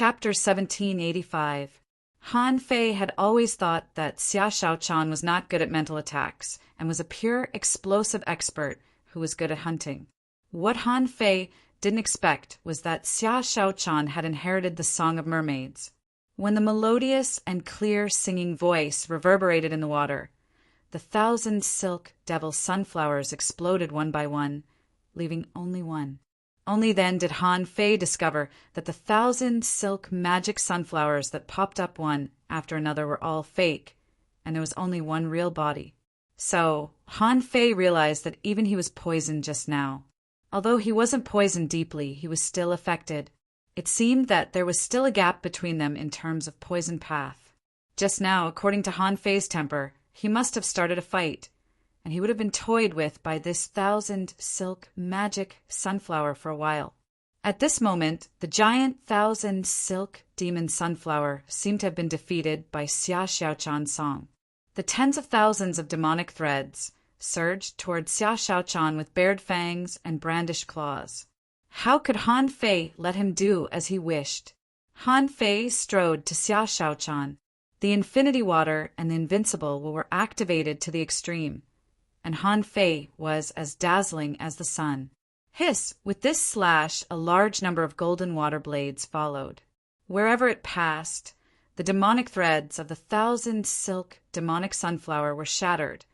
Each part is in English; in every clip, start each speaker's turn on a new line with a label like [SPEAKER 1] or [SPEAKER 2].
[SPEAKER 1] Chapter 1785. Han Fei had always thought that Xia Shaochan was not good at mental attacks and was a pure explosive expert who was good at hunting. What Han Fei didn't expect was that Xia Shaochan had inherited the Song of Mermaids. When the melodious and clear singing voice reverberated in the water, the 1,000 silk devil sunflowers exploded one by one, leaving only one. Only then did Han Fei discover that the 1,000 silk magic sunflowers that popped up one after another were all fake, and there was only one real body. So, Han Fei realized that even he was poisoned just now. Although he wasn't poisoned deeply, he was still affected. It seemed that there was still a gap between them in terms of poison path. Just now, according to Han Fei's temper, he must have started a fight, and he would have been toyed with by this 1,000 silk magic sunflower for a while. At this moment, the giant 1,000 silk demon sunflower seemed to have been defeated by Xia Shaochan's song. The tens of thousands of demonic threads surged toward Xia Shaochan with bared fangs and brandished claws. How could Han Fei let him do as he wished? Han Fei strode to Xia Shaochan. The infinity water and the invincible were activated to the extreme, and Han Fei was as dazzling as the sun. Hiss! With this slash, a large number of golden water blades followed. Wherever it passed, the demonic threads of the 1,000 silk demonic sunflower were shattered,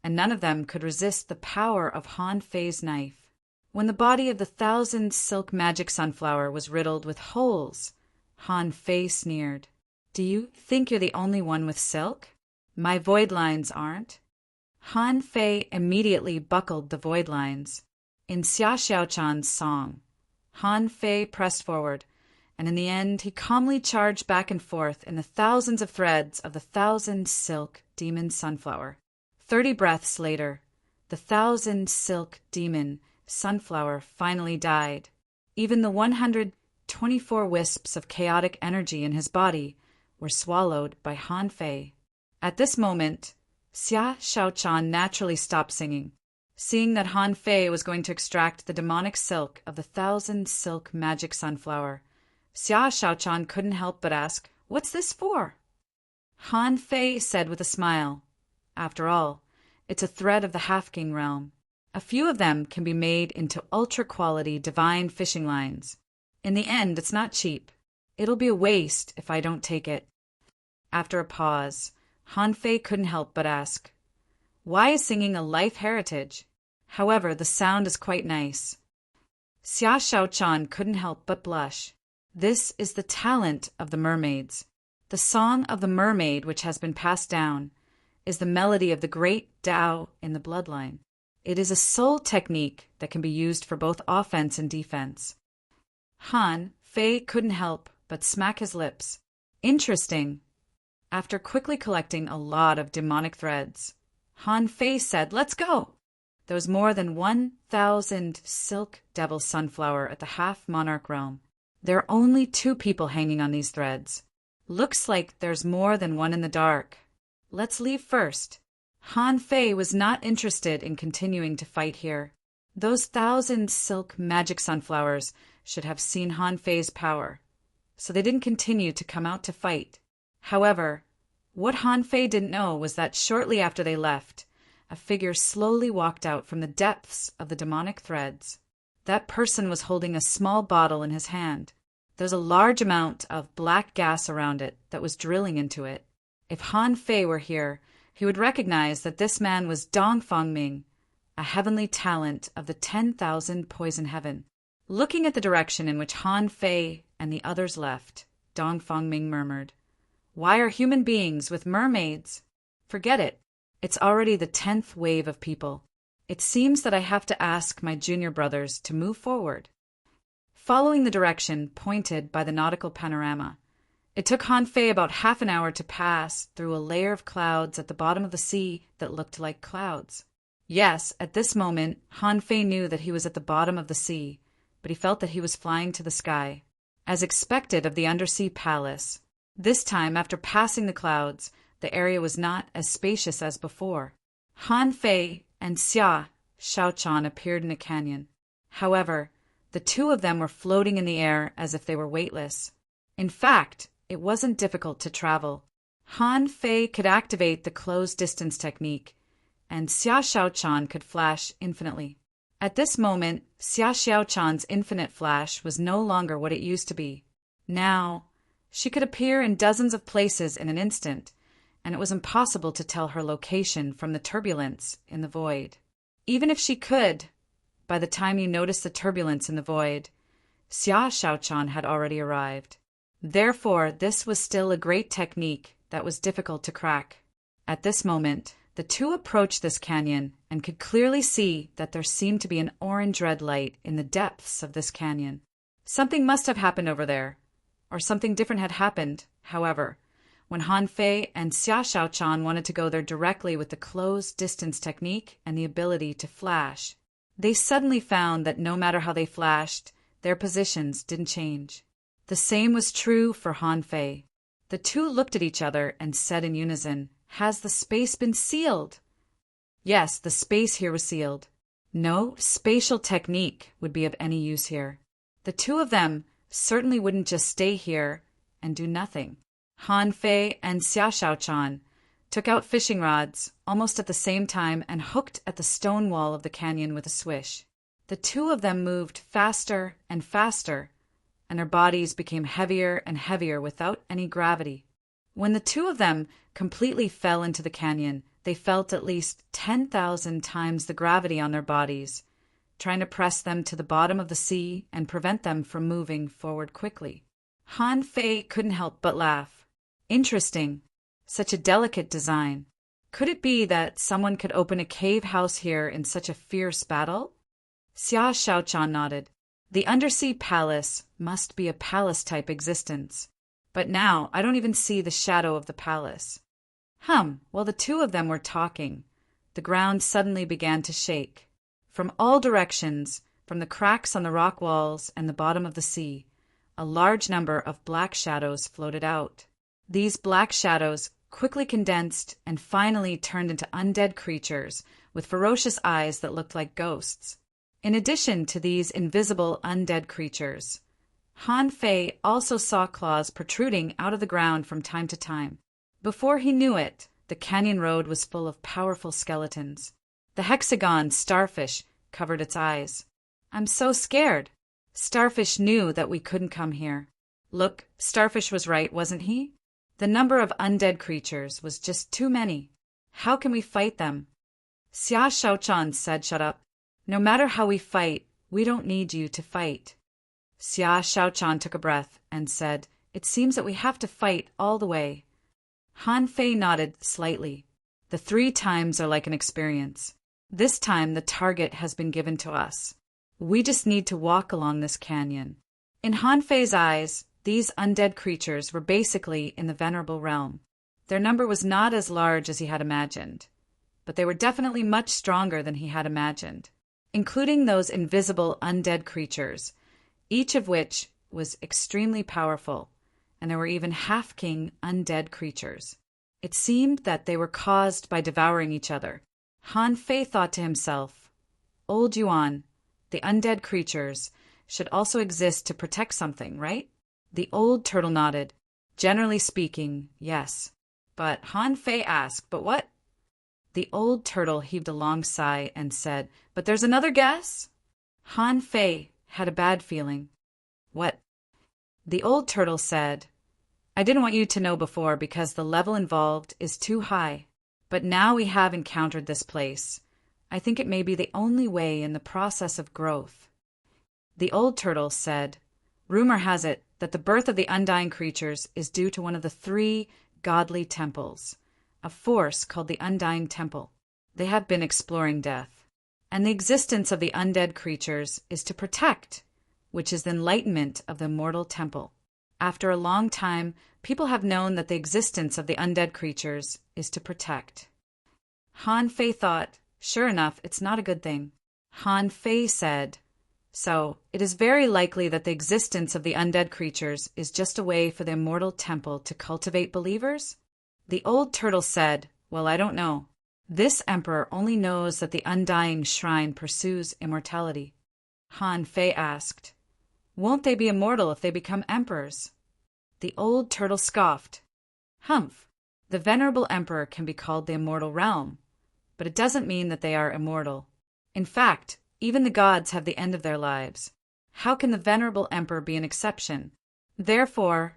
[SPEAKER 1] and none of them could resist the power of Han Fei's knife. When the body of the 1,000 silk magic sunflower was riddled with holes, Han Fei sneered. "Do you think you're the only one with silk? My void lines aren't." Han Fei immediately buckled the void lines. In Xia Shaochan's song, Han Fei pressed forward, and in the end he calmly charged back and forth in the thousands of threads of the 1,000 silk demon sunflower. 30 breaths later, the 1,000 silk demon sunflower finally died. Even the 124 wisps of chaotic energy in his body were swallowed by Han Fei. At this moment, Xia Shaochan naturally stopped singing. Seeing that Han Fei was going to extract the demonic silk of the 1,000 silk magic sunflower, Xia Shaochan couldn't help but ask, "What's this for?" Han Fei said with a smile, "After all, it's a thread of the Half-King realm. A few of them can be made into ultra-quality divine fishing lines. In the end, it's not cheap. It'll be a waste if I don't take it." After a pause, Han Fei couldn't help but ask, "Why is singing a life heritage? However, the sound is quite nice." Xia Shaochan couldn't help but blush. This is the talent of the mermaids. The song of the mermaid, which has been passed down, is the melody of the great Tao in the bloodline. It is a soul technique that can be used for both offense and defense. Han Fei couldn't help but smack his lips. Interesting. After quickly collecting a lot of demonic threads, Han Fei said, "Let's go." There was more than 1,000 silk devil sunflower at the half-monarch realm. There are only 2 people hanging on these threads. Looks like there's more than one in the dark. Let's leave first. Han Fei was not interested in continuing to fight here. Those 1,000 silk magic sunflowers should have seen Han Fei's power, so they didn't continue to come out to fight. However, what Han Fei didn't know was that shortly after they left, a figure slowly walked out from the depths of the demonic threads. That person was holding a small bottle in his hand. There was a large amount of black gas around it that was drilling into it. If Han Fei were here, he would recognize that this man was Dong Fangming, a heavenly talent of the 10,000 poison heaven. Looking at the direction in which Han Fei and the others left, Dong Fangming murmured, "Why are human beings with mermaids? Forget it. It's already the 10th wave of people. It seems that I have to ask my junior brothers to move forward." Following the direction pointed by the nautical panorama, it took Han Fei about half an hour to pass through a layer of clouds at the bottom of the sea that looked like clouds. Yes, at this moment, Han Fei knew that he was at the bottom of the sea, but he felt that he was flying to the sky. As expected of the undersea palace, this time after passing the clouds, the area was not as spacious as before. Han Fei and Xia Shaochan appeared in a canyon. However, the 2 of them were floating in the air as if they were weightless. In fact, it wasn't difficult to travel. Han Fei could activate the closed distance technique, and Xia Xiaochan could flash infinitely. At this moment, Xia Xiaochan's infinite flash was no longer what it used to be. Now, she could appear in dozens of places in an instant, and it was impossible to tell her location from the turbulence in the void. Even if she could, by the time you noticed the turbulence in the void, Xia Xiaochan had already arrived. Therefore, this was still a great technique that was difficult to crack. At this moment, the two approached this canyon and could clearly see that there seemed to be an orange red light in the depths of this canyon. Something must have happened over there, or something different had happened, however, when Han Fei and Xia Xiaochan wanted to go there directly with the closed distance technique and the ability to flash. They suddenly found that no matter how they flashed, their positions didn't change. The same was true for Han Fei. The two looked at each other and said in unison, "Has the space been sealed?" Yes, the space here was sealed. No spatial technique would be of any use here. The two of them certainly wouldn't just stay here and do nothing. Han Fei and Xia Xiaochan took out fishing rods almost at the same time and hooked at the stone wall of the canyon with a swish. The two of them moved faster and faster, and their bodies became heavier and heavier without any gravity. When the two of them completely fell into the canyon, they felt at least 10,000 times the gravity on their bodies, trying to press them to the bottom of the sea and prevent them from moving forward quickly. Han Fei couldn't help but laugh. Interesting. Such a delicate design. Could it be that someone could open a cave house here in such a fierce battle? Xia Xiaochan nodded. The undersea palace must be a palace-type existence. But now I don't even see the shadow of the palace. While the two of them were talking, the ground suddenly began to shake. From all directions, from the cracks on the rock walls and the bottom of the sea, a large number of black shadows floated out. These black shadows quickly condensed and finally turned into undead creatures with ferocious eyes that looked like ghosts. In addition to these invisible undead creatures, Han Fei also saw claws protruding out of the ground from time to time. Before he knew it, the canyon road was full of powerful skeletons. The hexagon starfish covered its eyes. "I'm so scared." Starfish knew that we couldn't come here. Look, Starfish was right, wasn't he? The number of undead creatures was just too many. How can we fight them? Xia Xiaochan said, "Shut up. No matter how we fight, we don't need you to fight." Xia Xiaochan took a breath and said, "It seems that we have to fight all the way." Han Fei nodded slightly. "The 3 times are like an experience. This time the target has been given to us. We just need to walk along this canyon." In Han Fei's eyes, these undead creatures were basically in the venerable realm. Their number was not as large as he had imagined, but they were definitely much stronger than he had imagined, including those invisible undead creatures, each of which was extremely powerful, and there were even half-king undead creatures. It seemed that they were caused by devouring each other. Han Fei thought to himself, "Old Yuan, the undead creatures, should also exist to protect something, right?" The old turtle nodded. "Generally speaking, yes." But Han Fei asked, "But what?" The old turtle heaved a long sigh and said, "But there's another guess?" Han Fei had a bad feeling. "What?" The old turtle said, "I didn't want you to know before because the level involved is too high. But now we have encountered this place. I think it may be the only way in the process of growth." The old turtle said, "Rumor has it that the birth of the undying creatures is due to one of the 3 godly temples, a force called the Undying Temple. They have been exploring death. And the existence of the undead creatures is to protect, which is the enlightenment of the immortal temple. After a long time, people have known that the existence of the undead creatures is to protect." Han Fei thought, "Sure enough, it's not a good thing." Han Fei said, "So, it is very likely that the existence of the undead creatures is just a way for the immortal temple to cultivate believers?" The old turtle said, "Well, I don't know. This emperor only knows that the undying shrine pursues immortality." Han Fei asked, "Won't they be immortal if they become emperors?" The old turtle scoffed. Humph! The venerable emperor can be called the immortal realm, but it doesn't mean that they are immortal. In fact, even the gods have the end of their lives. How can the venerable emperor be an exception? Therefore,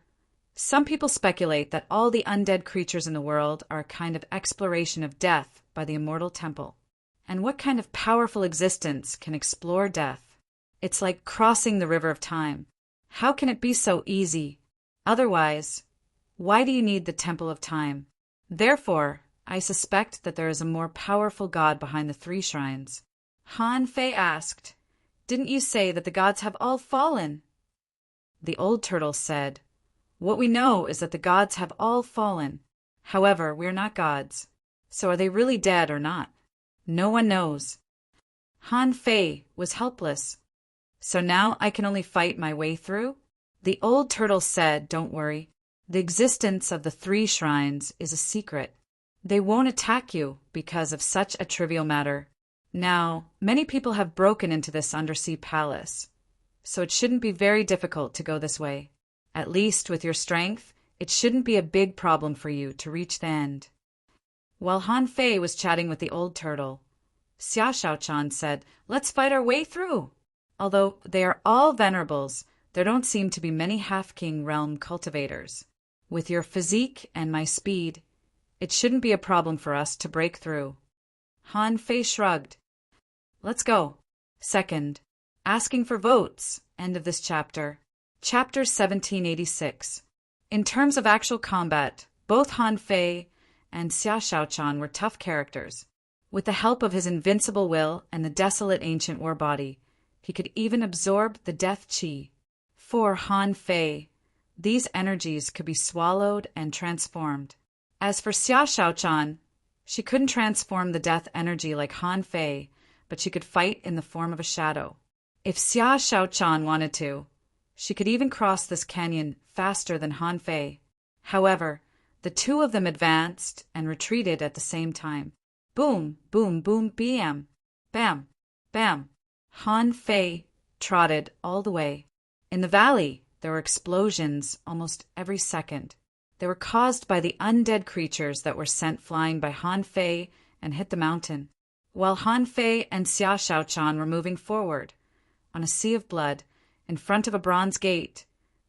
[SPEAKER 1] some people speculate that all the undead creatures in the world are a kind of exploration of death by the immortal temple. And what kind of powerful existence can explore death? It's like crossing the river of time. How can it be so easy? Otherwise, why do you need the temple of time? Therefore, I suspect that there is a more powerful god behind the 3 shrines. Han Fei asked, "Didn't you say that the gods have all fallen?" The old turtle said, "What we know is that the gods have all fallen. However, we are not gods. So are they really dead or not? No one knows." Han Fei was helpless. "So now I can only fight my way through?" The old turtle said, "Don't worry. The existence of the 3 shrines is a secret. They won't attack you because of such a trivial matter. Now, many people have broken into this undersea palace, so it shouldn't be very difficult to go this way. At least with your strength, it shouldn't be a big problem for you to reach the end." While Han Fei was chatting with the old turtle, Xia Shaochan said, "Let's fight our way through." Although they are all venerables, there don't seem to be many half-king realm cultivators. With your physique and my speed, it shouldn't be a problem for us to break through. Han Fei shrugged. Let's go. Second, asking for votes. End of this chapter. Chapter 1786. In terms of actual combat, both Han Fei and Xia Shaochan were tough characters. With the help of his invincible will and the desolate ancient war body, he could even absorb the death chi. For Han Fei, these energies could be swallowed and transformed. As for Xia Shaochan, she couldn't transform the death energy like Han Fei, but she could fight in the form of a shadow. If Xia Shaochan wanted to, she could even cross this canyon faster than Han Fei. However, the two of them advanced and retreated at the same time. Boom, boom, boom, bam, bam, bam. Han Fei trotted all the way. In the valley, there were explosions almost every second. They were caused by the undead creatures that were sent flying by Han Fei and hit the mountain. While Han Fei and Xia Shaochan were moving forward, on a sea of blood, in front of a bronze gate,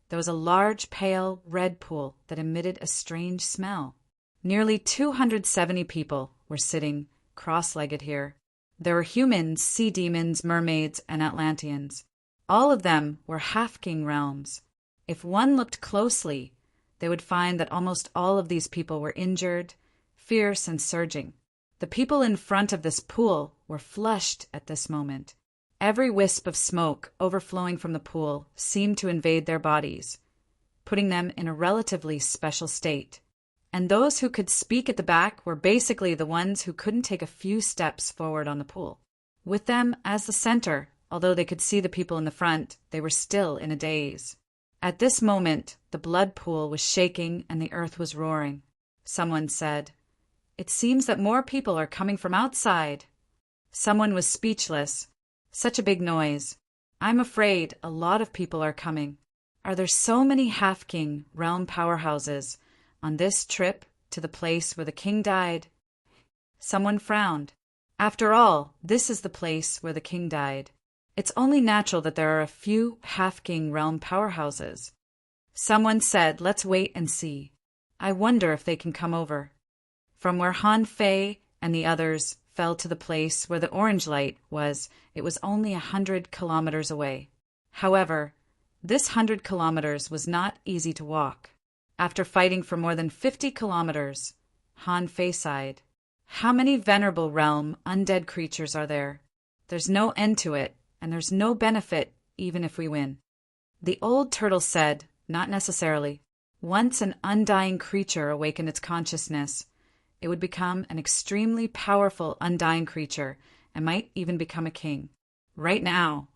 [SPEAKER 1] there was a large pale red pool that emitted a strange smell. Nearly 270 people were sitting cross-legged here. There were humans, sea demons, mermaids, and Atlanteans. All of them were half-king realms. If one looked closely, they would find that almost all of these people were injured, fierce, and surging. The people in front of this pool were flushed at this moment. Every wisp of smoke overflowing from the pool seemed to invade their bodies, putting them in a relatively special state. And those who could speak at the back were basically the ones who couldn't take a few steps forward on the pool. With them as the center, although they could see the people in the front, they were still in a daze. At this moment, the blood pool was shaking and the earth was roaring. Someone said, "It seems that more people are coming from outside." Someone was speechless. Such a big noise. "I'm afraid a lot of people are coming. Are there so many half-king realm powerhouses on this trip to the place where the king died?" Someone frowned. "After all, this is the place where the king died. It's only natural that there are a few half-king realm powerhouses." Someone said, "Let's wait and see. I wonder if they can come over." From where Han Fei and the others fell to the place where the orange light was, it was only 100 kilometers away. However, this 100 kilometers was not easy to walk. After fighting for more than 50 kilometers, Han Fei sighed. How many venerable realm undead creatures are there? There's no end to it, and there's no benefit even if we win. The old turtle said, "Not necessarily. Once an undying creature awakened its consciousness, it would become an extremely powerful undying creature and might even become a king. Right now,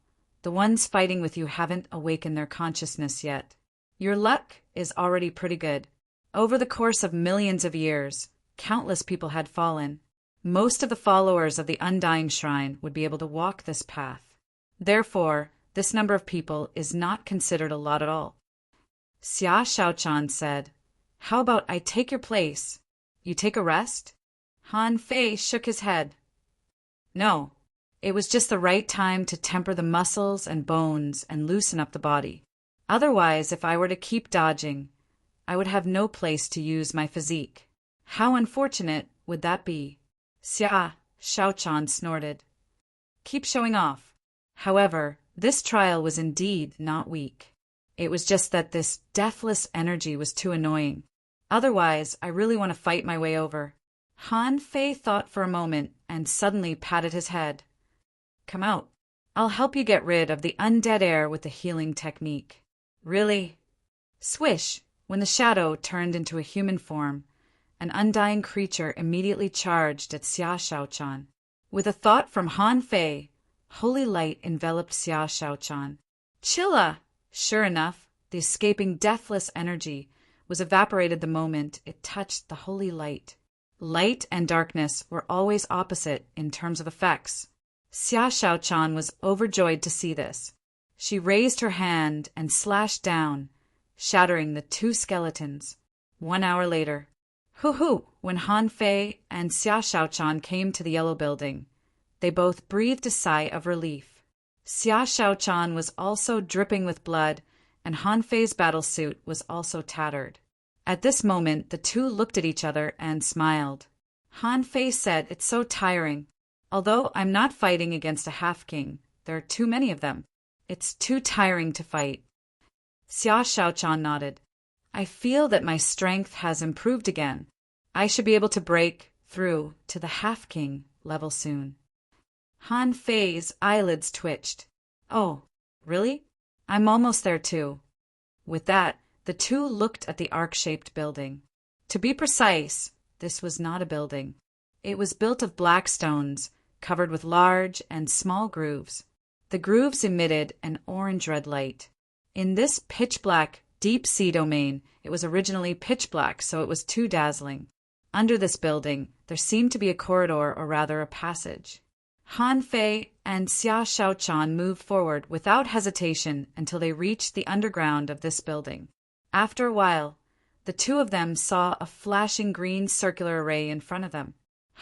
[SPEAKER 1] the ones fighting with you haven't awakened their consciousness yet. Your luck is already pretty good. Over the course of millions of years, countless people had fallen. Most of the followers of the Undying Shrine would be able to walk this path. Therefore, this number of people is not considered a lot at all." Xia Shaochan said, "How about I take your place? You take a rest?" Han Fei shook his head. "No, it was just the right time to temper the muscles and bones and loosen up the body. Otherwise, if I were to keep dodging, I would have no place to use my physique. How unfortunate would that be?" Xia Shaochan snorted. "Keep showing off." However, this trial was indeed not weak. It was just that this deathless energy was too annoying. Otherwise, I really want to fight my way over. Han Fei thought for a moment and suddenly patted his head. "Come out. I'll help you get rid of the undead air with the healing technique." "Really?" Swish! When the shadow turned into a human form, an undying creature immediately charged at Xia Shaochan. With a thought from Han Fei, holy light enveloped Xia Shaochan. Chilla! Sure enough, the escaping deathless energy was evaporated the moment it touched the holy light. Light and darkness were always opposite in terms of effects. Xia Shaochan was overjoyed to see this. She raised her hand and slashed down, shattering the two skeletons. 1 hour later. Hoo-hoo! When Han Fei and Xia Shaochan came to the yellow building, they both breathed a sigh of relief. Xia Shaochan was also dripping with blood, and Han Fei's battlesuit was also tattered. At this moment, the two looked at each other and smiled. Han Fei said, "It's so tiring. Although I'm not fighting against a half-king, there are too many of them. It's too tiring to fight." Xia Shaochan nodded. "I feel that my strength has improved again. I should be able to break through to the half-king level soon." Han Fei's eyelids twitched. "Oh, really? I'm almost there too." With that, the two looked at the arc-shaped building. To be precise, this was not a building. It was built of black stones, covered with large and small grooves. The grooves emitted an orange-red light. In this pitch-black, deep-sea domain, it was originally pitch-black, so it was too dazzling. Under this building, there seemed to be a corridor, or rather a passage. Han Fei and Xia Shaochan moved forward without hesitation until they reached the underground of this building. After a while, the two of them saw a flashing green circular array in front of them.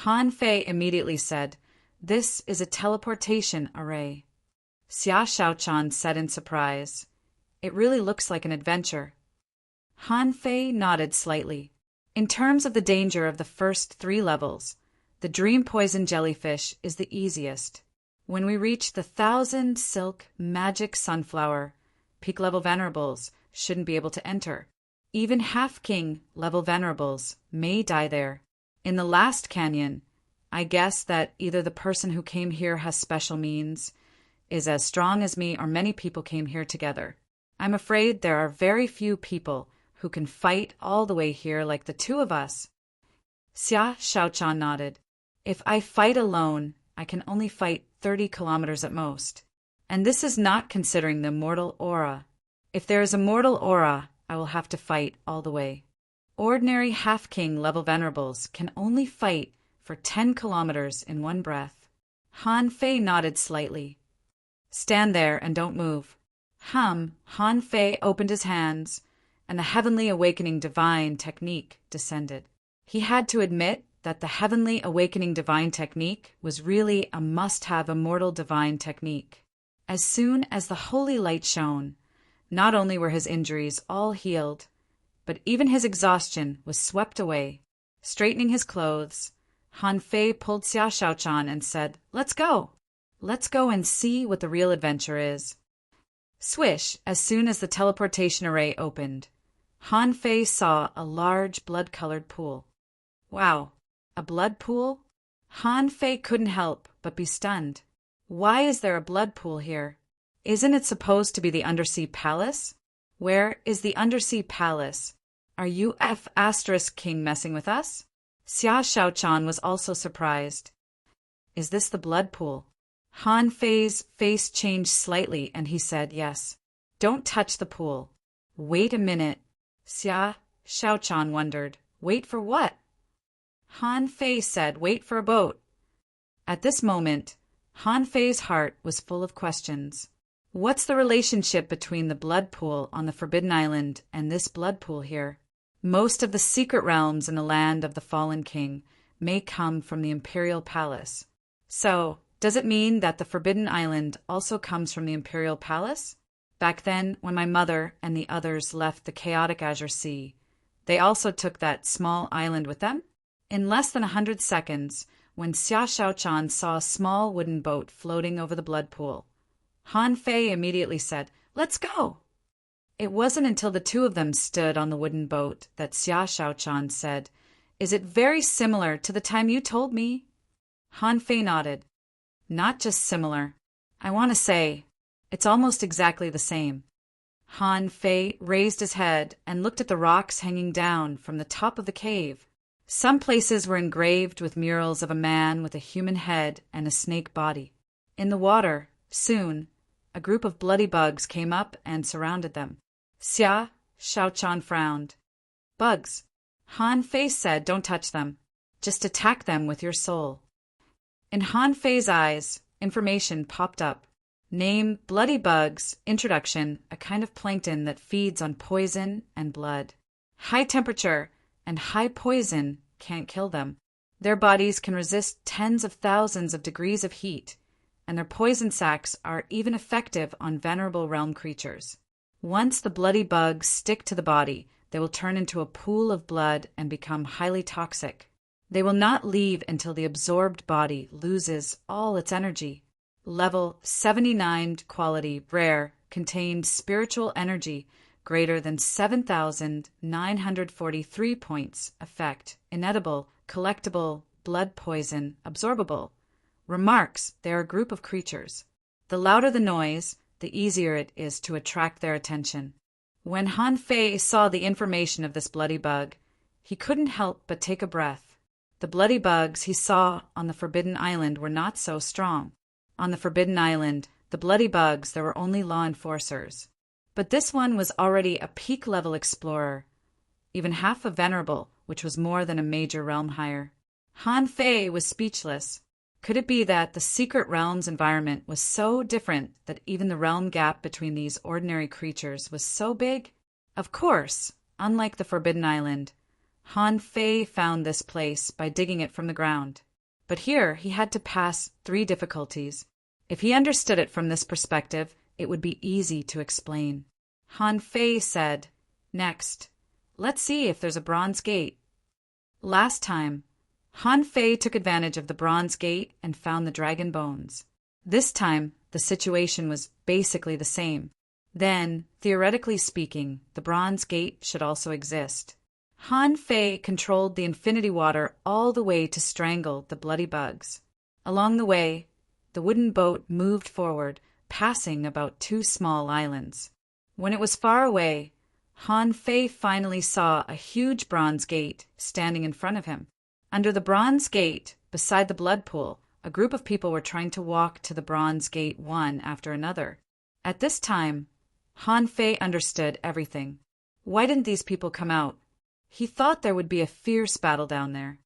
[SPEAKER 1] Han Fei immediately said, "This is a teleportation array." Xia Shaochan said in surprise, "It really looks like an adventure." Han Fei nodded slightly. In terms of the danger of the first 3 levels, the dream poison jellyfish is the easiest. When we reach the 1,000 silk magic sunflower, peak level venerables shouldn't be able to enter. Even half-king level venerables may die there. In the last canyon, I guess that either the person who came here has special means, is as strong as me, or many people came here together. I'm afraid there are very few people who can fight all the way here like the two of us. Xia Shaochan nodded. "If I fight alone, I can only fight 30 kilometers at most. And this is not considering the mortal aura. If there is a mortal aura, I will have to fight all the way. Ordinary half-king level venerables can only fight for 10 kilometers in one breath." Han Fei nodded slightly. "Stand there and don't move." Han Fei opened his hands, and the Heavenly Awakening Divine technique descended. He had to admit that the Heavenly Awakening Divine technique was really a must-have immortal divine technique. As soon as the holy light shone, not only were his injuries all healed, but even his exhaustion was swept away. Straightening his clothes, Han Fei pulled Xia Shaochan and said, "Let's go. Let's go and see what the real adventure is." Swish! As soon as the teleportation array opened, Han Fei saw a large blood-colored pool. Wow, a blood pool? Han Fei couldn't help but be stunned. Why is there a blood pool here? Isn't it supposed to be the undersea palace? Where is the undersea palace? Are you King messing with us? Xia Shaochan was also surprised. Is this the blood pool? Han Fei's face changed slightly and he said, "Yes." "Don't touch the pool." "Wait a minute." Xia Shaochan wondered. "Wait for what?" Han Fei said, "Wait for a boat." At this moment, Han Fei's heart was full of questions. What's the relationship between the blood pool on the Forbidden Island and this blood pool here? Most of the secret realms in the land of the fallen king may come from the Imperial Palace. So, does it mean that the Forbidden Island also comes from the Imperial Palace? Back then, when my mother and the others left the chaotic Azure Sea, they also took that small island with them? In less than 100 seconds, when Xia Shaochan saw a small wooden boat floating over the blood pool, Han Fei immediately said, "Let's go!" It wasn't until the two of them stood on the wooden boat that Xia Shaochan said, "Is it very similar to the time you told me?" Han Fei nodded. "Not just similar. I want to say, it's almost exactly the same." Han Fei raised his head and looked at the rocks hanging down from the top of the cave. Some places were engraved with murals of a man with a human head and a snake body. In the water, soon, a group of bloody bugs came up and surrounded them. Xia Shaochan frowned. "Bugs," Han Fei said, "don't touch them. Just attack them with your soul." In Han Fei's eyes, information popped up. Name bloody bugs, introduction, a kind of plankton that feeds on poison and blood. High temperature and high poison can't kill them. Their bodies can resist tens of thousands of degrees of heat, and their poison sacs are even effective on venerable realm creatures. Once the bloody bugs stick to the body, they will turn into a pool of blood and become highly toxic. They will not leave until the absorbed body loses all its energy. Level 79 quality, rare, contained spiritual energy greater than 7,943 points. Effect, inedible, collectible, blood poison, absorbable. Remarks, they are a group of creatures. The louder the noise, the easier it is to attract their attention. When Han Fei saw the information of this bloody bug, he couldn't help but take a breath. The bloody bugs he saw on the Forbidden Island were not so strong. On the Forbidden Island, the bloody bugs, there were only law enforcers. But this one was already a peak-level explorer, even half a venerable, which was more than a major realm hire. Han Fei was speechless. Could it be that the secret realm's environment was so different that even the realm gap between these ordinary creatures was so big? Of course, unlike the Forbidden Island, Han Fei found this place by digging it from the ground. But here he had to pass 3 difficulties. If he understood it from this perspective, it would be easy to explain. Han Fei said, "Next, let's see if there's a bronze gate." Last time, Han Fei took advantage of the bronze gate and found the dragon bones. This time, the situation was basically the same. Then, theoretically speaking, the bronze gate should also exist. Han Fei controlled the infinity water all the way to strangle the bloody bugs. Along the way, the wooden boat moved forward, passing about 2 small islands. When it was far away, Han Fei finally saw a huge bronze gate standing in front of him. Under the bronze gate, beside the blood pool, a group of people were trying to walk to the bronze gate one after another. At this time, Han Fei understood everything. Why didn't these people come out? He thought there would be a fierce battle down there,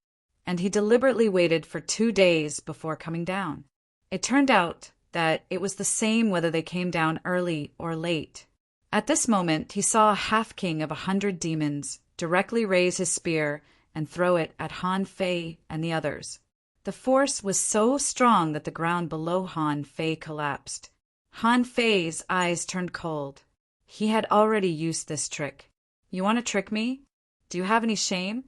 [SPEAKER 1] and he deliberately waited for 2 days before coming down. It turned out that it was the same whether they came down early or late. At this moment, he saw a half-king of 100 demons directly raise his spear and throw it at Han Fei and the others. The force was so strong that the ground below Han Fei collapsed. Han Fei's eyes turned cold. He had already used this trick. "You want to trick me? Do you have any shame?"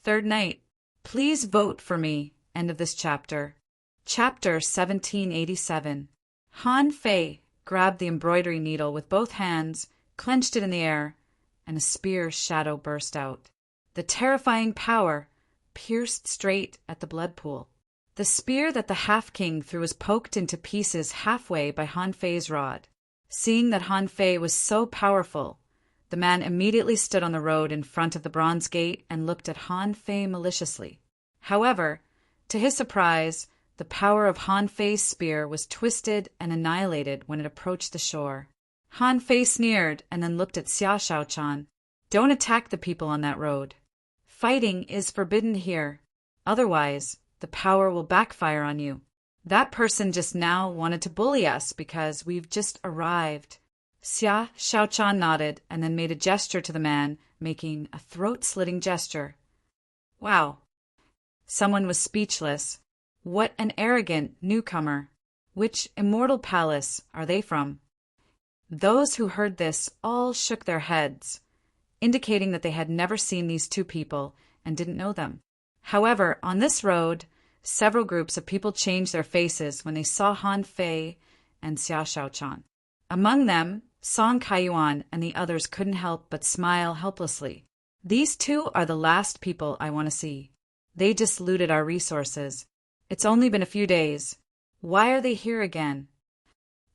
[SPEAKER 1] Third night. Please vote for me. End of this chapter. Chapter 1787. Han Fei grabbed the embroidery needle with both hands, clenched it in the air, and a spear shadow burst out. The terrifying power pierced straight at the blood pool. The spear that the half-king threw was poked into pieces halfway by Han Fei's rod. Seeing that Han Fei was so powerful, the man immediately stood on the road in front of the bronze gate and looked at Han Fei maliciously. However, to his surprise, the power of Han Fei's spear was twisted and annihilated when it approached the shore. Han Fei sneered and then looked at Xia Shaochan. "Don't attack the people on that road. Fighting is forbidden here. Otherwise, the power will backfire on you." That person just now wanted to bully us because we've just arrived. Xia Shaochan nodded and then made a gesture to the man, making a throat-slitting gesture. Wow. Someone was speechless. What an arrogant newcomer. Which immortal palace are they from? Those who heard this all shook their heads, indicating that they had never seen these two people and didn't know them. However, on this road, several groups of people changed their faces when they saw Han Fei and Xia Shaochan. Among them, Song Kaiyuan and the others couldn't help but smile helplessly. These two are the last people I want to see. They just looted our resources. It's only been a few days. Why are they here again?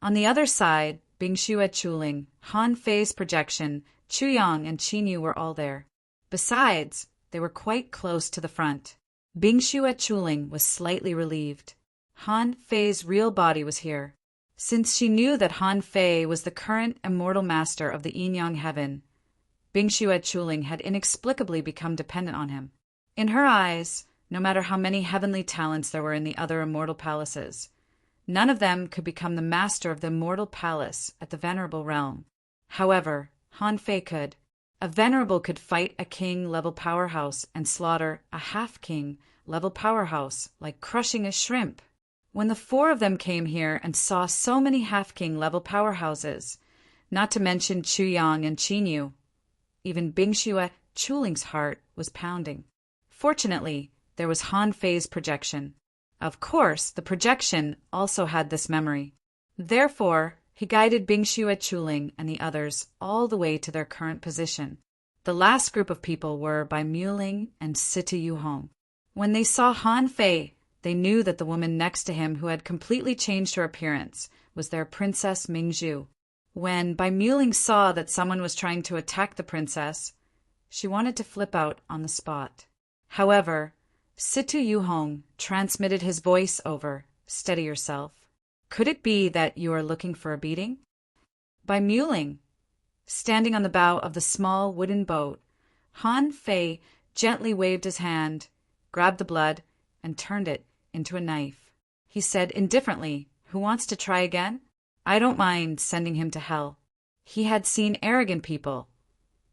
[SPEAKER 1] On the other side, Bingxue Chuling, Han Fei's projection, Chu Yang and Qin Yu were all there. Besides, they were quite close to the front. Bingxue Chuling was slightly relieved. Han Fei's real body was here. Since she knew that Han Fei was the current immortal master of the Yin-Yang heaven, Bingxue Chuling had inexplicably become dependent on him. In her eyes, no matter how many heavenly talents there were in the other immortal palaces, none of them could become the master of the immortal palace at the venerable realm. However, Han Fei could. A venerable could fight a king-level powerhouse and slaughter a half-king-level powerhouse like crushing a shrimp. When the four of them came here and saw so many half-king-level powerhouses, not to mention Chu Yang and Qin Yu, even Bingxue Chuling's heart was pounding. Fortunately, there was Han Fei's projection. Of course, the projection also had this memory. Therefore, he guided Bingxue Chuling and the others all the way to their current position. The last group of people were Bai Muling and Situ Yuhong. When they saw Han Fei, they knew that the woman next to him who had completely changed her appearance was their Princess Mingzhu. When Bai Muling saw that someone was trying to attack the princess, she wanted to flip out on the spot. However, Situ Yuhong transmitted his voice over, "Steady yourself. Could it be that you are looking for a beating?" Bai Muling, standing on the bow of the small wooden boat, Han Fei gently waved his hand, grabbed the blood, and turned it into a knife. He said indifferently, "Who wants to try again? I don't mind sending him to hell." He had seen arrogant people,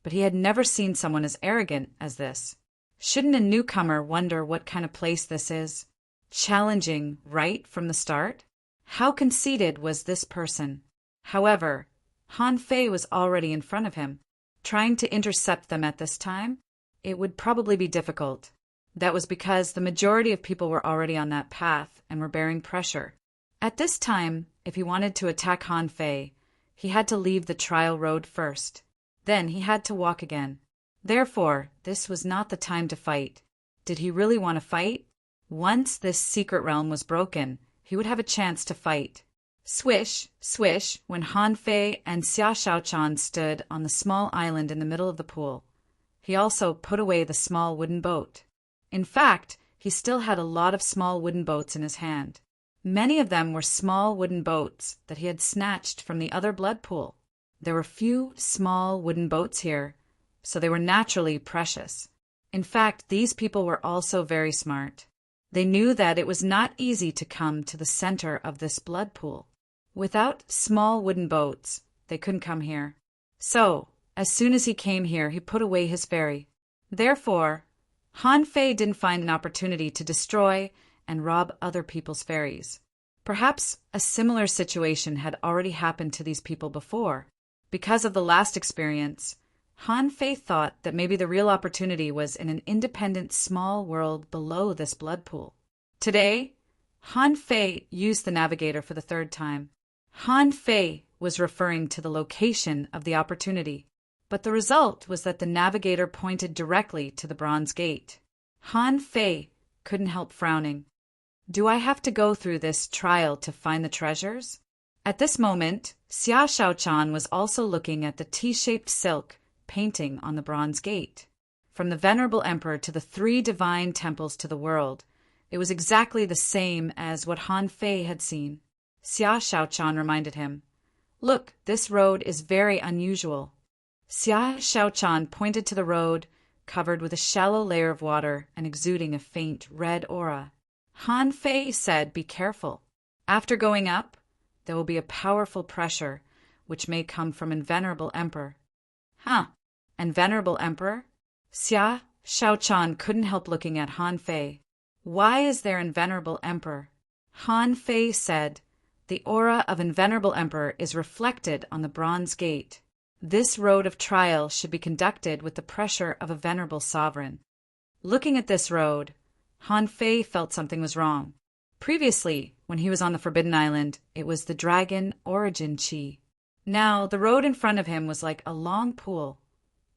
[SPEAKER 1] but he had never seen someone as arrogant as this. Shouldn't a newcomer wonder what kind of place this is? Challenging right from the start? How conceited was this person? However, Han Fei was already in front of him. Trying to intercept them at this time, it would probably be difficult. That was because the majority of people were already on that path and were bearing pressure. At this time, if he wanted to attack Han Fei, he had to leave the trial road first. Then he had to walk again. Therefore, this was not the time to fight. Did he really want to fight? Once this secret realm was broken, he would have a chance to fight. Swish, swish, when Han Fei and Xia Shaochan stood on the small island in the middle of the pool. He also put away the small wooden boat. In fact, he still had a lot of small wooden boats in his hand. Many of them were small wooden boats that he had snatched from the other blood pool. There were few small wooden boats here, so they were naturally precious. In fact, these people were also very smart. They knew that it was not easy to come to the center of this blood pool. Without small wooden boats, they couldn't come here. So, as soon as he came here, he put away his ferry. Therefore, Han Fei didn't find an opportunity to destroy and rob other people's ferries. Perhaps a similar situation had already happened to these people before. Because of the last experience, Han Fei thought that maybe the real opportunity was in an independent small world below this blood pool. Today, Han Fei used the navigator for the third time. Han Fei was referring to the location of the opportunity, but the result was that the navigator pointed directly to the bronze gate. Han Fei couldn't help frowning. Do I have to go through this trial to find the treasures? At this moment, Xia Shaochan was also looking at the T-shaped silk painting on the bronze gate. From the venerable emperor to the 3 divine temples to the world, it was exactly the same as what Han Fei had seen. Xia Shaochan reminded him, "Look, this road is very unusual." Xia Shaochan pointed to the road, covered with a shallow layer of water and exuding a faint red aura. Han Fei said, "Be careful." After going up, there will be a powerful pressure, which may come from an venerable emperor. Huh, and venerable emperor? Xia Shaochan couldn't help looking at Han Fei. Why is there an venerable emperor? Han Fei said, the aura of an venerable emperor is reflected on the bronze gate. This road of trial should be conducted with the pressure of a venerable sovereign. Looking at this road, Han Fei felt something was wrong. Previously, when he was on the Forbidden Island, it was the dragon origin chi. Now, the road in front of him was like a long pool,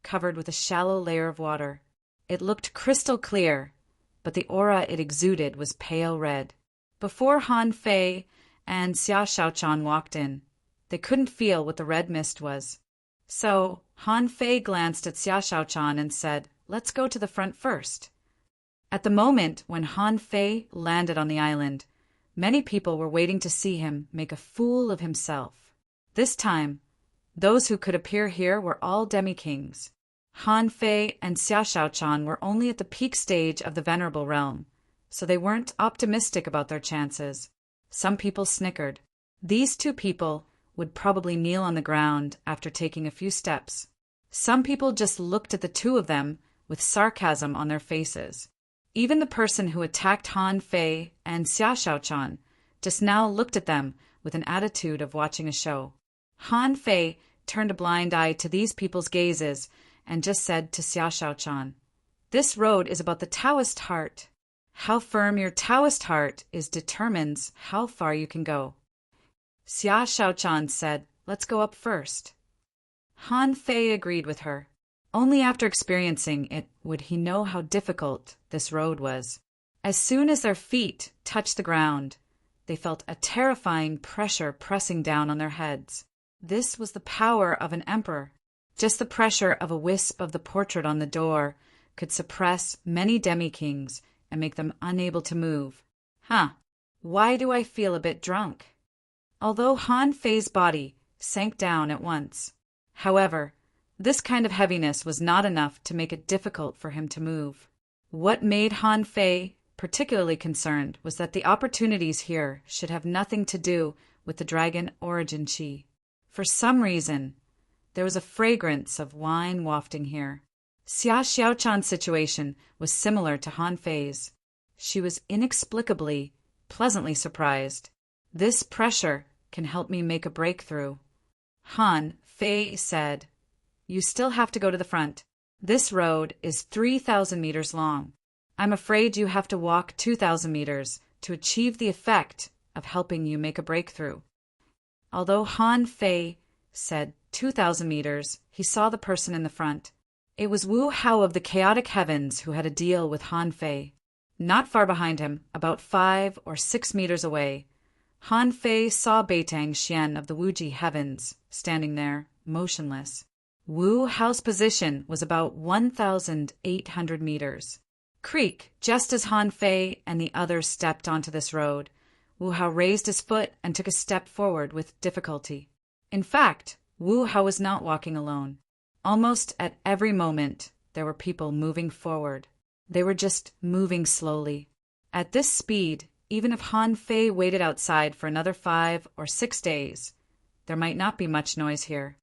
[SPEAKER 1] covered with a shallow layer of water. It looked crystal clear, but the aura it exuded was pale red. Before Han Fei and Xia Shaochan walked in, they couldn't feel what the red mist was. So, Han Fei glanced at Xia Shaochan and said, "Let's go to the front first." At the moment when Han Fei landed on the island, many people were waiting to see him make a fool of himself. This time, those who could appear here were all demi-kings. Han Fei and Xia Shaochan were only at the peak stage of the venerable realm, so they weren't optimistic about their chances. Some people snickered. These two people would probably kneel on the ground after taking a few steps. Some people just looked at the two of them with sarcasm on their faces. Even the person who attacked Han Fei and Xia Shaochan just now looked at them with an attitude of watching a show. Han Fei turned a blind eye to these people's gazes and just said to Xia Shaochan, "This road is about the Taoist heart. How firm your Taoist heart is determines how far you can go." Xia Shaochan said, "Let's go up first." Han Fei agreed with her. Only after experiencing it would he know how difficult this road was. As soon as their feet touched the ground, they felt a terrifying pressure pressing down on their heads. This was the power of an emperor. Just the pressure of a wisp of the portrait on the door could suppress many demi-kings and make them unable to move. Why do I feel a bit drunk? Although Han Fei's body sank down at once. However, this kind of heaviness was not enough to make it difficult for him to move. What made Han Fei particularly concerned was that the opportunities here should have nothing to do with the dragon origin chi. For some reason, there was a fragrance of wine wafting here. Xia Shaochan's situation was similar to Han Fei's. She was inexplicably, pleasantly surprised. This pressure can help me make a breakthrough. Han Fei said, "You still have to go to the front. This road is 3,000 meters long. I'm afraid you have to walk 2,000 meters to achieve the effect of helping you make a breakthrough." Although Han Fei said 2,000 meters, he saw the person in the front. It was Wu Hao of the chaotic heavens who had a deal with Han Fei. Not far behind him, about 5 or 6 meters away, Han Fei saw Beitang Xian of the Wuji heavens standing there, motionless. Wu Hao's position was about 1,800 meters. Creak, just as Han Fei and the others stepped onto this road, Wu Hao raised his foot and took a step forward with difficulty. In fact, Wu Hao was not walking alone. Almost at every moment, there were people moving forward. They were just moving slowly. At this speed, even if Han Fei waited outside for another 5 or 6 days, there might not be much noise here.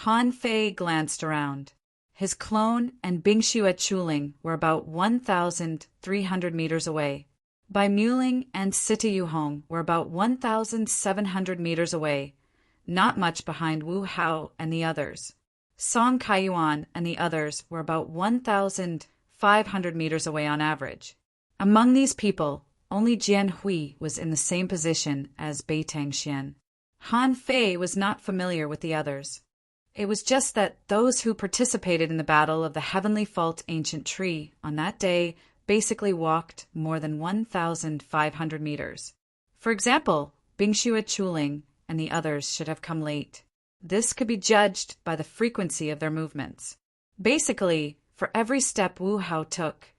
[SPEAKER 1] Han Fei glanced around. His clone and Bingshu at Chuling were about 1,300 meters away. Bai Muling and Sita Yuhong were about 1,700 meters away, not much behind Wu Hao and the others. Song Kaiyuan and the others were about 1,500 meters away on average. Among these people, only Jian Hui was in the same position as Beitang Xian. Han Fei was not familiar with the others. It was just that those who participated in the battle of the Heavenly Fault Ancient Tree on that day basically walked more than 1,500 meters. For example, Bingshu at Chuling and the others should have come late. This could be judged by the frequency of their movements. Basically, for every step Wu Hao took,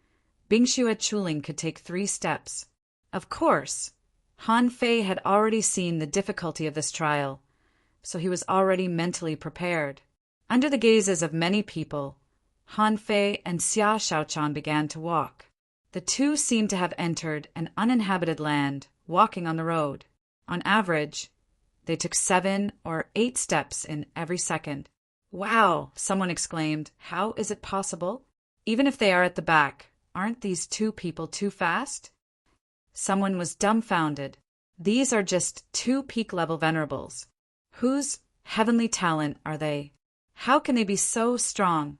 [SPEAKER 1] Bingshu at Chuling could take 3 steps. Of course, Han Fei had already seen the difficulty of this trial, so he was already mentally prepared. Under the gazes of many people, Han Fei and Xia Shaochan began to walk. The two seemed to have entered an uninhabited land, walking on the road. On average, they took 7 or 8 steps in every second. Wow, someone exclaimed. How is it possible? Even if they are at the back, aren't these 2 people too fast? Someone was dumbfounded. These are just 2 peak-level venerables. Whose heavenly talent are they? How can they be so strong?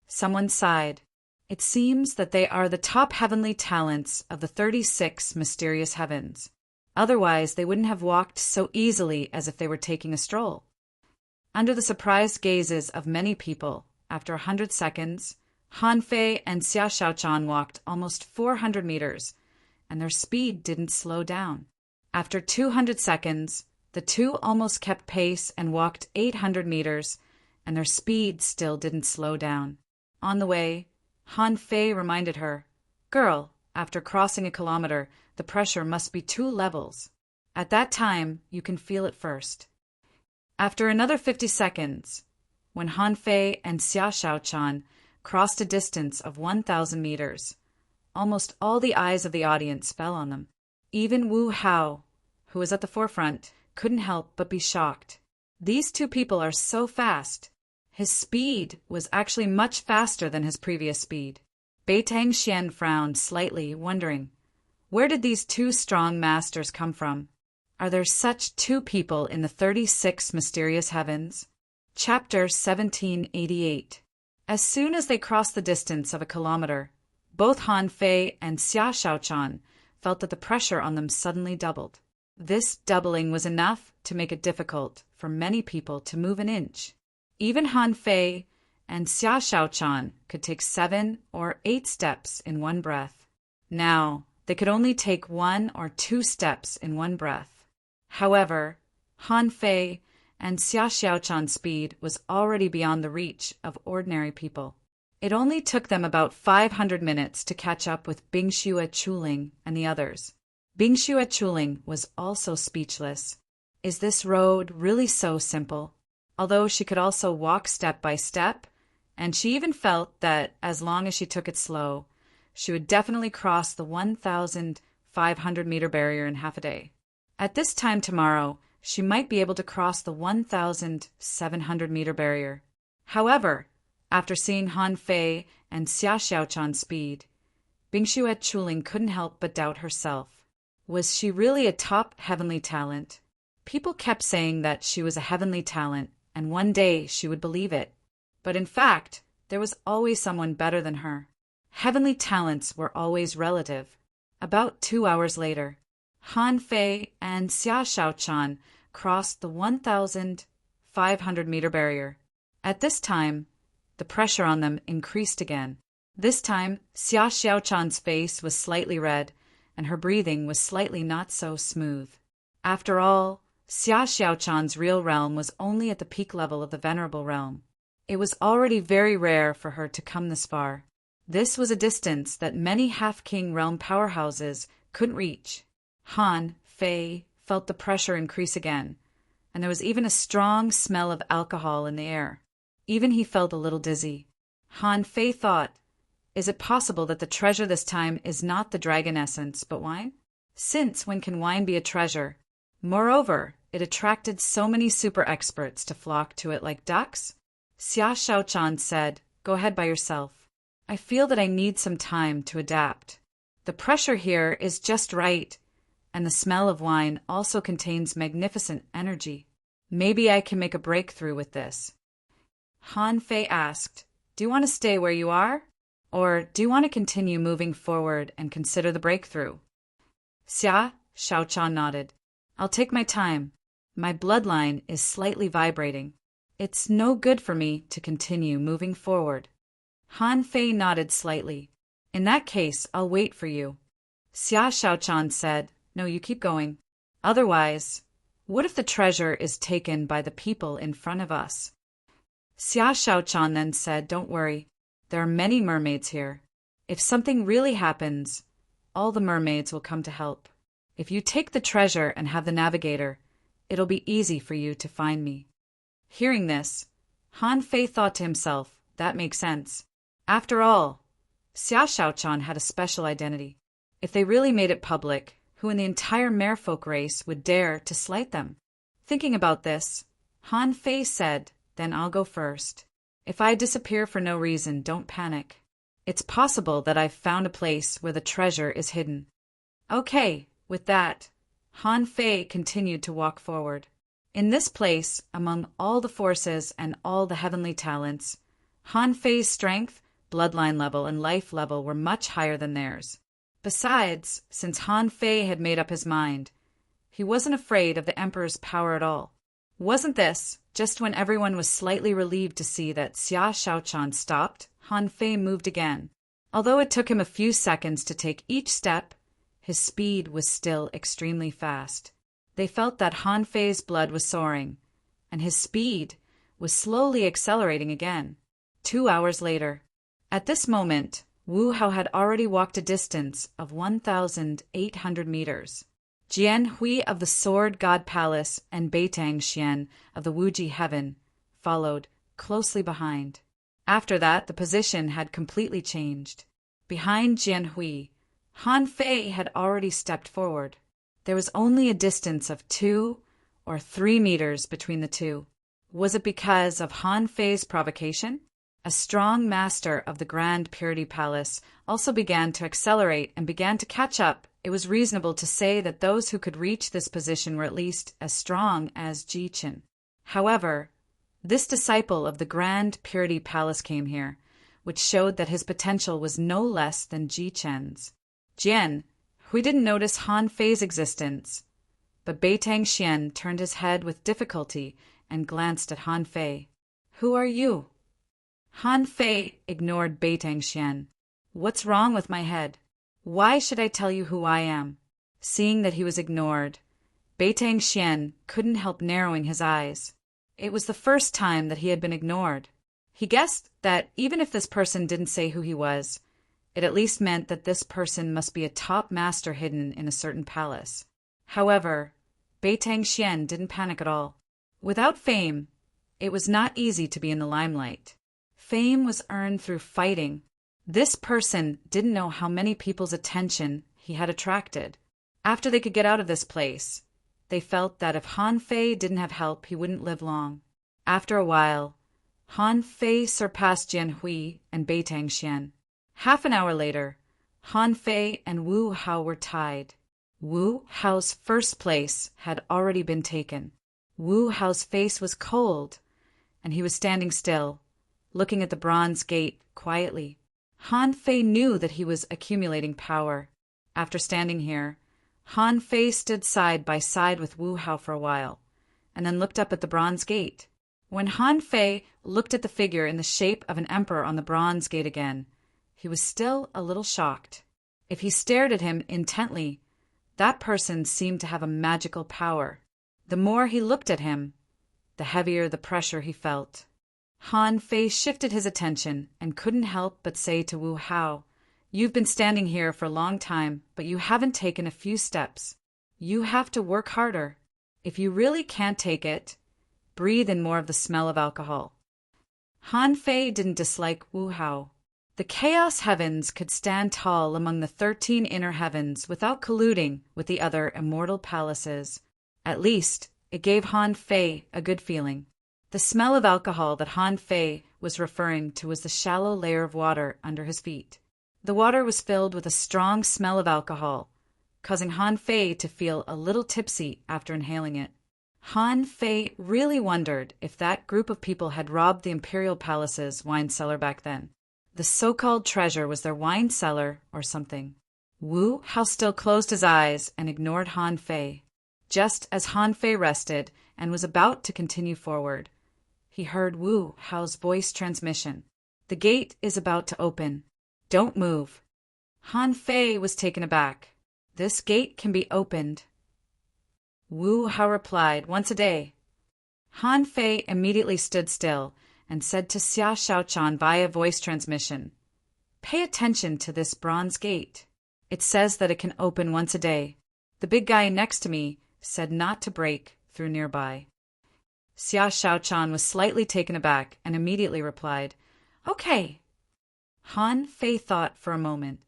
[SPEAKER 1] Someone sighed. It seems that they are the top heavenly talents of the 36 mysterious heavens. Otherwise, they wouldn't have walked so easily as if they were taking a stroll. Under the surprised gazes of many people, after 100 seconds, Han Fei and Xia Xiaochan walked almost 400 meters, and their speed didn't slow down. After 200 seconds, the 2 almost kept pace and walked 800 meters, and their speed still didn't slow down. On the way, Han Fei reminded her, "Girl, after crossing a kilometer, the pressure must be 2 levels. At that time, you can feel it first." After another 50 seconds, when Han Fei and Xia Xiaochan crossed a distance of 1,000 meters, almost all the eyes of the audience fell on them. Even Wu Hao, who was at the forefront, couldn't help but be shocked. These 2 people are so fast. His speed was actually much faster than his previous speed. Beitang Xian frowned slightly, wondering, where did these 2 strong masters come from? Are there such 2 people in the 36 mysterious heavens? Chapter 1788. As soon as they crossed the distance of a kilometer, both Han Fei and Xia Xiaochan felt that the pressure on them suddenly doubled. This doubling was enough to make it difficult for many people to move an inch. Even Han Fei and Xia Xiaochan could take 7 or 8 steps in one breath. Now, they could only take 1 or 2 steps in one breath. However, Han Fei and Xia Xiaochan's speed was already beyond the reach of ordinary people. It only took them about 500 minutes to catch up with Bingxue Chuling and the others. Bingxue Chuling was also speechless. Is this road really so simple? Although she could also walk step by step, and she even felt that as long as she took it slow, she would definitely cross the 1,500-meter barrier in half a day. At this time tomorrow, she might be able to cross the 1,700-meter barrier. However, after seeing Han Fei and Xia Xiaochan's speed, Bingxue Chuling couldn't help but doubt herself. Was she really a top heavenly talent? People kept saying that she was a heavenly talent, and one day she would believe it. But in fact, there was always someone better than her. Heavenly talents were always relative. About 2 hours later, Han Fei and Xia Xiaochan crossed the 1,500-meter barrier. At this time, the pressure on them increased again. This time, Xia Xiaochan's face was slightly red, and her breathing was slightly not so smooth. After all, Xia Xiaochan's real realm was only at the peak level of the Venerable Realm. It was already very rare for her to come this far. This was a distance that many half-king realm powerhouses couldn't reach. Han Fei felt the pressure increase again, and there was even a strong smell of alcohol in the air. Even he felt a little dizzy. Han Fei thought, is it possible that the treasure this time is not the dragon essence, but wine? Since when can wine be a treasure? Moreover, it attracted so many super experts to flock to it like ducks. Xia Xiaochan said, go ahead by yourself. I feel that I need some time to adapt. The pressure here is just right, and the smell of wine also contains magnificent energy. Maybe I can make a breakthrough with this. Han Fei asked, do you want to stay where you are? Or do you want to continue moving forward and consider the breakthrough? Xia Xiaochan nodded. I'll take my time. My bloodline is slightly vibrating. It's no good for me to continue moving forward. Han Fei nodded slightly. In that case, I'll wait for you. Xia Xiaochan said, no, you keep going. Otherwise, what if the treasure is taken by the people in front of us? Xia Xiaochan then said, don't worry. There are many mermaids here. If something really happens, all the mermaids will come to help. If you take the treasure and have the navigator, it'll be easy for you to find me. Hearing this, Han Fei thought to himself, that makes sense. After all, Xia Xiaochan had a special identity. If they really made it public, Who in the entire merfolk race would dare to slight them? Thinking about this, Han Fei said, "Then I'll go first. If I disappear for no reason, don't panic. It's possible that I've found a place where the treasure is hidden." Okay, with that, Han Fei continued to walk forward. In this place, among all the forces and all the heavenly talents, Han Fei's strength, bloodline level, and life level were much higher than theirs. Besides, since Han Fei had made up his mind, he wasn't afraid of the Emperor's power at all. Wasn't this, just when everyone was slightly relieved to see that Xia Shaochan stopped, Han Fei moved again. Although it took him a few seconds to take each step, his speed was still extremely fast. They felt that Han Fei's blood was soaring, and his speed was slowly accelerating again. 2 hours later. At this moment, Wu Hao had already walked a distance of 1,800 meters. Jian Hui of the Sword God Palace and Beitang Xian of the Wuji Heaven followed closely behind. After that, the position had completely changed. Behind Jian Hui, Han Fei had already stepped forward. There was only a distance of 2 or 3 meters between the two. Was it because of Han Fei's provocation? A strong master of the Grand Purity Palace also began to accelerate and began to catch up. It was reasonable to say that those who could reach this position were at least as strong as Ji Qin. However, this disciple of the Grand Purity Palace came here, which showed that his potential was no less than Ji Chen's. Jian Hui didn't notice Han Fei's existence, but Beitang Xian turned his head with difficulty and glanced at Han Fei. "Who are you?" Han Fei ignored Beitang Xian. "What's wrong with my head? Why should I tell you who I am?" Seeing that he was ignored, Beitang Xian couldn't help narrowing his eyes. It was the first time that he had been ignored. He guessed that even if this person didn't say who he was, it at least meant that this person must be a top master hidden in a certain palace. However, Beitang Xian didn't panic at all. Without fame, it was not easy to be in the limelight. Fame was earned through fighting. This person didn't know how many people's attention he had attracted. After they could get out of this place, they felt that if Han Fei didn't have help, he wouldn't live long. After a while, Han Fei surpassed Jian Hui and Beitang Xian. Half an hour later, Han Fei and Wu Hao were tied. Wu Hao's first place had already been taken. Wu Hao's face was cold, and he was standing still, looking at the bronze gate quietly. Han Fei knew that he was accumulating power. After standing here, Han Fei stood side by side with Wu Hao for a while, and then looked up at the bronze gate. When Han Fei looked at the figure in the shape of an emperor on the bronze gate again, he was still a little shocked. If he stared at him intently, that person seemed to have a magical power. The more he looked at him, the heavier the pressure he felt. Han Fei shifted his attention and couldn't help but say to Wu Hao, "You've been standing here for a long time, but you haven't taken a few steps. You have to work harder. If you really can't take it, breathe in more of the smell of alcohol." Han Fei didn't dislike Wu Hao. The Chaos Heavens could stand tall among the 13 inner heavens without colluding with the other immortal palaces. At least, it gave Han Fei a good feeling. The smell of alcohol that Han Fei was referring to was the shallow layer of water under his feet. The water was filled with a strong smell of alcohol, causing Han Fei to feel a little tipsy after inhaling it. Han Fei really wondered if that group of people had robbed the Imperial Palace's wine cellar back then. The so-called treasure was their wine cellar or something. Wu Hao still closed his eyes and ignored Han Fei. Just as Han Fei rested and was about to continue forward, he heard Wu Hao's voice transmission. "The gate is about to open. Don't move." Han Fei was taken aback. "This gate can be opened." Wu Hao replied, "Once a day." Han Fei immediately stood still and said to Xia Shaochan via voice transmission, "Pay attention to this bronze gate. It says that it can open once a day. The big guy next to me said not to break through nearby." Xia Shaochan was slightly taken aback and immediately replied, "Okay." Han Fei thought for a moment.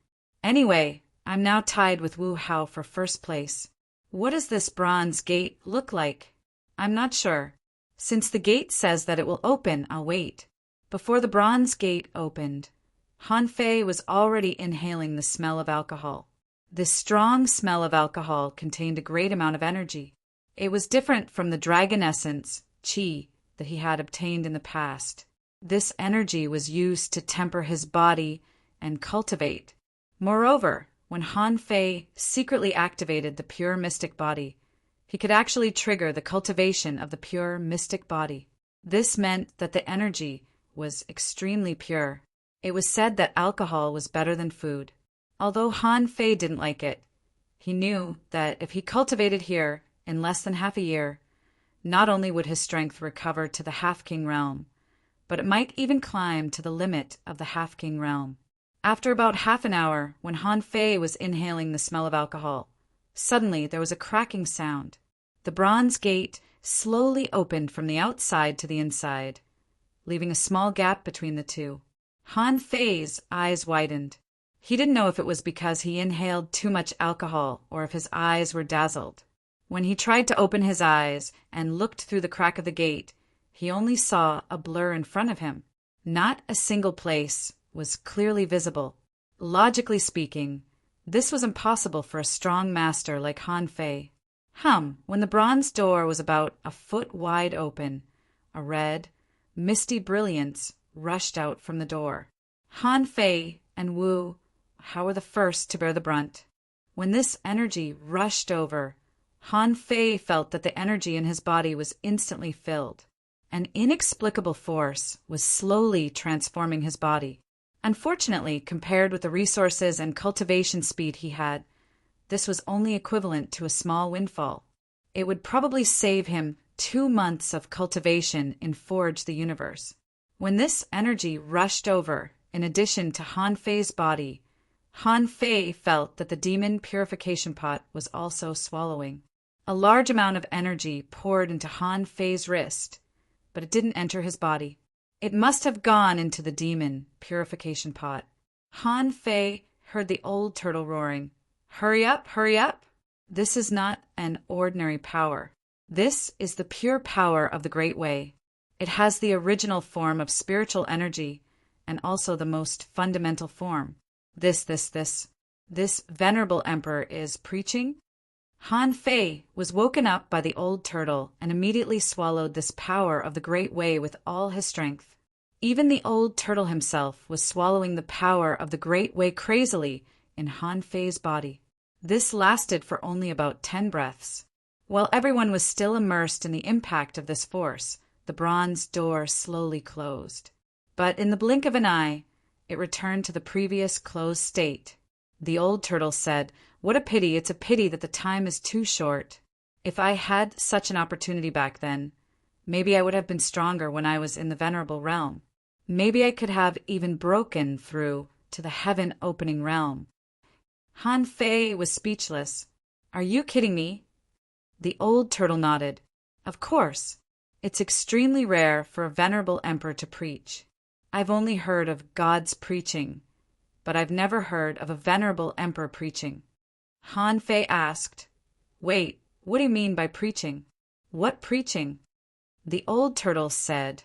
[SPEAKER 1] "Anyway, I'm now tied with Wu Hao for first place. What does this bronze gate look like? I'm not sure. Since the gate says that it will open, I'll wait. Before the bronze gate opened, Han Fei was already inhaling the smell of alcohol. This strong smell of alcohol contained a great amount of energy. It was different from the dragon essence, qi, that he had obtained in the past. This energy was used to temper his body and cultivate. Moreover, when Han Fei secretly activated the pure mystic body, he could actually trigger the cultivation of the pure mystic body. This meant that the energy was extremely pure. It was said that alcohol was better than food. Although Han Fei didn't like it, he knew that if he cultivated here in less than half a year, not only would his strength recover to the half-king realm, but it might even climb to the limit of the half-king realm. After about half an hour, when Han Fei was inhaling the smell of alcohol, suddenly there was a cracking sound. The bronze gate slowly opened from the outside to the inside, leaving a small gap between the two. Han Fei's eyes widened. He didn't know if it was because he inhaled too much alcohol or if his eyes were dazzled. When he tried to open his eyes and looked through the crack of the gate, he only saw a blur in front of him. Not a single place was clearly visible. Logically speaking, this was impossible for a strong master like Han Fei. When the bronze door was about a foot wide open, a red, misty brilliance rushed out from the door. Han Fei and Wu Hao were the first to bear the brunt. When this energy rushed over, Han Fei felt that the energy in his body was instantly filled. An inexplicable force was slowly transforming his body. Unfortunately, compared with the resources and cultivation speed he had, this was only equivalent to a small windfall. It would probably save him 2 months of cultivation in Forge the Universe. When this energy rushed over, in addition to Han Fei's body, Han Fei felt that the demon purification pot was also swallowing. A large amount of energy poured into Han Fei's wrist, but it didn't enter his body. It must have gone into the demon purification pot. Han Fei heard the old turtle roaring, "Hurry up, hurry up!" This is not an ordinary power. This is the pure power of the Great Way. It has the original form of spiritual energy and also the most fundamental form. This venerable emperor is preaching. Han Fei was woken up by the old turtle and immediately swallowed this power of the Great Way with all his strength. Even the old turtle himself was swallowing the power of the Great Way crazily in Han Fei's body. This lasted for only about 10 breaths. While everyone was still immersed in the impact of this force, the bronze door slowly closed. But in the blink of an eye, it returned to the previous closed state. The old turtle said, "What a pity, it's a pity that the time is too short. If I had such an opportunity back then, maybe I would have been stronger when I was in the venerable realm. Maybe I could have even broken through to the heaven-opening realm." Han Fei was speechless. "Are you kidding me?" The old turtle nodded. "Of course. It's extremely rare for a venerable emperor to preach. I've only heard of God's preaching, but I've never heard of a venerable emperor preaching." Han Fei asked, "Wait, what do you mean by preaching? What preaching?" The old turtle said,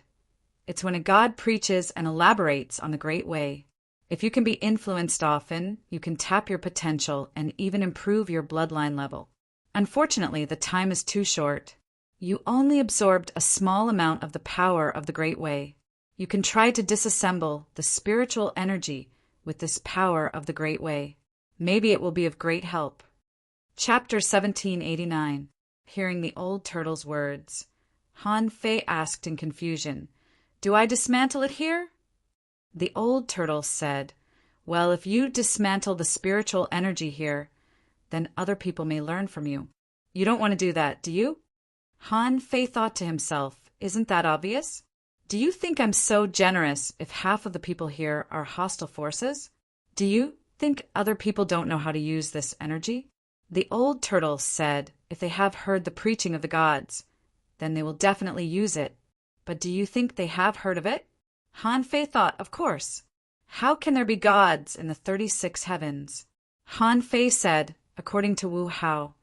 [SPEAKER 1] "It's when a god preaches and elaborates on the Great Way. If you can be influenced often, you can tap your potential and even improve your bloodline level. Unfortunately, the time is too short. You only absorbed a small amount of the power of the Great Way. You can try to disassemble the spiritual energy with this power of the Great Way. Maybe it will be of great help." Chapter 1789. Hearing the old turtle's words, Han Fei asked in confusion, "Do I dismantle it here?" The old turtle said, "Well, if you dismantle the spiritual energy here, then other people may learn from you. You don't want to do that, do you?" Han Fei thought to himself, "Isn't that obvious? Do you think I'm so generous if half of the people here are hostile forces? Do you think other people don't know how to use this energy?" The old turtle said, "If they have heard the preaching of the gods, then they will definitely use it. But do you think they have heard of it?" Han Fei thought, "Of course. How can there be gods in the 36 heavens?" Han Fei said, according to Wu Hao,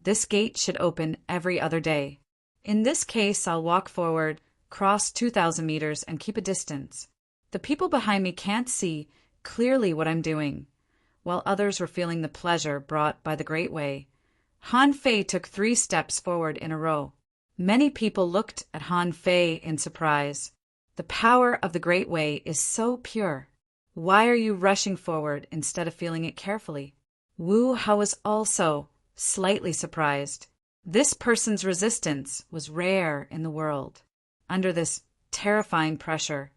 [SPEAKER 1] this gate should open every other day. In this case, I'll walk forward, cross 2,000 meters, and keep a distance. The people behind me can't see clearly what I'm doing. While others were feeling the pleasure brought by the Great Way, Han Fei took 3 steps forward in a row. Many people looked at Han Fei in surprise. The power of the Great Way is so pure. Why are you rushing forward instead of feeling it carefully? Wu Hao was also slightly surprised. This person's resistance was rare in the world. Under this terrifying pressure,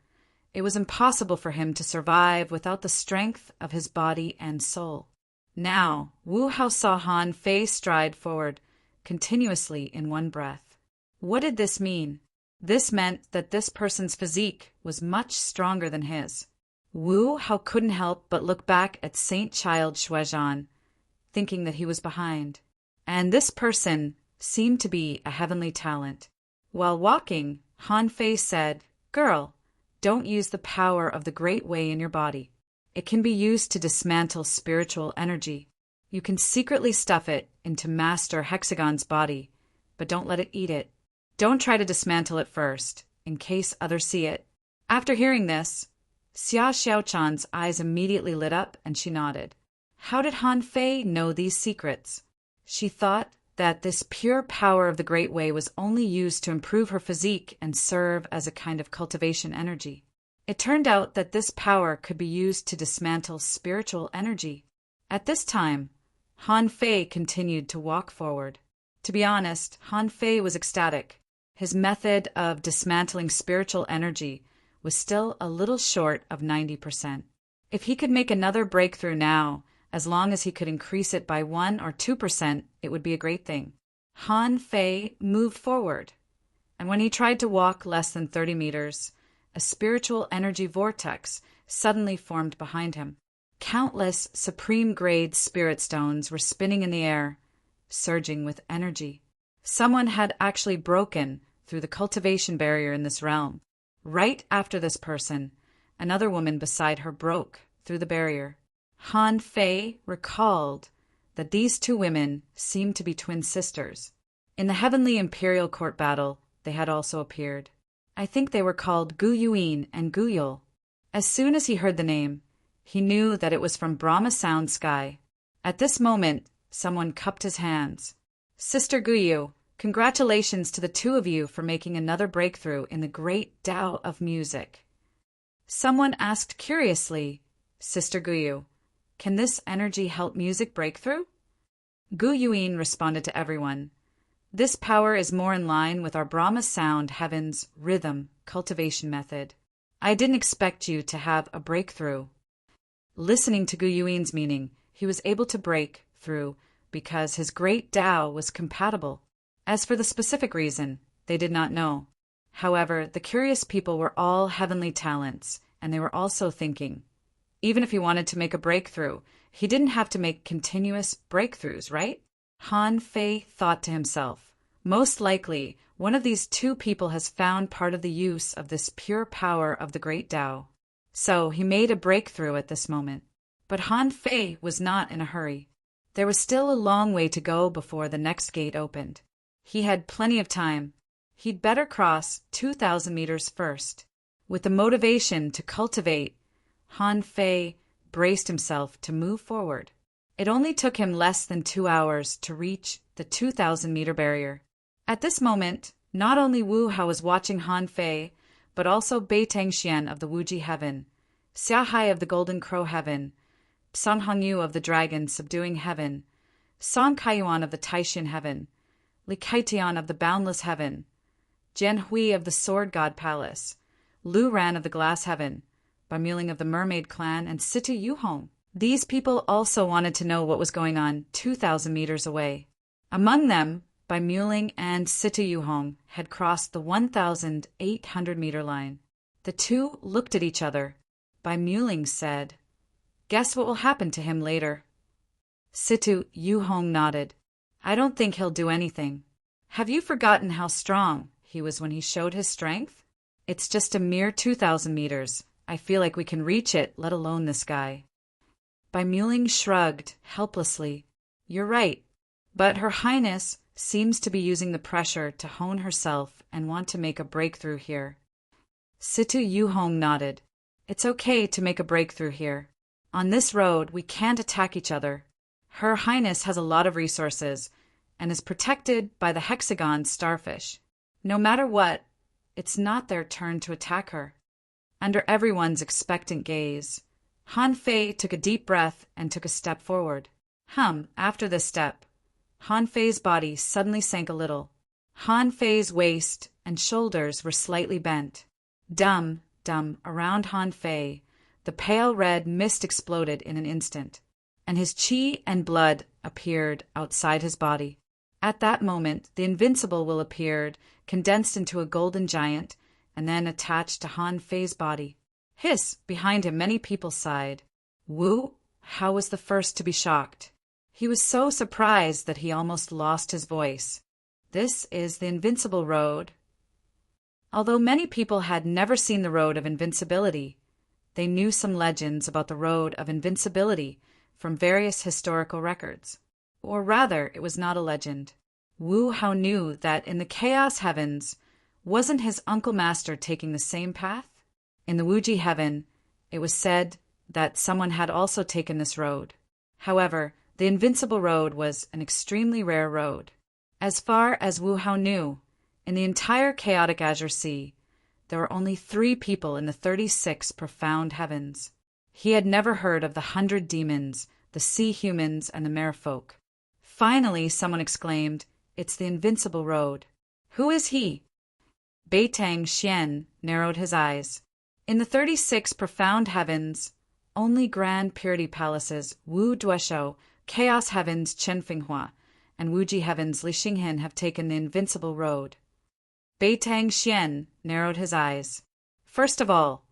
[SPEAKER 1] it was impossible for him to survive without the strength of his body and soul. Now, Wu Hao saw Han Fei stride forward continuously in one breath. What did this mean? This meant that this person's physique was much stronger than his. Wu Hao couldn't help but look back at Saint Child Xuezhan, thinking that he was behind. And this person seemed to be a heavenly talent. While walking, Han Fei said, "Girl, don't use the power of the Great Way in your body. It can be used to dismantle spiritual energy. You can secretly stuff it into Master Hexagon's body, but don't let it eat it. Don't try to dismantle it first, in case others see it." After hearing this, Xia Xiaochan's eyes immediately lit up and she nodded. How did Han Fei know these secrets? She thought that this pure power of the Great Way was only used to improve her physique and serve as a kind of cultivation energy. It turned out that this power could be used to dismantle spiritual energy. At this time, Han Fei continued to walk forward. To be honest, Han Fei was ecstatic. His method of dismantling spiritual energy was still a little short of 90%. If he could make another breakthrough now, as long as he could increase it by 1 or 2%, it would be a great thing. Han Fei moved forward, and when he tried to walk less than 30 meters, a spiritual energy vortex suddenly formed behind him. Countless supreme-grade spirit stones were spinning in the air, surging with energy. Someone had actually broken through the cultivation barrier in this realm. Right after this person, another woman beside her broke through the barrier. Han Fei recalled that these 2 women seemed to be twin sisters. In the heavenly imperial court battle, they had also appeared. I think they were called Gu Yuin and Gu Yul. As soon as he heard the name, he knew that it was from Brahma Sound Sky. At this moment, someone cupped his hands. Sister Gu Yu, congratulations to the 2 of you for making another breakthrough in the great Tao of music. Someone asked curiously, Sister Gu Yu, can this energy help music breakthrough? Gu Yuin responded to everyone. This power is more in line with our Brahma Sound Heaven's rhythm cultivation method. I didn't expect you to have a breakthrough. Listening to Gu Yuin's meaning, he was able to break through because his great Tao was compatible. As for the specific reason, they did not know. However, the curious people were all heavenly talents, and they were also thinking, even if he wanted to make a breakthrough, he didn't have to make continuous breakthroughs, right? Han Fei thought to himself, most likely, one of these 2 people has found part of the use of this pure power of the great Tao. So he made a breakthrough at this moment. But Han Fei was not in a hurry. There was still a long way to go before the next gate opened. He had plenty of time. He'd better cross 2,000 meters first. With the motivation to cultivate, Han Fei braced himself to move forward. It only took him less than 2 hours to reach the 2,000-meter barrier. At this moment, not only Wu Hao was watching Han Fei, but also Bei Tangxian of the Wuji Heaven, Xia Hai of the Golden Crow Heaven, San Hongyu of the Dragon Subduing Heaven, Song Kaiyuan of the Taishin Heaven, Li Kaitian of the Boundless Heaven, Jian Hui of the Sword God Palace, Lu Ran of the Glass Heaven, Bamuling of the Mermaid Clan, and Situ Yuhong. These people also wanted to know what was going on 2,000 meters away. Among them, Bamuling and Situ Yuhong had crossed the 1,800-meter line. The 2 looked at each other. Bamuling said, "Guess what will happen to him later?" Situ Yuhong nodded. "I don't think he'll do anything. Have you forgotten how strong he was when he showed his strength? It's just a mere 2,000 meters. I feel like we can reach it, let alone this guy." Bai Muling shrugged helplessly. You're right, but Her Highness seems to be using the pressure to hone herself and want to make a breakthrough here. Situ Yuhong nodded. It's okay to make a breakthrough here. On this road, we can't attack each other. Her Highness has a lot of resources and is protected by the hexagon starfish. No matter what, it's not their turn to attack her. Under everyone's expectant gaze, Han Fei took a deep breath and took a step forward. After this step, Han Fei's body suddenly sank a little. Han Fei's waist and shoulders were slightly bent. Dum, around Han Fei, the pale red mist exploded in an instant, and his qi and blood appeared outside his body. At that moment, the invincible will appeared, condensed into a golden giant, and then attached to Han Fei's body. Hiss! Behind him, many people sighed. Wu Hao was the first to be shocked. He was so surprised that he almost lost his voice. This is the invincible road. Although many people had never seen the road of invincibility, they knew some legends about the road of invincibility from various historical records. Or rather, it was not a legend. Wu Hao knew that in the Chaos Heavens, wasn't his uncle master taking the same path? In the Wuji Heaven, it was said that someone had also taken this road. However, the invincible road was an extremely rare road. As far as Wu Hao knew, in the entire chaotic Azure Sea, there were only 3 people in the 36 profound heavens. He had never heard of the 100 demons, the sea humans, and the merfolk. Finally, someone exclaimed, "It's the invincible road." Who is he? Beitang Xian narrowed his eyes. In the 36 profound heavens, only grand purity palaces Wu Duoshou, Chaos Heavens Chen Finghua, and Wuji Heavens Li Xinghen have taken the invincible road. Beitang Xian narrowed his eyes. First of all,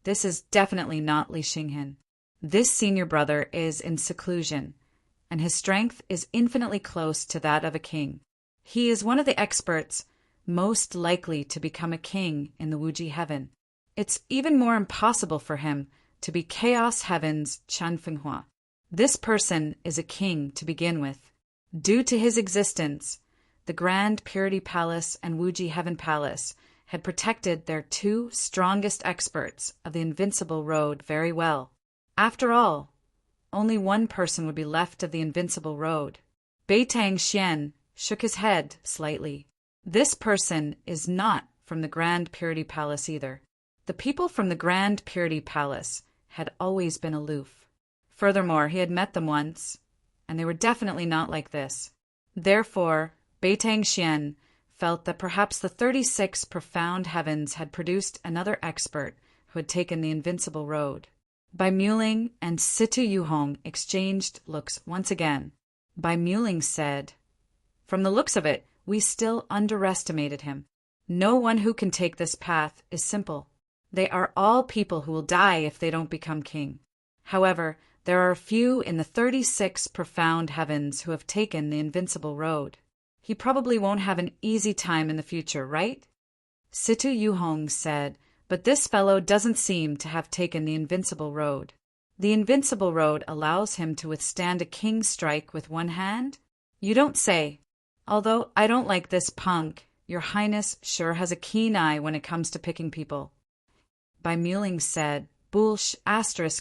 [SPEAKER 1] this is definitely not Li Xinghen. This senior brother is in seclusion, and his strength is infinitely close to that of a king. He is one of the experts most likely to become a king in the Wuji Heaven. It's even more impossible for him to be Chaos Heaven's Chen Finghua. This person is a king to begin with. Due to his existence, the Grand Purity Palace and Wuji Heaven Palace had protected their 2 strongest experts of the invincible road very well. After all, only one person would be left of the invincible road. Beitang Xian shook his head slightly. This person is not from the Grand Purity Palace either. The people from the Grand Purity Palace had always been aloof. Furthermore, he had met them once, and they were definitely not like this. Therefore, Beitang Xian felt that perhaps the 36 profound heavens had produced another expert who had taken the invincible road. Bai Muling and Situ Yuhong exchanged looks once again. Bai Muling said, "From the looks of it, we still underestimated him. No one who can take this path is simple. They are all people who will die if they don't become king. However, there are a few in the 36 profound heavens who have taken the invincible road. He probably won't have an easy time in the future, right?" Situ Yuhong said, "But this fellow doesn't seem to have taken the invincible road. The invincible road allows him to withstand a king's strike with one hand? You don't say. Although I don't like this punk, Your Highness sure has a keen eye when it comes to picking people." Bai Muling said,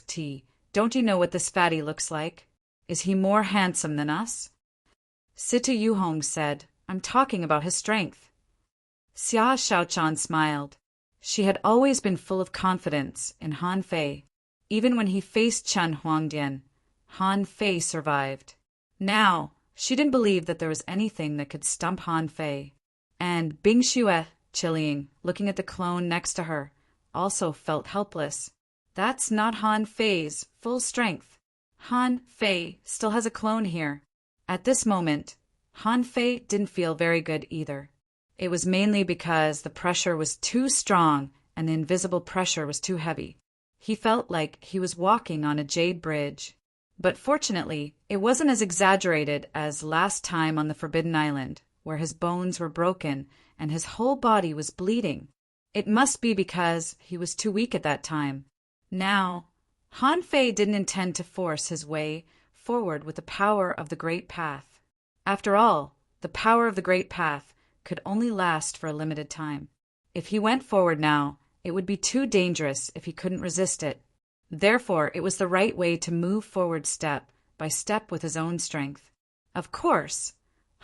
[SPEAKER 1] "T, don't you know what this fatty looks like? Is he more handsome than us?" Situ Yuhong said, "I'm talking about his strength." Xia Shaochan smiled. She had always been full of confidence in Han Fei. Even when he faced Chen Huangdian, Han Fei survived. Now, she didn't believe that there was anything that could stump Han Fei. And Bing Xue, chilling, looking at the clone next to her, also felt helpless. That's not Han Fei's full strength. Han Fei still has a clone here. At this moment, Han Fei didn't feel very good either. It was mainly because the pressure was too strong and the invisible pressure was too heavy. He felt like he was walking on a jade bridge. But fortunately, it wasn't as exaggerated as last time on the Forbidden Island, where his bones were broken and his whole body was bleeding. It must be because he was too weak at that time. Now, Han Fei didn't intend to force his way forward with the power of the Great Path. After all, the power of the Great Path could only last for a limited time. If he went forward now, it would be too dangerous if he couldn't resist it. Therefore, it was the right way to move forward step by step with his own strength. Of course,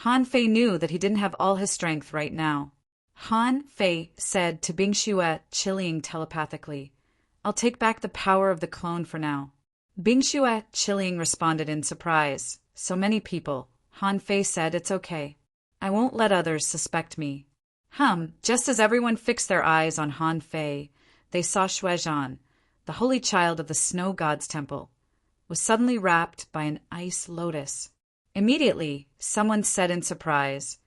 [SPEAKER 1] Han Fei knew that he didn't have all his strength right now. Han Fei said to Bing Xue, chilling telepathically, "I'll take back the power of the clone for now." Bing Xue, chilling, responded in surprise. "So many people." Han Fei said, "It's okay. I won't let others suspect me." Just as everyone fixed their eyes on Han Fei, they saw Xuezhan, the holy child of the snow god's temple, was suddenly wrapped by an ice lotus. Immediately, someone said in surprise,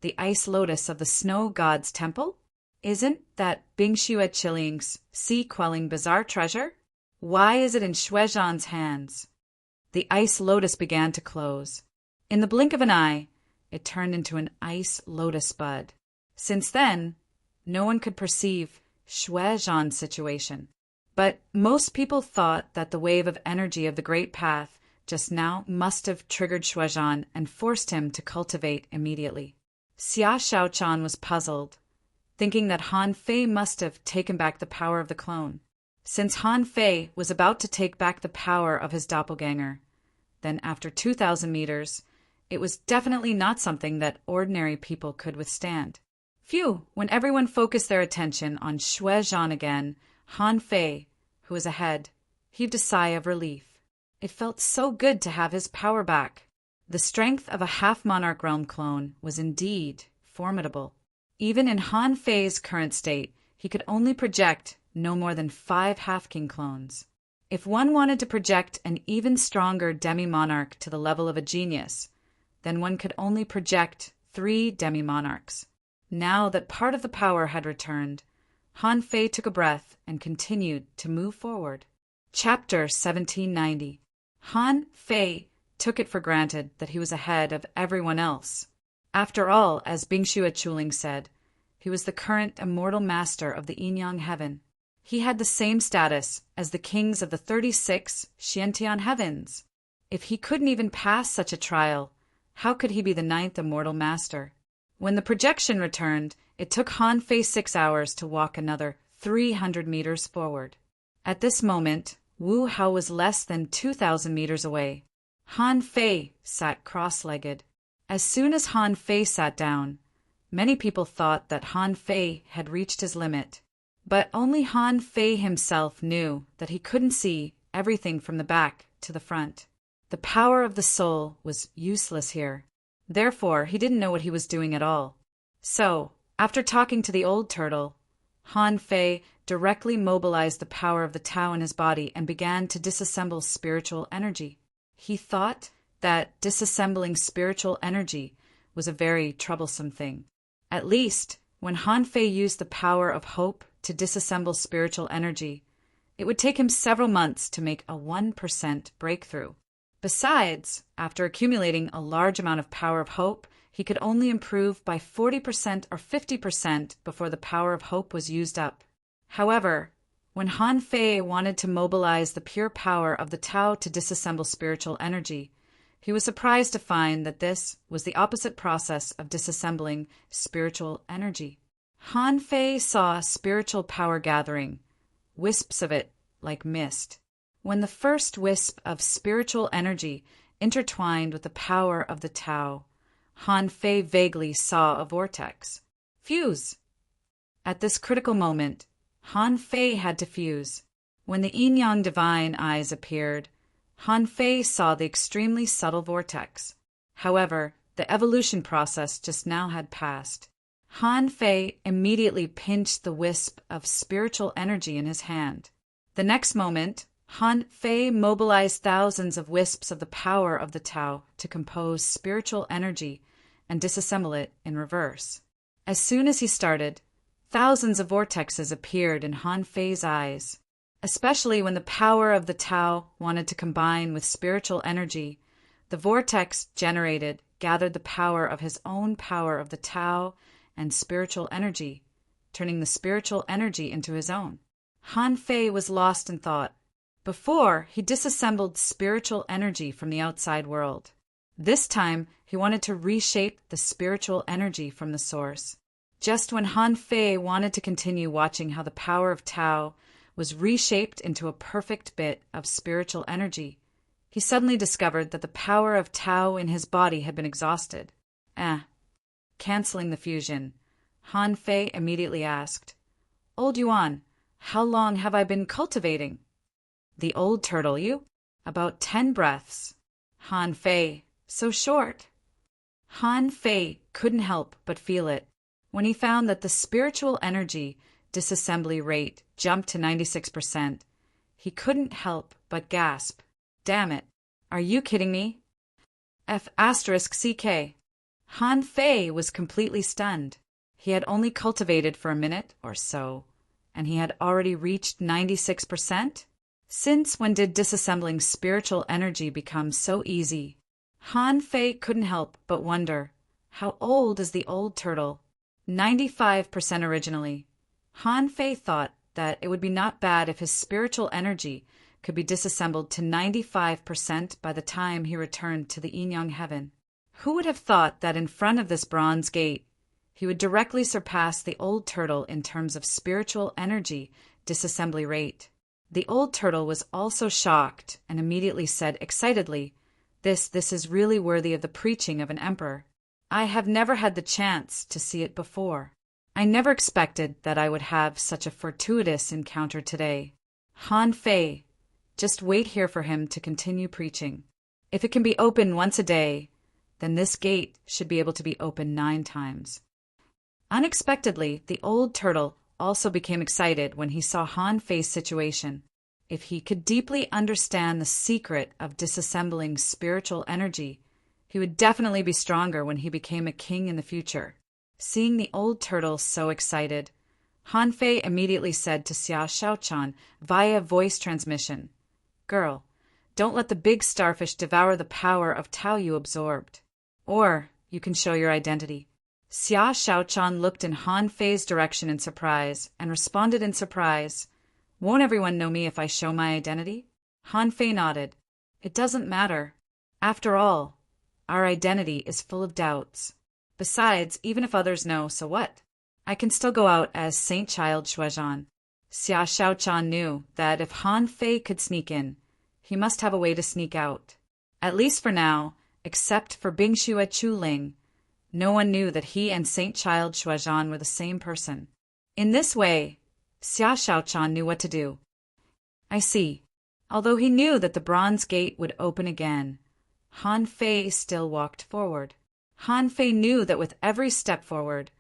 [SPEAKER 1] "The ice lotus of the snow god's temple? Isn't that Bing Xue Qiling's sea-quelling bizarre treasure? Why is it in Xuezhan's hands?" The ice lotus began to close. In the blink of an eye, it turned into an ice lotus bud. Since then, no one could perceive Xuezhan's situation. But most people thought that the wave of energy of the Great Path just now must have triggered Xuezhan and forced him to cultivate immediately. Xia Shaochan was puzzled, thinking that Han Fei must have taken back the power of the clone. Since Han Fei was about to take back the power of his doppelganger, then after 2,000 meters, it was definitely not something that ordinary people could withstand. Phew! When everyone focused their attention on Xuezhan again, Han Fei, who was ahead, heaved a sigh of relief. It felt so good to have his power back. The strength of a half-monarch realm clone was indeed formidable. Even in Han Fei's current state, he could only project no more than 5 half-king clones. If one wanted to project an even stronger demi-monarch to the level of a genius, then one could only project 3 demi-monarchs. Now that part of the power had returned, Han Fei took a breath and continued to move forward. Chapter 1790. Han Fei took it for granted that he was ahead of everyone else. After all, as Bing Xue Chuling said, he was the current immortal master of the Yin-Yang heaven. He had the same status as the kings of the 36 Xiantian heavens. If he couldn't even pass such a trial, how could he be the 9th immortal master? When the projection returned, it took Han Fei 6 hours to walk another 300 meters forward. At this moment, Wu Hao was less than 2,000 meters away. Han Fei sat cross-legged. As soon as Han Fei sat down, many people thought that Han Fei had reached his limit. But only Han Fei himself knew that he couldn't see everything from the back to the front. The power of the soul was useless here. Therefore, he didn't know what he was doing at all. So, after talking to the old turtle, Han Fei directly mobilized the power of the Tao in his body and began to disassemble spiritual energy. He thought that disassembling spiritual energy was a very troublesome thing. At least, when Han Fei used the power of hope to disassemble spiritual energy, it would take him several months to make a 1% breakthrough. Besides, after accumulating a large amount of power of hope, he could only improve by 40% or 50% before the power of hope was used up. However, when Han Fei wanted to mobilize the pure power of the Tao to disassemble spiritual energy, he was surprised to find that this was the opposite process of disassembling spiritual energy. Han Fei saw spiritual power gathering, wisps of it like mist. When the first wisp of spiritual energy intertwined with the power of the Tao, Han Fei vaguely saw a vortex. Fuse! At this critical moment, Han Fei had to fuse. When the yin-yang divine eyes appeared, Han Fei saw the extremely subtle vortex. However, the evolution process just now had passed. Han Fei immediately pinched the wisp of spiritual energy in his hand. The next moment, Han Fei mobilized thousands of wisps of the power of the Tao to compose spiritual energy and disassemble it in reverse. As soon as he started, thousands of vortexes appeared in Han Fei's eyes. Especially when the power of the Tao wanted to combine with spiritual energy, the vortex generated gathered the power of his own power of the Tao and spiritual energy, turning the spiritual energy into his own. Han Fei was lost in thought. Before, he disassembled spiritual energy from the outside world. This time, he wanted to reshape the spiritual energy from the source. Just when Han Fei wanted to continue watching how the power of Tao was reshaped into a perfect bit of spiritual energy, he suddenly discovered that the power of Tao in his body had been exhausted. Canceling the fusion, Han Fei immediately asked, "Old Yuan, how long have I been cultivating?" The old turtle, you? About 10 breaths. Han Fei, so short. Han Fei couldn't help but feel it when he found that the spiritual energy disassembly rate jumped to 96%. He couldn't help but gasp. Damn it. Are you kidding me? F***CK. Han Fei was completely stunned. He had only cultivated for a minute or so, and he had already reached 96%? Since when did disassembling spiritual energy become so easy? Han Fei couldn't help but wonder, how old is the old turtle? 95% originally. Han Fei thought that it would be not bad if his spiritual energy could be disassembled to 95% by the time he returned to the Yin-Yang heaven. Who would have thought that in front of this bronze gate, he would directly surpass the old turtle in terms of spiritual energy disassembly rate? The old turtle was also shocked and immediately said excitedly, This is really worthy of the preaching of an emperor. I have never had the chance to see it before. I never expected that I would have such a fortuitous encounter today. Han Fei, just wait here for him to continue preaching. If it can be open once a day, then this gate should be able to be open 9 times. Unexpectedly, the old turtle also became excited when he saw Han Fei's situation. If he could deeply understand the secret of disassembling spiritual energy, he would definitely be stronger when he became a king in the future. Seeing the old turtle so excited, Han Fei immediately said to Xia Shaochan via voice transmission, "Girl, don't let the big starfish devour the power of Tao you absorbed. Or you can show your identity." Xia Shaochan looked in Han Fei's direction in surprise and responded in surprise, "Won't everyone know me if I show my identity?" Han Fei nodded. "It doesn't matter. After all, our identity is full of doubts. Besides, even if others know, so what? I can still go out as Saint Child Shuozhan." Xia Shaochan knew that if Han Fei could sneak in, he must have a way to sneak out. At least for now, except for Bingxue Chuling, no one knew that he and Saint Child Shuozhan were the same person. In this way, Xia Shaochan knew what to do. I see. Although he knew that the bronze gate would open again, Han Fei still walked forward. Han Fei knew that with every step forward,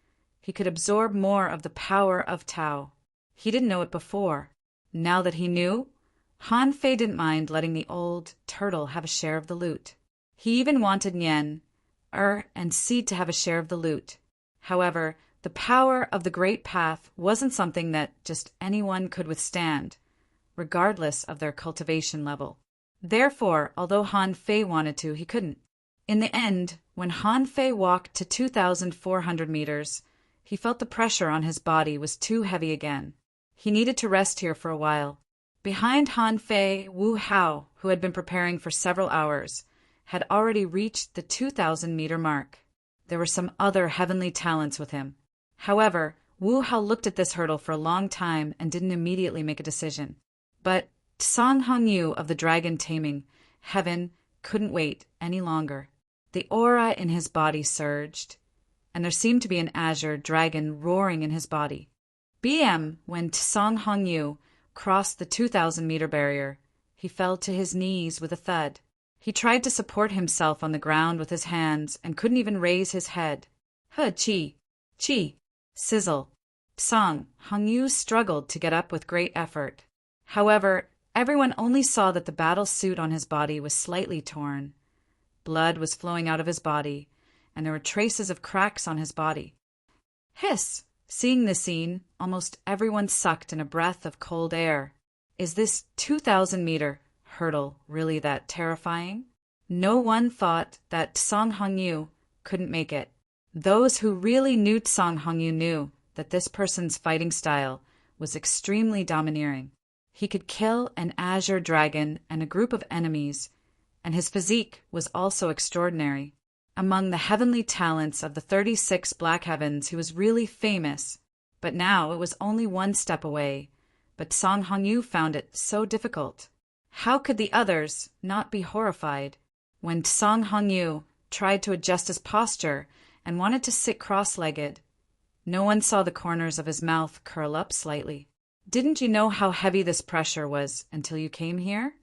[SPEAKER 1] he could absorb more of the power of Tao. He didn't know it before. Now that he knew, Han Fei didn't mind letting the old turtle have a share of the loot. He even wanted Nian, and Seed to have a share of the loot. However, the power of the Great Path wasn't something that just anyone could withstand, regardless of their cultivation level. Therefore, although Han Fei wanted to, he couldn't. In the end, when Han Fei walked to 2,400 meters, he felt the pressure on his body was too heavy again. He needed to rest here for a while. Behind Han Fei, Wu Hao, who had been preparing for several hours, had already reached the 2,000-meter mark. There were some other heavenly talents with him. However, Wu Hao looked at this hurdle for a long time and didn't immediately make a decision. But Tsang Hongyu of the Dragon Taming Heaven couldn't wait any longer. The aura in his body surged, and there seemed to be an azure dragon roaring in his body. When Tsang Hongyu crossed the 2,000-meter barrier, he fell to his knees with a thud. He tried to support himself on the ground with his hands and couldn't even raise his head. Chi! Sizzle! Tsang Hongyu struggled to get up with great effort. However, everyone only saw that the battle suit on his body was slightly torn. Blood was flowing out of his body, and there were traces of cracks on his body. Hiss! Seeing this scene, almost everyone sucked in a breath of cold air. Is this 2,000-meter hurdle really that terrifying? No one thought that Tsang Hongyu couldn't make it. Those who really knew Tsang Hongyu knew that this person's fighting style was extremely domineering. He could kill an azure dragon and a group of enemies, and his physique was also extraordinary. Among the heavenly talents of the 36 Black Heavens, he was really famous, but now it was only one step away. But Song Hongyu found it so difficult. How could the others not be horrified when Song Hongyu tried to adjust his posture and wanted to sit cross-legged? No one saw the corners of his mouth curl up slightly. Didn't you know how heavy this pressure was until you came here?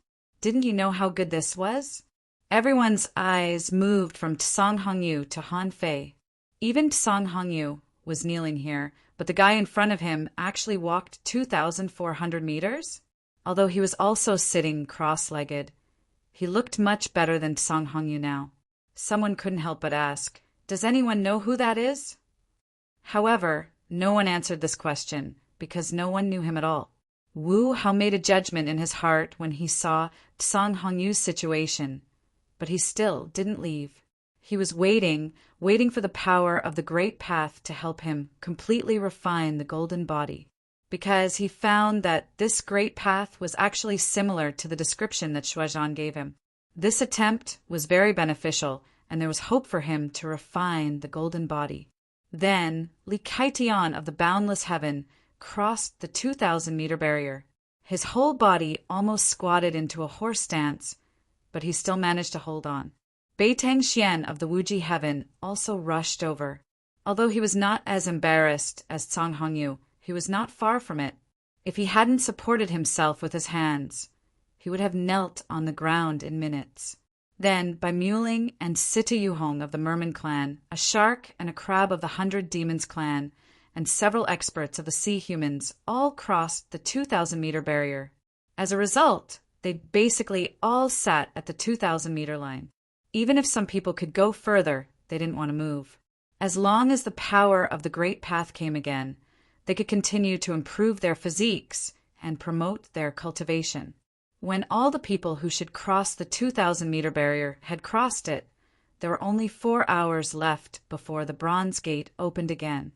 [SPEAKER 1] Didn't you know how good this was? Everyone's eyes moved from Song Hongyu to Han Fei. Even Song Hongyu was kneeling here, but the guy in front of him actually walked 2,400 meters? Although he was also sitting cross-legged. He looked much better than Song Hongyu now. Someone couldn't help but ask, "Does anyone know who that is?" However, no one answered this question, because no one knew him at all. Wu Hao made a judgment in his heart when he saw Song Hongyu's situation, but he still didn't leave. He was waiting for the power of the great path to help him completely refine the golden body, because he found that this great path was actually similar to the description that Shuozhan gave him. This attempt was very beneficial, and there was hope for him to refine the golden body. Then Li Kaitian of the boundless heaven crossed the 2,000-meter barrier. His whole body almost squatted into a horse stance, but he still managed to hold on. Beitang Xian of the Wuji heaven also rushed over. Although he was not as embarrassed as Song Hongyu, he was not far from it. If he hadn't supported himself with his hands, he would have knelt on the ground in minutes. Then, by Muling and Sita Yuhong of the Merman clan, a shark and a crab of the 100 Demons clan, and several experts of the sea humans all crossed the 2,000-meter barrier. As a result, they basically all sat at the 2,000-meter line. Even if some people could go further, they didn't want to move. As long as the power of the Great Path came again, they could continue to improve their physiques and promote their cultivation. When all the people who should cross the 2,000-meter barrier had crossed it, there were only 4 hours left before the bronze gate opened again.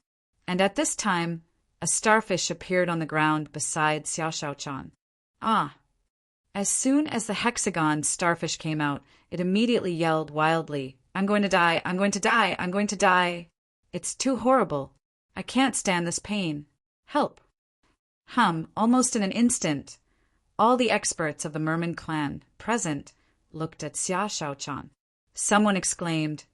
[SPEAKER 1] And at this time, a starfish appeared on the ground beside Xiao Shaochan. Ah! As soon as the hexagon starfish came out, it immediately yelled wildly, "I'm going to die! I'm going to die! I'm going to die! It's too horrible! I can't stand this pain! Help!" Almost in an instant, all the experts of the Merman clan present looked at Xia Shaochan. Someone exclaimed,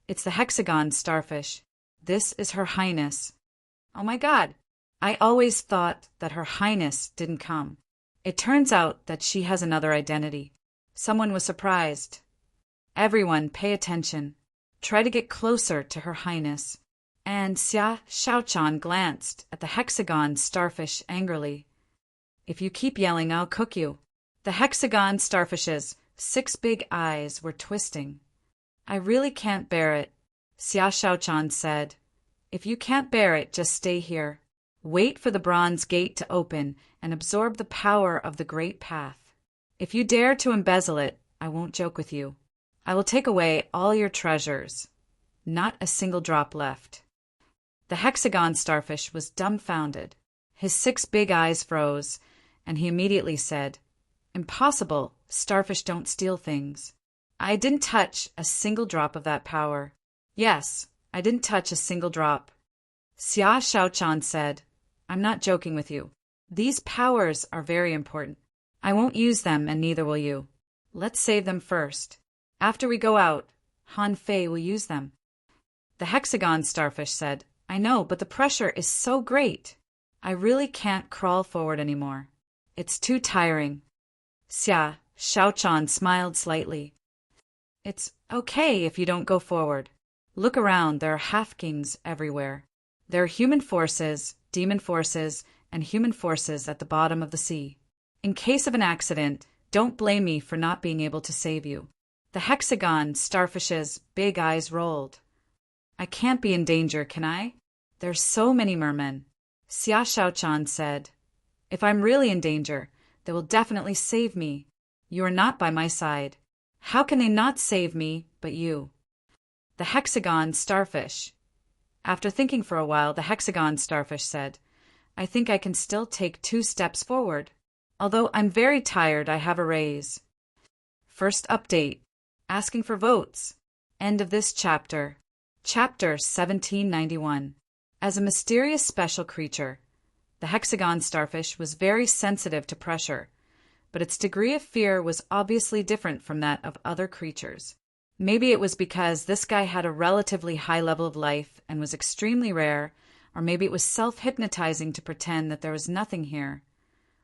[SPEAKER 1] "It's the hexagon starfish. This is Her Highness." Oh my God! I always thought that Her Highness didn't come. It turns out that she has another identity. Someone was surprised. Everyone, pay attention. Try to get closer to Her Highness. And Xia Shaochan glanced at the hexagon starfish angrily. "If you keep yelling, I'll cook you." The hexagon starfish's 6 big eyes were twisting. "I really can't bear it," Xia Shaochan said. "If you can't bear it, just stay here. Wait for the bronze gate to open and absorb the power of the great path. If you dare to embezzle it, I won't joke with you. I will take away all your treasures. Not a single drop left." The hexagon starfish was dumbfounded. His 6 big eyes froze, and he immediately said, "Impossible, starfish don't steal things. I didn't touch a single drop of that power. Yes, I didn't touch a single drop." Xia Shaochan said, "I'm not joking with you. These powers are very important. I won't use them, and neither will you. Let's save them first. After we go out, Han Fei will use them." The hexagon starfish said, "I know, but the pressure is so great. I really can't crawl forward anymore. It's too tiring." Xia Shaochan smiled slightly. "It's okay if you don't go forward. Look around, there are half-kings everywhere. There are human forces, demon forces, and human forces at the bottom of the sea. In case of an accident, don't blame me for not being able to save you." The hexagon starfish's big eyes rolled. "I can't be in danger, can I? There's so many mermen." Xia Shaochan said, "If I'm really in danger, they will definitely save me. You are not by my side. How can they not save me, but you?" The hexagon starfish. After thinking for a while, the hexagon starfish said, "I think I can still take 2 steps forward." Although I'm very tired, I have a raise. First update. Asking for votes. End of this chapter. Chapter 1791. As a mysterious special creature, the hexagon starfish was very sensitive to pressure, but its degree of fear was obviously different from that of other creatures. Maybe it was because this guy had a relatively high level of life and was extremely rare, or maybe it was self-hypnotizing to pretend that there was nothing here.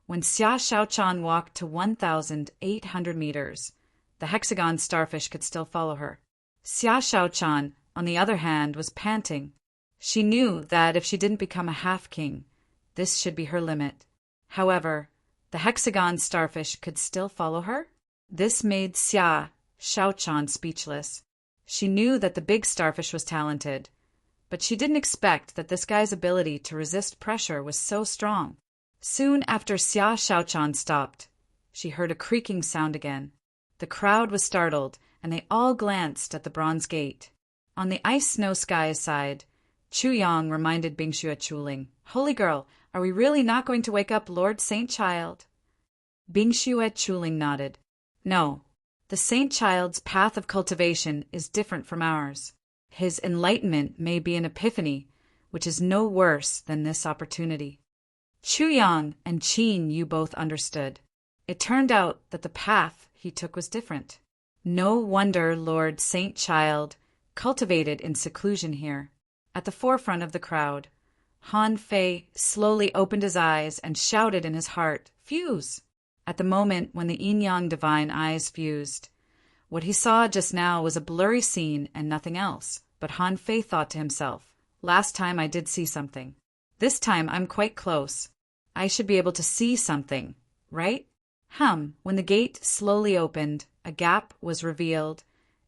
[SPEAKER 1] When Xia Shaochan walked to 1,800 meters, the hexagon starfish could still follow her. Xia Shaochan, on the other hand, was panting. She knew that if she didn't become a half-king, this should be her limit. However, the hexagon starfish could still follow her? This made Xia Shaochan speechless. She knew that the big starfish was talented, but she didn't expect that this guy's ability to resist pressure was so strong. Soon after Xia Shaochan stopped, she heard a creaking sound again. The crowd was startled, and they all glanced at the bronze gate. On the ice-snow sky side, Chu Yang reminded Bingxue Chuling, "Holy girl, are we really not going to wake up Lord Saint Child?" Bingxue Chuling nodded. "No. The Saint Child's path of cultivation is different from ours. His enlightenment may be an epiphany, which is no worse than this opportunity." Chu Yang and Qin Yu both understood. It turned out that the path he took was different. No wonder Lord Saint Child cultivated in seclusion here. At the forefront of the crowd, Han Fei slowly opened his eyes and shouted in his heart, "Fuse!" At the moment when the yin-yang divine eyes fused, what he saw just now was a blurry scene and nothing else. But Han Fei thought to himself, "Last time I did see something. This time I'm quite close. I should be able to see something, right?" When the gate slowly opened, a gap was revealed,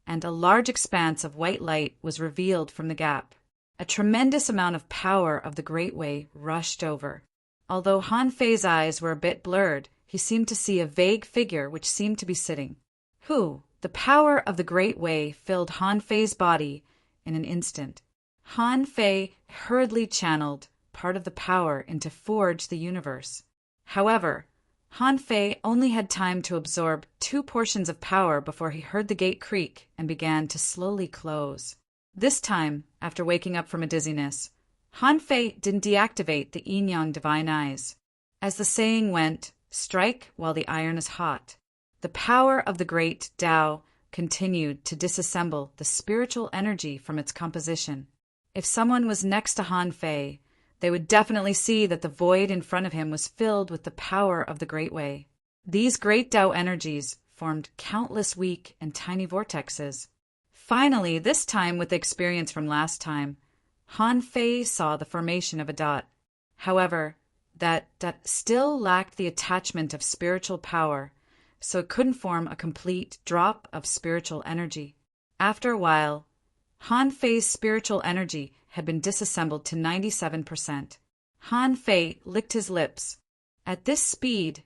[SPEAKER 1] and a large expanse of white light was revealed from the gap. A tremendous amount of power of the Great Way rushed over. Although Han Fei's eyes were a bit blurred, he seemed to see a vague figure which seemed to be sitting. The power of the Great Way filled Han Fei's body in an instant. Han Fei hurriedly channeled part of the power into Forge the Universe. However, Han Fei only had time to absorb 2 portions of power before he heard the gate creak and began to slowly close. This time, after waking up from a dizziness, Han Fei didn't deactivate the yin-yang divine eyes. As the saying went, strike while the iron is hot. The power of the great Tao continued to disassemble the spiritual energy from its composition. If someone was next to Han Fei, they would definitely see that the void in front of him was filled with the power of the Great Way. These great Tao energies formed countless weak and tiny vortexes. Finally, this time with the experience from last time, Han Fei saw the formation of a dot. However, that still lacked the attachment of spiritual power, so it couldn't form a complete drop of spiritual energy. After a while, Han Fei's spiritual energy had been disassembled to 97%. Han Fei licked his lips. At this speed,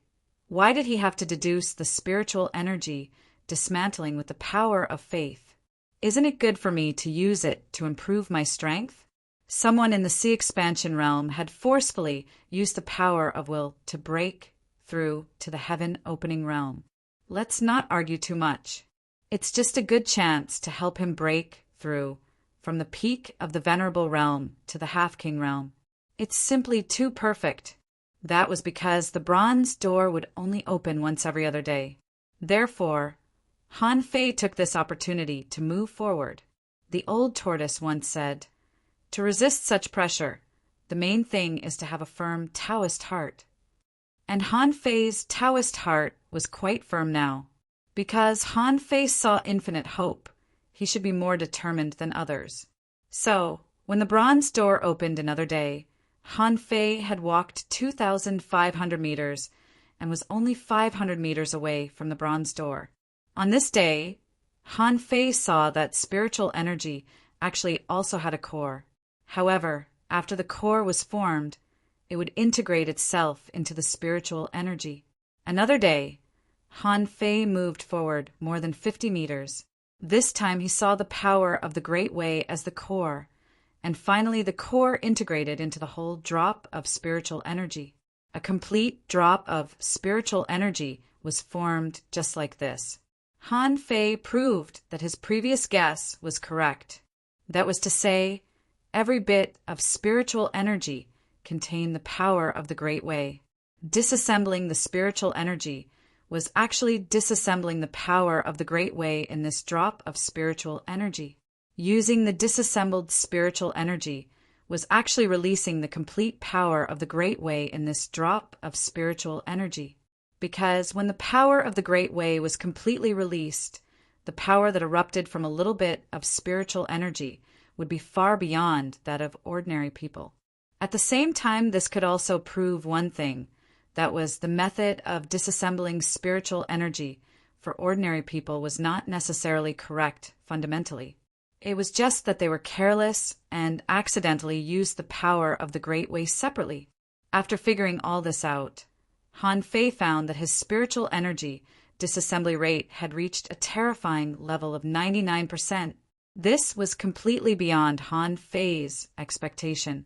[SPEAKER 1] why did he have to deduce the spiritual energy dismantling with the power of faith? Isn't it good for me to use it to improve my strength? Someone in the sea expansion realm had forcefully used the power of will to break through to the heaven-opening realm. Let's not argue too much. It's just a good chance to help him break through from the peak of the venerable realm to the half-king realm. It's simply too perfect. That was because the bronze door would only open once every other day. Therefore, Han Fei took this opportunity to move forward. The old tortoise once said, "To resist such pressure, the main thing is to have a firm Taoist heart." And Han Fei's Taoist heart was quite firm now. Because Han Fei saw infinite hope, he should be more determined than others. So, when the bronze door opened another day, Han Fei had walked 2,500 meters and was only 500 meters away from the bronze door. On this day, Han Fei saw that spiritual energy actually also had a core. However, after the core was formed, it would integrate itself into the spiritual energy. Another day, Han Fei moved forward more than 50 meters. This time he saw the power of the Great Way as the core, and finally the core integrated into the whole drop of spiritual energy. A complete drop of spiritual energy was formed just like this. Han Fei proved that his previous guess was correct. That was to say, every bit of spiritual energy contained the power of the Great Way. Disassembling the spiritual energy was actually disassembling the power of the Great Way in this drop of spiritual energy. Using the disassembled spiritual energy was actually releasing the complete power of the Great Way in this drop of spiritual energy. Because when the power of the Great Way was completely released, the power that erupted from a little bit of spiritual energy would be far beyond that of ordinary people. At the same time, this could also prove one thing, that was the method of disassembling spiritual energy for ordinary people was not necessarily correct fundamentally. It was just that they were careless and accidentally used the power of the Great Way separately. After figuring all this out, Han Fei found that his spiritual energy disassembly rate had reached a terrifying level of 99%. This was completely beyond Han Fei's expectation.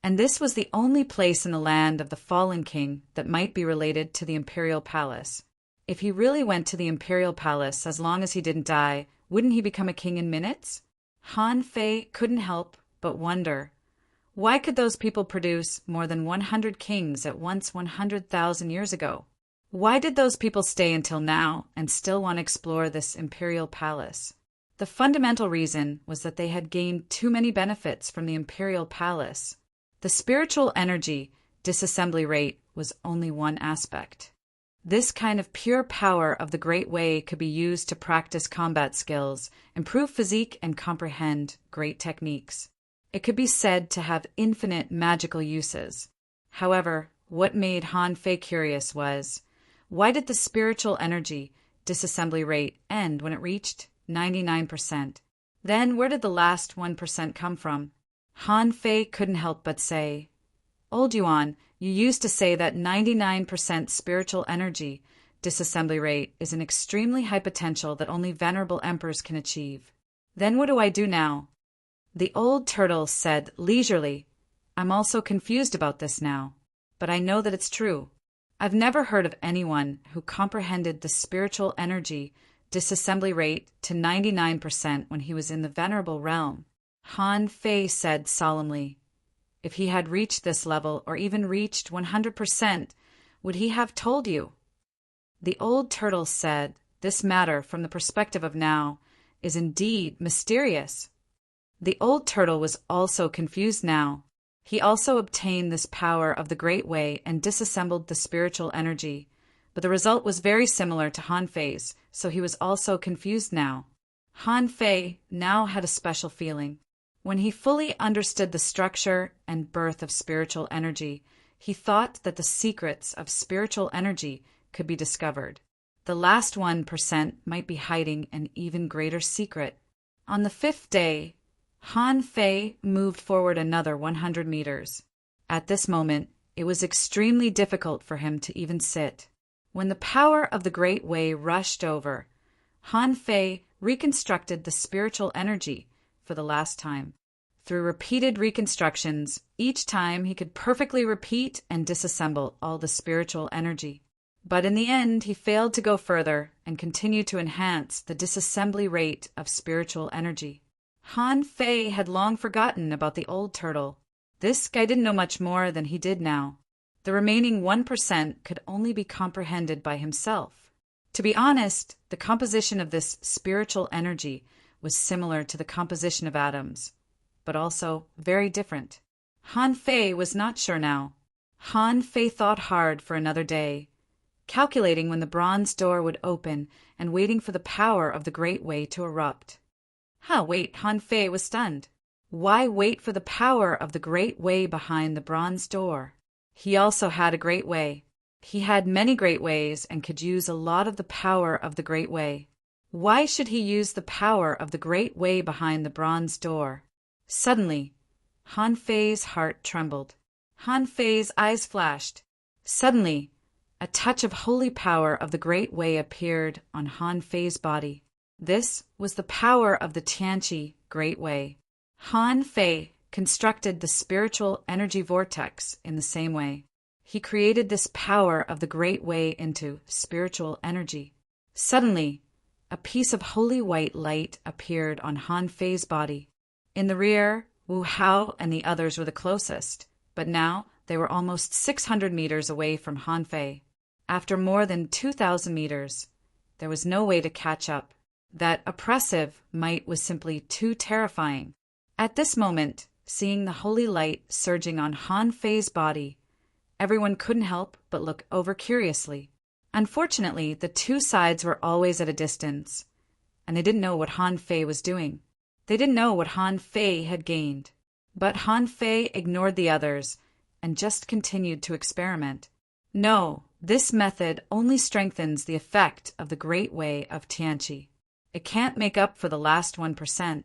[SPEAKER 1] And this was the only place in the land of the fallen king that might be related to the imperial palace. If he really went to the imperial palace, as long as he didn't die, wouldn't he become a king in minutes? Han Fei couldn't help but wonder, why could those people produce more than 100 kings at once 100,000 years ago? Why did those people stay until now and still want to explore this imperial palace? The fundamental reason was that they had gained too many benefits from the imperial palace. The spiritual energy disassembly rate was only one aspect. This kind of pure power of the Great Way could be used to practice combat skills, improve physique, and comprehend great techniques. It could be said to have infinite magical uses. However, what made Han Fei curious was, why did the spiritual energy disassembly rate end when it reached 99%? Then where did the last 1% come from? Han Fei couldn't help but say, "Old Yuan, you used to say that 99% spiritual energy disassembly rate is an extremely high potential that only venerable emperors can achieve. Then what do I do now?" The old turtle said leisurely, "I'm also confused about this now, but I know that it's true. I've never heard of anyone who comprehended the spiritual energy disassembly rate to 99% when he was in the venerable realm." Han Fei said solemnly, "If he had reached this level or even reached 100%, would he have told you?" The old turtle said, "This matter, from the perspective of now, is indeed mysterious." The old turtle was also confused now. He also obtained this power of the Great Way and disassembled the spiritual energy, but the result was very similar to Han Fei's, so he was also confused now. Han Fei now had a special feeling. When he fully understood the structure and birth of spiritual energy, he thought that the secrets of spiritual energy could be discovered. The last 1% might be hiding an even greater secret. On the 5th day, Han Fei moved forward another 100 meters. At this moment, it was extremely difficult for him to even sit. When the power of the Great Way rushed over, Han Fei reconstructed the spiritual energy for the last time. Through repeated reconstructions, each time he could perfectly repeat and disassemble all the spiritual energy. But in the end, he failed to go further and continued to enhance the disassembly rate of spiritual energy. Han Fei had long forgotten about the old turtle. This guy didn't know much more than he did now. The remaining 1% could only be comprehended by himself. To be honest, the composition of this spiritual energy was similar to the composition of atoms, but also very different. Han Fei was not sure now. Han Fei thought hard for another day, calculating when the bronze door would open and waiting for the power of the Great Way to erupt. Wait, Han Fei was stunned. Why wait for the power of the Great Way behind the bronze door? He also had a Great Way. He had many Great Ways and could use a lot of the power of the Great Way. Why should he use the power of the Great Way behind the bronze door? Suddenly, Han Fei's heart trembled. Han Fei's eyes flashed. Suddenly, a touch of holy power of the Great Way appeared on Han Fei's body. This was the power of the Tianqi Great Way. Han Fei constructed the spiritual energy vortex in the same way. he created this power of the Great Way into spiritual energy. Suddenly, a piece of holy white light appeared on Han Fei's body. In the rear, Wu Hao and the others were the closest, but now they were almost 600 meters away from Han Fei. After more than 2,000 meters, there was no way to catch up. That oppressive might was simply too terrifying. At this moment, seeing the holy light surging on Han Fei's body, everyone couldn't help but look over curiously. Unfortunately, the two sides were always at a distance, and they didn't know what Han Fei was doing. They didn't know what Han Fei had gained. But Han Fei ignored the others and just continued to experiment. No, this method only strengthens the effect of the Great Way of Tianqi. It can't make up for the last 1%.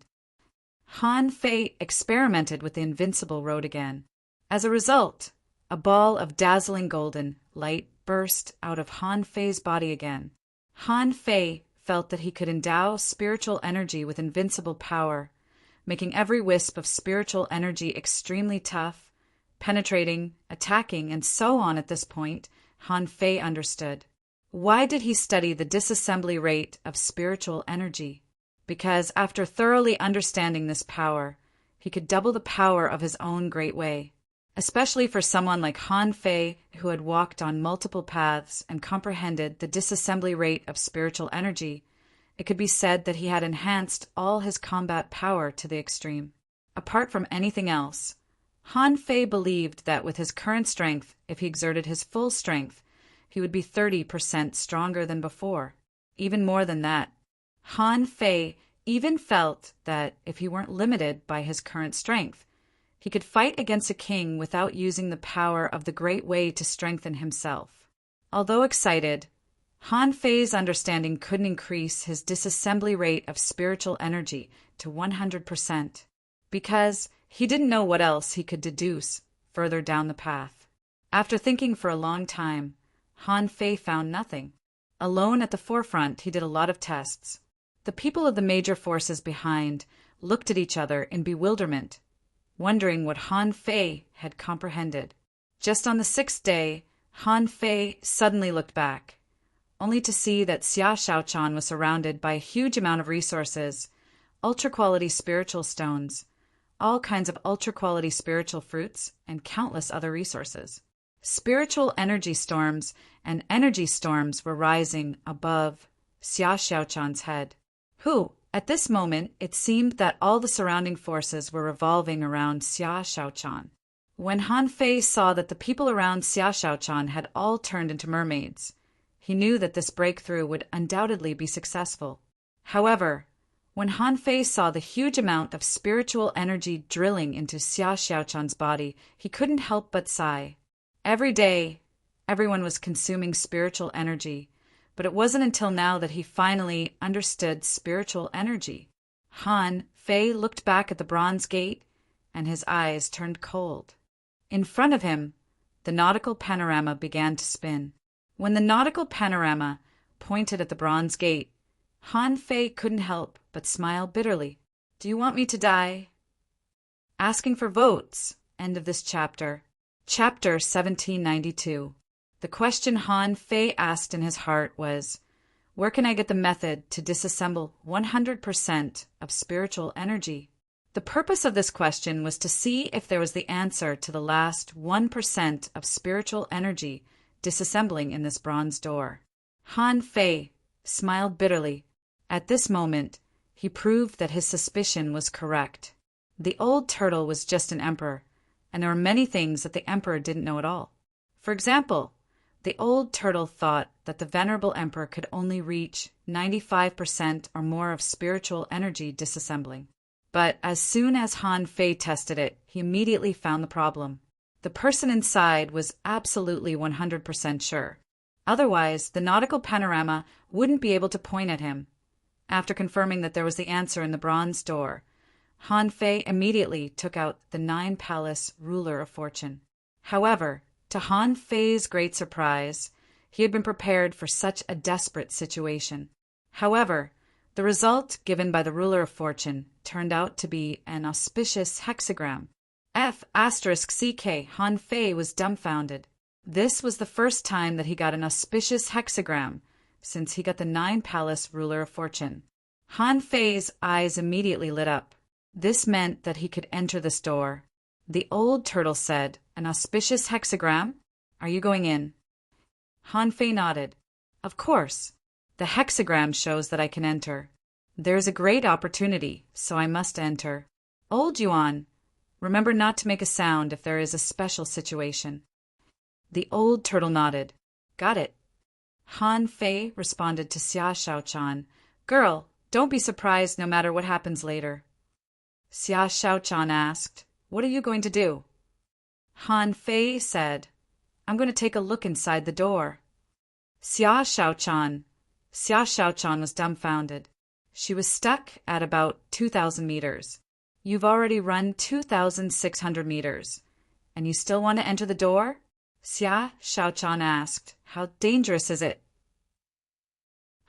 [SPEAKER 1] Han Fei experimented with the invincible road again. As a result, a ball of dazzling golden light burst out of Han Fei's body again. Han Fei felt that he could endow spiritual energy with invincible power, making every wisp of spiritual energy extremely tough, penetrating, attacking, and so on. At this point, Han Fei understood. Why did he study the disassembly rate of spiritual energy? Because after thoroughly understanding this power, he could double the power of his own Great Way. Especially for someone like Han Fei, who had walked on multiple paths and comprehended the disassembly rate of spiritual energy, it could be said that he had enhanced all his combat power to the extreme. Apart from anything else, Han Fei believed that with his current strength, if he exerted his full strength, he would be 30% stronger than before. Even more than that, Han Fei even felt that if he weren't limited by his current strength, he could fight against a king without using the power of the Great Way to strengthen himself. Although excited, Han Fei's understanding couldn't increase his disassembly rate of spiritual energy to 100%, because he didn't know what else he could deduce further down the path. After thinking for a long time, Han Fei found nothing. Alone at the forefront, he did a lot of tests. The people of the major forces behind looked at each other in bewilderment, wondering what Han Fei had comprehended. Just on the 6th day, Han Fei suddenly looked back, only to see that Xia Shaochan was surrounded by a huge amount of resources, ultra-quality spiritual stones, all kinds of ultra-quality spiritual fruits, and countless other resources. Spiritual energy storms and energy storms were rising above Xia Shaochan's head, who, at this moment, it seemed that all the surrounding forces were revolving around Xia Shaochan. When Han Fei saw that the people around Xia Shaochan had all turned into mermaids, he knew that this breakthrough would undoubtedly be successful. However, when Han Fei saw the huge amount of spiritual energy drilling into Xia Shaochan's body, he couldn't help but sigh. Every day, everyone was consuming spiritual energy, but it wasn't until now that he finally understood spiritual energy. Han Fei looked back at the bronze gate, and his eyes turned cold. In front of him, the nautical panorama began to spin. When the nautical panorama pointed at the bronze gate, Han Fei couldn't help but smile bitterly. "Do you want me to die?" Asking for votes. End of this chapter. Chapter 1792. The question Han Fei asked in his heart was, where can I get the method to disassemble 100% of spiritual energy? The purpose of this question was to see if there was the answer to the last 1% of spiritual energy disassembling in this bronze door. Han Fei smiled bitterly. At this moment, he proved that his suspicion was correct. The old turtle was just an emperor, and there were many things that the emperor didn't know at all. For example, the old turtle thought that the venerable emperor could only reach 95% or more of spiritual energy disassembling. But as soon as Han Fei tested it, he immediately found the problem. The person inside was absolutely 100% sure. Otherwise, the nautical panorama wouldn't be able to point at him. After confirming that there was the answer in the bronze door, Han Fei immediately took out the 9-palace ruler of fortune. However, to Han Fei's great surprise, he had been prepared for such a desperate situation. However, the result given by the ruler of fortune turned out to be an auspicious hexagram. F***ck Han Fei was dumbfounded. This was the first time that he got an auspicious hexagram since he got the 9-palace ruler of fortune. Han Fei's eyes immediately lit up. This meant that he could enter the store. The old turtle said, "An auspicious hexagram? Are you going in?" Han Fei nodded. "Of course. The hexagram shows that I can enter. There's a great opportunity, so I must enter. Old Yuan, remember not to make a sound if there is a special situation." The old turtle nodded. "Got it." Han Fei responded to Xia Shaochan, "Girl, don't be surprised no matter what happens later." Xia Shaochan asked, "What are you going to do?" Han Fei said, "I'm going to take a look inside the door." Xia Shaochan was dumbfounded. She was stuck at about 2,000 meters. "You've already run 2,600 meters, and you still want to enter the door?" Xia Shaochan asked, "How dangerous is it?"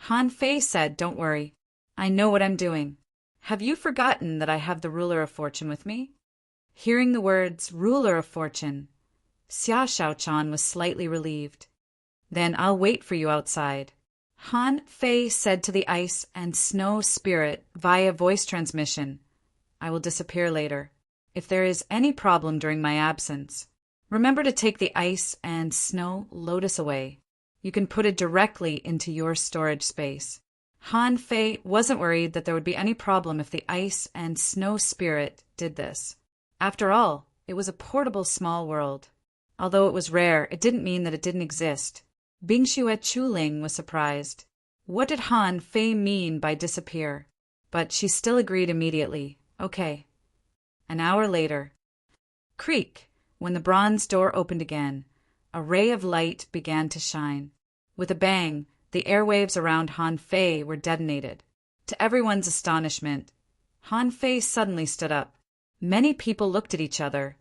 [SPEAKER 1] Han Fei said, "Don't worry. I know what I'm doing. Have you forgotten that I have the ruler of fortune with me?" Hearing the words ruler of fortune, Xia Shaochan was slightly relieved. "Then I'll wait for you outside." Han Fei said to the ice and snow spirit via voice transmission, "I will disappear later. If there is any problem during my absence, remember to take the ice and snow lotus away. You can put it directly into your storage space." Han Fei wasn't worried that there would be any problem if the ice and snow spirit did this. After all, it was a portable small world. Although it was rare, it didn't mean that it didn't exist. Bingxue Chuling was surprised. What did Han Fei mean by disappear? But she still agreed immediately. Okay. An hour later. Creak! When the bronze door opened again, a ray of light began to shine. With a bang, the airwaves around Han Fei were detonated. To everyone's astonishment, Han Fei suddenly stood up. Many people looked at each other,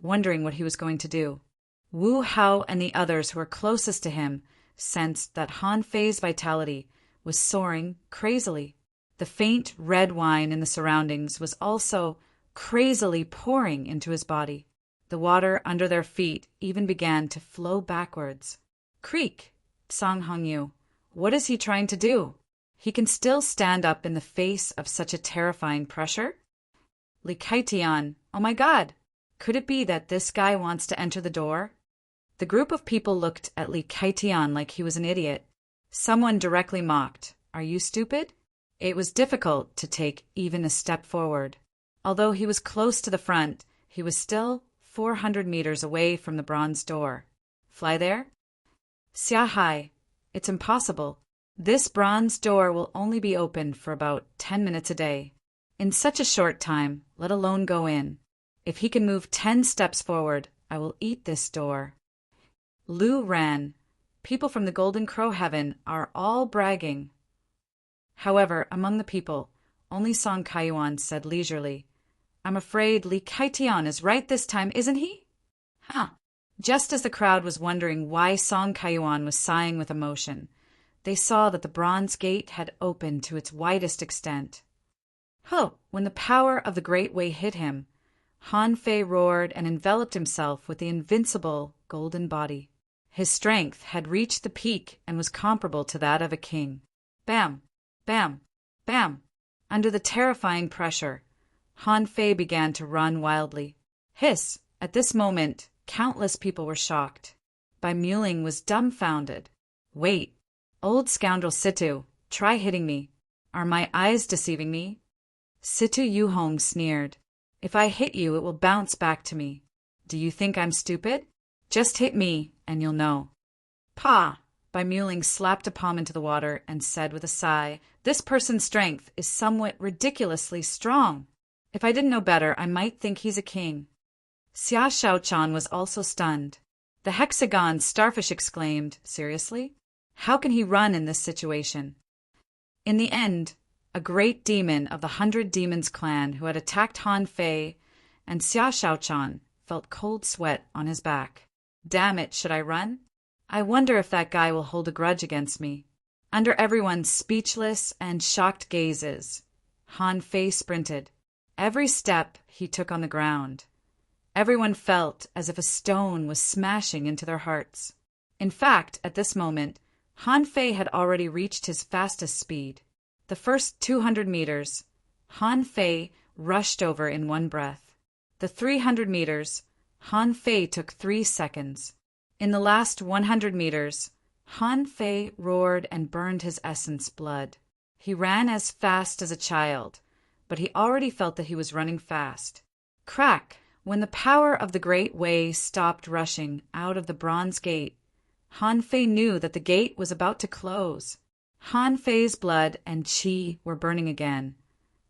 [SPEAKER 1] wondering what he was going to do. Wu Hao and the others who were closest to him sensed that Han Fei's vitality was soaring crazily. The faint red wine in the surroundings was also crazily pouring into his body. The water under their feet even began to flow backwards. Creak! Song Hongyu. What is he trying to do? He can still stand up in the face of such a terrifying pressure? Li Kaitian. Oh my God! Could it be that this guy wants to enter the door? The group of people looked at Li Kaitian like he was an idiot. Someone directly mocked, "Are you stupid?" It was difficult to take even a step forward. Although he was close to the front, he was still 400 meters away from the bronze door. Fly there? Xia Hai, it's impossible. This bronze door will only be open for about 10 minutes a day. In such a short time, let alone go in. If he can move 10 steps forward, I will eat this door. Lu ran. People from the Golden Crow Heaven are all bragging. However, among the people, only Song Kaiyuan said leisurely, "I'm afraid Li Kaitian is right this time, isn't he?" Huh. Just as the crowd was wondering why Song Kaiyuan was sighing with emotion, they saw that the bronze gate had opened to its widest extent. When the power of the Great Way hit him, Han Fei roared and enveloped himself with the invincible golden body. His strength had reached the peak and was comparable to that of a king. Bam! Bam! Bam! Under the terrifying pressure, Han Fei began to run wildly. Hiss! At this moment, countless people were shocked. Bai Muling was dumbfounded. Wait! Old scoundrel Situ, try hitting me. Are my eyes deceiving me? Situ Yuhong sneered. If I hit you, it will bounce back to me. Do you think I'm stupid? Just hit me, and you'll know. Pa! Bai Muling slapped a palm into the water and said with a sigh, "This person's strength is somewhat ridiculously strong. If I didn't know better, I might think he's a king." Xia Shaochan was also stunned. The hexagon starfish exclaimed, "Seriously? How can he run in this situation?" In the end, a great demon of the 100 Demons clan who had attacked Han Fei and Xia Shaochan felt cold sweat on his back. Damn it, should I run? I wonder if that guy will hold a grudge against me. Under everyone's speechless and shocked gazes, Han Fei sprinted. Every step he took on the ground, Everyone felt as if a stone was smashing into their hearts. In fact, at this moment, Han Fei had already reached his fastest speed. The first 200 meters, Han Fei rushed over in one breath. The 300 meters, Han Fei took 3 seconds. In the last 100 meters, Han Fei roared and burned his essence blood. He ran as fast as a child, but he already felt that he was running fast. Crack! When the power of the Great Way stopped rushing out of the bronze gate, Han Fei knew that the gate was about to close. Han Fei's blood and qi were burning again,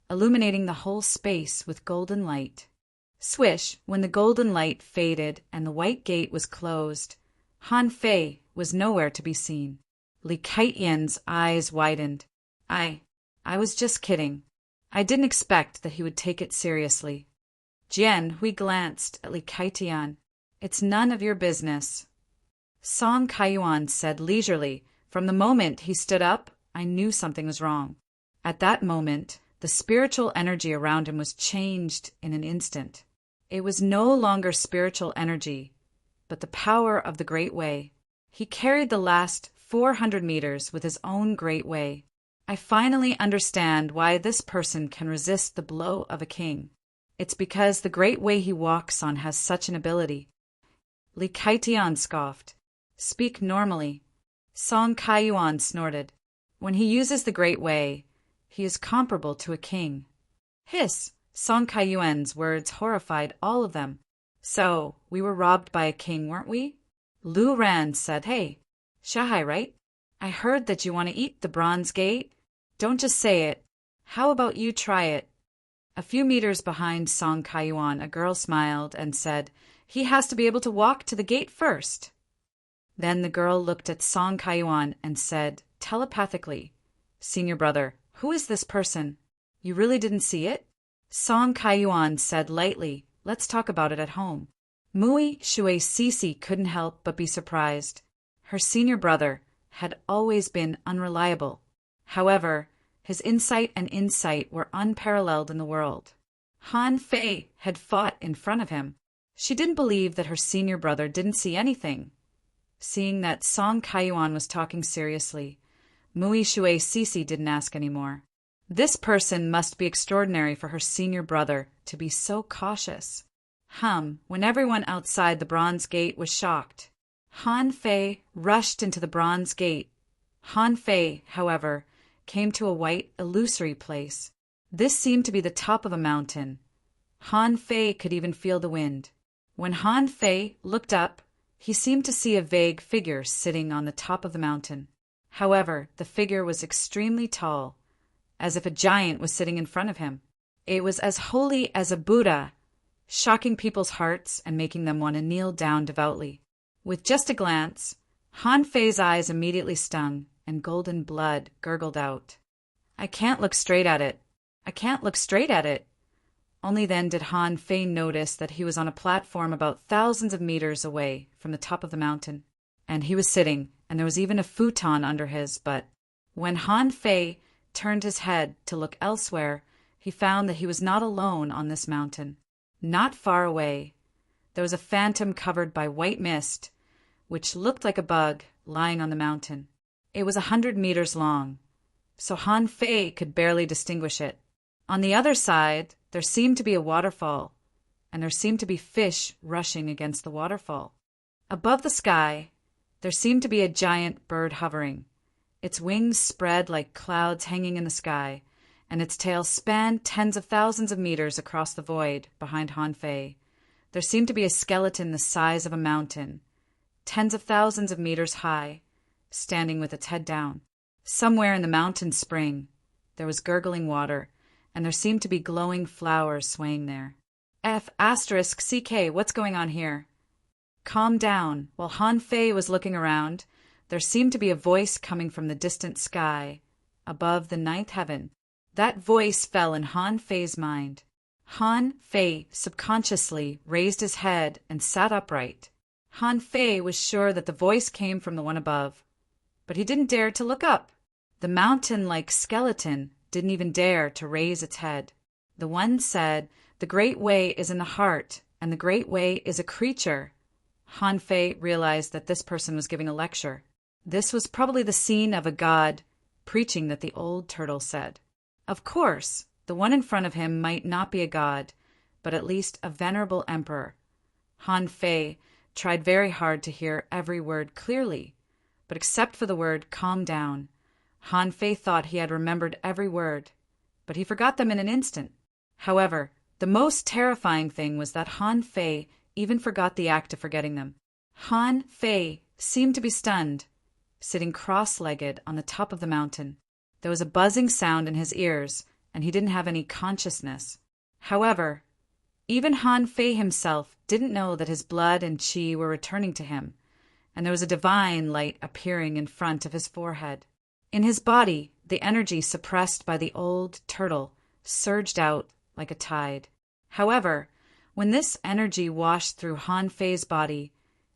[SPEAKER 1] illuminating the whole space with golden light. Swish, when the golden light faded and the white gate was closed, Han Fei was nowhere to be seen. Li Kaiyan's eyes widened. I was just kidding. I didn't expect that he would take it seriously. Jian Hui glanced at Li Kaiyan. It's none of your business. Song Kaiyuan said leisurely. From the moment he stood up, I knew something was wrong. At that moment, the spiritual energy around him was changed in an instant. It was no longer spiritual energy, but the power of the Great Way. He carried the last 400 meters with his own Great Way. I finally understand why this person can resist the blow of a king. It's because the Great Way he walks on has such an ability. Li Kaiyan scoffed. Speak normally. Song Kaiyuan snorted. When he uses the Great Way, he is comparable to a king. Hiss! Song Kaiyuan's words horrified all of them. So, we were robbed by a king, weren't we? Lu Ran said, Hey, Shahai, right? I heard that you want to eat the bronze gate. Don't just say it. How about you try it? A few meters behind Song Kaiyuan, a girl smiled and said, He has to be able to walk to the gate first. Then the girl looked at Song Kaiyuan and said, telepathically, Senior brother, who is this person? You really didn't see it? Song Kaiyuan said lightly, Let's talk about it at home. Mui Shui Sisi couldn't help but be surprised. Her senior brother had always been unreliable. However, his insight and insight were unparalleled in the world. Han Fei had fought in front of him. She didn't believe that her senior brother didn't see anything. Seeing that Song Kaiyuan was talking seriously, Mui Shui Sisi didn't ask anymore. This person must be extraordinary for her senior brother to be so cautious. When everyone outside the bronze gate was shocked, Han Fei rushed into the bronze gate. Han Fei, however, came to a white, illusory place. This seemed to be the top of a mountain. Han Fei could even feel the wind. When Han Fei looked up, he seemed to see a vague figure sitting on the top of the mountain. However, the figure was extremely tall, as if a giant was sitting in front of him. It was as holy as a Buddha, shocking people's hearts and making them want to kneel down devoutly. With just a glance, Han Fei's eyes immediately stung, and golden blood gurgled out. I can't look straight at it. I can't look straight at it. Only then did Han Fei notice that he was on a platform about thousands of meters away from the top of the mountain. And he was sitting, and there was even a futon under his, but when Han Fei turned his head to look elsewhere, he found that he was not alone on this mountain. Not far away, there was a phantom covered by white mist, which looked like a bug lying on the mountain. It was 100 meters long, so Han Fei could barely distinguish it. On the other side, there seemed to be a waterfall, and there seemed to be fish rushing against the waterfall. Above the sky, there seemed to be a giant bird hovering. Its wings spread like clouds hanging in the sky, and its tail spanned tens of thousands of meters across the void behind Han Fei. There seemed to be a skeleton the size of a mountain, tens of thousands of meters high, standing with its head down. Somewhere in the mountain spring, there was gurgling water, and there seemed to be glowing flowers swaying there. F***CK, what's going on here? Calm down. While Han Fei was looking around, there seemed to be a voice coming from the distant sky, above the ninth heaven. That voice fell in Han Fei's mind. Han Fei subconsciously raised his head and sat upright. Han Fei was sure that the voice came from the one above, but he didn't dare to look up. The mountain-like skeleton didn't even dare to raise its head. The one said, The Great Way is in the heart and the Great Way is a creature. Han Fei realized that this person was giving a lecture. This was probably the scene of a god preaching that the old turtle said. Of course, the one in front of him might not be a god, but at least a venerable emperor. Han Fei tried very hard to hear every word clearly, but except for the word calm down, Han Fei thought he had remembered every word, but he forgot them in an instant. However, the most terrifying thing was that Han Fei even forgot the act of forgetting them. Han Fei seemed to be stunned, sitting cross-legged on the top of the mountain. There was a buzzing sound in his ears, and he didn't have any consciousness. However, even Han Fei himself didn't know that his blood and qi were returning to him, and there was a divine light appearing in front of his forehead. In his body, the energy suppressed by the old turtle surged out like a tide. However, when this energy washed through Han Fei's body,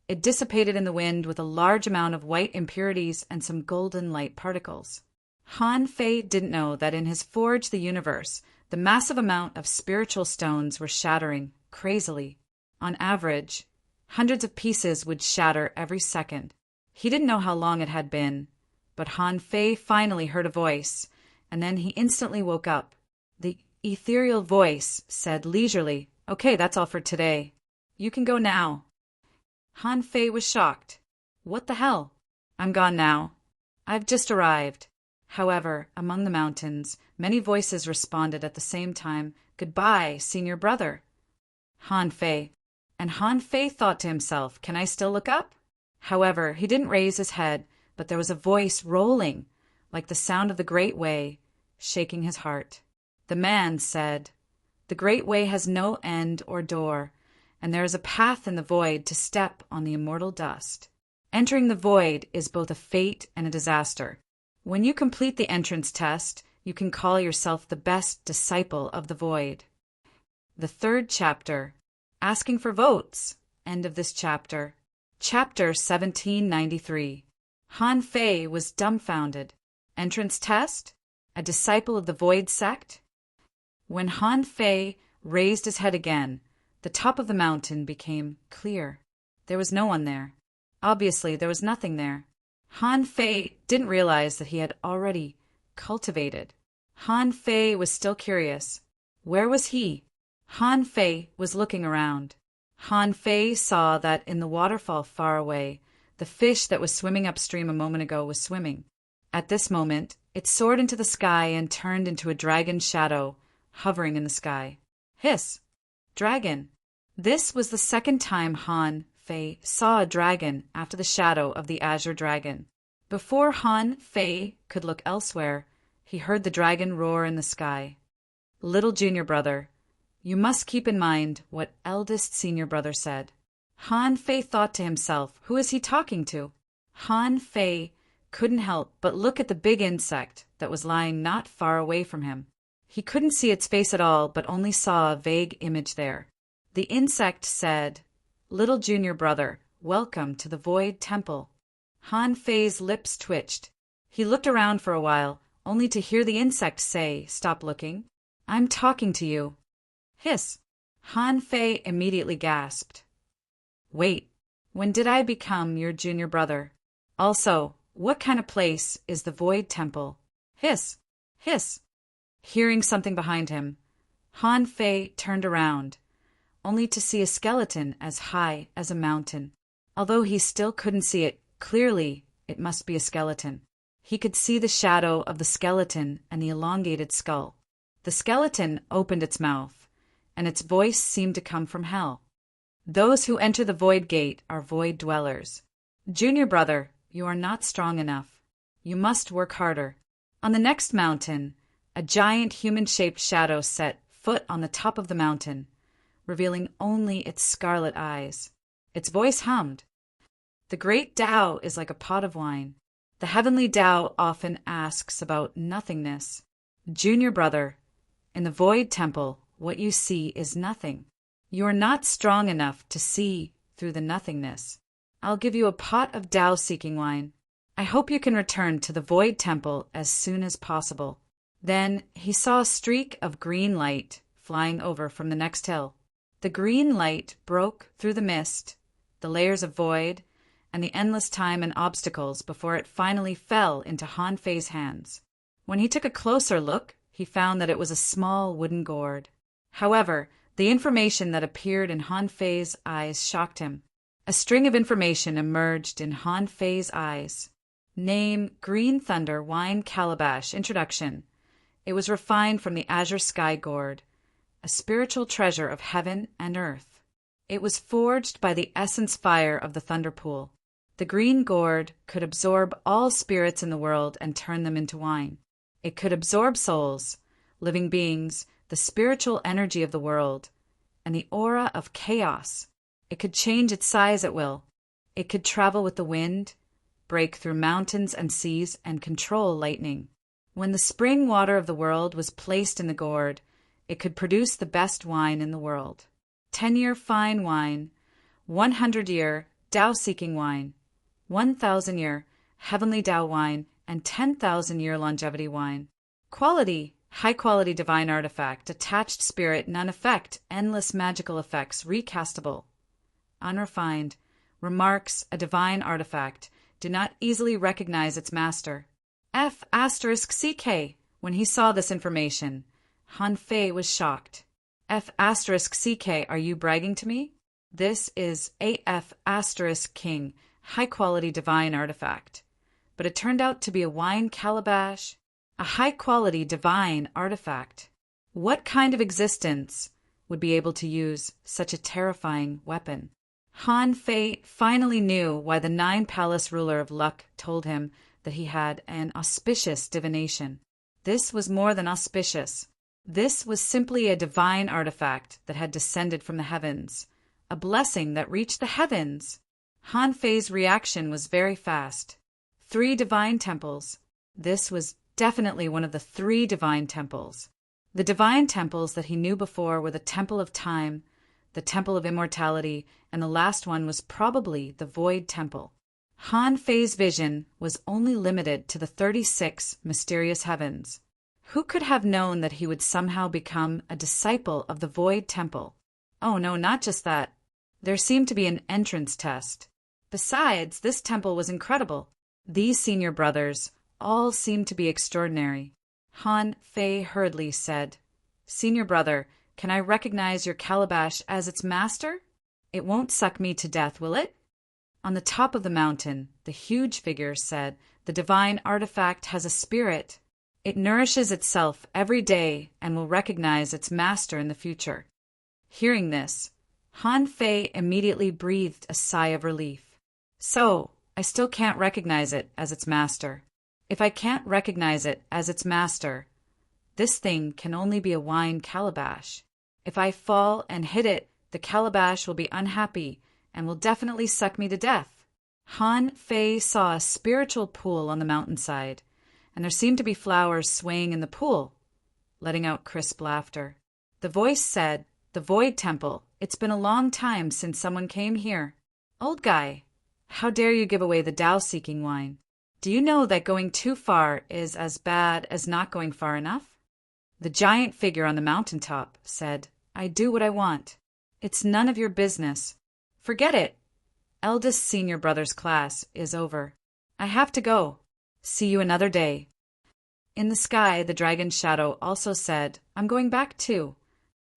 [SPEAKER 1] it dissipated in the wind with a large amount of white impurities and some golden light particles. Han Fei didn't know that in his Forge the Universe, the massive amount of spiritual stones were shattering crazily. On average, hundreds of pieces would shatter every second. He didn't know how long it had been, but Han Fei finally heard a voice, and then he instantly woke up. The ethereal voice said leisurely, "Okay, that's all for today. You can go now." Han Fei was shocked. "What the hell? I'm gone now. I've just arrived." However, among the mountains, many voices responded at the same time, "Goodbye, senior brother." Han Fei. And Han Fei thought to himself, "Can I still look up?" However, he didn't raise his head, but there was a voice rolling, like the sound of the Great Way, shaking his heart. The man said, "The Great Way has no end or door, and there is a path in the void to step on the immortal dust. Entering the void is both a fate and a disaster. When you complete the entrance test, you can call yourself the best disciple of the void." The third chapter, Asking for Votes. End of this chapter. Chapter 1793. Han Fei was dumbfounded. Entrance test? A disciple of the void sect? When Han Fei raised his head again, the top of the mountain became clear. There was no one there. Obviously, there was nothing there. Han Fei didn't realize that he had already cultivated. Han Fei was still curious. Where was he? Han Fei was looking around. Han Fei saw that in the waterfall far away, the fish that was swimming upstream a moment ago was swimming. At this moment, it soared into the sky and turned into a dragon's shadow, hovering in the sky. Hiss! Dragon! This was the second time Han Fei saw a dragon after the shadow of the azure dragon. Before Han Fei could look elsewhere, he heard the dragon roar in the sky. "Little junior brother, you must keep in mind what eldest senior brother said." Han Fei thought to himself, who is he talking to? Han Fei couldn't help but look at the big insect that was lying not far away from him. He couldn't see its face at all, but only saw a vague image there. The insect said, "Little junior brother, welcome to the Void Temple." Han Fei's lips twitched. He looked around for a while, only to hear the insect say, "Stop looking. I'm talking to you." Hiss! Han Fei immediately gasped. "Wait, when did I become your junior brother? Also, what kind of place is the Void Temple?" Hiss! Hiss! Hearing something behind him, Han Fei turned around, only to see a skeleton as high as a mountain. Although he still couldn't see it clearly, it must be a skeleton. He could see the shadow of the skeleton and the elongated skull. The skeleton opened its mouth, and its voice seemed to come from hell. "Those who enter the Void Gate are Void Dwellers. Junior brother, you are not strong enough. You must work harder." On the next mountain, a giant human-shaped shadow set foot on the top of the mountain, revealing only its scarlet eyes. Its voice hummed. "The great Tao is like a pot of wine. The heavenly Tao often asks about nothingness. Junior brother, in the Void Temple, what you see is nothing. You are not strong enough to see through the nothingness. I'll give you a pot of Tao-seeking wine. I hope you can return to the Void Temple as soon as possible." Then he saw a streak of green light flying over from the next hill. The green light broke through the mist, the layers of void, and the endless time and obstacles before it finally fell into Han Fei's hands. When he took a closer look, he found that it was a small wooden gourd. However, the information that appeared in Han Fei's eyes shocked him. A string of information emerged in Han Fei's eyes. Name: Green Thunder Wine Calabash. Introduction. It was refined from the azure sky gourd, a spiritual treasure of heaven and earth. It was forged by the essence fire of the thunder pool. The green gourd could absorb all spirits in the world and turn them into wine. It could absorb souls, living beings, the spiritual energy of the world, and the aura of chaos. It could change its size at will. It could travel with the wind, break through mountains and seas, and control lightning. When the spring water of the world was placed in the gourd, it could produce the best wine in the world. 10-year fine wine, 100-year Tao-seeking wine, 1,000-year heavenly Tao wine, and 10,000-year longevity wine. Quality: high-quality divine artifact, attached spirit, none-effect, endless magical effects, recastable. Unrefined: remarks, a divine artifact, do not easily recognize its master. F***CK. When he saw this information, Han Fei was shocked. F***CK, are you bragging to me? This is AF***King, high-quality divine artifact. But it turned out to be a wine calabash, a high-quality divine artifact. What kind of existence would be able to use such a terrifying weapon? Han Fei finally knew why the Nine-Palace ruler of luck told him that he had an auspicious divination. This was more than auspicious. This was simply a divine artifact that had descended from the heavens, a blessing that reached the heavens. Han Fei's reaction was very fast. 3 divine temples. This was definitely one of the 3 divine temples. The divine temples that he knew before were the Temple of Time, the Temple of Immortality, and the last one was probably the Void Temple. Han Fei's vision was only limited to the 36 mysterious heavens. Who could have known that he would somehow become a disciple of the Void Temple? Oh no, not just that. There seemed to be an entrance test. Besides, this temple was incredible. These senior brothers all seemed to be extraordinary. Han Fei hurriedly said, "Senior brother, can I recognize your calabash as its master? It won't suck me to death, will it?" On the top of the mountain, the huge figure said, "The divine artifact has a spirit. It nourishes itself every day and will recognize its master in the future." Hearing this, Han Fei immediately breathed a sigh of relief. "So, I still can't recognize it as its master. If I can't recognize it as its master, this thing can only be a wine calabash. If I fall and hit it, the calabash will be unhappy and will definitely suck me to death." Han Fei saw a spiritual pool on the mountainside, and there seemed to be flowers swaying in the pool, letting out crisp laughter. The voice said, "The Void Temple. It's been a long time since someone came here. Old guy, how dare you give away the Tao-seeking wine? Do you know that going too far is as bad as not going far enough?" The giant figure on the mountaintop said, "I do what I want. It's none of your business. Forget it. Eldest senior brother's class is over. I have to go. See you another day." In the sky, the dragon's shadow also said, "I'm going back too."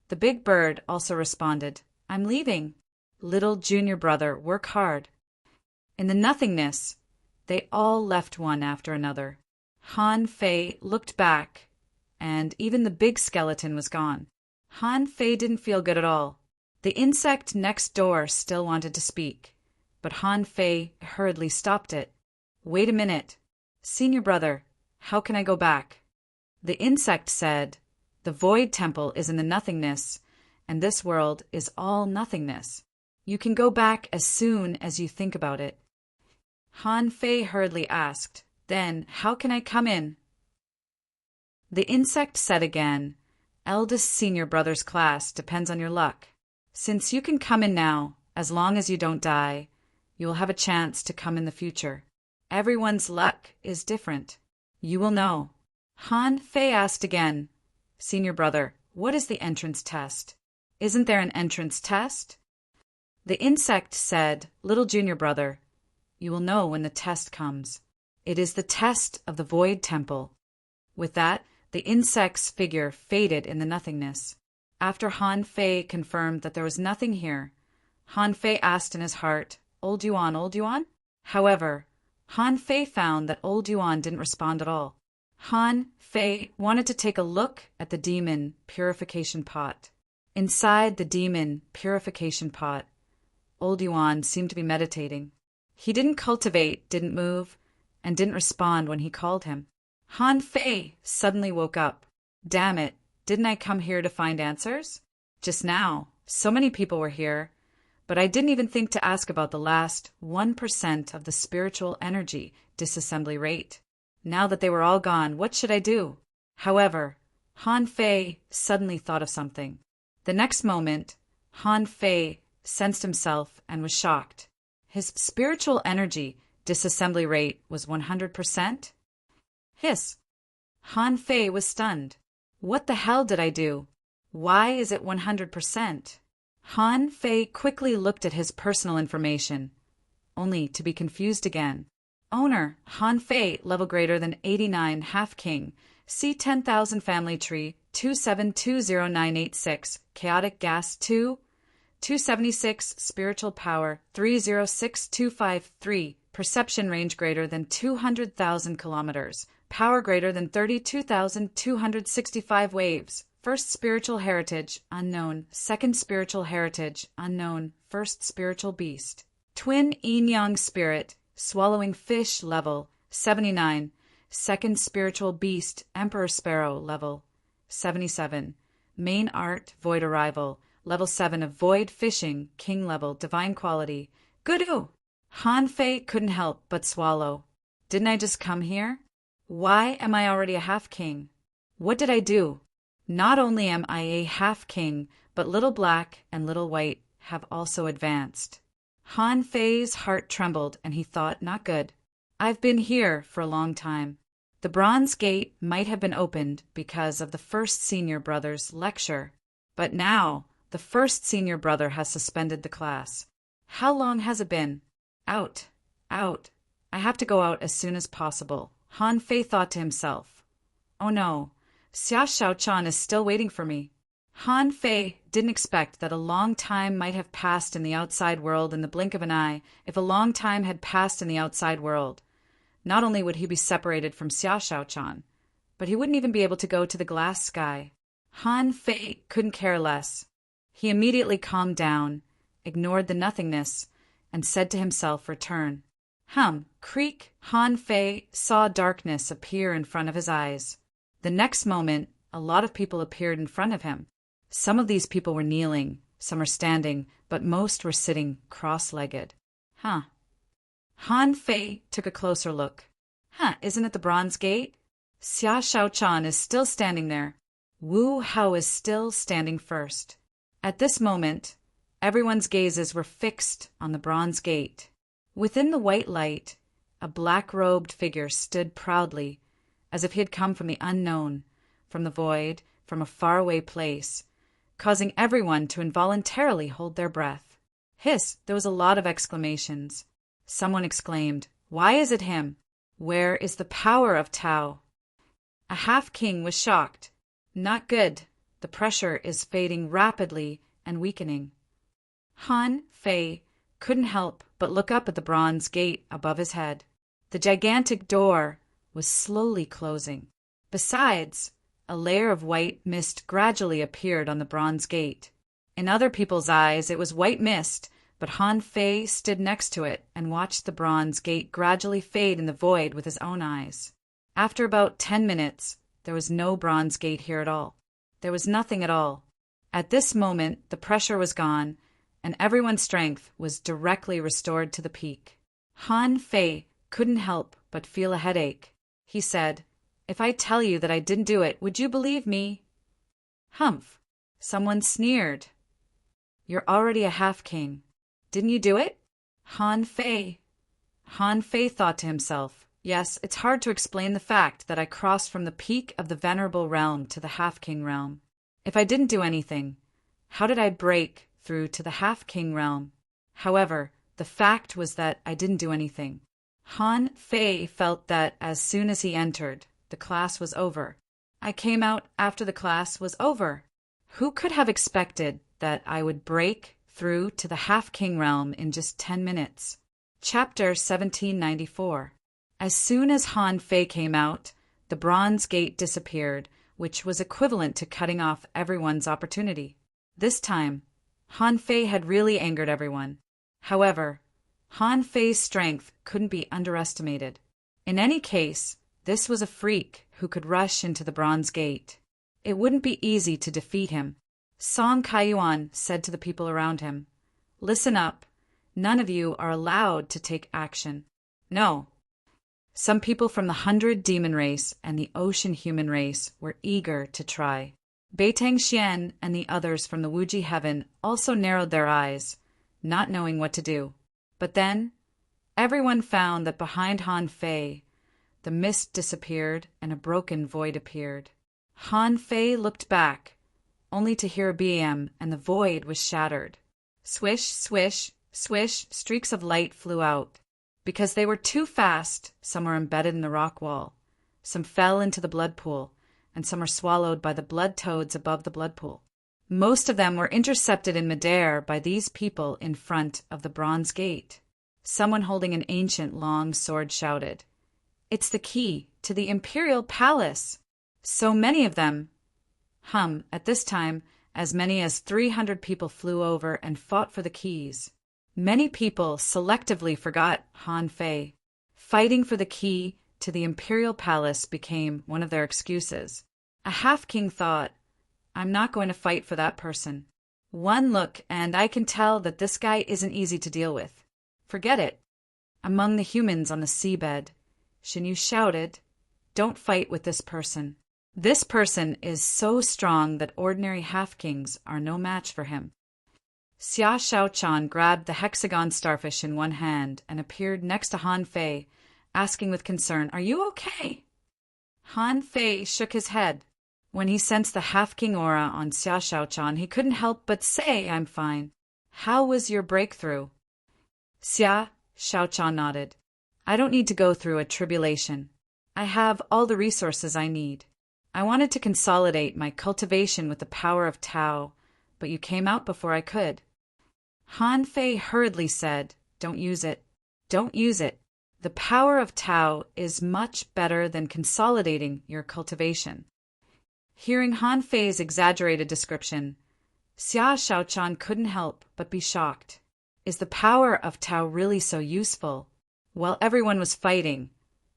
[SPEAKER 1] The big bird also responded, "I'm leaving. Little junior brother, work hard." In the nothingness, they all left one after another. Han Fei looked back, and even the big skeleton was gone. Han Fei didn't feel good at all. The insect next door still wanted to speak, but Han Fei hurriedly stopped it. "Wait a minute. Senior brother, how can I go back?" The insect said, "The Void Temple is in the nothingness, and this world is all nothingness. You can go back as soon as you think about it." Han Fei hurriedly asked, "Then how can I come in?" The insect said again, "Eldest senior brother's class depends on your luck. Since you can come in now, as long as you don't die, you will have a chance to come in the future. Everyone's luck is different. You will know." Han Fei asked again, "Senior brother, what is the entrance test?" Isn't there an entrance test? The insect said, "Little junior brother, you will know when the test comes. It is the test of the Void Temple." With that, the insect's figure faded in the nothingness. After Han Fei confirmed that there was nothing here, Han Fei asked in his heart, "Old Yuan, Old Yuan?" However, Han Fei found that Old Yuan didn't respond at all. Han Fei wanted to take a look at the demon purification pot. Inside the demon purification pot, Old Yuan seemed to be meditating. He didn't cultivate, didn't move, and didn't respond when he called him. Han Fei suddenly woke up. Damn it, didn't I come here to find answers? Just now, so many people were here, but I didn't even think to ask about the last 1% of the spiritual energy disassembly rate. Now that they were all gone, what should I do? However, Han Fei suddenly thought of something. The next moment, Han Fei sensed himself and was shocked. His spiritual energy disassembly rate was 100%? Hiss! Han Fei was stunned. What the hell did I do? Why is it 100%? Han Fei quickly looked at his personal information, only to be confused again. Owner, Han Fei, level greater than 89, half king. C 10,000 family tree, 2720986, chaotic gas 2, 276 spiritual power, 306253, perception range greater than 200,000 kilometers, power greater than 32,265 waves. First spiritual heritage, unknown. Second spiritual heritage, unknown. First spiritual beast. Twin yin-yang spirit, swallowing fish level, 79. Second spiritual beast, emperor sparrow level, 77. Main art, void arrival, level 7 of void fishing, king level, divine quality. Good-oo! Han Fei couldn't help but swallow. Didn't I just come here? Why am I already a half king? What did I do? Not only am I a half king, but Little Black and Little White have also advanced. Han Fei's heart trembled and he thought, not good. I've been here for a long time. The Bronze Gate might have been opened because of the first senior brother's lecture, but now the first senior brother has suspended the class. How long has it been? Out. Out. I have to go out as soon as possible. Han Fei thought to himself. Oh no. Xia Xiaochan is still waiting for me. Han Fei didn't expect that a long time might have passed in the outside world in the blink of an eye. If a long time had passed in the outside world, not only would he be separated from Xia Xiaochan, but he wouldn't even be able to go to the glass sky. Han Fei couldn't care less. He immediately calmed down, ignored the nothingness, and said to himself, return. Creak. Han Fei saw darkness appear in front of his eyes. The next moment, a lot of people appeared in front of him. Some of these people were kneeling, some were standing, but most were sitting cross-legged. Han Fei took a closer look. Isn't it the Bronze Gate? Xia Xiaochan is still standing there. Wu Hao is still standing first. At this moment, everyone's gazes were fixed on the Bronze Gate. Within the white light, a black-robed figure stood proudly, as if he had come from the unknown, from the void, from a faraway place, causing everyone to involuntarily hold their breath. Hiss! There was a lot of exclamations. Someone exclaimed, "Why is it him? Where is the power of Tao?" A half-king was shocked. Not good. The pressure is fading rapidly and weakening. Han Fei couldn't help but look up at the Bronze Gate above his head. The gigantic door was slowly closing. Besides, a layer of white mist gradually appeared on the Bronze Gate. In other people's eyes, it was white mist, but Han Fei stood next to it and watched the Bronze Gate gradually fade in the void with his own eyes. After about 10 minutes, there was no Bronze Gate here at all. There was nothing at all. At this moment, the pressure was gone, and everyone's strength was directly restored to the peak. Han Fei couldn't help but feel a headache. He said, "If I tell you that I didn't do it, would you believe me?" Humph! Someone sneered. "You're already a half-king. Didn't you do it?" Han Fei thought to himself, "Yes, it's hard to explain the fact that I crossed from the peak of the venerable realm to the half-king realm. If I didn't do anything, How did I break through to the half-king realm? However, the fact was that I didn't do anything. Han Fei felt that as soon as he entered, the class was over. I came out after the class was over. Who could have expected that I would break through to the half-king realm in just 10 minutes? Chapter 1794. As soon as Han Fei came out, the bronze gate disappeared, which was equivalent to cutting off everyone's opportunity. This time, Han Fei had really angered everyone. However, Han Fei's strength couldn't be underestimated. In any case, this was a freak who could rush into the bronze gate. It wouldn't be easy to defeat him. Song Kaiyuan said to the people around him, "Listen up. None of you are allowed to take action." No. Some people from the 100 demon race and the ocean human race were eager to try. Beitang Xian and the others from the Wuji heaven also narrowed their eyes, not knowing what to do. But then, everyone found that behind Han Fei, the mist disappeared and a broken void appeared. Han Fei looked back, only to hear a BM, and the void was shattered. Swish, swish, swish, streaks of light flew out. Because they were too fast, some were embedded in the rock wall, some fell into the blood pool, and some were swallowed by the blood toads above the blood pool. Most of them were intercepted in midair by these people in front of the bronze gate. Someone holding an ancient long sword shouted, "It's the key to the imperial palace!" So many of them. At this time, as many as 300 people flew over and fought for the keys. Many people selectively forgot Han Fei. Fighting for the key to the imperial palace became one of their excuses. A half-king thought, "I'm not going to fight for that person. One look and I can tell that this guy isn't easy to deal with. Forget it." Among the humans on the seabed, Shinyu shouted, "Don't fight with this person. This person is so strong that ordinary half-kings are no match for him." Xia Shaochan grabbed the hexagon starfish in one hand and appeared next to Han Fei, asking with concern, "Are you okay?" Han Fei shook his head. When he sensed the half-king aura on Xia Shaochan, he couldn't help but say, "I'm fine." "How was your breakthrough?" Xia Shaochan nodded. "I don't need to go through a tribulation. I have all the resources I need. I wanted to consolidate my cultivation with the power of Tao, but you came out before I could." Han Fei hurriedly said, "Don't use it. Don't use it. The power of Tao is much better than consolidating your cultivation." Hearing Han Fei's exaggerated description, Xia Shaochan couldn't help but be shocked. Is the power of Tao really so useful? While everyone was fighting,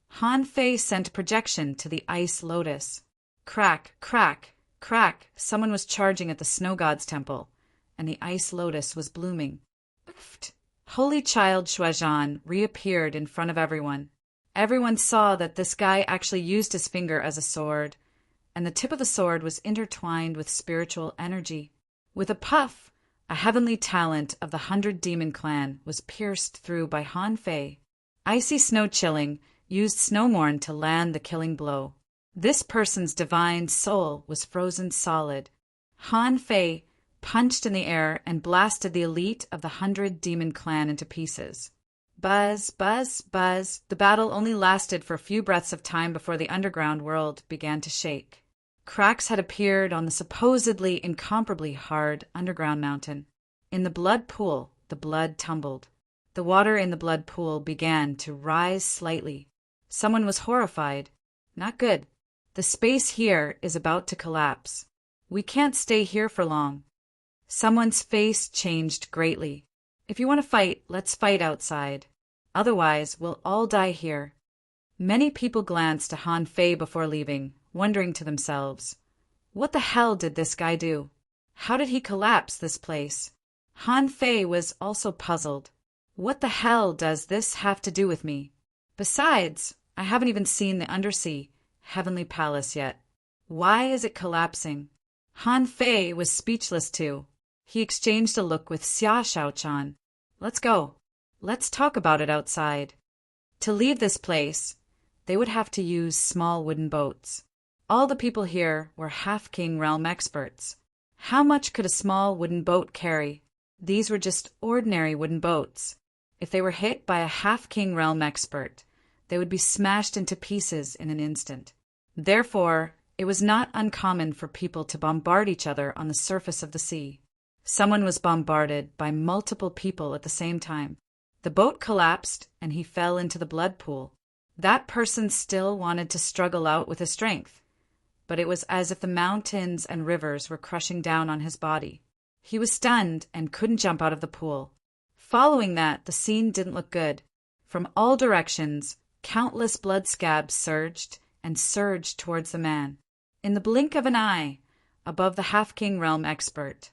[SPEAKER 1] Han Fei sent projection to the ice lotus. Crack, crack, crack, someone was charging at the snow god's temple, and the ice lotus was blooming. Pfft! Holy Child Shuazhan reappeared in front of everyone. Everyone saw that this guy actually used his finger as a sword, and the tip of the sword was intertwined with spiritual energy. With a puff, a heavenly talent of the 100 Demon Clan was pierced through by Han Fei. Icy Snow Chilling used Snowmorn to land the killing blow. This person's divine soul was frozen solid. Han Fei punched in the air and blasted the elite of the 100 Demon Clan into pieces. Buzz, buzz, buzz. The battle only lasted for a few breaths of time before the underground world began to shake. Cracks had appeared on the supposedly incomparably hard underground mountain. In the blood pool, the blood tumbled. The water in the blood pool began to rise slightly. Someone was horrified. Not good. The space here is about to collapse. We can't stay here for long. Someone's face changed greatly. If you want to fight, let's fight outside. Otherwise, we'll all die here. Many people glanced to Han Fei before leaving, wondering to themselves, what the hell did this guy do? How did he collapse this place? Han Fei was also puzzled. What the hell does this have to do with me? Besides, I haven't even seen the undersea heavenly palace yet. Why is it collapsing? Han Fei was speechless too. He exchanged a look with Xia Shaochan. Let's go. Let's talk about it outside. To leave this place, they would have to use small wooden boats. All the people here were half-king realm experts. How much could a small wooden boat carry? These were just ordinary wooden boats. If they were hit by a half-king realm expert, they would be smashed into pieces in an instant. Therefore, it was not uncommon for people to bombard each other on the surface of the sea. Someone was bombarded by multiple people at the same time. The boat collapsed and he fell into the blood pool. That person still wanted to struggle out with his strength, but it was as if the mountains and rivers were crushing down on his body. He was stunned and couldn't jump out of the pool. Following that, the scene didn't look good. From all directions, countless blood scabs surged and surged towards the man. In the blink of an eye, above the half-king realm expert,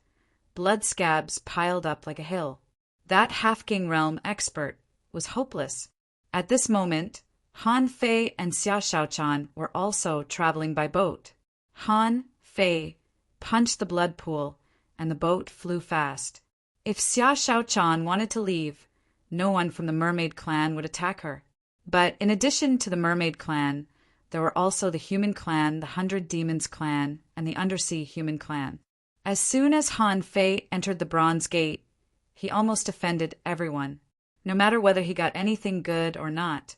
[SPEAKER 1] blood scabs piled up like a hill. That half-king realm expert was hopeless. At this moment, Han Fei and Xia Shaochan were also traveling by boat. Han Fei punched the blood pool, and the boat flew fast. If Xia Shaochan wanted to leave, no one from the mermaid clan would attack her. But in addition to the mermaid clan, there were also the human clan, the 100 Demons clan, and the undersea human clan. As soon as Han Fei entered the Bronze Gate, he almost offended everyone. No matter whether he got anything good or not,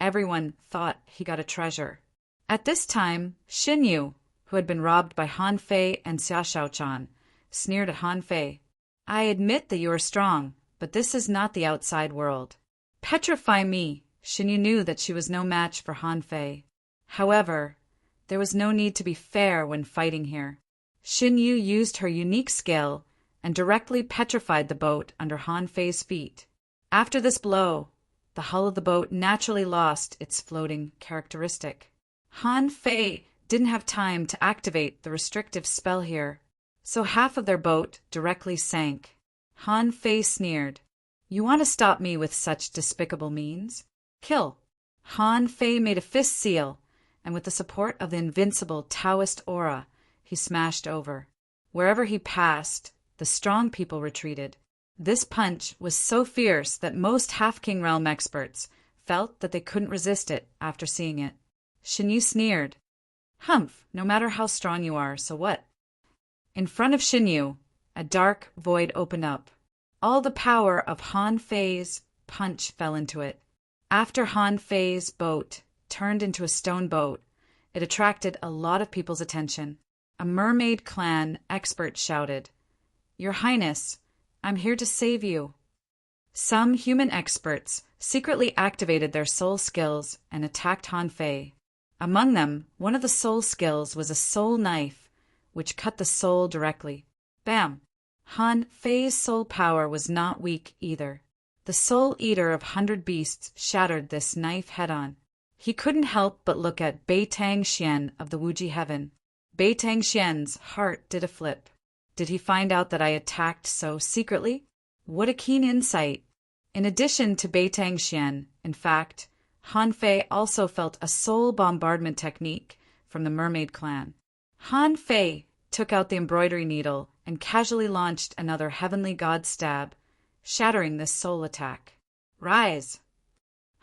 [SPEAKER 1] everyone thought he got a treasure. At this time, Xin Yu, who had been robbed by Han Fei and Xia Shaochan, sneered at Han Fei. I admit that you are strong, but this is not the outside world. Petrify me! Xin Yu knew that she was no match for Han Fei. However, there was no need to be fair when fighting here. Xin Yu used her unique skill and directly petrified the boat under Han Fei's feet. After this blow, the hull of the boat naturally lost its floating characteristic. Han Fei didn't have time to activate the restrictive spell here, so half of their boat directly sank. Han Fei sneered. You want to stop me with such despicable means? Kill. Han Fei made a fist seal, and with the support of the invincible Taoist aura, he smashed over. Wherever he passed, the strong people retreated. This punch was so fierce that most half-king realm experts felt that they couldn't resist it after seeing it. Xin Yu sneered. Humph, no matter how strong you are, so what? In front of Xin Yu, a dark void opened up. All the power of Han Fei's punch fell into it. After Han Fei's boat turned into a stone boat, it attracted a lot of people's attention. A mermaid clan expert shouted, Your Highness, I'm here to save you. Some human experts secretly activated their soul skills and attacked Han Fei. Among them, one of the soul skills was a soul knife, which cut the soul directly. Bam! Han Fei's soul power was not weak either. The soul eater of 100 beasts shattered this knife head-on. He couldn't help but look at Bei Tang Xian of the Wuji Heaven. Bei Tang Xian's heart did a flip. Did he find out that I attacked so secretly? What a keen insight! In addition to Bei Tang Xian, in fact, Han Fei also felt a soul bombardment technique from the mermaid clan. Han Fei took out the embroidery needle and casually launched another heavenly god stab, shattering this soul attack. Rise!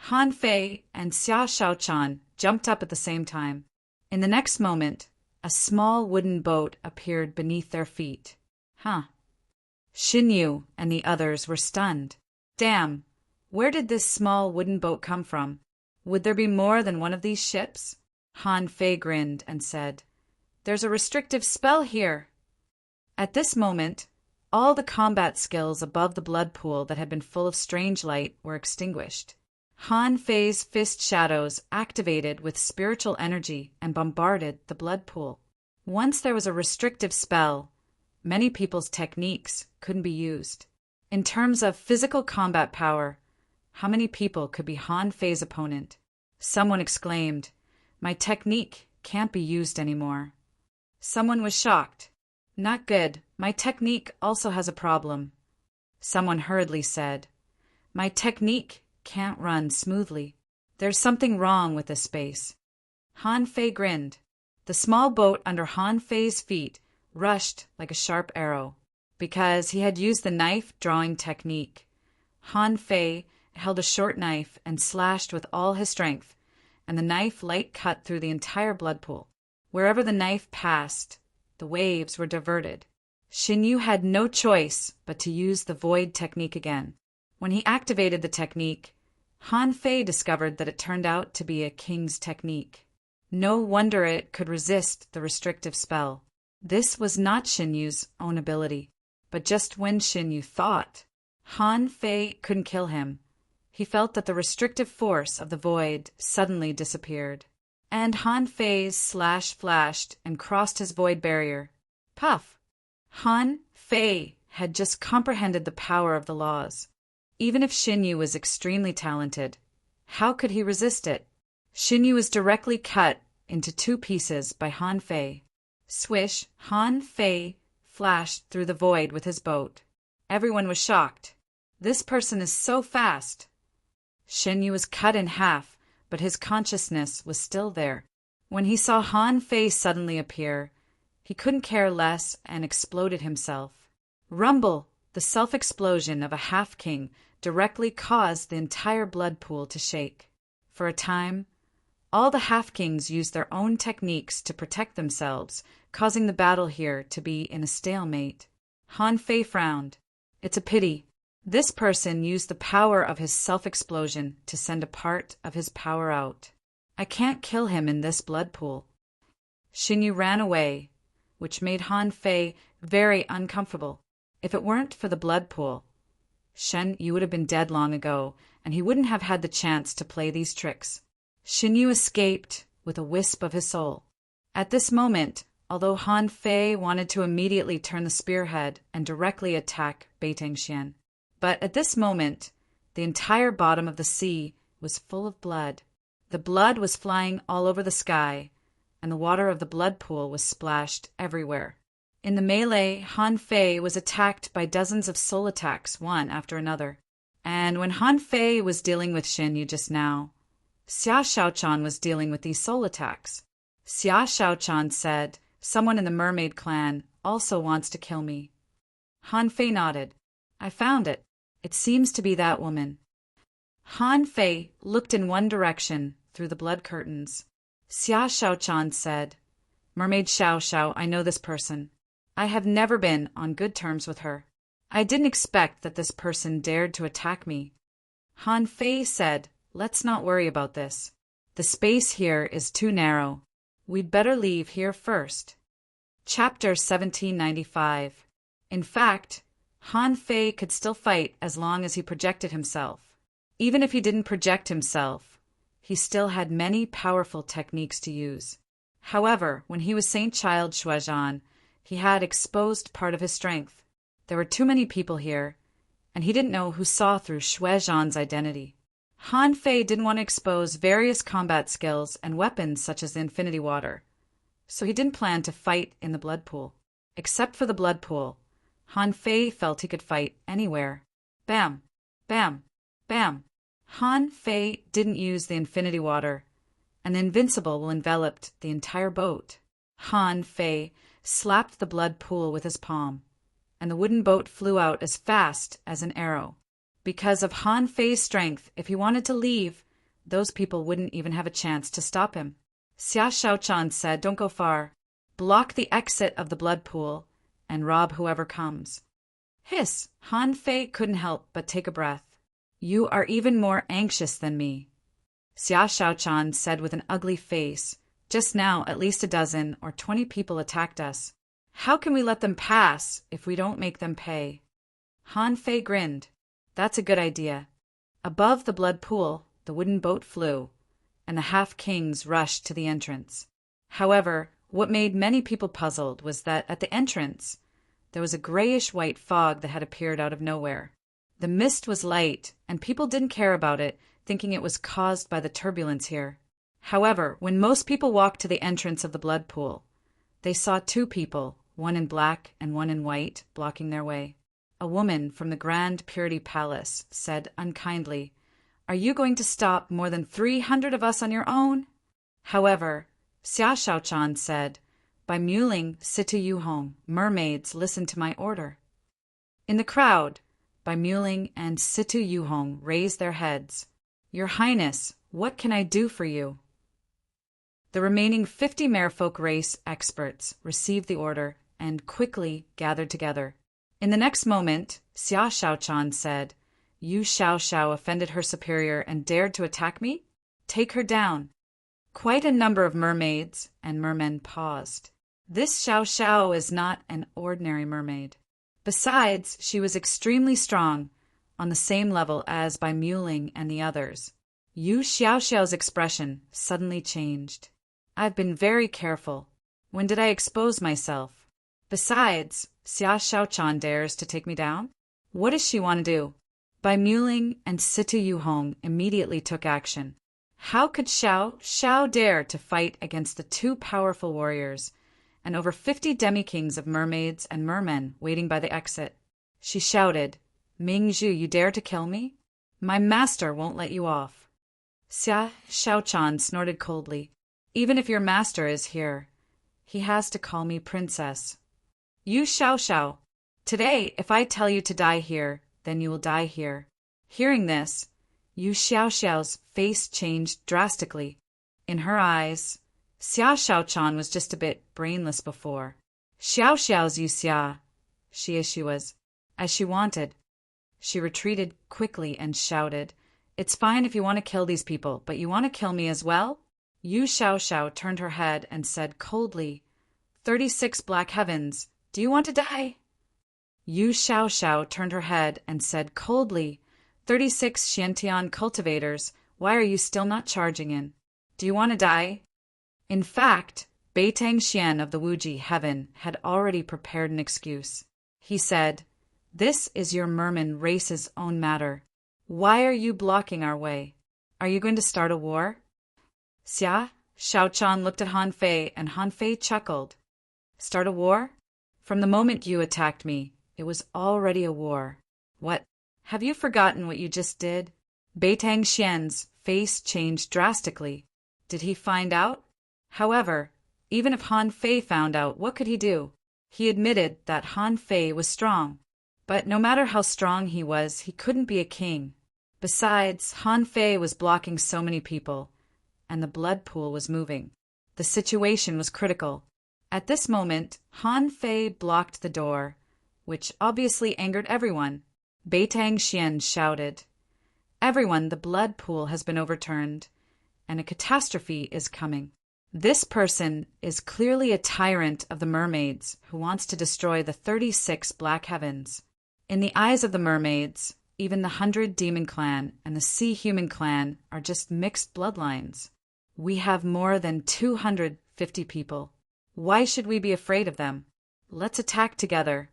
[SPEAKER 1] Han Fei and Xia Shaochan jumped up at the same time. In the next moment, a small wooden boat appeared beneath their feet. Xin Yu and the others were stunned. Damn, where did this small wooden boat come from? Would there be more than one of these ships? Han Fei grinned and said, There's a restrictive spell here. At this moment, all the combat skills above the blood pool that had been full of strange light were extinguished. Han Fei's fist shadows activated with spiritual energy and bombarded the blood pool. Once there was a restrictive spell, many people's techniques couldn't be used. In terms of physical combat power, how many people could be Han Fei's opponent? Someone exclaimed, My technique can't be used anymore. Someone was shocked. Not good. My technique also has a problem. Someone hurriedly said, My technique can't run smoothly. There's something wrong with this space. Han Fei grinned. The small boat under Han Fei's feet rushed like a sharp arrow. Because he had used the knife-drawing technique, Han Fei held a short knife and slashed with all his strength, and the knife light cut through the entire blood pool. Wherever the knife passed, the waves were diverted, Xinyu had no choice but to use the void technique again. When he activated the technique, Han Fei discovered that it turned out to be a king's technique. No wonder it could resist the restrictive spell. This was not Xinyu's own ability, but just when Xinyu thought Han Fei couldn't kill him, he felt that the restrictive force of the void suddenly disappeared. And Han Fei's slash flashed and crossed his void barrier. Puff! Han Fei had just comprehended the power of the laws. Even if Xinyu was extremely talented, how could he resist it? Xinyu was directly cut into two pieces by Han Fei. Swish, Han Fei flashed through the void with his boat. Everyone was shocked. This person is so fast. Xinyu was cut in half, but his consciousness was still there. When he saw Han Fei suddenly appear, he couldn't care less and exploded himself. Rumble, the self-explosion of a half-king, directly caused the entire blood pool to shake. For a time, all the half-kings used their own techniques to protect themselves, causing the battle here to be in a stalemate. Han Fei frowned. It's a pity. This person used the power of his self-explosion to send a part of his power out. I can't kill him in this blood pool. Xinyu ran away, which made Han Fei very uncomfortable. If it weren't for the blood pool, Xinyu would have been dead long ago, and he wouldn't have had the chance to play these tricks. Xinyu escaped with a wisp of his soul. At this moment, although Han Fei wanted to immediately turn the spearhead and directly attack Beitengxian, but at this moment, the entire bottom of the sea was full of blood. The blood was flying all over the sky, and the water of the blood pool was splashed everywhere. In the melee, Han Fei was attacked by dozens of soul attacks, one after another. And when Han Fei was dealing with Xinyu just now, Xia Shaochan was dealing with these soul attacks. Xia Shaochan said, "Someone in the mermaid clan also wants to kill me." Han Fei nodded. "I found it. It seems to be that woman." Han Fei looked in one direction through the blood curtains. Xia Shaochan said, "Mermaid Xiao Xiao, I know this person. I have never been on good terms with her. I didn't expect that this person dared to attack me." Han Fei said, "Let's not worry about this. The space here is too narrow. We'd better leave here first." Chapter 1795. In fact, Han Fei could still fight as long as he projected himself. Even if he didn't project himself, he still had many powerful techniques to use. However, when he was Saint Child Shuozhan, he had exposed part of his strength. There were too many people here, and he didn't know who saw through Shuozhan's identity. Han Fei didn't want to expose various combat skills and weapons such as the Infinity Water, so he didn't plan to fight in the blood pool. Except for the blood pool, Han Fei felt he could fight anywhere. Bam! Bam! Bam! Han Fei didn't use the Infinity Water, and the Invincible will enveloped the entire boat. Han Fei slapped the blood pool with his palm, and the wooden boat flew out as fast as an arrow. Because of Han Fei's strength, if he wanted to leave, those people wouldn't even have a chance to stop him. Xia Shaochan said, "Don't go far. Block the exit of the blood pool and rob whoever comes." Hiss! Han Fei couldn't help but take a breath. "You are even more anxious than me," Xia Shaochan said with an ugly face. "Just now, at least 12 or 20 people attacked us. How can we let them pass if we don't make them pay?" Han Fei grinned. "That's a good idea." Above the blood pool, the wooden boat flew, and the half-kings rushed to the entrance. However, what made many people puzzled was that at the entrance, there was a grayish-white fog that had appeared out of nowhere. The mist was light, and people didn't care about it, thinking it was caused by the turbulence here. However, when most people walked to the entrance of the blood pool, they saw two people, one in black and one in white, blocking their way. A woman from the Grand Purity Palace said unkindly, "Are you going to stop more than 300 of us on your own?" However, Xia Shaochan said, "By Muling Situ Yuhong, mermaids listen to my order." In the crowd, By Muling and Situ Yuhong raised their heads. "Your Highness, what can I do for you?" The remaining 50 merfolk race experts received the order and quickly gathered together. In the next moment, Xia Shaochan said, "You Xiao Xiao offended her superior and dared to attack me? Take her down." Quite a number of mermaids and mermen paused. This Xiao Xiao is not an ordinary mermaid. Besides, she was extremely strong, on the same level as Bai Muling and the others. Yu Xiaoxiao's expression suddenly changed. "I've been very careful. When did I expose myself? Besides, Xia Shaochan dares to take me down? What does she want to do?" Bai Muling and Situ Yuhong immediately took action. How could Xiao Xiao dare to fight against the two powerful warriors and over 50 demi-kings of mermaids and mermen waiting by the exit? She shouted, "Ming Zhu, you dare to kill me? My master won't let you off." Xia Shaochan snorted coldly. "Even if your master is here, he has to call me princess." "You Xiao Xiao, today if I tell you to die here, then you will die here." Hearing this, Yu Xiaoxiao's face changed drastically. In her eyes, Xia Shaochan was just a bit brainless before. "Xiao Xiao's Yu Xia," she was, as she wanted. She retreated quickly and shouted, "It's fine if you want to kill these people, but you want to kill me as well?" Yu Xiaoxiao turned her head and said coldly, 36 black heavens, do you want to die?" Yu Xiaoxiao turned her head and said coldly, 36 Xiantian cultivators, why are you still not charging in? Do you want to die? In fact, Beitang Xian of the Wuji heaven had already prepared an excuse. He said, "This is your merman race's own matter. Why are you blocking our way? Are you going to start a war?" Xia Shaochan looked at Han Fei, and Han Fei chuckled. "Start a war? From the moment you attacked me, it was already a war. What? Have you forgotten what you just did?" Beitang Xian's face changed drastically. Did he find out? However, even if Han Fei found out, what could he do? He admitted that Han Fei was strong. But no matter how strong he was, he couldn't be a king. Besides, Han Fei was blocking so many people, and the blood pool was moving. The situation was critical. At this moment, Han Fei blocked the door, which obviously angered everyone. Beitang Xian shouted, "Everyone, the blood pool has been overturned, and a catastrophe is coming. This person is clearly a tyrant of the mermaids who wants to destroy the 36 black heavens. In the eyes of the mermaids, even the 100 demon clan and the sea human clan are just mixed bloodlines. We have more than 250 people. Why should we be afraid of them? Let's attack together."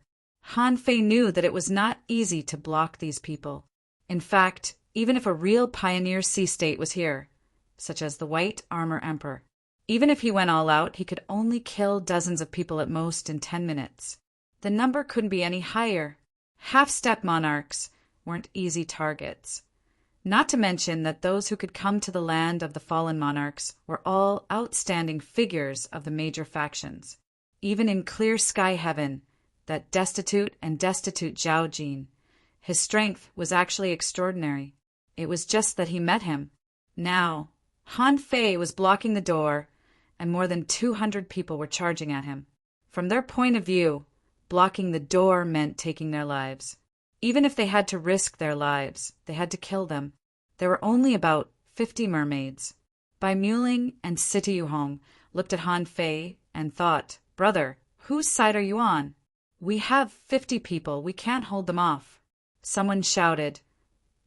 [SPEAKER 1] Han Fei knew that it was not easy to block these people. In fact, even if a real pioneer sea state was here, such as the White Armor Emperor, even if he went all out, he could only kill dozens of people at most in 10 minutes. The number couldn't be any higher. Half-step monarchs weren't easy targets. Not to mention that those who could come to the land of the fallen monarchs were all outstanding figures of the major factions. Even in clear sky heaven, that destitute Zhao Jin, his strength was actually extraordinary. It was just that he met him. Now, Han Fei was blocking the door, and more than 200 people were charging at him. From their point of view, blocking the door meant taking their lives. Even if they had to risk their lives, they had to kill them. There were only about 50 mermaids. Bai Muling and Situ Yuhong looked at Han Fei and thought, "Brother, whose side are you on? We have 50 people, we can't hold them off." Someone shouted,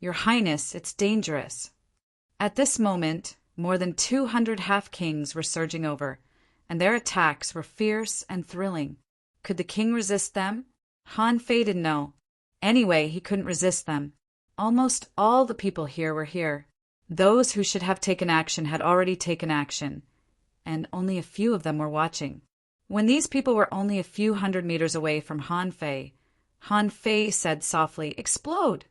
[SPEAKER 1] "Your Highness, it's dangerous." At this moment, more than 200 half-kings were surging over, and their attacks were fierce and thrilling. Could the king resist them? Han Fei didn't know. Anyway, he couldn't resist them. Almost all the people here were here. Those who should have taken action had already taken action, and only a few of them were watching. When these people were only a few hundred meters away from Han Fei said softly, "Explode!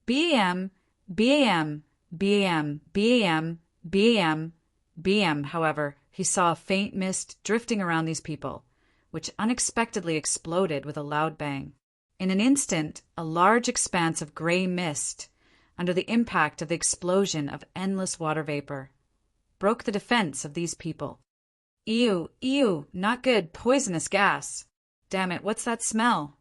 [SPEAKER 1] BAM, BAM, BAM, BAM, BAM, BAM." However, he saw a faint mist drifting around these people, which unexpectedly exploded with a loud bang. In an instant, a large expanse of gray mist, under the impact of the explosion of endless water vapor, broke the defense of these people. "Ew, ew, not good, poisonous gas." Damn it, what's that smell?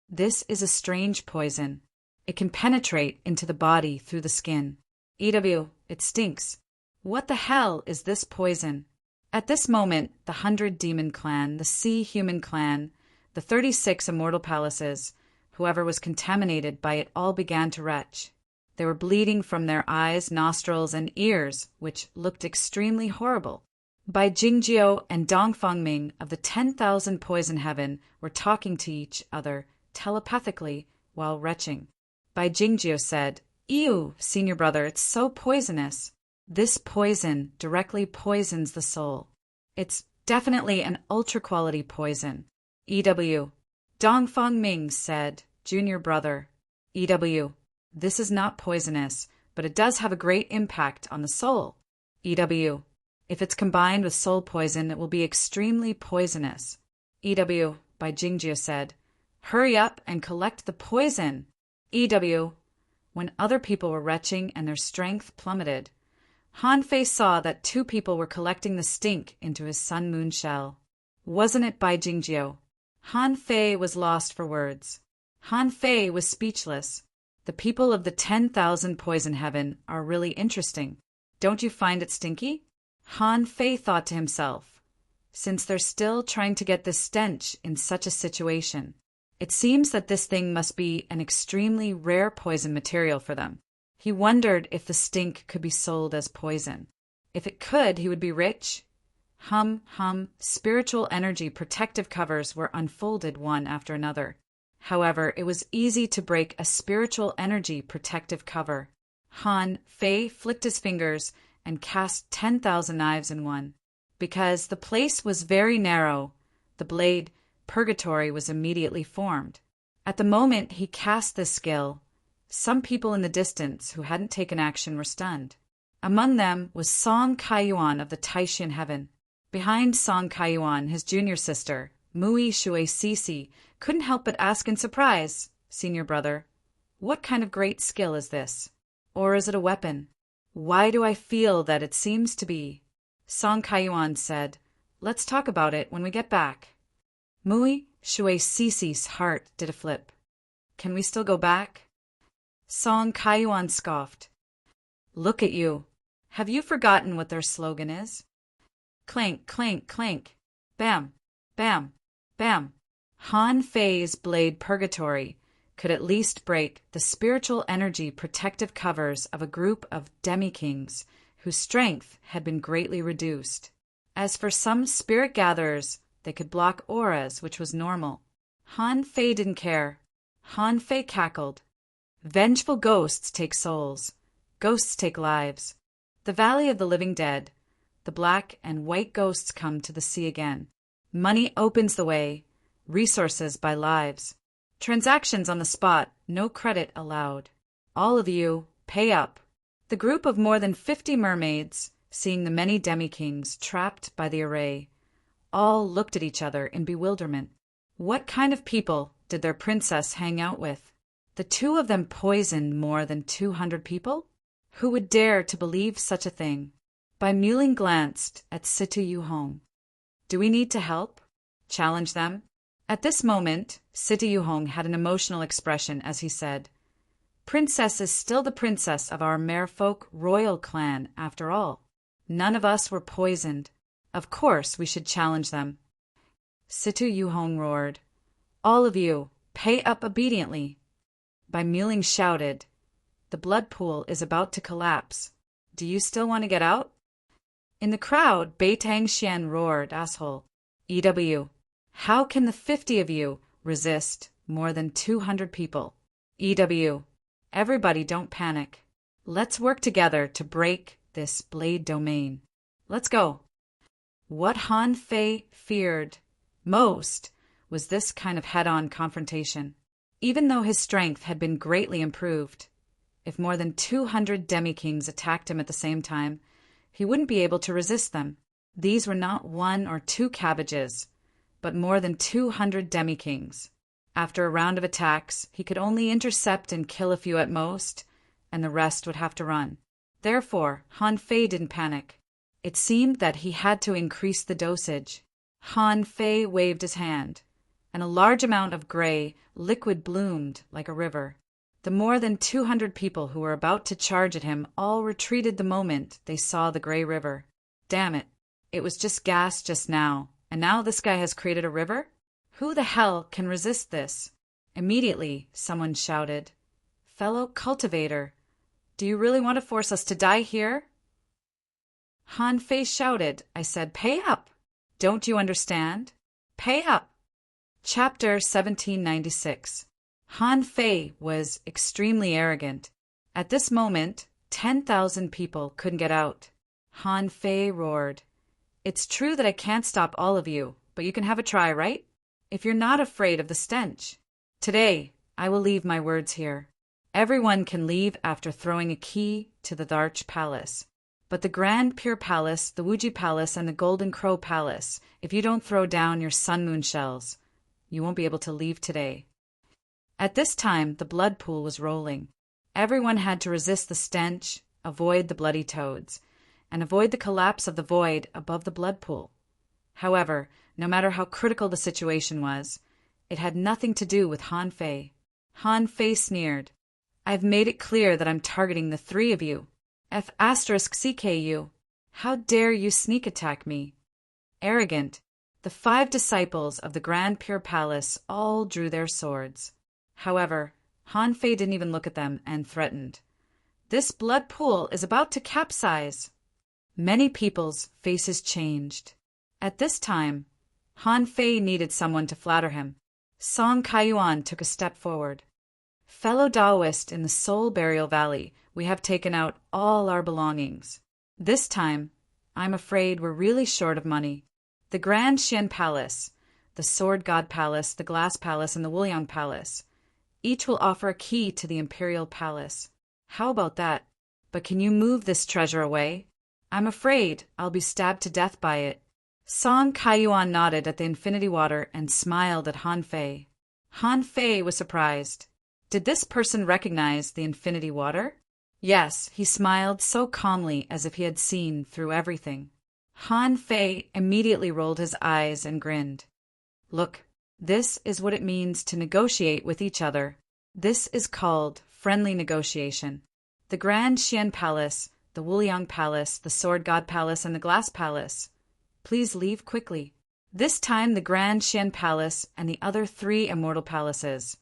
[SPEAKER 1] This is a strange poison. It can penetrate into the body through the skin. EW, it stinks. What the hell is this poison? At this moment, the 100 Demon Clan, the Sea Human Clan, the 36 Immortal Palaces, whoever was contaminated by it all began to retch. They were bleeding from their eyes, nostrils, and ears, which looked extremely horrible. Bai Jingjiu and Dongfang Ming of the 10,000 Poison Heaven were talking to each other telepathically while retching. Bai Jingjiu said, "Ew, senior brother, it's so poisonous. This poison directly poisons the soul. It's definitely an ultra-quality poison." EW. Dongfang Ming said, "Junior brother." EW. This is not poisonous, but it does have a great impact on the soul. EW. If it's combined with soul poison, it will be extremely poisonous. EW. Bai Jingjiu said, "Hurry up and collect the poison." EW. When other people were retching and their strength plummeted, Han Fei saw that 2 people were collecting the stink into his sun moon shell. Wasn't it Bai Jingjiu? Han Fei was lost for words. Han Fei was speechless. The people of the 10,000 Poison Heaven are really interesting. Don't you find it stinky? Han Fei thought to himself, since they're still trying to get this stench in such a situation, it seems that this thing must be an extremely rare poison material for them. He wondered if the stink could be sold as poison. If it could, he would be rich. Spiritual energy protective covers were unfolded one after another. However, it was easy to break a spiritual energy protective cover. Han Fei flicked his fingers and cast 10,000 knives in one. Because the place was very narrow, the blade, Purgatory, was immediately formed. At the moment he cast this skill, some people in the distance who hadn't taken action were stunned. Among them was Song Kaiyuan of the Taishan Heaven. Behind Song Kaiyuan, his junior sister, Mui Shui Sisi, couldn't help but ask in surprise, "Senior brother, what kind of great skill is this? Or is it a weapon? Why do I feel that it seems to be?" Song Kaiyuan said, "Let's talk about it when we get back." Mui Shui Sisi's heart did a flip. "Can we still go back?" Song Kaiyuan scoffed. "Look at you. Have you forgotten what their slogan is? Clank, clank, clank. Bam, bam, bam." Han Fei's blade Purgatory could at least break the spiritual energy protective covers of a group of demi-kings whose strength had been greatly reduced. As for some spirit gatherers, they could block auras, which was normal. Han Fei didn't care. Han Fei cackled. "Vengeful ghosts take souls. Ghosts take lives. The Valley of the Living Dead. The black and white ghosts come to the sea again. Money opens the way. Resources buy lives. Transactions on the spot, no credit allowed. All of you, pay up." The group of more than 50 mermaids, seeing the many demi-kings trapped by the array, all looked at each other in bewilderment. What kind of people did their princess hang out with? The 2 of them poisoned more than 200 people? Who would dare to believe such a thing? Bai Muling glanced at Situ Yuhong. "Do we need to help? Challenge them?" At this moment, Situ Yuhong had an emotional expression as he said, "Princess is still the princess of our merfolk royal clan, after all. None of us were poisoned. Of course we should challenge them." Situ Yuhong roared, "All of you, pay up obediently." Bai Muling shouted, "The blood pool is about to collapse. Do you still want to get out?" In the crowd, Bei Tangxian roared, "Asshole. EW. How can the 50 of you resist more than 200 people? EW. Everybody don't panic. Let's work together to break this blade domain. Let's go." What Han Fei feared most was this kind of head-on confrontation. Even though his strength had been greatly improved, if more than 200 demi-kings attacked him at the same time, he wouldn't be able to resist them. These were not 1 or 2 cabbages, but more than 200 demi-kings. After a round of attacks, he could only intercept and kill a few at most, and the rest would have to run. Therefore, Han Fei didn't panic. It seemed that he had to increase the dosage. Han Fei waved his hand. and a large amount of gray liquid bloomed like a river. The more than 200 people who were about to charge at him all retreated the moment they saw the gray river. Damn it. It was just gas just now, and now this guy has created a river? Who the hell can resist this? Immediately, someone shouted, "Fellow cultivator, do you really want to force us to die here?" Han Fei shouted. I said, "Pay up! Don't you understand? Pay up!" Chapter 1796. Han Fei was extremely arrogant. At this moment, 10,000 people couldn't get out. Han Fei roared, "It's true that I can't stop all of you, but you can have a try, right? If you're not afraid of the stench. Today, I will leave my words here. Everyone can leave after throwing a key to the Darch Palace. But the Grand Pure Palace, the Wuji Palace, and the Golden Crow Palace, if you don't throw down your sun moon shells, you won't be able to leave today." At this time, the blood pool was rolling. Everyone had to resist the stench, avoid the bloody toads, and avoid the collapse of the void above the blood pool. However, no matter how critical the situation was, it had nothing to do with Han Fei. Han Fei sneered, "I've made it clear that I'm targeting the three of you. F***CKU. How dare you sneak attack me?" Arrogant, the 5 disciples of the Grand Pure Palace all drew their swords. However, Han Fei didn't even look at them and threatened, "This blood pool is about to capsize." Many people's faces changed. At this time, Han Fei needed someone to flatter him. Song Kaiyuan took a step forward. "Fellow Taoist in the Soul Burial Valley, we have taken out all our belongings. This time, I'm afraid we're really short of money. The Grand Xian Palace, the Sword God Palace, the Glass Palace, and the Wuliang Palace. Each will offer a key to the Imperial Palace. How about that? But can you move this treasure away? I'm afraid I'll be stabbed to death by it." Song Kaiyuan nodded at the infinity water and smiled at Han Fei. Han Fei was surprised. Did this person recognize the infinity water? Yes, he smiled so calmly as if he had seen through everything. Han Fei immediately rolled his eyes and grinned. "Look, this is what it means to negotiate with each other. This is called friendly negotiation. The Grand Xian Palace, the Wuliang Palace, the Sword God Palace, and the Glass Palace. Please leave quickly." This time the Grand Xian Palace and the other 3 immortal palaces,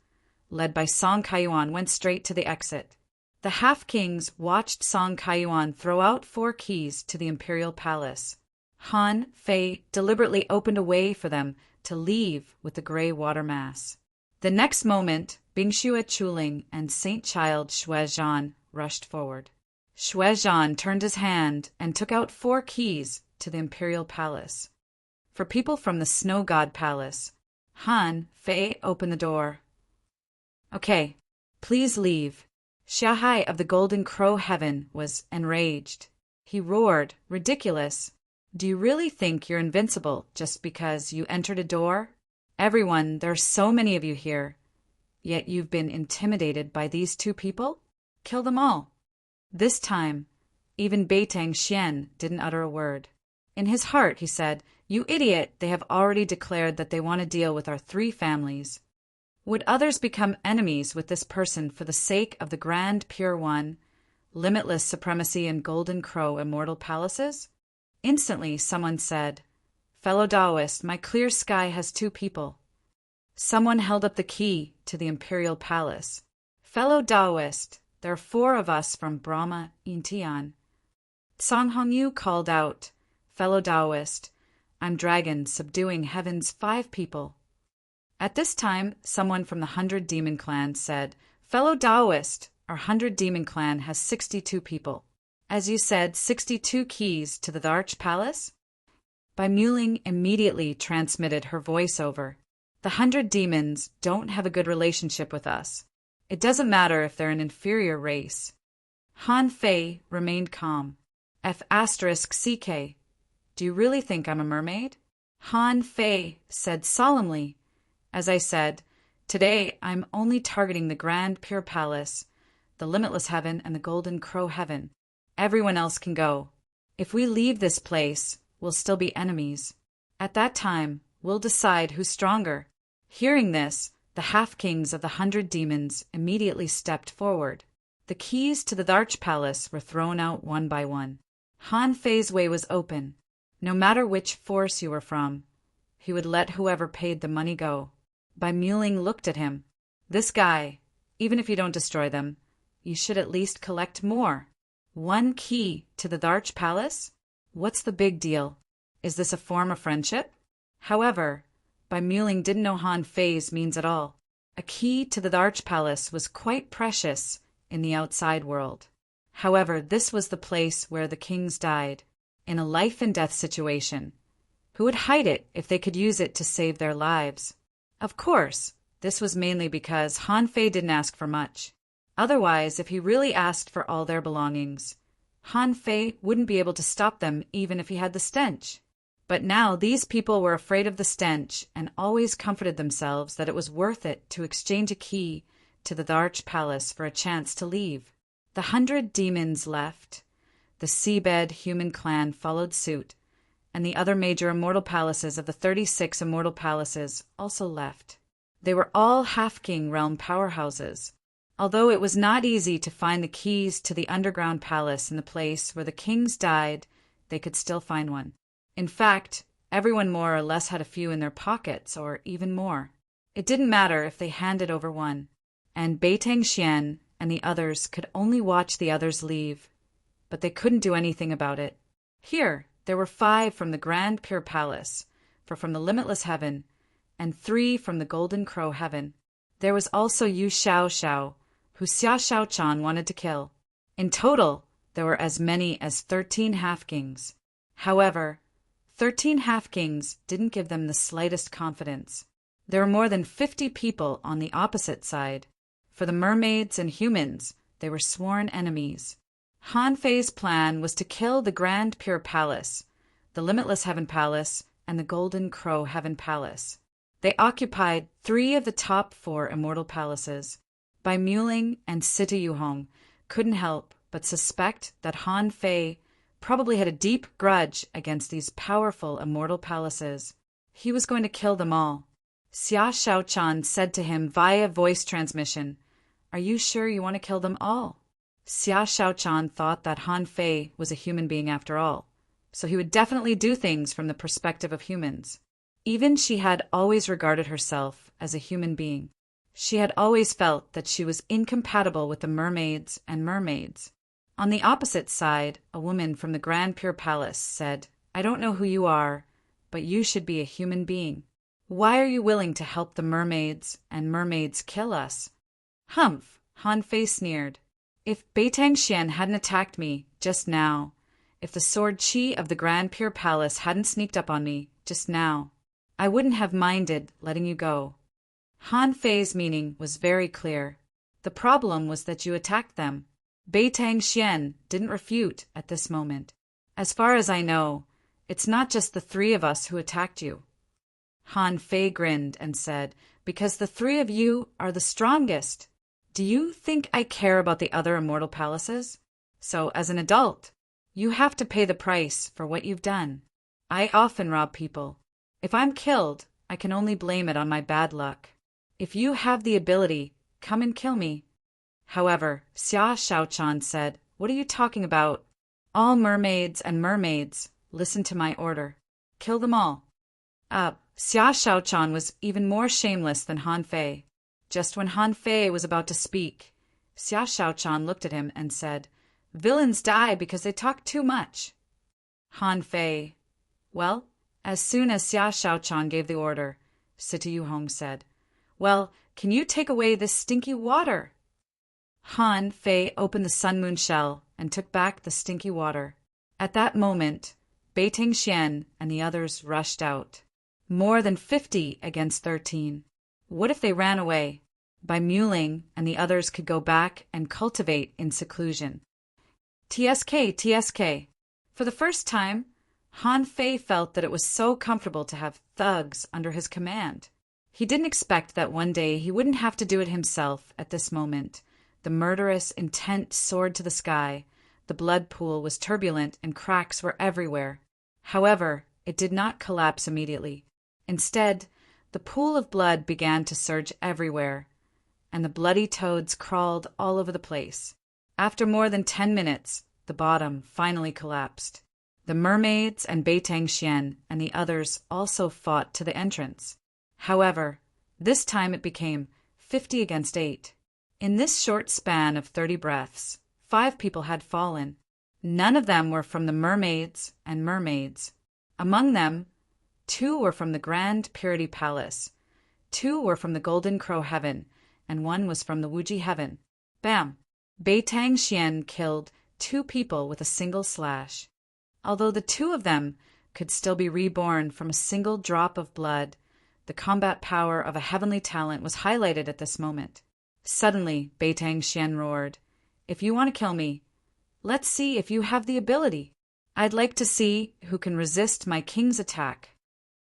[SPEAKER 1] led by Song Kaiyuan, went straight to the exit. The half-kings watched Song Kaiyuan throw out 4 keys to the Imperial Palace. Han Fei deliberately opened a way for them to leave with the gray water mass. The next moment, Bingxue Chuling and Saint Child Shuezhan rushed forward. Shuezhan turned his hand and took out 4 keys to the Imperial Palace. For people from the Snow God Palace, Han Fei opened the door. "Okay, please leave." Xiahai of the Golden Crow Heaven was enraged. He roared, "Ridiculous! Do you really think you're invincible just because you entered a door? Everyone, there are so many of you here. Yet you've been intimidated by these 2 people? Kill them all." This time, even Beitang Xian didn't utter a word. In his heart, he said, "You idiot, they have already declared that they want to deal with our 3 families. Would others become enemies with this person for the sake of the Grand Pure One, limitless supremacy in Golden Crow immortal palaces?" Instantly, someone said, "Fellow Taoist, my clear sky has 2 people." Someone held up the key to the Imperial Palace. "Fellow Taoist, there are 4 of us from Brahma Intian." Song Hongyu called out, "Fellow Taoist, I'm Dragon subduing heaven's 5 people." At this time, someone from the 100 Demon Clan said, "Fellow Taoist, our 100 Demon Clan has 62 people. As you said, 62 keys to the Darch Palace?" Bai Muling immediately transmitted her voice over. "The 100 demons don't have a good relationship with us. It doesn't matter if they're an inferior race." Han Fei remained calm. F***CK. Do you really think I'm a mermaid? Han Fei said solemnly, "As I said, today I'm only targeting the Grand Pure Palace, the Limitless Heaven, and the Golden Crow Heaven. Everyone else can go. If we leave this place, we'll still be enemies. At that time, we'll decide who's stronger. Hearing this, the half-kings of the 100 demons immediately stepped forward. The keys to the Darch Palace were thrown out one by one. Han Fei's way was open. No matter which force you were from, he would let whoever paid the money go. Bai Muling looked at him. This guy, even if you don't destroy them, you should at least collect more. 1 key to the Darch Palace? What's the big deal? Is this a form of friendship? However, Bai Muling didn't know Han Fei's means at all. A key to the Darch Palace was quite precious in the outside world. However, this was the place where the kings died, in a life-and-death situation. Who would hide it if they could use it to save their lives? Of course, this was mainly because Han Fei didn't ask for much. Otherwise, if he really asked for all their belongings, Han Fei wouldn't be able to stop them even if he had the stench. But now these people were afraid of the stench and always comforted themselves that it was worth it to exchange a key to the Darch Palace for a chance to leave. The 100 demons left. The seabed human clan followed suit, and the other major immortal palaces of the 36 immortal palaces also left. They were all half-king realm powerhouses. Although it was not easy to find the keys to the underground palace in the place where the kings died, they could still find one. In fact, everyone more or less had a few in their pockets, or even more. It didn't matter if they handed over one, and Beitang Xian and the others could only watch the others leave, but they couldn't do anything about it. Here, there were 5 from the Grand Pure Palace, from the Limitless Heaven, and 3 from the Golden Crow Heaven. There was also Yu Xiao, who Xia Xiaochan wanted to kill. In total, there were as many as 13 half-kings. However, 13 half-kings didn't give them the slightest confidence. There were more than 50 people on the opposite side. For the mermaids and humans, they were sworn enemies. Han Fei's plan was to kill the Grand Pure Palace, the Limitless Heaven Palace, and the Golden Crow Heaven Palace. They occupied 3 of the top 4 immortal palaces. Bai Muling and Sita Yuhong couldn't help but suspect that Han Fei probably had a deep grudge against these powerful immortal palaces. He was going to kill them all. Xia Xiaochan said to him via voice transmission, "Are you sure you want to kill them all?" Xia Xiaochan thought that Han Fei was a human being after all, so he would definitely do things from the perspective of humans. Even she had always regarded herself as a human being. She had always felt that she was incompatible with the mermaids and mermaids. On the opposite side, a woman from the Grand Pure Palace said, "I don't know who you are, but you should be a human being. Why are you willing to help the mermaids and mermaids kill us?" "Humph," Han Fei sneered. "If Beitang Xian hadn't attacked me just now, if the sword Qi of the Grand Pure Palace hadn't sneaked up on me just now, I wouldn't have minded letting you go." Han Fei's meaning was very clear. The problem was that you attacked them. Beitang Xian didn't refute at this moment. "As far as I know, it's not just the 3 of us who attacked you." Han Fei grinned and said, "Because the 3 of you are the strongest. Do you think I care about the other immortal palaces? So, as an adult, you have to pay the price for what you've done. I often rob people. If I'm killed, I can only blame it on my bad luck. If you have the ability, come and kill me." However, Xia Xiaochan said, "What are you talking about? All mermaids and mermaids, listen to my order. Kill them all." Xia Xiaochan was even more shameless than Han Fei. Just when Han Fei was about to speak, Xia Xiaochan looked at him and said, "Villains die because they talk too much." Han Fei. Well, as soon as Xia Xiaochan gave the order, Sita Yuhong said, "Well, can you take away this stinky water?" Han Fei opened the Sun Moon shell and took back the stinky water. At that moment, Beitang Xian and the others rushed out. More than 50 against 13. What if they ran away? Bai Muling and the others could go back and cultivate in seclusion. TSK. For the first time, Han Fei felt that it was so comfortable to have thugs under his command. He didn't expect that one day he wouldn't have to do it himself at this moment. The murderous intent soared to the sky. The blood pool was turbulent and cracks were everywhere. However, it did not collapse immediately. Instead, The pool of blood began to surge everywhere, and the bloody toads crawled all over the place. After more than 10 minutes, the bottom finally collapsed. The mermaids and Beitang Xian and the others also fought to the entrance. However, this time it became 50 against 8. In this short span of 30 breaths, 5 people had fallen. None of them were from the mermaids and mermaids. Among them, 2 were from the Grand Purity Palace, 2 were from the Golden Crow Heaven, and 1 was from the Wuji Heaven. Bam! Beitang Xian killed 2 people with a single slash. Although the 2 of them could still be reborn from a single drop of blood, the combat power of a heavenly talent was highlighted at this moment. Suddenly, Beitang Xian roared, "If you want to kill me, let's see if you have the ability. I'd like to see who can resist my king's attack."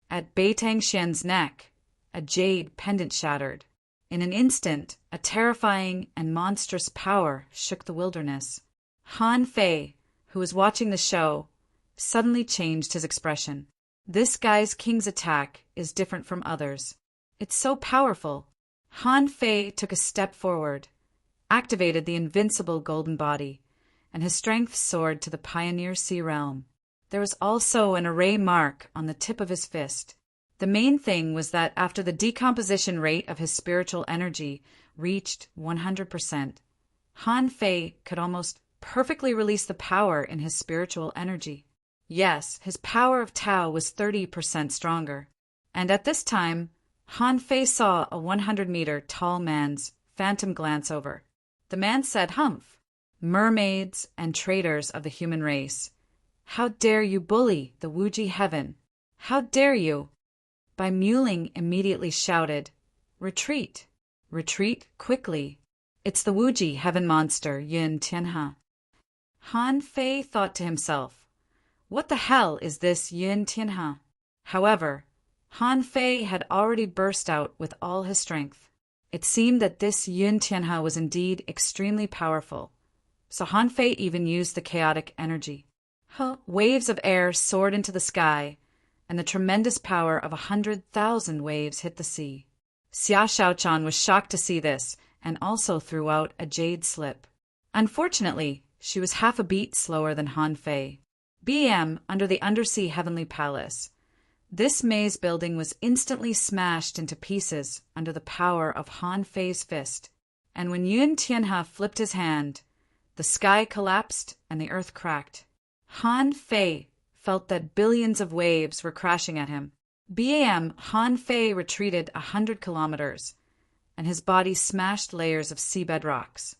[SPEAKER 1] At Beitang Xian's neck, a jade pendant shattered. In an instant, a terrifying and monstrous power shook the wilderness. Han Fei, who was watching the show, suddenly changed his expression. This guy's king's attack is different from others. It's so powerful. Han Fei took a step forward, activated the invincible golden body, and his strength soared to the Pioneer Sea realm. There was also an array mark on the tip of his fist. The main thing was that after the decomposition rate of his spiritual energy reached 100%, Han Fei could almost perfectly release the power in his spiritual energy. Yes, his power of Tao was 30% stronger. And at this time, Han Fei saw a 100-meter tall man's phantom glance over. The man said, "Humph, mermaids and traitors of the human race, how dare you bully the Wuji Heaven? How dare you?" Bai Muling immediately shouted, "Retreat! Retreat quickly! It's the Wuji Heaven monster, Yun Tianhe." Han Fei thought to himself, "What the hell is this Yun Tianhe?" However, Han Fei had already burst out with all his strength. It seemed that this Yun Tianhe was indeed extremely powerful, so Han Fei even used the chaotic energy. Waves of air soared into the sky, and the tremendous power of 100,000 waves hit the sea. Xia Shaochan was shocked to see this, and also threw out a jade slip. Unfortunately, she was half a beat slower than Han Fei. BM under the Undersea Heavenly Palace. This maze building was instantly smashed into pieces under the power of Han Fei's fist, and when Yun Tianhe flipped his hand, the sky collapsed and the earth cracked. Han Fei felt that billions of waves were crashing at him. BAM, Han Fei retreated 100 kilometers, and his body smashed layers of seabed rocks.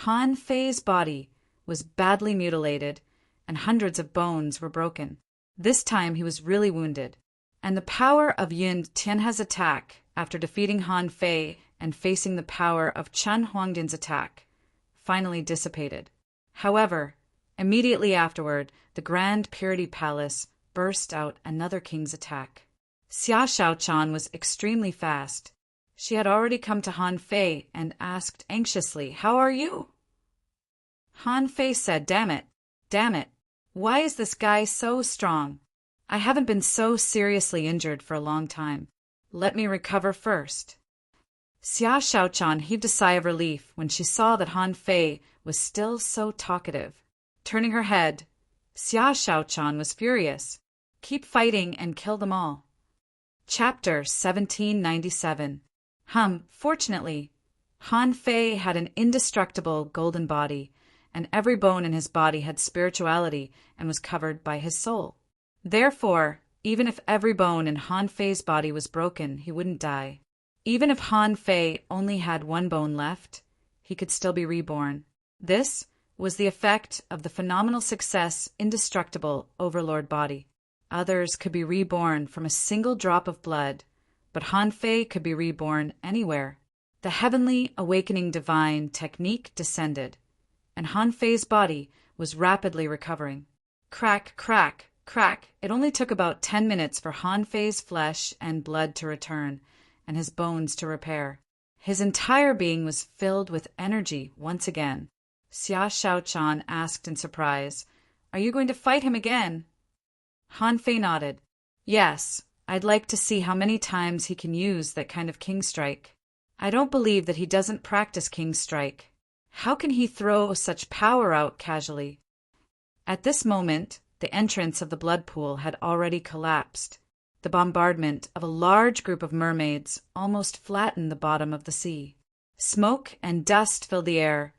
[SPEAKER 1] Han Fei's body was badly mutilated, and hundreds of bones were broken. This time he was really wounded, and the power of Yun Tianhe's attack, after defeating Han Fei and facing the power of Chen Huangdin's attack, finally dissipated. However, immediately afterward, the Grand Purity Palace burst out another king's attack. Xia Shaochan was extremely fast. She had already come to Han Fei and asked anxiously, "How are you?" Han Fei said, damn it, why is this guy so strong? I haven't been so seriously injured for a long time. Let me recover first." Xia Shaochan heaved a sigh of relief when she saw that Han Fei was still so talkative. Turning her head, Xia Shaochan was furious. "Keep fighting and kill them all." Chapter 1797. Fortunately, Han Fei had an indestructible golden body, and every bone in his body had spirituality and was covered by his soul. Therefore, even if every bone in Han Fei's body was broken, he wouldn't die. Even if Han Fei only had one bone left, he could still be reborn. This was the effect of the phenomenal success indestructible Overlord body. Others could be reborn from a single drop of blood, but Han Fei could be reborn anywhere. The heavenly awakening divine technique descended, and Han Fei's body was rapidly recovering. Crack, crack, crack. It only took about 10 minutes for Han Fei's flesh and blood to return, and his bones to repair. His entire being was filled with energy once again. Xia Shaochan asked in surprise, "Are you going to fight him again?" Han Fei nodded. "Yes, I'd like to see how many times he can use that kind of king strike. I don't believe that he doesn't practice king strike. How can he throw such power out casually? At this moment, the entrance of the blood pool had already collapsed. The bombardment of a large group of mermaids almost flattened the bottom of the sea. Smoke and dust filled the air,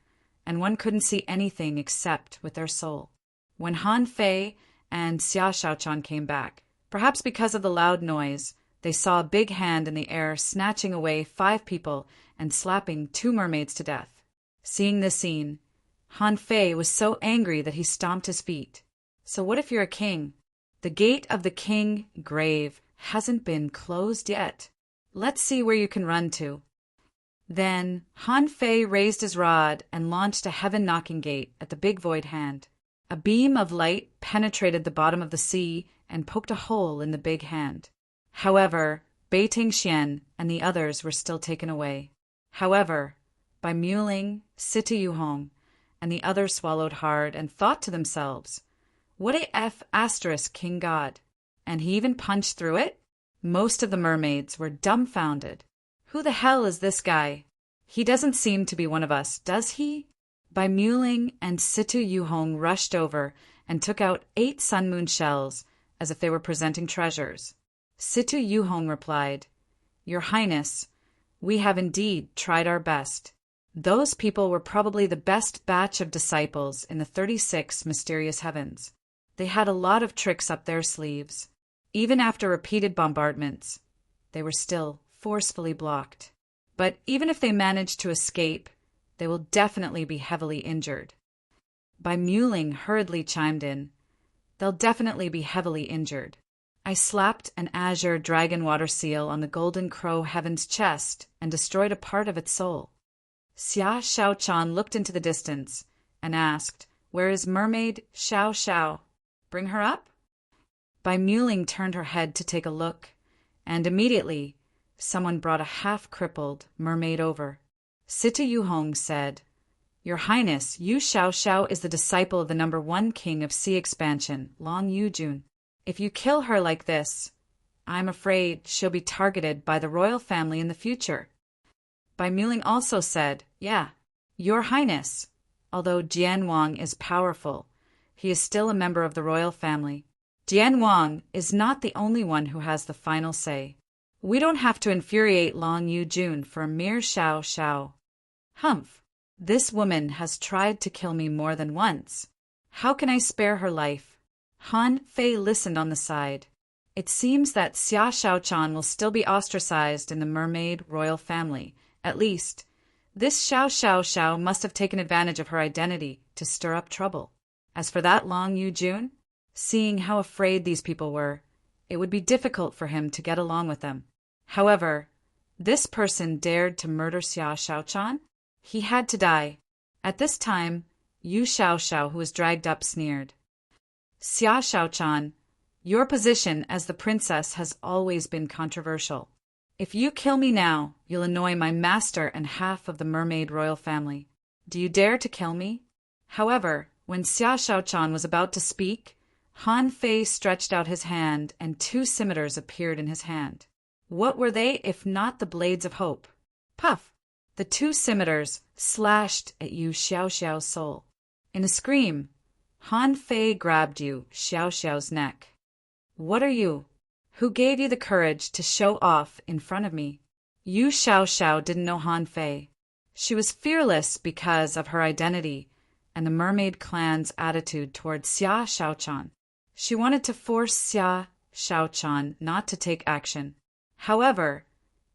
[SPEAKER 1] and one couldn't see anything except with their soul. When Han Fei and Xia Shaochan came back, perhaps because of the loud noise, they saw a big hand in the air snatching away 5 people and slapping 2 mermaids to death. Seeing this scene, Han Fei was so angry that he stomped his feet. So what if you're a king? The gate of the king grave hasn't been closed yet. Let's see where you can run to. Then Han Fei raised his rod and launched a heaven-knocking gate at the big void hand. A beam of light penetrated the bottom of the sea and poked a hole in the big hand. However, Bei Tingxian and the others were still taken away. However, Bai Muling, Sita Yuhong, and the others swallowed hard and thought to themselves, "What a F** king god." And he even punched through it? Most of the mermaids were dumbfounded. Who the hell is this guy? He doesn't seem to be one of us, does he? Bai Muling and Sita Yuhong rushed over and took out 8 sun moon shells as if they were presenting treasures. Sita Yuhong replied, "Your Highness, we have indeed tried our best. Those people were probably the best batch of disciples in the 36 mysterious heavens. They had a lot of tricks up their sleeves. Even after repeated bombardments, they were still forcefully blocked. But even if they manage to escape, they will definitely be heavily injured." Bai Muling hurriedly chimed in, "They'll definitely be heavily injured. I slapped an azure dragon water seal on the golden crow heaven's chest and destroyed a part of its soul." Xia Shaochan looked into the distance and asked, "Where is mermaid Xiao Xiao? Bring her up?" Bai Muling turned her head to take a look, and immediately someone brought a half-crippled mermaid over. Sita Yuhong said, "Your Highness, Yu Xiao Xiao is the disciple of the number 1 king of sea expansion, Long Yujun. If you kill her like this, I'm afraid she'll be targeted by the royal family in the future." Bai Muling also said, "Yeah, Your Highness, although Jian Wang is powerful, he is still a member of the royal family. Jian Wang is not the only one who has the final say. We don't have to infuriate Long Yujun for a mere Xiao Xiao. Humph, this woman has tried to kill me more than once. How can I spare her life?" Han Fei listened on the side. It seems that Xia Shaochan will still be ostracized in the mermaid royal family. At least, this Xiao Xiao Xiao must have taken advantage of her identity to stir up trouble. As for that Long Yujun, seeing how afraid these people were, it would be difficult for him to get along with them. However, this person dared to murder Xia Shaochan? He had to die. At this time, Yu Xiao Xiao, who was dragged up, sneered, "Xia Shaochan, your position as the princess has always been controversial. If you kill me now, you'll annoy my master and half of the mermaid royal family. Do you dare to kill me?" However, when Xia Shaochan was about to speak, Han Fei stretched out his hand and 2 scimitars appeared in his hand. What were they if not the blades of hope? Puff! The 2 scimitars slashed at Yu Xiao Xiao's soul. In a scream, Han Fei grabbed Yu Xiao Xiao's neck. "What are you? Who gave you the courage to show off in front of me?" Yu Xiao Xiao didn't know Han Fei. She was fearless because of her identity and the mermaid clan's attitude towards Xia Shaochan. She wanted to force Xia Shaochan not to take action. However,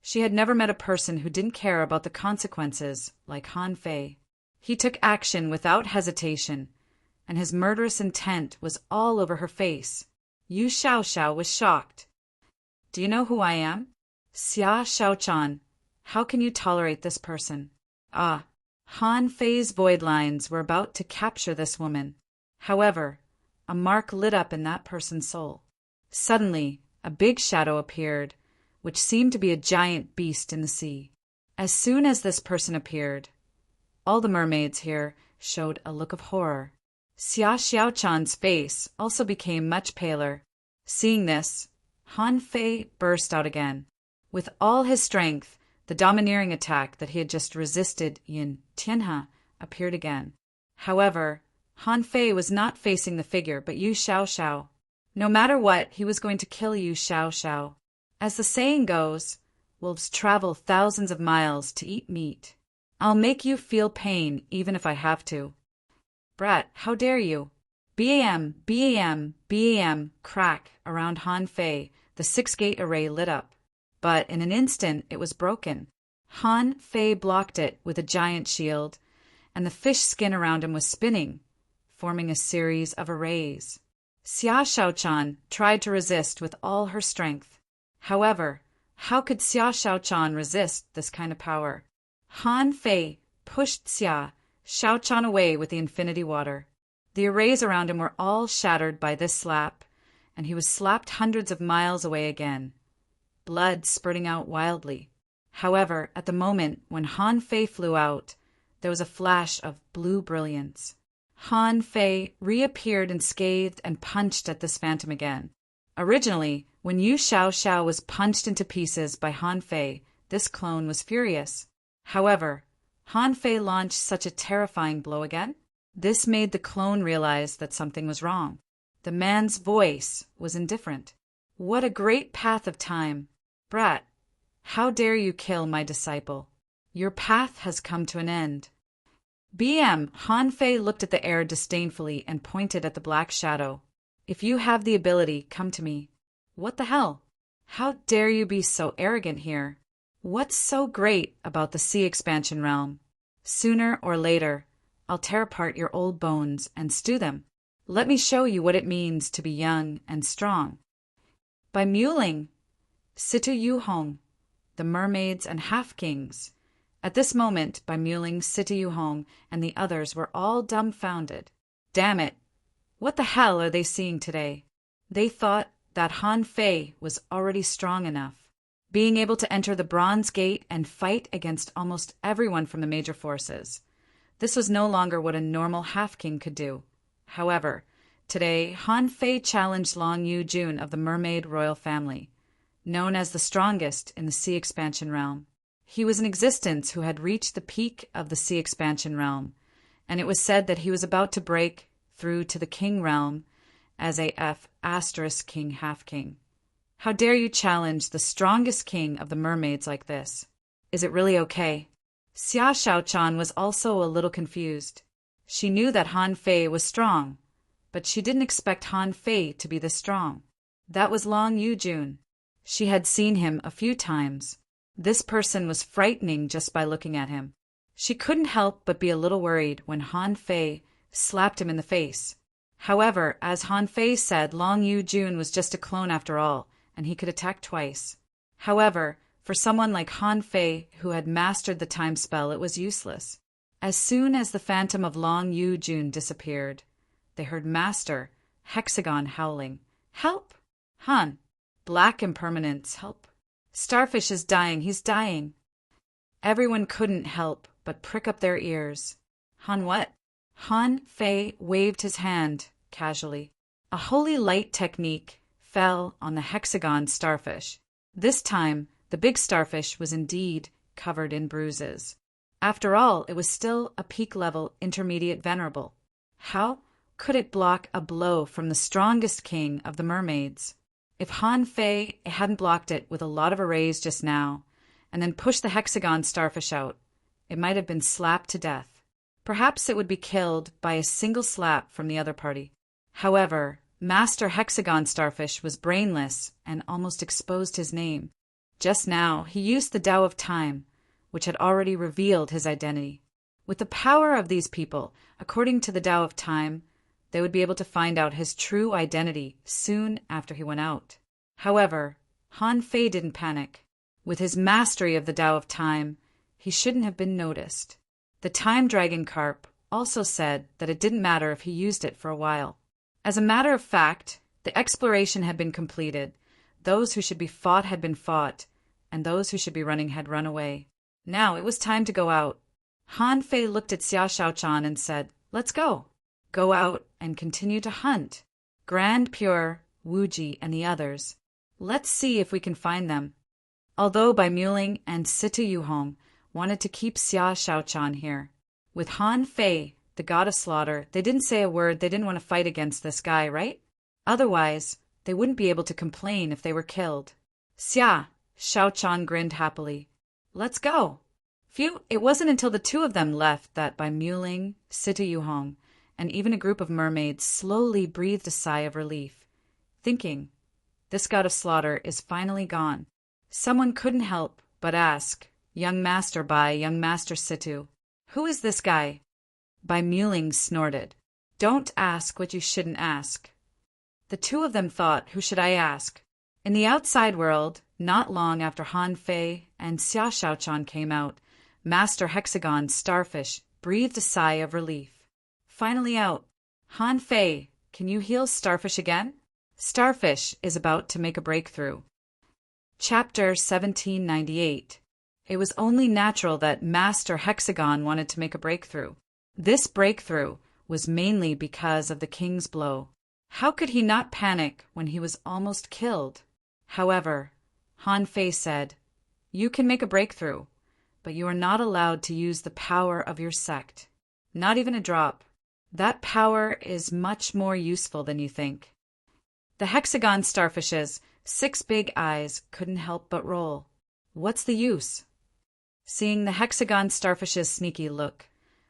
[SPEAKER 1] she had never met a person who didn't care about the consequences like Han Fei. He took action without hesitation, and his murderous intent was all over her face. Yu Xiao Xiao was shocked. "Do you know who I am?" "Xia Shaochan, how can you tolerate this person?" Ah, Han Fei's void lines were about to capture this woman. However, a mark lit up in that person's soul. Suddenly, a big shadow appeared, which seemed to be a giant beast in the sea. As soon as this person appeared, all the mermaids here showed a look of horror. Xia Xiaochan's face also became much paler. Seeing this, Han Fei burst out again. With all his strength, the domineering attack that he had just resisted in Tianhe appeared again. However, Han Fei was not facing the figure, but Yu Xiaoxiao. No matter what, he was going to kill Yu Xiaoxiao. As the saying goes, wolves travel thousands of miles to eat meat. I'll make you feel pain even if I have to. Brat, how dare you? BAM, BAM, BAM, crack around Han Fei, the six-gate array lit up. But in an instant it was broken. Han Fei blocked it with a giant shield, and the fish skin around him was spinning, forming a series of arrays. Xia Shaochan tried to resist with all her strength. However, how could Xia Shaochan resist this kind of power? Han Fei pushed Xia Shaochan away with the infinity water. The arrays around him were all shattered by this slap, and he was slapped hundreds of miles away again, blood spurting out wildly. However, at the moment when Han Fei flew out, there was a flash of blue brilliance. Han Fei reappeared unscathed and punched at this phantom again. Originally, when Yu Xiaoxiao was punched into pieces by Han Fei, this clone was furious. However, Han Fei launched such a terrifying blow again. This made the clone realize that something was wrong. The man's voice was indifferent. What a great path of time! Brat, how dare you kill my disciple? Your path has come to an end. BM, Han Fei looked at the air disdainfully and pointed at the black shadow. If you have the ability, come to me. What the hell? How dare you be so arrogant here? What's so great about the sea expansion realm? Sooner or later, I'll tear apart your old bones and stew them. Let me show you what it means to be young and strong. By Muling, Situ Yu Hong, the mermaids and half-kings. At this moment, by Muling, Situ Yu Hong, and the others were all dumbfounded. Damn it! What the hell are they seeing today? They thought that Han Fei was already strong enough, being able to enter the Bronze Gate and fight against almost everyone from the major forces. This was no longer what a normal half-king could do. However, today Han Fei challenged Long Yu Jun of the mermaid royal family, known as the strongest in the sea expansion realm. He was an existence who had reached the peak of the sea expansion realm, and it was said that he was about to break through to the king realm as a F** king half-king. How dare you challenge the strongest king of the mermaids like this? Is it really okay? Xia Shaochan was also a little confused. She knew that Han Fei was strong, but she didn't expect Han Fei to be this strong. That was Long Yu Jun. She had seen him a few times. This person was frightening just by looking at him. She couldn't help but be a little worried when Han Fei slapped him in the face. However, as Han Fei said, Long Yu Jun was just a clone after all, and he could attack twice. However, for someone like Han Fei who had mastered the time spell, it was useless. As soon as the phantom of Long Yu Jun disappeared, they heard Master Hexagon howling, "Help! Han! Black impermanence, help! Starfish is dying, he's dying!" Everyone couldn't help but prick up their ears. Han what? Han Fei waved his hand casually. A holy light technique fell on the hexagon starfish. This time, the big starfish was indeed covered in bruises. After all, it was still a peak-level intermediate venerable. How could it block a blow from the strongest king of the mermaids? If Han Fei hadn't blocked it with a lot of arrays just now, and then pushed the hexagon starfish out, it might have been slapped to death. Perhaps it would be killed by a single slap from the other party. However, Master Hexagon Starfish was brainless and almost exposed his name. Just now, he used the Tao of Time, which had already revealed his identity. With the power of these people, according to the Tao of Time, they would be able to find out his true identity soon after he went out. However, Han Fei didn't panic. With his mastery of the Tao of Time, he shouldn't have been noticed. The Time Dragon Carp also said that it didn't matter if he used it for a while. As a matter of fact, the exploration had been completed. Those who should be fought had been fought, and those who should be running had run away. Now it was time to go out. Han Fei looked at Xia Shaochan and said, "Let's go. Go out and continue to hunt. Grand Pure, Wu Ji, and the others. Let's see if we can find them. Although Bai Muling and Sita Yuhong wanted to keep Xia Shaochan here. With Han Fei, the god of slaughter, they didn't say a word. They didn't want to fight against this guy, right? Otherwise, they wouldn't be able to complain if they were killed. Xia, Shaochan grinned happily. Let's go. Phew, it wasn't until the two of them left that Bai Muling, Sita Yuhong, and even a group of mermaids slowly breathed a sigh of relief, thinking, this god of slaughter is finally gone. Someone couldn't help but ask, young master Bai, young master Situ, who is this guy? Bai Muling snorted. Don't ask what you shouldn't ask. The two of them thought, who should I ask? In the outside world, not long after Han Fei and Xia Shaochan came out, Master Hexagon Starfish breathed a sigh of relief. Finally out. Han Fei, can you heal Starfish again? Starfish is about to make a breakthrough. Chapter 1798. It was only natural that Master Hexagon wanted to make a breakthrough. This breakthrough was mainly because of the king's blow. How could he not panic when he was almost killed? However, Han Fei said, you can make a breakthrough, but you are not allowed to use the power of your sect. Not even a drop. That power is much more useful than you think. The Hexagon Starfish's 6 big eyes couldn't help but roll. What's the use? Seeing the Hexagon Starfish's sneaky look,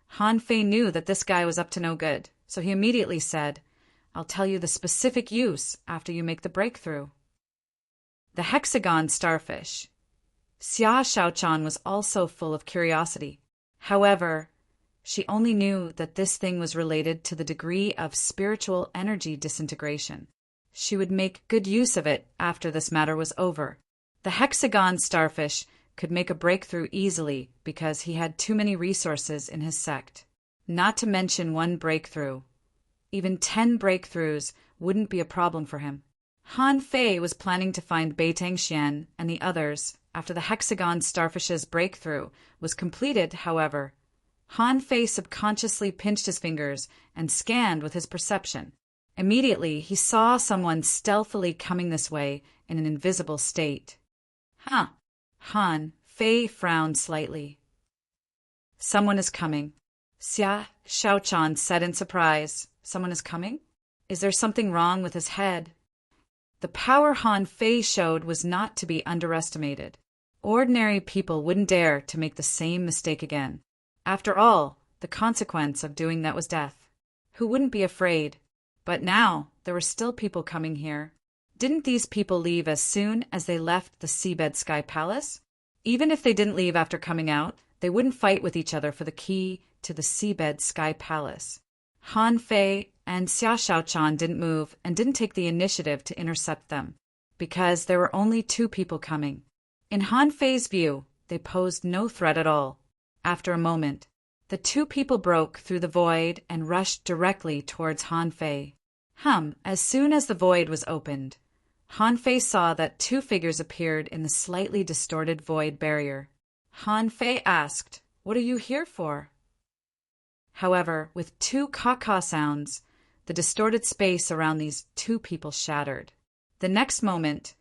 [SPEAKER 1] Han Fei knew that this guy was up to no good, so he immediately said, I'll tell you the specific use after you make the breakthrough. The Hexagon Starfish. Xia Shaochan was also full of curiosity. However, she only knew that this thing was related to the degree of spiritual energy disintegration. She would make good use of it after this matter was over. The Hexagon Starfish could make a breakthrough easily because he had too many resources in his sect. Not to mention one breakthrough. Even 10 breakthroughs wouldn't be a problem for him. Han Fei was planning to find Bai Tangxian and the others after the Hexagon Starfish's breakthrough was completed. However, Han Fei subconsciously pinched his fingers and scanned with his perception. Immediately, he saw someone stealthily coming this way in an invisible state. Huh. Han Fei frowned slightly. Someone is coming. Xia Shaochan said in surprise. Someone is coming? Is there something wrong with his head? The power Han Fei showed was not to be underestimated. Ordinary people wouldn't dare to make the same mistake again. After all, the consequence of doing that was death. Who wouldn't be afraid? But now, there were still people coming here. Didn't these people leave as soon as they left the Seabed Sky Palace? Even if they didn't leave after coming out, they wouldn't fight with each other for the key to the Seabed Sky Palace. Han Fei and Xia Shaochan didn't move and didn't take the initiative to intercept them, because there were only 2 people coming. In Han Fei's view, they posed no threat at all. After a moment, the 2 people broke through the void and rushed directly towards Han Fei. As soon as the void was opened, Han Fei saw that 2 figures appeared in the slightly distorted void barrier. Han Fei asked, "What are you here for?" However, with 2 caw-caw sounds, the distorted space around these 2 people shattered. The next moment,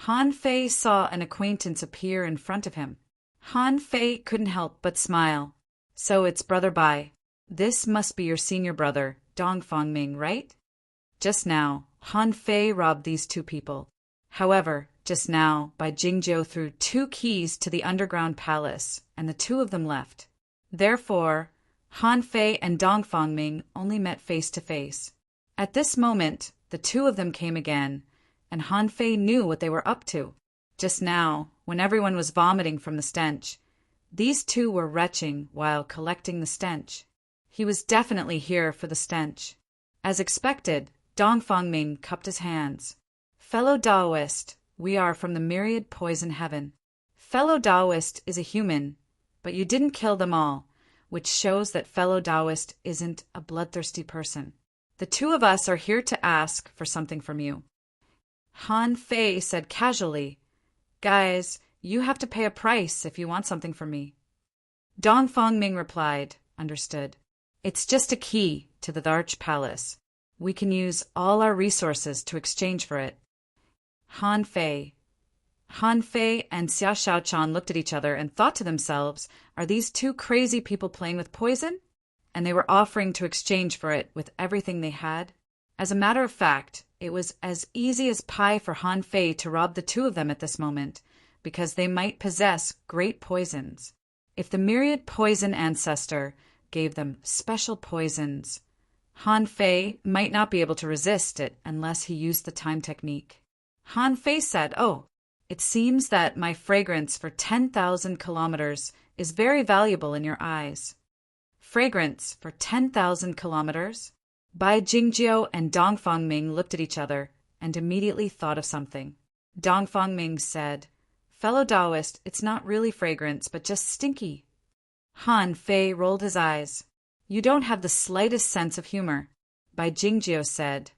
[SPEAKER 1] Han Fei saw an acquaintance appear in front of him. Han Fei couldn't help but smile. "So it's Brother Bai. This must be your senior brother, Dongfang Ming, right?" Just now, Han Fei robbed these 2 people. However, just now, Bai Jingjiu threw 2 keys to the underground palace, and the 2 of them left. Therefore, Han Fei and Dongfang Ming only met face to face. At this moment, the 2 of them came again, and Han Fei knew what they were up to. Just now, when everyone was vomiting from the stench, these 2 were retching while collecting the stench. He was definitely here for the stench. As expected, Dongfang Ming cupped his hands. "Fellow Taoist, we are from the myriad poison heaven. Fellow Taoist is a human, but you didn't kill them all, which shows that fellow Taoist isn't a bloodthirsty person. The 2 of us are here to ask for something from you." Han Fei said casually, "Guys, you have to pay a price if you want something from me." Dongfang Ming replied, "Understood. It's just a key to the Arch Palace. We can use all our resources to exchange for it." Han Fei. Han Fei and Xia Shaochan looked at each other and thought to themselves, are these two crazy people playing with poison? And they were offering to exchange for it with everything they had. As a matter of fact, it was as easy as pie for Han Fei to rob the two of them at this moment, because they might possess great poisons. If the myriad poison ancestor gave them special poisons, Han Fei might not be able to resist it unless he used the time technique. Han Fei said, "Oh, it seems that my fragrance for 10,000 kilometers is very valuable in your eyes." Fragrance for 10,000 kilometers? Bai Jingjiu and Dong Fangming looked at each other and immediately thought of something. Dong Fangming said, "Fellow Taoist, it's not really fragrance, but just stinky." Han Fei rolled his eyes. "You don't have the slightest sense of humor." Bai Jingjiu said,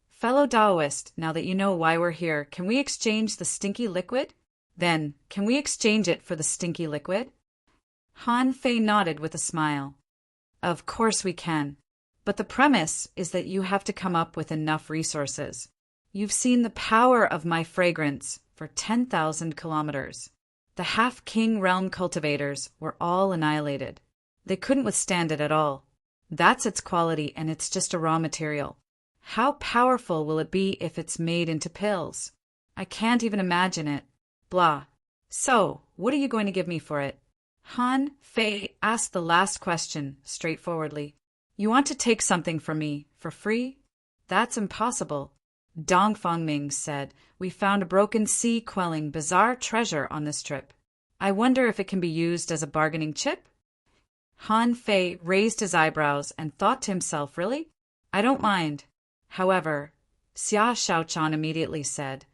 [SPEAKER 1] "Fellow Taoist, now that you know why we're here, can we exchange the stinky liquid? Then, can we exchange it for the stinky liquid?" Han Fei nodded with a smile. "Of course we can. But the premise is that you have to come up with enough resources. You've seen the power of my fragrance for 10,000 kilometers. The half-king realm cultivators were all annihilated. They couldn't withstand it at all. That's its quality, and it's just a raw material. How powerful will it be if it's made into pills? I can't even imagine it. Blah. So, what are you going to give me for it?" Han Fei asked the last question straightforwardly. "You want to take something from me for free? That's impossible." Dong Fangming said, "We found a broken sea-quelling bizarre treasure on this trip. I wonder if it can be used as a bargaining chip?" Han Fei raised his eyebrows and thought to himself, "Really? I don't mind." However, Xia Shaochan immediately said,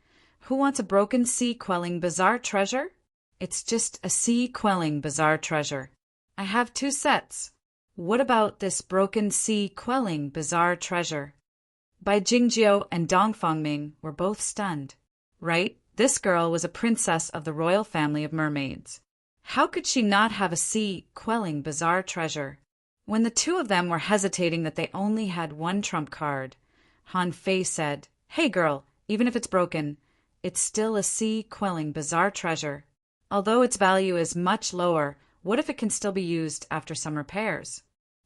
[SPEAKER 1] "Who wants a broken sea-quelling bizarre treasure? It's just a sea-quelling bizarre treasure. I have 2 sets. What about this broken sea-quelling bizarre treasure?" Bai Jingjiu and Dong Fangming were both stunned. Right? This girl was a princess of the royal family of mermaids. How could she not have a sea-quelling bizarre treasure? When the two of them were hesitating that they only had one trump card, Han Fei said, "Hey girl, even if it's broken, it's still a sea-quelling bizarre treasure. Although its value is much lower, what if it can still be used after some repairs?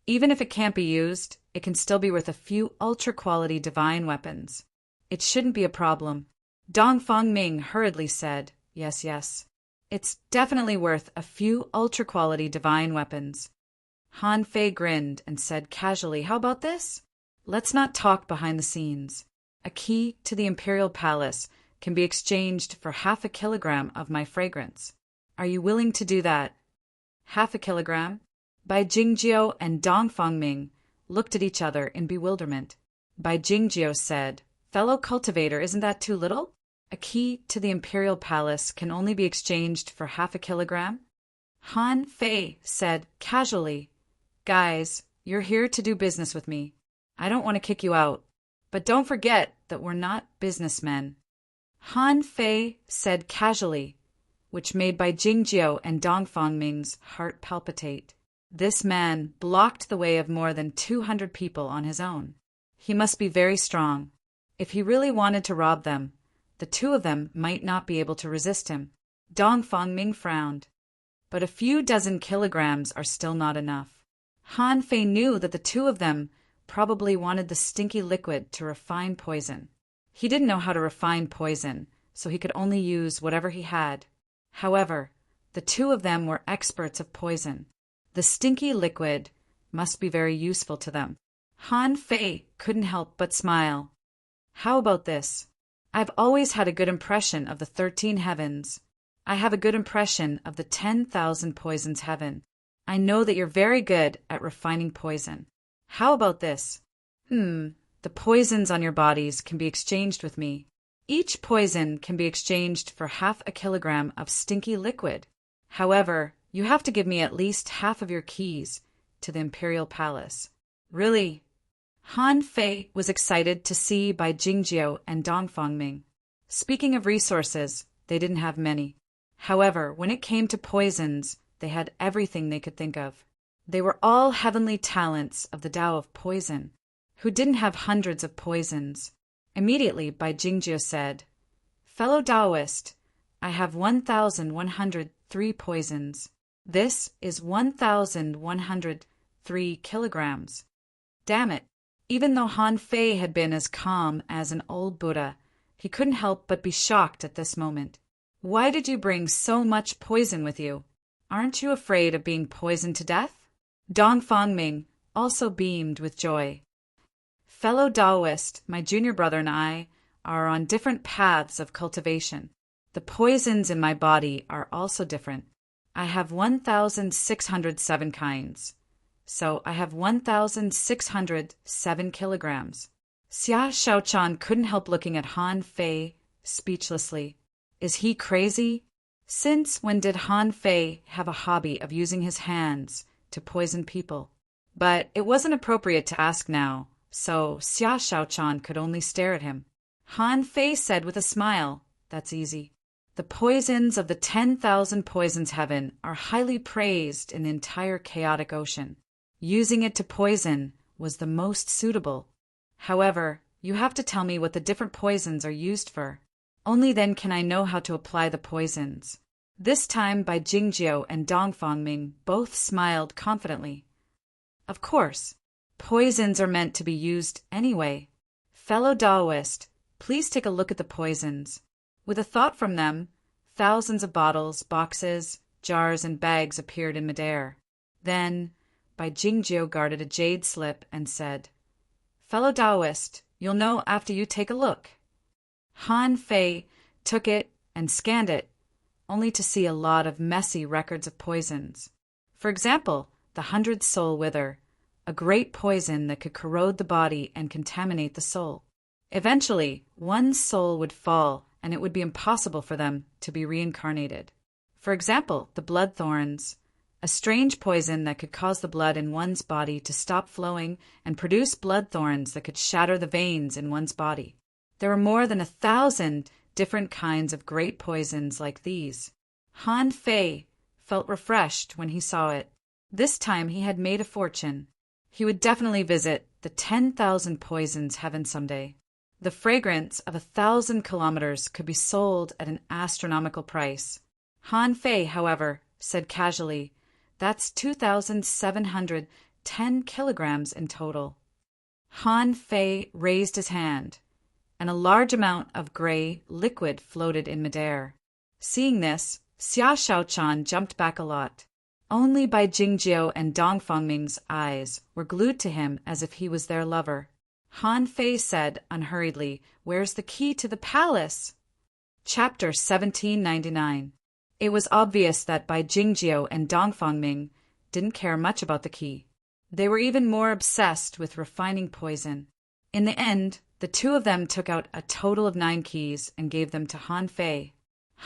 [SPEAKER 1] Even if it can't be used, it can still be worth a few ultra-quality divine weapons. It shouldn't be a problem." Dong Fangming hurriedly said, "Yes, yes. It's definitely worth a few ultra-quality divine weapons." Han Fei grinned and said casually, "How about this? Let's not talk behind the scenes. A key to the Imperial Palace can be exchanged for 1/2 kilogram of my fragrance. Are you willing to do that?" 1/2 kilogram? Bai Jingjiu and Dong Fangming looked at each other in bewilderment. Bai Jingjiu said, "Fellow cultivator, isn't that too little? A key to the Imperial Palace can only be exchanged for 1/2 kilogram?" Han Fei said casually, "Guys, you're here to do business with me. I don't want to kick you out. But don't forget that we're not businessmen." Han Fei said casually, which made Bai Jingjiu and Dong Fangming's heart palpitate. This man blocked the way of more than 200 people on his own. He must be very strong. If he really wanted to rob them, the two of them might not be able to resist him. Dong Fangming frowned. But a few dozen kilograms are still not enough. Han Fei knew that the two of them probably wanted the stinky liquid to refine poison. He didn't know how to refine poison, so he could only use whatever he had. However, the two of them were experts of poison. The stinky liquid must be very useful to them. Han Fei couldn't help but smile. "How about this? I've always had a good impression of the 13 heavens. I have a good impression of the 10,000 poisons heaven. I know that you're very good at refining poison. How about this? The poisons on your bodies can be exchanged with me. Each poison can be exchanged for 1/2 kilogram of stinky liquid. However, you have to give me at least 1/2 of your keys to the Imperial Palace." "Really?" Han Fei was excited to see Bai Jingjiu and Dong Fangming. Speaking of resources, they didn't have many. However, when it came to poisons, they had everything they could think of. They were all heavenly talents of the Tao of poison, who didn't have hundreds of poisons. Immediately, Bai Jingjiu said, Fellow Taoist, I have 1,103 poisons. This is 1,103 kilograms. Damn it. Even though Han Fei had been as calm as an old Buddha, he couldn't help but be shocked at this moment. Why did you bring so much poison with you? Aren't you afraid of being poisoned to death? Dong Fangming also beamed with joy. Fellow Taoist, my junior brother and I are on different paths of cultivation. The poisons in my body are also different. I have 1,607 kinds. So I have 1,607 kilograms. Xia Shaochan couldn't help looking at Han Fei speechlessly. Is he crazy? Since when did Han Fei have a hobby of using his hands to poison people? But it wasn't appropriate to ask now, so Xia Shaochan could only stare at him. Han Fei said with a smile, "That's easy. The poisons of the 10,000 poisons heaven are highly praised in the entire chaotic ocean. Using it to poison was the most suitable. However, you have to tell me what the different poisons are used for. Only then can I know how to apply the poisons." This time Bai Jingjiu and Dong Fangming both smiled confidently. Of course, poisons are meant to be used anyway. Fellow Taoist, please take a look at the poisons. With a thought from them, thousands of bottles, boxes, jars, and bags appeared in midair. Then, Bai Jingjiu guarded a jade slip and said, "Fellow Taoist, you'll know after you take a look." Han Fei took it and scanned it, only to see a lot of messy records of poisons. For example, the 100 soul wither, a great poison that could corrode the body and contaminate the soul. Eventually, one soul would fall, and it would be impossible for them to be reincarnated. For example, the blood thorns, a strange poison that could cause the blood in one's body to stop flowing and produce blood thorns that could shatter the veins in one's body. There were more than 1,000 different kinds of great poisons like these. Han Fei felt refreshed when he saw it. This time he had made a fortune. He would definitely visit the 10,000 poisons heaven someday. The fragrance of 1,000 kilometers could be sold at an astronomical price. Han Fei, however, said casually, "That's 2,710 kilograms in total." Han Fei raised his hand, and a large amount of gray liquid floated in midair. Seeing this, Xia Shaochan jumped back a lot. Only Bai Jingjiu and Dong Fangming's eyes were glued to him as if he was their lover. Han Fei said unhurriedly, "Where's the key to the palace?" Chapter 1799. It was obvious that Bai Jingjiu and Dong Fangming didn't care much about the key. They were even more obsessed with refining poison. In the end, the two of them took out a total of 9 keys and gave them to Han Fei.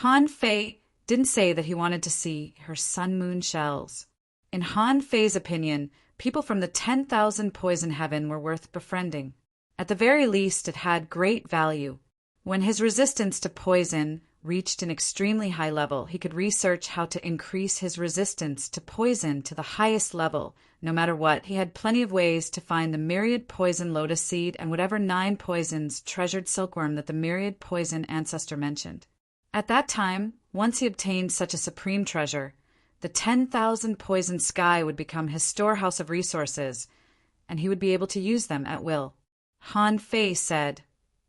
[SPEAKER 1] Han Fei didn't say that he wanted to see her sun-moon shells. In Han Fei's opinion, people from the 10,000 poison heaven were worth befriending. At the very least, it had great value. When his resistance to poison reached an extremely high level, he could research how to increase his resistance to poison to the highest level. No matter what, he had plenty of ways to find the myriad poison lotus seed and whatever 9 poisons treasured silkworm that the myriad poison ancestor mentioned. At that time, once he obtained such a supreme treasure, the 10,000 poison sky would become his storehouse of resources, and he would be able to use them at will. Han Fei said,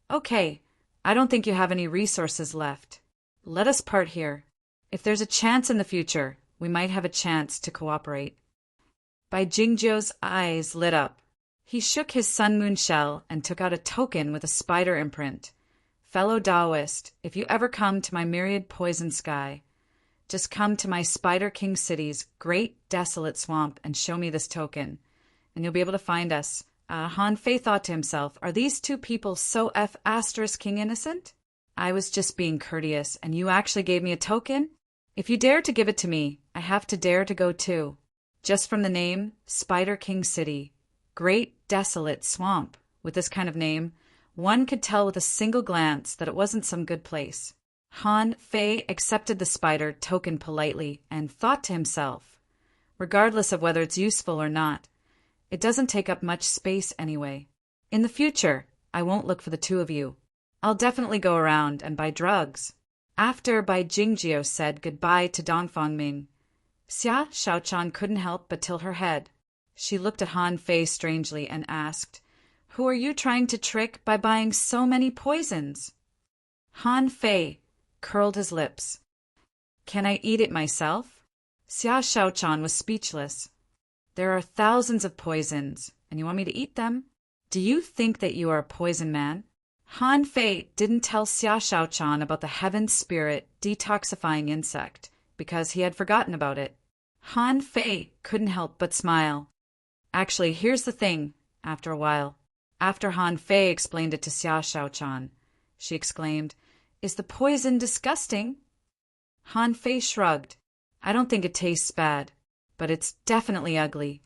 [SPEAKER 1] "Okay, I don't think you have any resources left. Let us part here. If there's a chance in the future, we might have a chance to cooperate." Bai Jingjiu's eyes lit up. He shook his sun-moon shell and took out a token with a spider imprint. "Fellow Taoist, if you ever come to my myriad poison sky, just come to my Spider King City's great desolate swamp and show me this token, and you'll be able to find us." Han Fei thought to himself, "Are these two people so King innocent? I was just being courteous, and you actually gave me a token? If you dare to give it to me, I have to dare to go too." Just from the name, Spider King City, great desolate swamp, with this kind of name, one could tell with a single glance that it wasn't some good place. Han Fei accepted the spider token politely and thought to himself, regardless of whether it's useful or not, it doesn't take up much space anyway. In the future, I won't look for the two of you. I'll definitely go around and buy drugs. After Bai Jingjiu said goodbye to Dongfang Ming, Xia Shaochan couldn't help but tilt her head. She looked at Han Fei strangely and asked, "Who are you trying to trick by buying so many poisons?" Han Fei curled his lips. "Can I eat it myself?" Xia Shaochan was speechless. "There are thousands of poisons, and you want me to eat them? Do you think that you are a poison man?" Han Fei didn't tell Xia Shaochan about the heaven spirit detoxifying insect because he had forgotten about it. Han Fei couldn't help but smile. "Actually, here's the thing," after a while. After Han Fei explained it to Xia Shaochan, she exclaimed, "Is the poison disgusting?" Han Fei shrugged. "I don't think it tastes bad, but it's definitely ugly."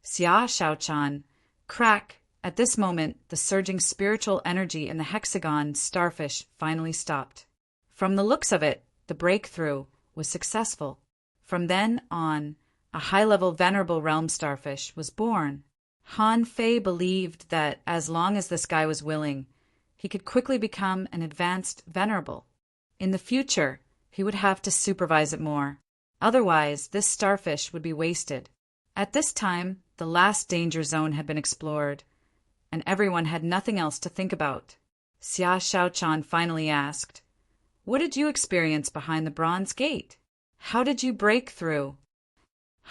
[SPEAKER 1] Xia Shaochan, crack. At this moment, the surging spiritual energy in the hexagon starfish finally stopped. From the looks of it, the breakthrough was successful. From then on, a high-level venerable realm starfish was born. Han Fei believed that as long as this guy was willing, he could quickly become an advanced venerable. In the future, he would have to supervise it more. Otherwise, this starfish would be wasted. At this time, the last danger zone had been explored, and everyone had nothing else to think about. Xia Shaochan finally asked, "What did you experience behind the bronze gate? How did you break through?"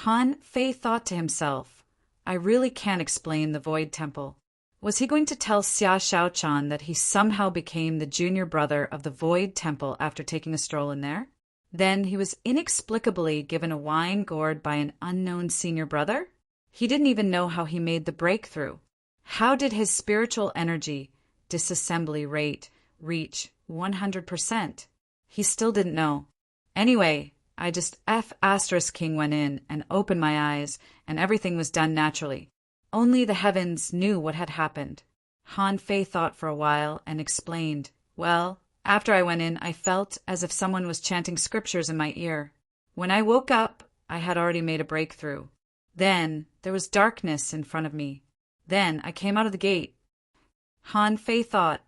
[SPEAKER 1] Han Fei thought to himself, "I really can't explain the Void Temple." Was he going to tell Xia Shaochan that he somehow became the junior brother of the Void Temple after taking a stroll in there? Then he was inexplicably given a wine gourd by an unknown senior brother? He didn't even know how he made the breakthrough. How did his spiritual energy disassembly rate reach 100%? He still didn't know. Anyway, I just King went in and opened my eyes, and everything was done naturally. Only the heavens knew what had happened. Han Fei thought for a while and explained, "Well, after I went in, I felt as if someone was chanting scriptures in my ear. When I woke up, I had already made a breakthrough. Then there was darkness in front of me. Then I came out of the gate." Han Fei thought,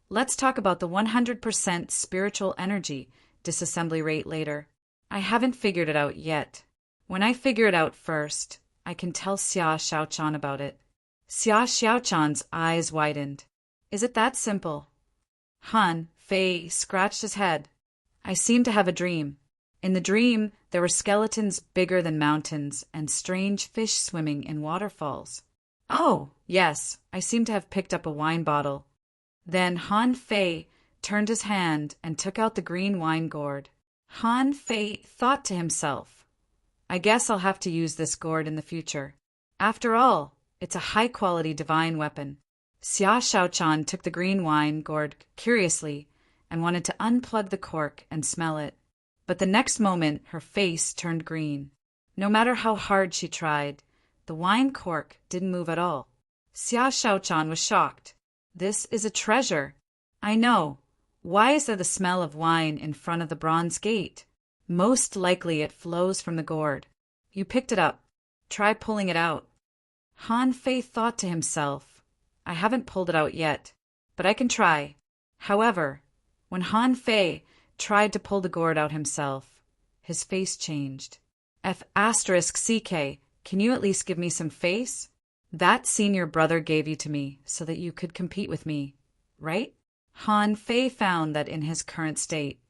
[SPEAKER 1] "Let's talk about the 100% spiritual energy disassembly rate later. I haven't figured it out yet. When I figure it out first, I can tell Xia Shaochan about it." Xia Shaochan's eyes widened. "Is it that simple?" Han Fei scratched his head. "I seem to have a dream. In the dream, there were skeletons bigger than mountains and strange fish swimming in waterfalls." "Oh, yes, I seem to have picked up a wine bottle." Then Han Fei turned his hand and took out the green wine gourd. Han Fei thought to himself, "I guess I'll have to use this gourd in the future. After all, it's a high-quality divine weapon." Xia Shaochan took the green wine gourd curiously and wanted to unplug the cork and smell it. But the next moment her face turned green. No matter how hard she tried, the wine cork didn't move at all. Xia Shaochan was shocked. "This is a treasure." "I know. Why is there the smell of wine in front of the bronze gate?" "Most likely it flows from the gourd. You picked it up. Try pulling it out." Han Fei thought to himself, "I haven't pulled it out yet, but I can try." However, when Han Fei tried to pull the gourd out himself, his face changed. CK, can you at least give me some face? That senior brother gave you to me so that you could compete with me, right? Han Fei found that in his current state,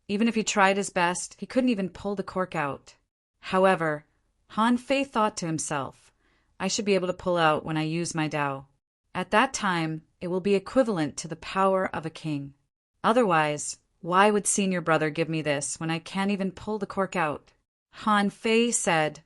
[SPEAKER 1] even if he tried his best, he couldn't even pull the cork out. However, Han Fei thought to himself, "I should be able to pull out when I use my Tao. At that time, it will be equivalent to the power of a king. Otherwise, why would senior brother give me this when I can't even pull the cork out?" Han Fei said,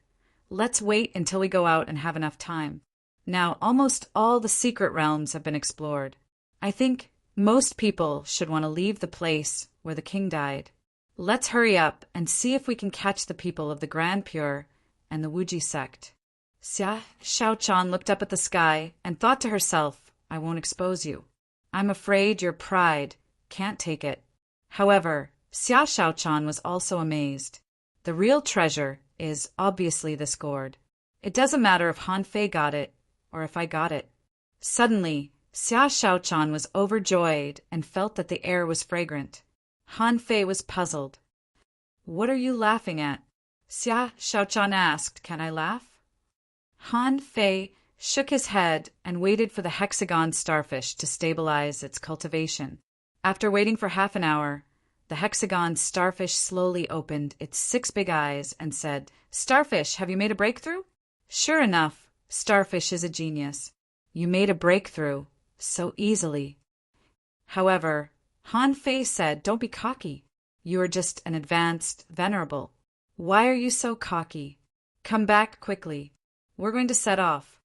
[SPEAKER 1] "Let's wait until we go out and have enough time. Now almost all the secret realms have been explored. I think most people should want to leave the place where the king died. Let's hurry up and see if we can catch the people of the Grand Pure and the Wuji sect." Xia Shaochan looked up at the sky and thought to herself, "I won't expose you. I'm afraid your pride can't take it." However, Xia Shaochan was also amazed. The real treasure is obviously this gourd. It doesn't matter if Han Fei got it or if I got it. Suddenly, Xia Shaochan was overjoyed and felt that the air was fragrant. Han Fei was puzzled. "What are you laughing at?" Xia Shaochan asked. "Can I laugh?" Han Fei shook his head and waited for the hexagon starfish to stabilize its cultivation. After waiting for half an hour, the hexagon starfish slowly opened its 6 big eyes and said, "Starfish, have you made a breakthrough?" Sure enough, Starfish is a genius. You made a breakthrough so easily. However, Han Fei said, "Don't be cocky. You are just an advanced venerable. Why are you so cocky? Come back quickly. We're going to set off."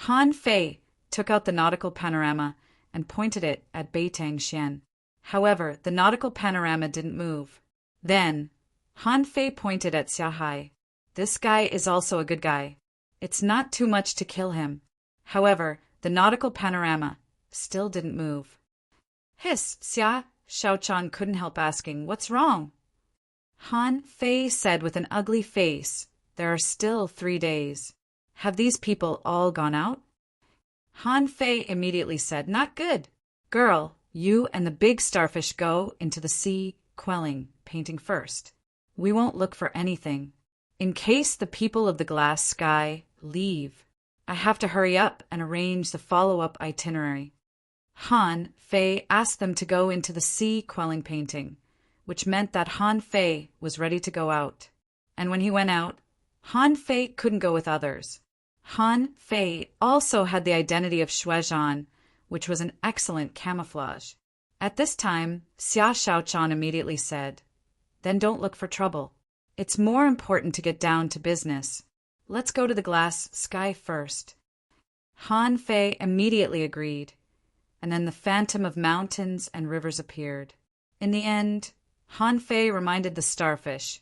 [SPEAKER 1] Han Fei took out the nautical panorama and pointed it at Beitang Xian. However, the nautical panorama didn't move. Then, Han Fei pointed at Xia Hai. "This guy is also a good guy. It's not too much to kill him." However, the nautical panorama still didn't move. "Hiss, Xia," Shaochan couldn't help asking, "What's wrong?" Han Fei said with an ugly face, "There are still 3 days. Have these people all gone out?" Han Fei immediately said, "Not good. Girl, you and the big starfish go into the sea quelling painting first. We won't look for anything. In case the people of the glass sky leave, I have to hurry up and arrange the follow-up itinerary." Han Fei asked them to go into the sea quelling painting, which meant that Han Fei was ready to go out. And when he went out, Han Fei couldn't go with others. Han Fei also had the identity of Shuezhan, which was an excellent camouflage. At this time, Xia Shaochan immediately said, "Then don't look for trouble. It's more important to get down to business. Let's go to the glass sky first." Han Fei immediately agreed, and then the phantom of mountains and rivers appeared. In the end, Han Fei reminded the starfish,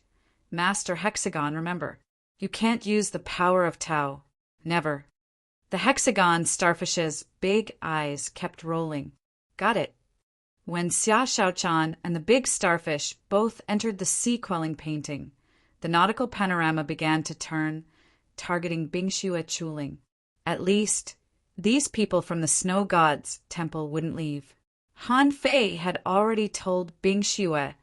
[SPEAKER 1] "Master Hexagon, remember, you can't use the power of Tao. Never." The hexagon starfish's big eyes kept rolling. "Got it." When Xia Shaochan and the big starfish both entered the sea quelling painting, the nautical panorama began to turn, targeting Bingxue Chuling. At least, these people from the snow god's temple wouldn't leave. Han Fei had already told Bingxue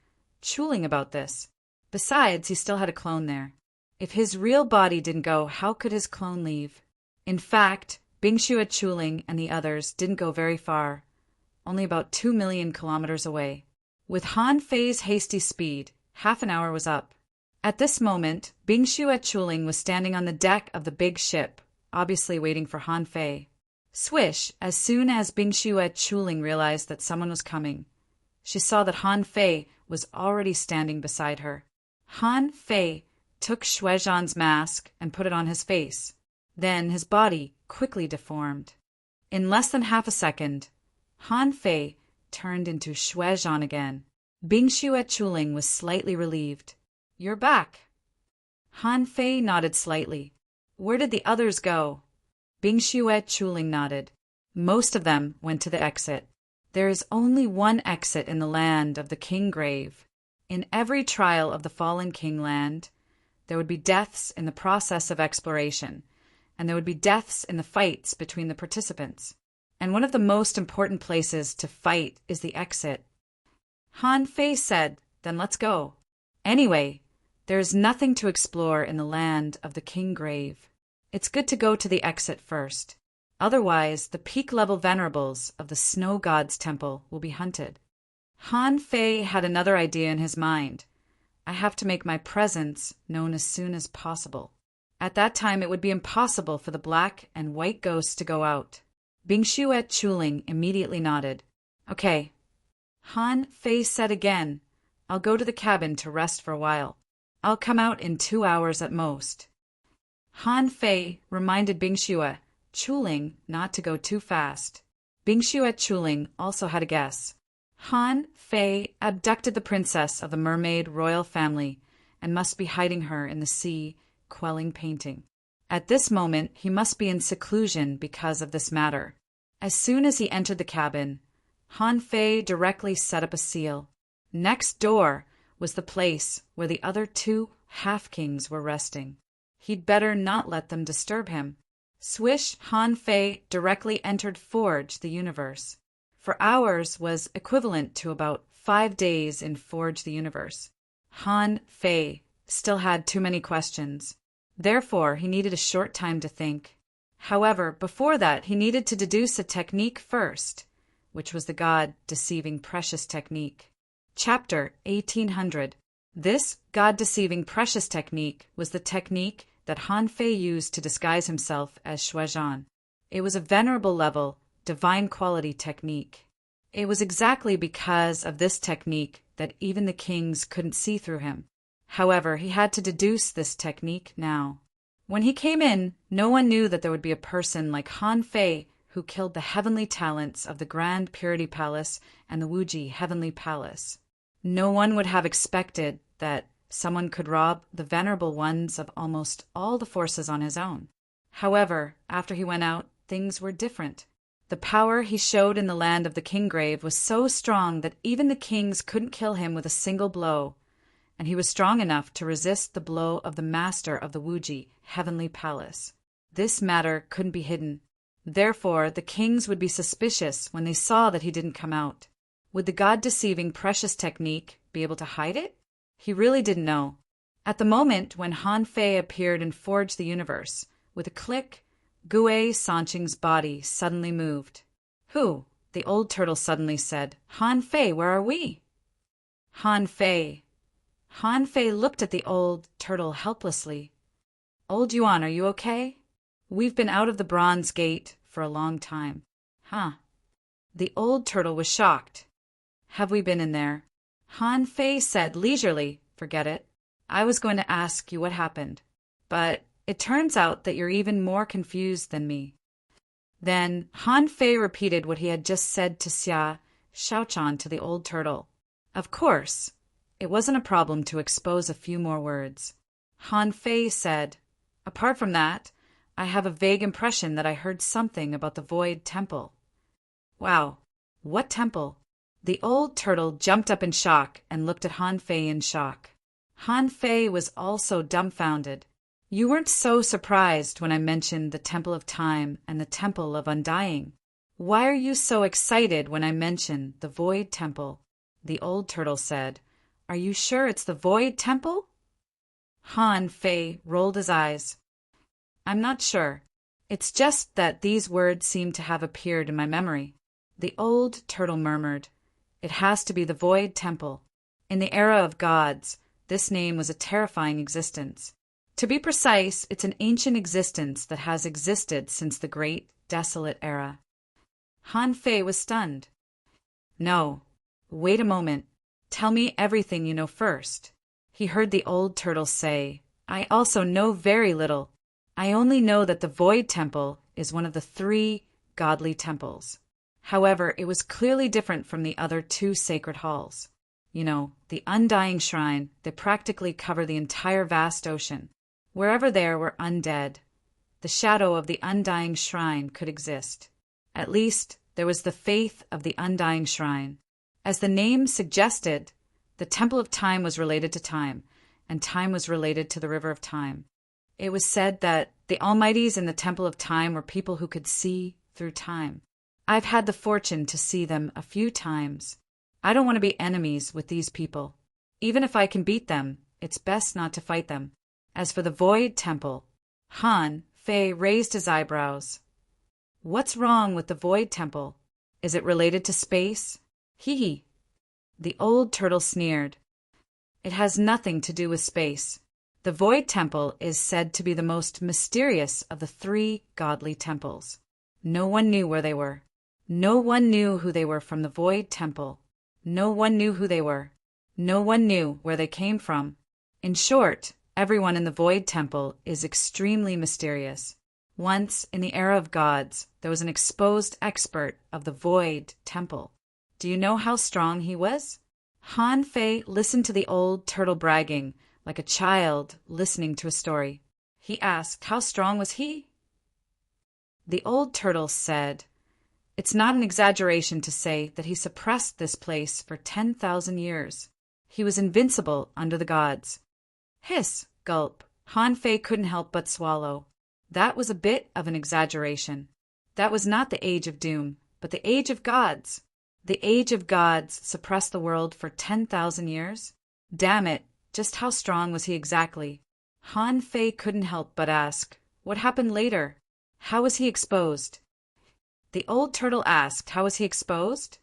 [SPEAKER 1] Chuling about this. Besides, he still had a clone there. If his real body didn't go, how could his clone leave? In fact, Bingxue Chuling and the others didn't go very far, only about 2 million kilometers away. With Han Fei's hasty speed, half an hour was up. At this moment, Bingxue Chuling was standing on the deck of the big ship, obviously waiting for Han Fei. Swish, as soon as Bingxue Chuling realized that someone was coming, she saw that Han Fei was already standing beside her. Han Fei took Shuezhan's mask and put it on his face. Then his body quickly deformed. In less than half a second, Han Fei turned into Shuezhan again. Bingxue Chuling was slightly relieved. "You're back." Han Fei nodded slightly. "Where did the others go?" Bingxue Chuling nodded. "Most of them went to the exit. There is only one exit in the land of the King Grave. In every trial of the fallen King land, there would be deaths in the process of exploration, and there would be deaths in the fights between the participants. And one of the most important places to fight is the exit." Han Fei said, "Then let's go. Anyway, there is nothing to explore in the land of the King Grave. It's good to go to the exit first. Otherwise, the peak-level venerables of the Snow God's Temple will be hunted." Han Fei had another idea in his mind. "I have to make my presence known as soon as possible. At that time, it would be impossible for the black and white ghosts to go out." Bingxue Chuling immediately nodded. "Okay." Han Fei said again, "I'll go to the cabin to rest for a while. I'll come out in 2 hours at most." Han Fei reminded Bingxue Chuling not to go too fast. Bingxue Chuling also had a guess. Han Fei abducted the princess of the mermaid royal family and must be hiding her in the sea quelling painting. At this moment, he must be in seclusion because of this matter. As soon as he entered the cabin, Han Fei directly set up a seal. Next door was the place where the other 2 half-kings were resting. He'd better not let them disturb him. Swish, Han Fei directly entered Forge the Universe. For hours was equivalent to about 5 days in Forge the Universe. Han Fei still had too many questions. Therefore, he needed a short time to think. However, before that, he needed to deduce a technique first, which was the God-deceiving precious technique. Chapter 1800. This God-deceiving precious technique was the technique that Han Fei used to disguise himself as Shuaizhan. It was a venerable level, divine quality technique. It was exactly because of this technique that even the kings couldn't see through him. However, he had to deduce this technique now. When he came in, no one knew that there would be a person like Han Fei who killed the heavenly talents of the Grand Purity Palace and the Wuji Heavenly Palace. No one would have expected that someone could rob the venerable ones of almost all the forces on his own. However, after he went out, things were different. The power he showed in the land of the Kinggrave was so strong that even the kings couldn't kill him with a single blow, and he was strong enough to resist the blow of the master of the Wuji Heavenly Palace. This matter couldn't be hidden. Therefore, the kings would be suspicious when they saw that he didn't come out. Would the God-deceiving precious technique be able to hide it? He really didn't know. At the moment when Han Fei appeared and forged the universe, with a click, Gue Sanqing's body suddenly moved. Who? The old turtle suddenly said. Han Fei, where are we? Han Fei. Han Fei looked at the old turtle helplessly. Old Yuan, are you okay? We've been out of the Bronze Gate for a long time. Huh. The old turtle was shocked. Have we been in there? Han Fei said leisurely, forget it. I was going to ask you what happened, but it turns out that you're even more confused than me. Then Han Fei repeated what he had just said to Xia Shaochan to the old turtle. Of course, it wasn't a problem to expose a few more words. Han Fei said, apart from that, I have a vague impression that I heard something about the Void Temple. Wow, what temple? The old turtle jumped up in shock and looked at Han Fei in shock. Han Fei was also dumbfounded. You weren't so surprised when I mentioned the Temple of Time and the Temple of Undying. Why are you so excited when I mention the Void Temple? The old turtle said, Are you sure it's the Void Temple? Han Fei rolled his eyes. I'm not sure. It's just that these words seem to have appeared in my memory. The old turtle murmured, It has to be the Void Temple. In the era of gods, this name was a terrifying existence. To be precise, it's an ancient existence that has existed since the Great Desolate Era. Han Fei was stunned. No, wait a moment. Tell me everything you know first. He heard the old turtle say, I also know very little. I only know that the Void Temple is one of the 3 godly temples. However, it was clearly different from the other 2 sacred halls. You know, the Undying Shrine, they practically cover the entire vast ocean. Wherever there were undead, the shadow of the Undying Shrine could exist. At least, there was the faith of the Undying Shrine. As the name suggested, the Temple of Time was related to time, and time was related to the River of Time. It was said that the Almighties in the Temple of Time were people who could see through time. I've had the fortune to see them a few times. I don't want to be enemies with these people. Even if I can beat them, it's best not to fight them. As for the Void Temple, Han Fei raised his eyebrows. What's wrong with the Void Temple? Is it related to space? Hee. The old turtle sneered. It has nothing to do with space. The Void Temple is said to be the most mysterious of the 3 godly temples. No one knew where they were. No one knew who they were from the Void Temple. No one knew who they were. No one knew where they came from. In short, everyone in the Void Temple is extremely mysterious. Once, in the era of gods, there was an exposed expert of the Void Temple. Do you know how strong he was? Han Fei listened to the old turtle bragging, like a child listening to a story. He asked, how strong was he? The old turtle said, It's not an exaggeration to say that he suppressed this place for 10,000 years. He was invincible under the gods. Hiss, gulp. Han Fei couldn't help but swallow. That was a bit of an exaggeration. That was not the age of doom, but the age of gods. The age of gods suppressed the world for 10,000 years? Damn it, just how strong was he exactly? Han Fei couldn't help but ask, what happened later? How was he exposed? The old turtle asked, how was he exposed?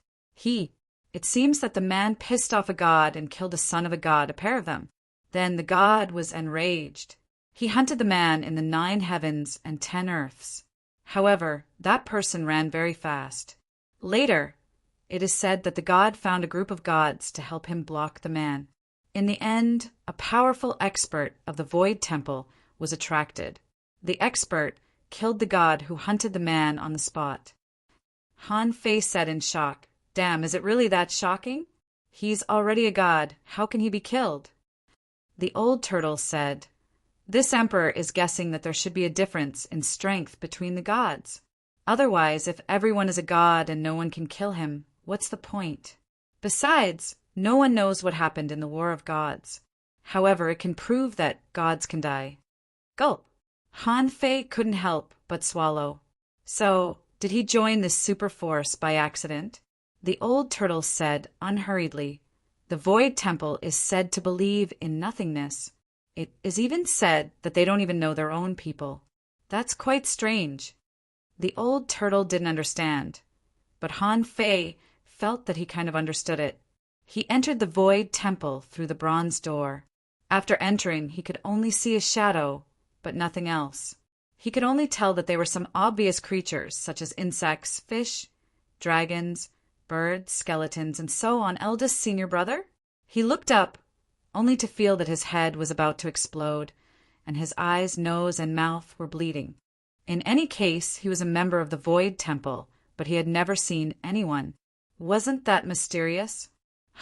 [SPEAKER 1] It seems that the man pissed off a god and killed a son of a god, a pair of them. Then the god was enraged. He hunted the man in the 9 heavens and 10 earths. However, that person ran very fast. Later, it is said that the god found a group of gods to help him block the man. In the end, a powerful expert of the Void Temple was attracted. The expert killed the god who hunted the man on the spot. Han Fei said in shock, "Damn, is it really that shocking? He's already a god. How can he be killed?" The old turtle said, "This emperor is guessing that there should be a difference in strength between the gods. Otherwise, if everyone is a god and no one can kill him, what's the point? Besides, no one knows what happened in the War of Gods. However, it can prove that gods can die." Gulp. Han Fei couldn't help but swallow. So, did he join this super force by accident? The old turtle said unhurriedly, "The Void Temple is said to believe in nothingness. It is even said that they don't even know their own people. That's quite strange." The old turtle didn't understand, but Han Fei felt that he kind of understood it. He entered the Void Temple through the bronze door. After entering, he could only see a shadow, but nothing else. He could only tell that they were some obvious creatures, such as insects, fish, dragons, birds, skeletons, and so on. Eldest senior brother? He looked up, only to feel that his head was about to explode, and his eyes, nose, and mouth were bleeding. In any case, he was a member of the Void Temple, but he had never seen anyone. Wasn't that mysterious?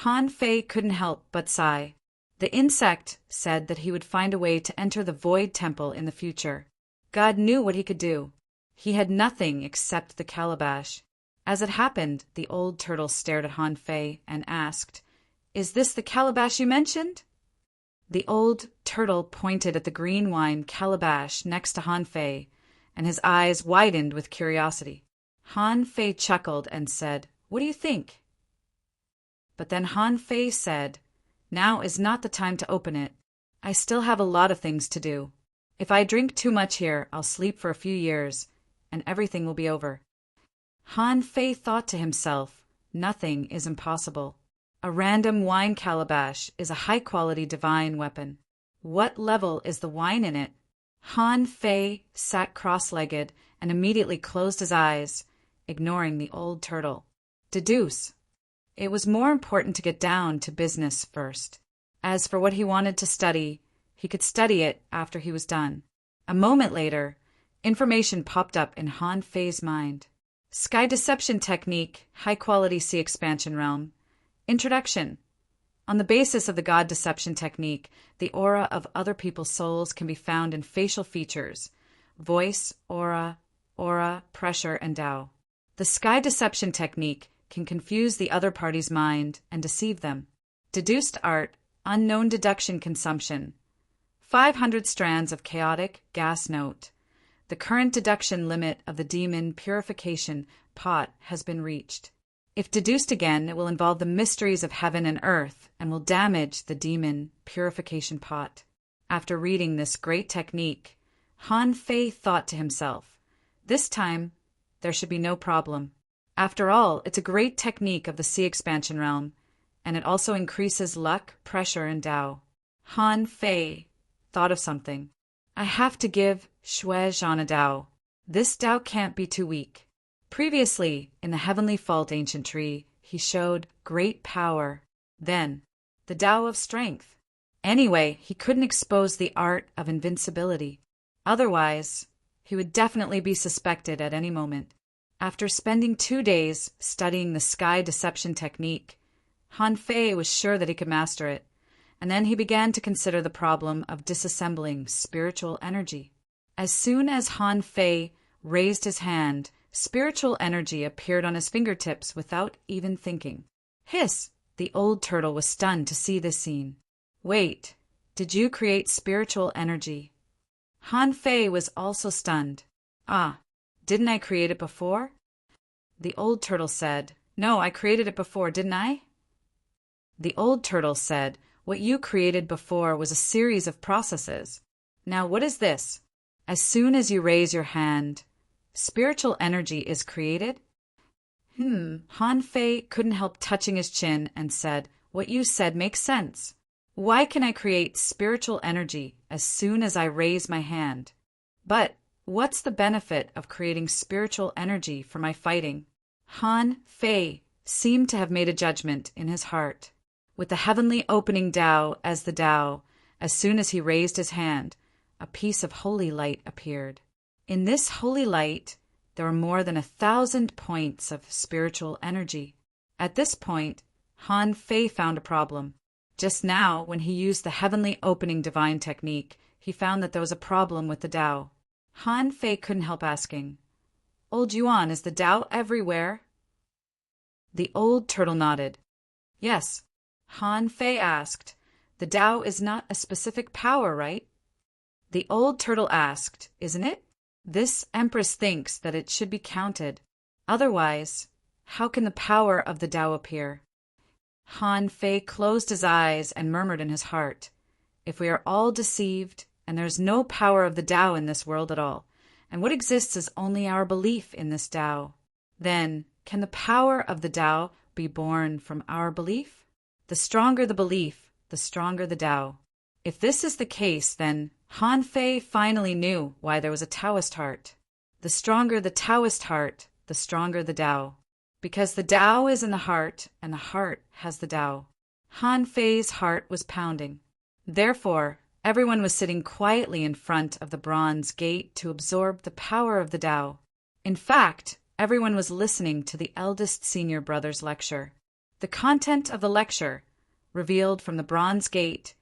[SPEAKER 1] Han Fei couldn't help but sigh. The insect said that he would find a way to enter the Void Temple in the future. God knew what he could do. He had nothing except the calabash. As it happened, the old turtle stared at Han Fei and asked, "Is this the calabash you mentioned?" The old turtle pointed at the green wine calabash next to Han Fei, and his eyes widened with curiosity. Han Fei chuckled and said, "What do you think?" But then Han Fei said, "Now is not the time to open it. I still have a lot of things to do. If I drink too much here, I'll sleep for a few years, and everything will be over." Han Fei thought to himself, nothing is impossible. A random wine calabash is a high-quality divine weapon. What level is the wine in it? Han Fei sat cross-legged and immediately closed his eyes, ignoring the old turtle. Deduce. It was more important to get down to business first. As for what he wanted to study, he could study it after he was done. A moment later, information popped up in Han Fei's mind. Sky Deception Technique, High-Quality Sea Expansion Realm. Introduction. On the basis of the God Deception Technique, the aura of other people's souls can be found in facial features, voice, aura, pressure, and Tao. The Sky Deception Technique can confuse the other party's mind and deceive them. Deduced art, unknown deduction consumption. 500 strands of chaotic gas note. The current deduction limit of the demon purification pot has been reached. If deduced again, it will involve the mysteries of heaven and earth and will damage the demon purification pot. After reading this great technique, Han Fei thought to himself, this time there should be no problem. After all, it's a great technique of the sea expansion realm, and it also increases luck, pressure, and Tao. Han Fei thought of something. I have to give Shui Zhan a Tao. This Tao can't be too weak. Previously, in the Heavenly Fault Ancient Tree, he showed great power. Then, the Tao of Strength. Anyway, he couldn't expose the art of invincibility. Otherwise, he would definitely be suspected at any moment. After spending 2 days studying the Sky Deception Technique, Han Fei was sure that he could master it, and then he began to consider the problem of disassembling spiritual energy. As soon as Han Fei raised his hand, spiritual energy appeared on his fingertips without even thinking. Hiss! The old turtle was stunned to see this scene. Wait, did you create spiritual energy? Han Fei was also stunned. Ah, didn't I create it before? The old turtle said, No, I created it before, didn't I? The old turtle said, What you created before was a series of processes. Now what is this? As soon as you raise your hand, spiritual energy is created? Han Fei couldn't help touching his chin and said, What you said makes sense. Why can I create spiritual energy as soon as I raise my hand? But what's the benefit of creating spiritual energy for my fighting? Han Fei seemed to have made a judgment in his heart. With the heavenly opening Tao as the Tao, as soon as he raised his hand, a piece of holy light appeared. In this holy light, there were more than 1,000 points of spiritual energy. At this point, Han Fei found a problem. Just now, when he used the heavenly opening divine technique, he found that there was a problem with the Tao. Han Fei couldn't help asking, Old Yuan, is the Tao everywhere? The old turtle nodded. Yes. Han Fei asked, The Tao is not a specific power, right? The old turtle asked, Isn't it? This Empress thinks that it should be counted. Otherwise, how can the power of the Tao appear? Han Fei closed his eyes and murmured in his heart, If we are all deceived, and there is no power of the Tao in this world at all, and what exists is only our belief in this Tao, then can the power of the Tao be born from our belief? The stronger the belief, the stronger the Tao. If this is the case, then Han Fei finally knew why there was a Taoist heart. The stronger the Taoist heart, the stronger the Tao. Because the Tao is in the heart, and the heart has the Tao. Han Fei's heart was pounding. Therefore, everyone was sitting quietly in front of the bronze gate to absorb the power of the Tao. In fact, everyone was listening to the eldest senior brother's lecture. The content of the lecture, revealed from the bronze gate,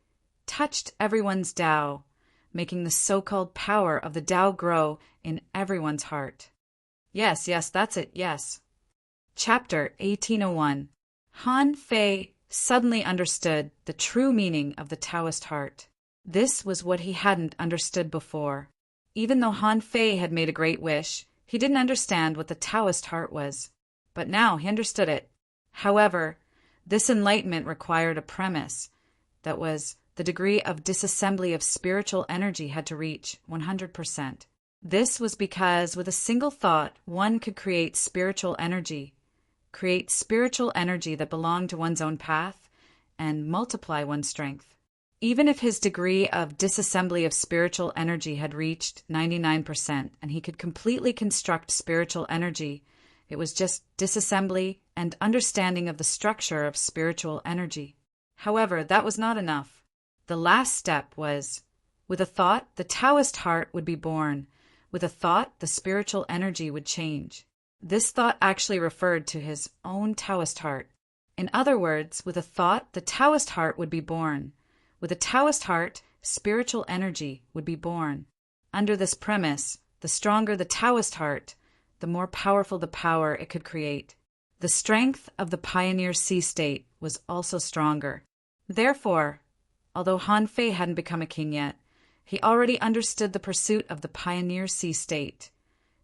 [SPEAKER 1] touched everyone's Tao, making the so-called power of the Tao grow in everyone's heart. Yes, that's it, yes. Chapter 1801. Han Fei suddenly understood the true meaning of the Taoist heart. This was what he hadn't understood before. Even though Han Fei had made a great wish, he didn't understand what the Taoist heart was. But now he understood it. However, this enlightenment required a premise, that was, the degree of disassembly of spiritual energy had to reach 100%. This was because with a single thought, one could create spiritual energy that belonged to one's own path, and multiply one's strength. Even if his degree of disassembly of spiritual energy had reached 99% and he could completely construct spiritual energy, it was just disassembly and understanding of the structure of spiritual energy. However, that was not enough. The last step was, with a thought, the Taoist heart would be born. With a thought, the spiritual energy would change. This thought actually referred to his own Taoist heart. In other words, with a thought, the Taoist heart would be born. With a Taoist heart, spiritual energy would be born. Under this premise, the stronger the Taoist heart, the more powerful the power it could create. The strength of the pioneer sea state was also stronger. Therefore, although Han Fei hadn't become a king yet, he already understood the pursuit of the pioneer sea state.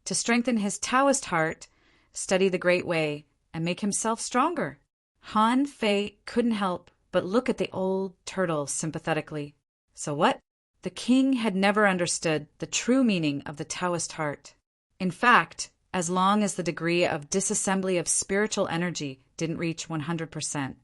[SPEAKER 1] To strengthen his Taoist heart, study the Great Way, and make himself stronger. Han Fei couldn't help but look at the old turtle sympathetically. So what? The king had never understood the true meaning of the Taoist heart. In fact, as long as the degree of disassembly of spiritual energy didn't reach 100%,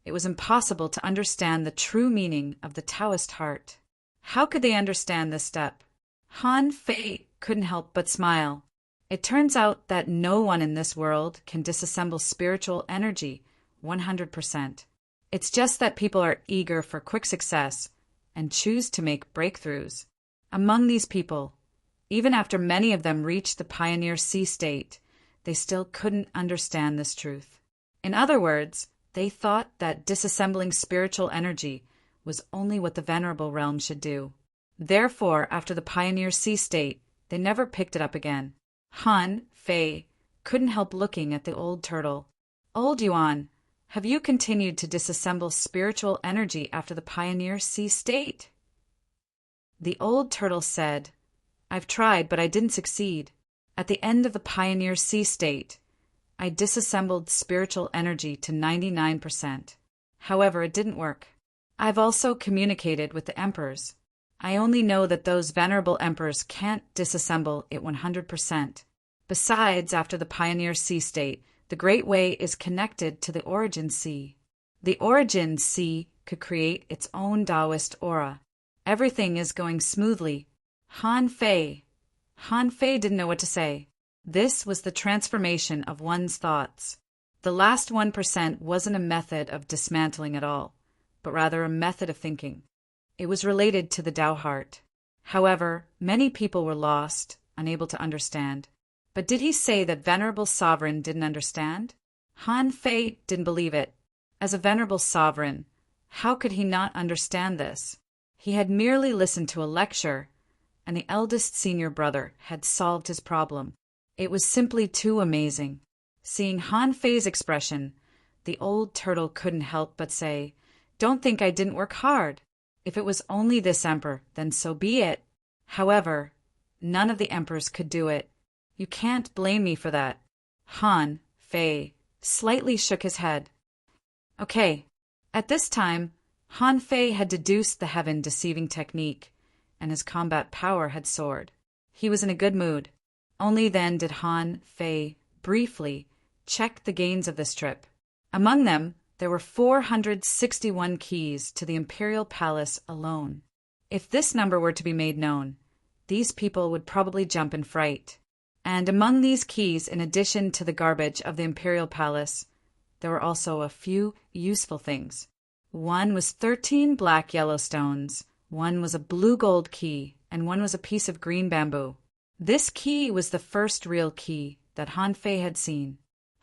[SPEAKER 1] it was impossible to understand the true meaning of the Taoist heart. How could they understand this step? Han Fei couldn't help but smile. It turns out that no one in this world can disassemble spiritual energy 100%. It's just that people are eager for quick success and choose to make breakthroughs. Among these people, even after many of them reached the pioneer sea state, they still couldn't understand this truth. In other words, they thought that disassembling spiritual energy was only what the venerable realm should do. Therefore, after the pioneer sea state, they never picked it up again. Han Fei couldn't help looking at the old turtle. Old Yuan, have you continued to disassemble spiritual energy after the pioneer sea state? The old turtle said, "I've tried, but I didn't succeed. At the end of the Pioneer Sea state, I disassembled spiritual energy to 99%. However, it didn't work. I've also communicated with the emperors. I only know that those venerable emperors can't disassemble it 100%. Besides, after the Pioneer Sea state, the Great Way is connected to the Origin Sea. The Origin Sea could create its own Taoist aura. Everything is going smoothly." Han Fei didn't know what to say. This was the transformation of one's thoughts. The last 1% wasn't a method of dismantling at all, but rather a method of thinking. It was related to the Tao heart. However, many people were lost, unable to understand. But did he say that venerable sovereign didn't understand? Han Fei didn't believe it. As a venerable sovereign, how could he not understand this? He had merely listened to a lecture, and the eldest senior brother had solved his problem. It was simply too amazing. Seeing Han Fei's expression, the old turtle couldn't help but say, "Don't think I didn't work hard. If it was only this emperor, then so be it. However, none of the emperors could do it. You can't blame me for that." Han Fei slightly shook his head. Okay, at this time, Han Fei had deduced the heaven-deceiving technique, and his combat power had soared. He was in a good mood. Only then did Han Fei briefly check the gains of this trip. Among them, there were 461 keys to the imperial palace alone. If this number were to be made known, these people would probably jump in fright. And among these keys, in addition to the garbage of the imperial palace, there were also a few useful things. One was 13 black yellow stones, one was a blue gold key, and one was a piece of green bamboo. This key was the first real key that Han Fei had seen.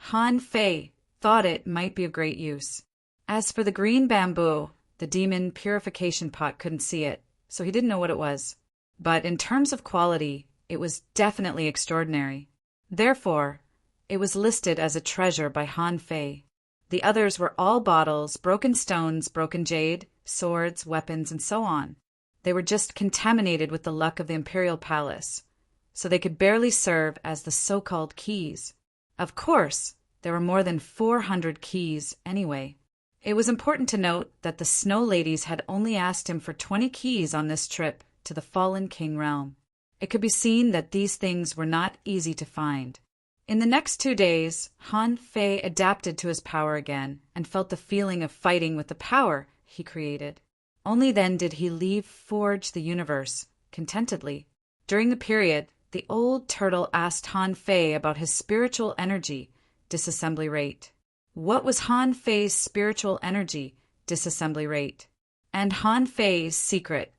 [SPEAKER 1] Han Fei thought it might be of great use. As for the green bamboo, the demon purification pot couldn't see it, so he didn't know what it was. But in terms of quality, it was definitely extraordinary. Therefore, it was listed as a treasure by Han Fei. The others were all bottles, broken stones, broken jade, swords, weapons, and so on. They were just contaminated with the luck of the imperial palace, so they could barely serve as the so-called keys. Of course, there were more than 400 keys anyway. It was important to note that the Snow Ladies had only asked him for 20 keys on this trip to the Fallen King realm. It could be seen that these things were not easy to find. In the next 2 days, Han Fei adapted to his power again and felt the feeling of fighting with the power he created. Only then did he leave Forge the Universe contentedly. During the period, the old turtle asked Han Fei about his spiritual energy disassembly rate. What was Han Fei's spiritual energy disassembly rate? And Han Fei's secret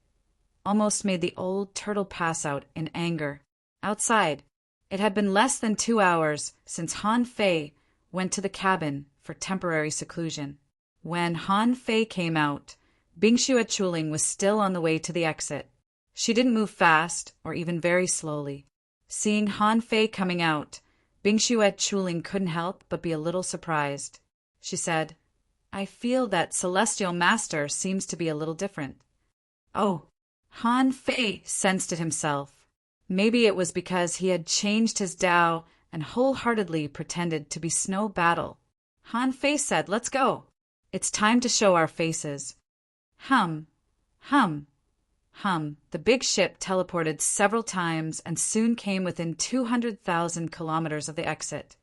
[SPEAKER 1] almost made the old turtle pass out in anger. Outside, it had been less than 2 hours since Han Fei went to the cabin for temporary seclusion. When Han Fei came out, Bingxue Chuling was still on the way to the exit. She didn't move fast or even very slowly. Seeing Han Fei coming out, Bingxue Chuling couldn't help but be a little surprised. She said, "I feel that Celestial Master seems to be a little different." Oh, Han Fei sensed it himself. Maybe it was because he had changed his Tao and wholeheartedly pretended to be Snow Battle. Han Fei said, "Let's go. It's time to show our faces." Hum, hum, hum. The big ship teleported several times and soon came within 200,000 kilometers of the exit.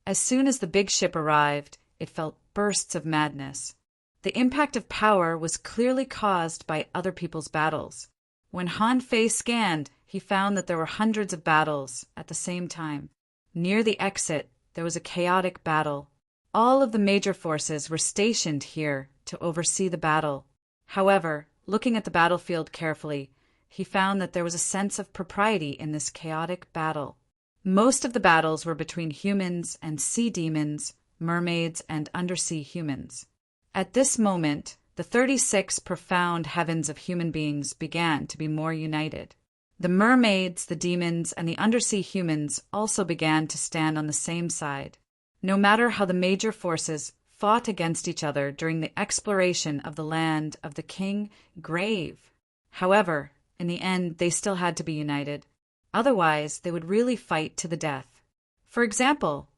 [SPEAKER 1] As soon as the big ship arrived, it felt bursts of madness. The impact of power was clearly caused by other people's battles. When Han Fei scanned, he found that there were hundreds of battles at the same time. Near the exit, there was a chaotic battle. All of the major forces were stationed here to oversee the battle. However, looking at the battlefield carefully, he found that there was a sense of propriety in this chaotic battle. Most of the battles were between humans and sea demons, mermaids, and undersea humans. At this moment, the 36 profound heavens of human beings began to be more united. The mermaids, the demons, and the undersea humans also began to stand on the same side. No matter how the major forces fought against each other during the exploration of the land of the King Grave, However, in the end, they still had to be united. Otherwise, they would really fight to the death. For example,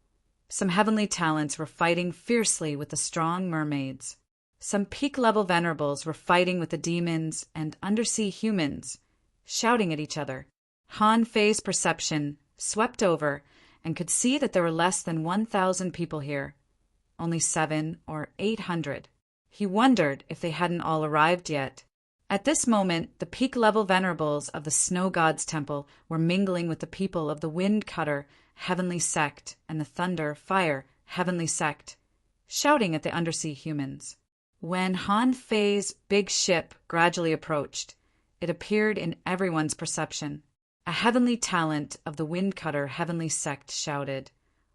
[SPEAKER 1] some heavenly talents were fighting fiercely with the strong mermaids. Some peak-level venerables were fighting with the demons and undersea humans, shouting at each other. Han Fei's perception swept over and could see that there were less than 1,000 people here, only 700 or 800. He wondered if they hadn't all arrived yet. At this moment, the peak-level venerables of the Snow God's Temple were mingling with the people of the Wind Cutter Heavenly Sect and the Thunder Fire Heavenly Sect, shouting at the undersea humans. When Han Fei's big ship gradually approached, it appeared in everyone's perception. A heavenly talent of the Wind Cutter Heavenly Sect shouted,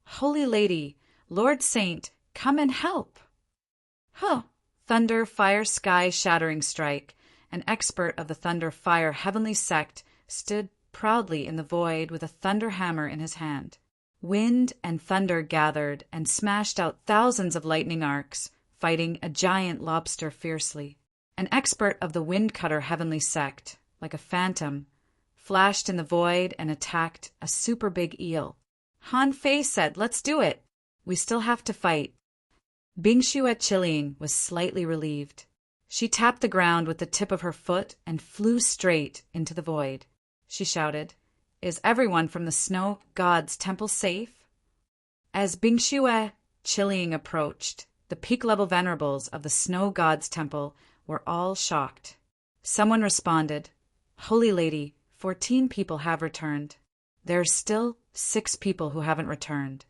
[SPEAKER 1] "Holy Lady, Lord Saint, come and help!" Huh! Thunder Fire Sky Shattering Strike, an expert of the Thunder Fire Heavenly Sect, stood proudly in the void with a thunder hammer in his hand. Wind and thunder gathered and smashed out thousands of lightning arcs, fighting a giant lobster fiercely. An expert of the Wind Cutter Heavenly Sect, like a phantom, flashed in the void and attacked a super big eel. Han Fei said, "Let's do it. We still have to fight." Bingshu at Chiling was slightly relieved. She tapped the ground with the tip of her foot and flew straight into the void. She shouted, "Is everyone from the Snow God's Temple safe?" As Bingshu Chiling approached, the peak-level venerables of the Snow God's Temple were all shocked. Someone responded, "Holy Lady, 14 people have returned. There are still 6 people who haven't returned."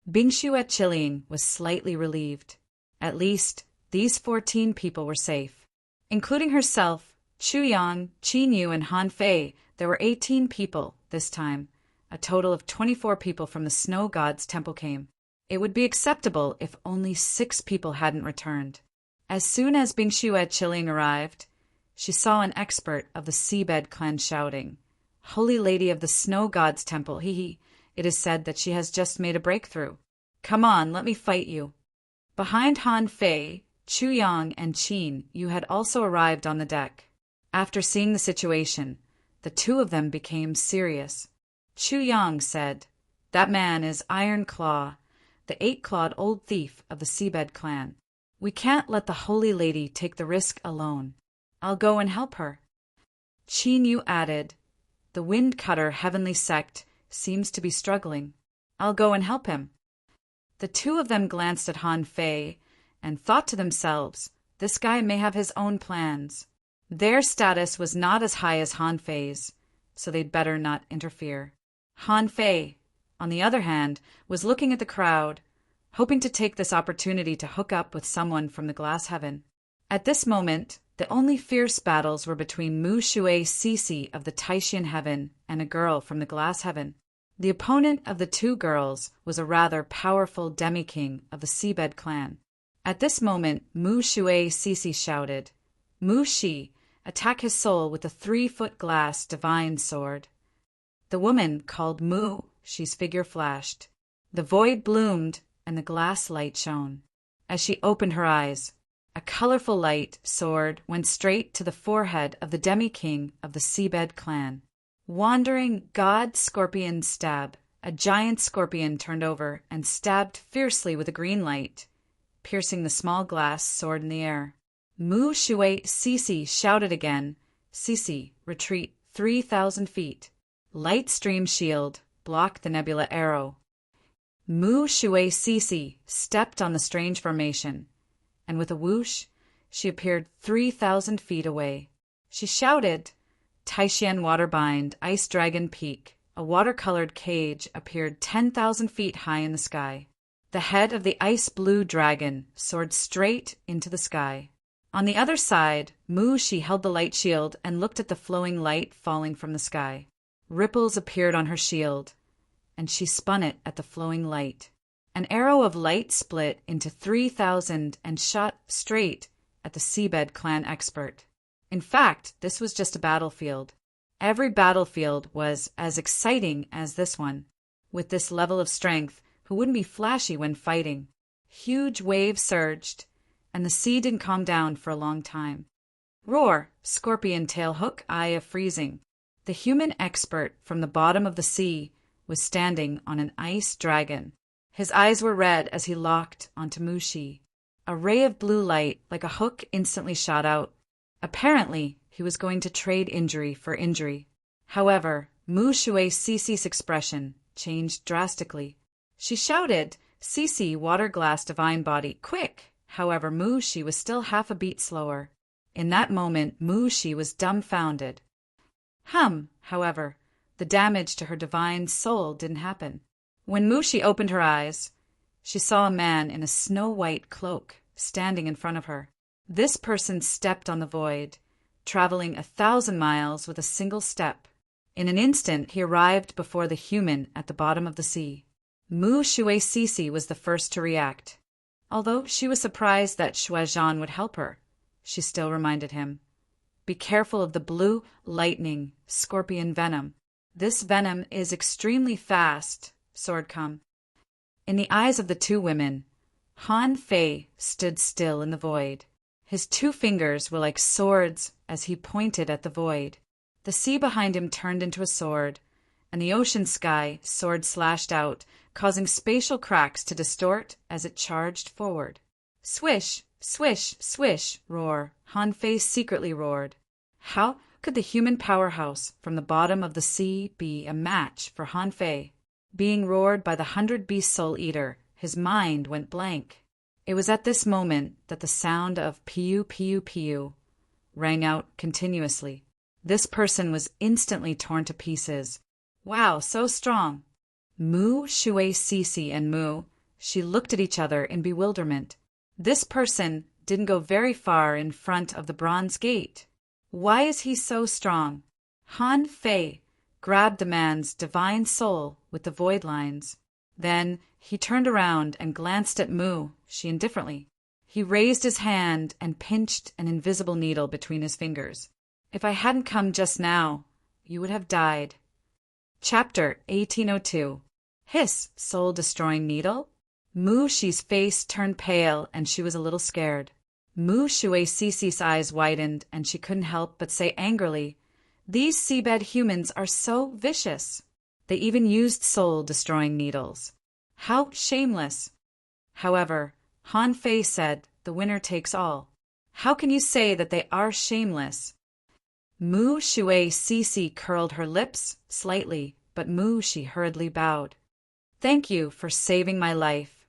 [SPEAKER 1] Bingshu Chiling was slightly relieved. At least, these 14 people were safe. Including herself, Chu Yang, Qin Yu, and Han Fei, there were 18 people this time. A total of 24 people from the Snow God's Temple came. It would be acceptable if only 6 people hadn't returned. As soon as Bingshu Chiling arrived, she saw an expert of the Seabed clan shouting, "Holy Lady of the Snow God's Temple, it is said that she has just made a breakthrough. Come on, let me fight you." Behind Han Fei, Chu Yang and Qin Yu had also arrived on the deck. After seeing the situation, the two of them became serious. Chu Yang said, "That man is Iron Claw, the 8-clawed old thief of the Seabed clan. We can't let the Holy Lady take the risk alone. I'll go and help her." Qin Yu added, "The Wind Cutter Heavenly Sect seems to be struggling. I'll go and help him." The two of them glanced at Han Fei and thought to themselves, this guy may have his own plans. Their status was not as high as Han Fei's, so they'd better not interfere. Han Fei, on the other hand, was looking at the crowd, hoping to take this opportunity to hook up with someone from the Glass Heaven. At this moment, the only fierce battles were between Mu Shui Cece of the Taishan Heaven and a girl from the Glass Heaven. The opponent of the two girls was a rather powerful demi-king of the Seabed clan. At this moment, Mu Shui Cece shouted, "Mu Shi, attack his soul with a 3-foot glass divine sword." The woman called Mu Shi's figure flashed. The void bloomed and the glass light shone. As she opened her eyes, a colorful light sword went straight to the forehead of the demi-king of the Seabed clan. Wandering God Scorpion stab. A giant scorpion turned over and stabbed fiercely with a green light, piercing the small glass sword in the air. Mu Shui Cece shouted again, "Cece, retreat 3,000 feet. Light stream shield, block the nebula arrow." Mu Shui Cece stepped on the strange formation, and with a whoosh, she appeared 3,000 feet away. She shouted, "Taishan Waterbind, Ice Dragon Peak." A watercolored cage appeared 10,000 feet high in the sky. The head of the ice blue dragon soared straight into the sky. On the other side, Mu Shi held the light shield and looked at the flowing light falling from the sky. Ripples appeared on her shield, and she spun it at the flowing light. An arrow of light split into 3,000 and shot straight at the Seabed clan expert. In fact, this was just a battlefield. Every battlefield was as exciting as this one. With this level of strength, who wouldn't be flashy when fighting? Huge waves surged, and the sea didn't calm down for a long time. Roar, scorpion tail hook, eye of freezing. The human expert from the bottom of the sea was standing on an ice dragon. His eyes were red as he locked onto Mushi. A ray of blue light, like a hook, instantly shot out. Apparently, he was going to trade injury for injury. However, Mu Shui Cece's expression changed drastically. She shouted, "Cece, water glass divine body, quick!" However, Mu Shi was still half a beat slower. In that moment, Mu Shi was dumbfounded. However, the damage to her divine soul didn't happen. When Mu Shi opened her eyes, she saw a man in a snow-white cloak standing in front of her. This person stepped on the void, traveling 1,000 miles with a single step. In an instant, he arrived before the human at the bottom of the sea. Mu Shui Cece was the first to react. Although she was surprised that Shuai would help her, she still reminded him, "Be careful of the blue lightning scorpion venom. This venom is extremely fast, sword come." In the eyes of the two women, Han Fei stood still in the void. His 2 fingers were like swords as he pointed at the void. The sea behind him turned into a sword, and the ocean sky sword slashed out, causing spatial cracks to distort as it charged forward. Swish, swish, swish, roar, Han Fei secretly roared. How could the human powerhouse from the bottom of the sea be a match for Han Fei? Being roared by the 100-beast soul eater, his mind went blank. It was at this moment that the sound of piu piu piu rang out continuously. This person was instantly torn to pieces. Wow, so strong! Mu Shui Cece and Mu, she looked at each other in bewilderment. This person didn't go very far in front of the bronze gate. Why is he so strong? Han Fei grabbed the man's divine soul with the void lines. Then he turned around and glanced at Mu Shi indifferently. He raised his hand and pinched an invisible needle between his fingers. "If I hadn't come just now, you would have died." Chapter 1802. Hiss, soul-destroying needle? Mu Shi's face turned pale and she was a little scared. Mu Shui Cece's eyes widened and she couldn't help but say angrily, "These seabed humans are so vicious. They even used soul-destroying needles. How shameless!" However, Han Fei said, "The winner takes all. How can you say that they are shameless?" Mu Shui Cece curled her lips slightly, but Mu Shi hurriedly bowed. "Thank you for saving my life,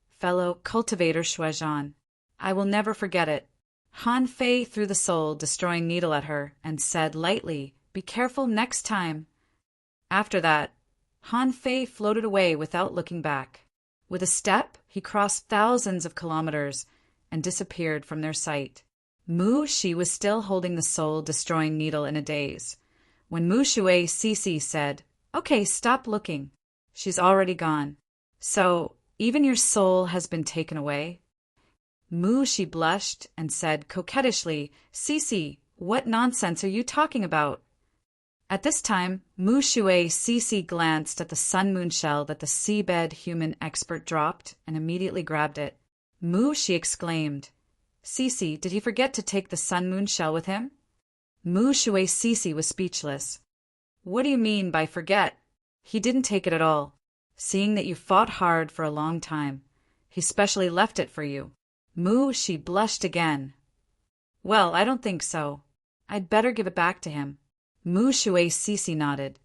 [SPEAKER 1] fellow cultivator Shuai. I will never forget it." Han Fei threw the soul-destroying needle at her and said lightly, "Be careful next time." After that, Han Fei floated away without looking back. With a step, he crossed thousands of kilometers and disappeared from their sight. Mu Shi was still holding the soul-destroying needle in a daze. When Mu Shui Cece said, "Okay, stop looking. She's already gone. So, even your soul has been taken away?" Mu Shi blushed and said coquettishly, "Cece, what nonsense are you talking about?" At this time, Mu Shui Cece glanced at the sun-moon shell that the seabed human expert dropped and immediately grabbed it. Mu Shi exclaimed, "Cece, did he forget to take the sun-moon shell with him?" Mu Shui Cece was speechless. "What do you mean by forget? He didn't take it at all. Seeing that you fought hard for a long time, he specially left it for you." Mu Shi blushed again. "Well, I don't think so. I'd better give it back to him." Mu Shui Cece nodded.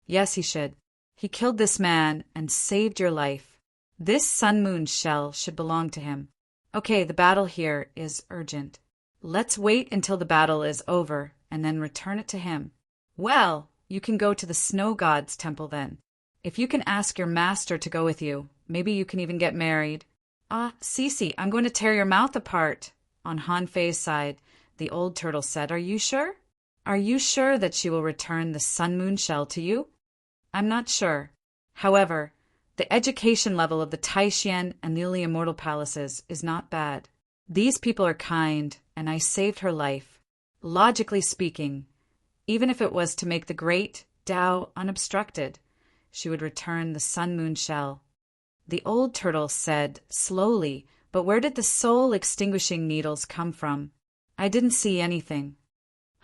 [SPEAKER 1] "Yes, he should. He killed this man and saved your life. This sun-moon shell should belong to him. Okay, the battle here is urgent. Let's wait until the battle is over and then return it to him." "Well, you can go to the snow god's temple then. If you can ask your master to go with you, maybe you can even get married." "Ah, Cece, I'm going to tear your mouth apart." On Han Fei's side, the old turtle said, "Are you sure? Are you sure that she will return the sun-moon shell to you?" "I'm not sure. However, the education level of the Taishian and Lily Immortal Palaces is not bad. These people are kind, and I saved her life. Logically speaking, even if it was to make the great Tao unobstructed, she would return the sun-moon shell." The old turtle said slowly, "But where did the soul-extinguishing needles come from?" I didn't see anything.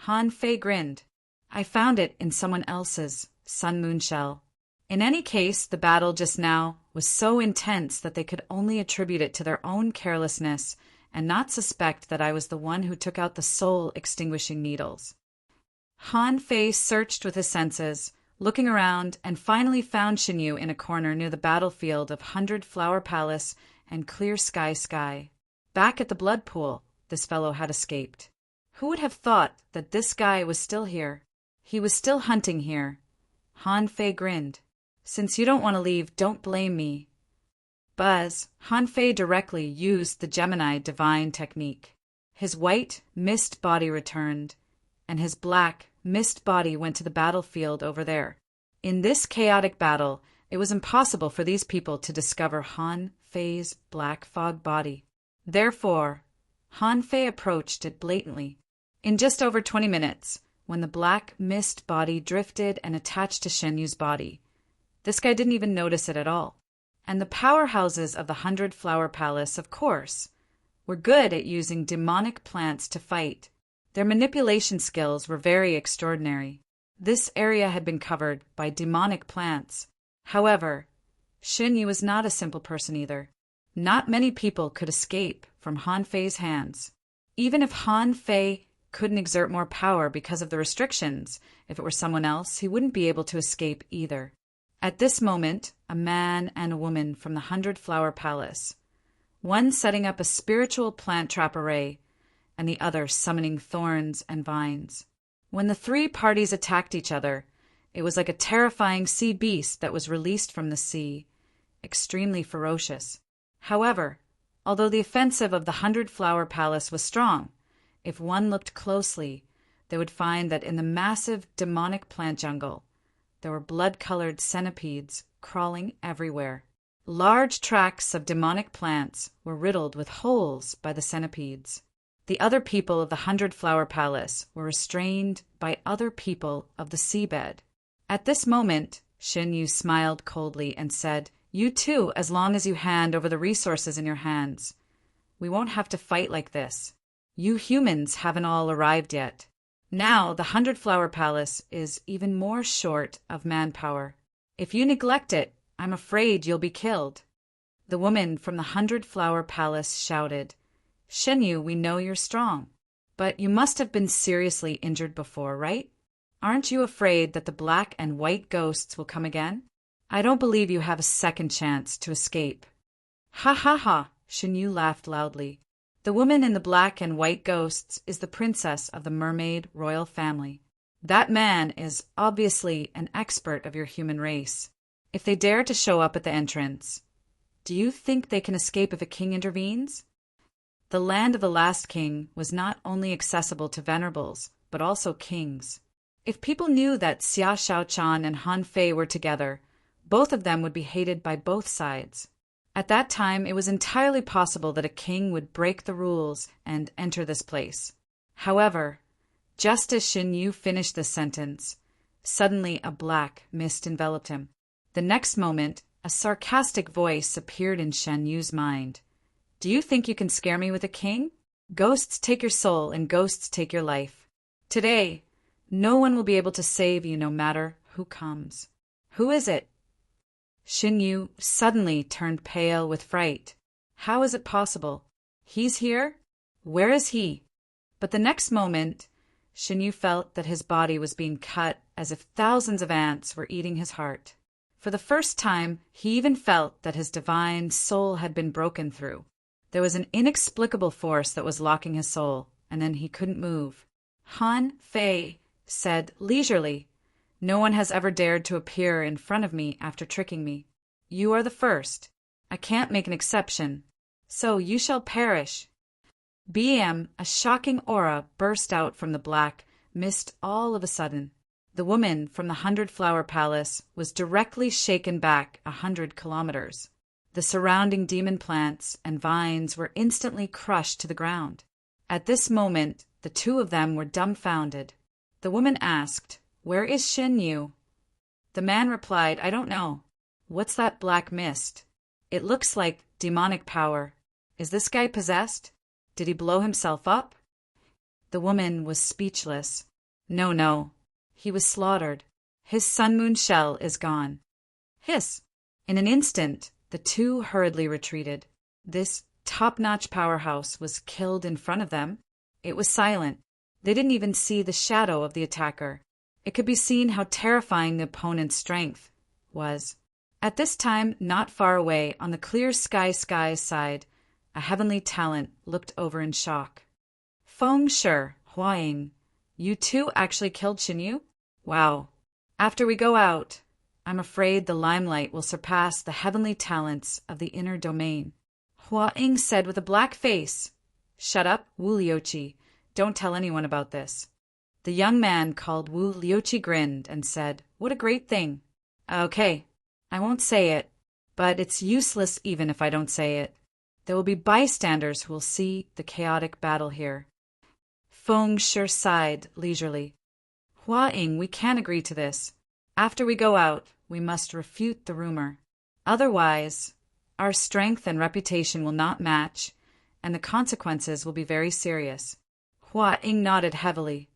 [SPEAKER 1] Han Fei grinned. I found it in someone else's sun moon shell. In any case, the battle just now was so intense that they could only attribute it to their own carelessness and not suspect that I was the one who took out the soul-extinguishing needles. Han Fei searched with his senses, looking around, and finally found Xinyu in a corner near the battlefield of 100 Flower Palace and Clear Sky. Back at the blood pool, this fellow had escaped. Who would have thought that this guy was still here? He was still hunting here. Han Fei grinned. Since you don't want to leave, don't blame me. Buzz, Han Fei directly used the Gemini divine technique. His white, mist body returned, and his black, mist body went to the battlefield over there. In this chaotic battle, it was impossible for these people to discover Han Fei's black fog body. Therefore, Han Fei approached it blatantly. In just over 20 minutes, when the black mist body drifted and attached to Shenyu's body, this guy didn't even notice it at all. And the powerhouses of the 100 Flower Palace, of course, were good at using demonic plants to fight. Their manipulation skills were very extraordinary. This area had been covered by demonic plants. However, Xinyu was not a simple person either. Not many people could escape from Han Fei's hands. Even if Han Fei couldn't exert more power because of the restrictions, if it were someone else, he wouldn't be able to escape either. At this moment, a man and a woman from the 100 Flower Palace, one setting up a spiritual plant trap array, and the other summoning thorns and vines. When the three parties attacked each other, it was like a terrifying sea beast that was released from the sea, extremely ferocious. However, although the offensive of the 100 Flower Palace was strong, if one looked closely, they would find that in the massive demonic plant jungle, there were blood-colored centipedes crawling everywhere. Large tracts of demonic plants were riddled with holes by the centipedes. The other people of the 100 Flower Palace were restrained by other people of the seabed. At this moment, Xinyu smiled coldly and said, "You too, as long as you hand over the resources in your hands. We won't have to fight like this. You humans haven't all arrived yet. Now the 100 Flower Palace is even more short of manpower. If you neglect it, I'm afraid you'll be killed." The woman from the 100 Flower Palace shouted, "Xinyu, we know you're strong, but you must have been seriously injured before, right? Aren't you afraid that the black and white ghosts will come again? I don't believe you have a second chance to escape." "Ha ha ha!" Xinyu laughed loudly. "The woman in the black and white ghosts is the princess of the mermaid royal family. That man is obviously an expert of your human race. If they dare to show up at the entrance, do you think they can escape if a king intervenes?" The land of the last king was not only accessible to venerables, but also kings. If people knew that Xia Shaochan and Han Fei were together, both of them would be hated by both sides. At that time, it was entirely possible that a king would break the rules and enter this place. However, just as Xinyu finished this sentence, suddenly a black mist enveloped him. The next moment, a sarcastic voice appeared in Xinyu's mind. "Do you think you can scare me with a king? Ghosts take your soul and ghosts take your life. Today, no one will be able to save you no matter who comes." "Who is it?" Xinyu suddenly turned pale with fright. How is it possible? He's here? Where is he? But the next moment, Xinyu felt that his body was being cut as if thousands of ants were eating his heart. For the first time, he even felt that his divine soul had been broken through. There was an inexplicable force that was locking his soul, and then he couldn't move. Han Fei said leisurely, "No one has ever dared to appear in front of me after tricking me. You are the first. I can't make an exception. So you shall perish." A shocking aura burst out from the black mist all of a sudden. The woman from the 100 Flower Palace was directly shaken back 100 kilometers. The surrounding demon plants and vines were instantly crushed to the ground. At this moment, the two of them were dumbfounded. The woman asked, "Where is Xinyu?" The man replied, "I don't know. What's that black mist? It looks like demonic power. Is this guy possessed? Did he blow himself up?" The woman was speechless. No, no. He was slaughtered. His sun moon shell is gone. Hiss! In an instant, the two hurriedly retreated. This top-notch powerhouse was killed in front of them. It was silent. They didn't even see the shadow of the attacker. It could be seen how terrifying the opponent's strength was. At this time, not far away, on the clear sky side, a heavenly talent looked over in shock. Feng Shi, Huaying, you two actually killed Xinyu? Wow. After we go out, I'm afraid the limelight will surpass the heavenly talents of the inner domain. Huaying said with a black face. Shut up, Wu Liuqi. Don't tell anyone about this. The young man called Wu Liuqi grinned and said, What a great thing. Okay, I won't say it, but it's useless even if I don't say it. There will be bystanders who will see the chaotic battle here. Feng Shi sighed leisurely. Huaying, we can't agree to this. After we go out, we must refute the rumor. Otherwise, our strength and reputation will not match, and the consequences will be very serious. Huaying nodded heavily.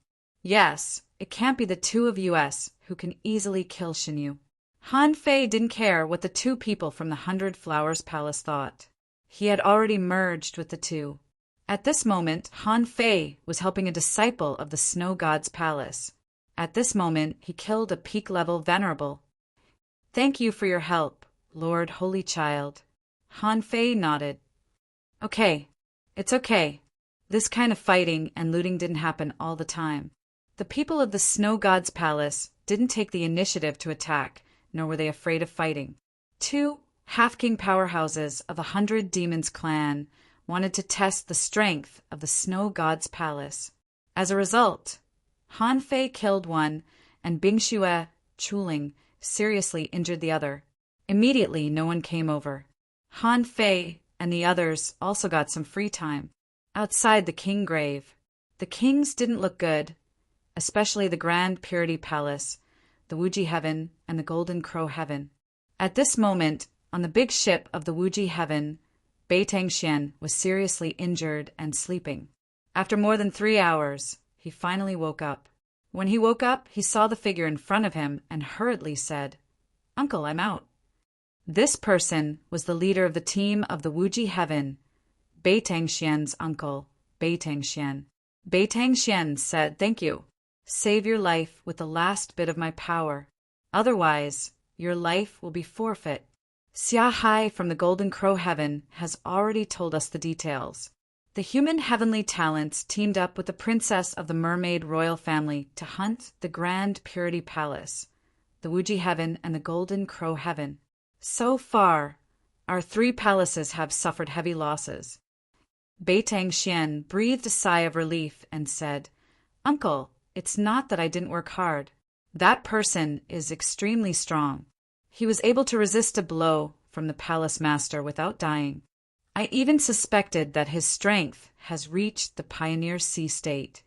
[SPEAKER 1] Yes, it can't be the two of us who can easily kill Xinyu. Han Fei didn't care what the two people from the 100 Flowers Palace thought. He had already merged with the two. At this moment, Han Fei was helping a disciple of the Snow God's palace. At this moment, he killed a peak-level venerable. Thank you for your help, Lord Holy Child. Han Fei nodded. Okay, it's okay. This kind of fighting and looting didn't happen all the time. The people of the Snow God's palace didn't take the initiative to attack, nor were they afraid of fighting. Two half-king powerhouses of the 100 Demons clan wanted to test the strength of the Snow God's palace. As a result, Han Fei killed one, and Bingxue Chuling seriously injured the other. Immediately, no one came over. Han Fei and the others also got some free time. Outside the king grave, the kings didn't look good, especially the Grand Purity Palace, the Wuji Heaven, and the Golden Crow Heaven. At this moment, on the big ship of the Wuji Heaven, Bei Tangxian was seriously injured and sleeping. After more than 3 hours, he finally woke up. When he woke up, he saw the figure in front of him and hurriedly said, Uncle, I'm out. This person was the leader of the team of the Wuji Heaven, Bei Tangxian's uncle, Bei Tangxian. Bei Tangxian said, Thank you. Save your life with the last bit of my power. Otherwise, your life will be forfeit. Xia Hai from the Golden Crow Heaven has already told us the details. The human heavenly talents teamed up with the princess of the mermaid royal family to hunt the Grand Purity Palace, the Wuji Heaven, and the Golden Crow Heaven. So far, our 3 palaces have suffered heavy losses. Bei Tangxian breathed a sigh of relief and said, Uncle, it's not that I didn't work hard. That person is extremely strong. He was able to resist a blow from the palace master without dying. I even suspected that his strength has reached the Pioneer Sea state.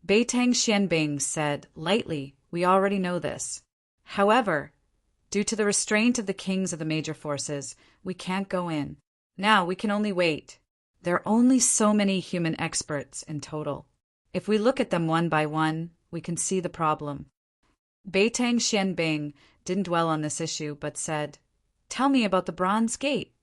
[SPEAKER 1] Bei Tangxianbing said lightly, We already know this. However, due to the restraint of the kings of the major forces, we can't go in. Now we can only wait. There are only so many human experts in total. If we look at them one by one, we can see the problem. Bei Tangxianbing didn't dwell on this issue, but said, Tell me about the Bronze Gate.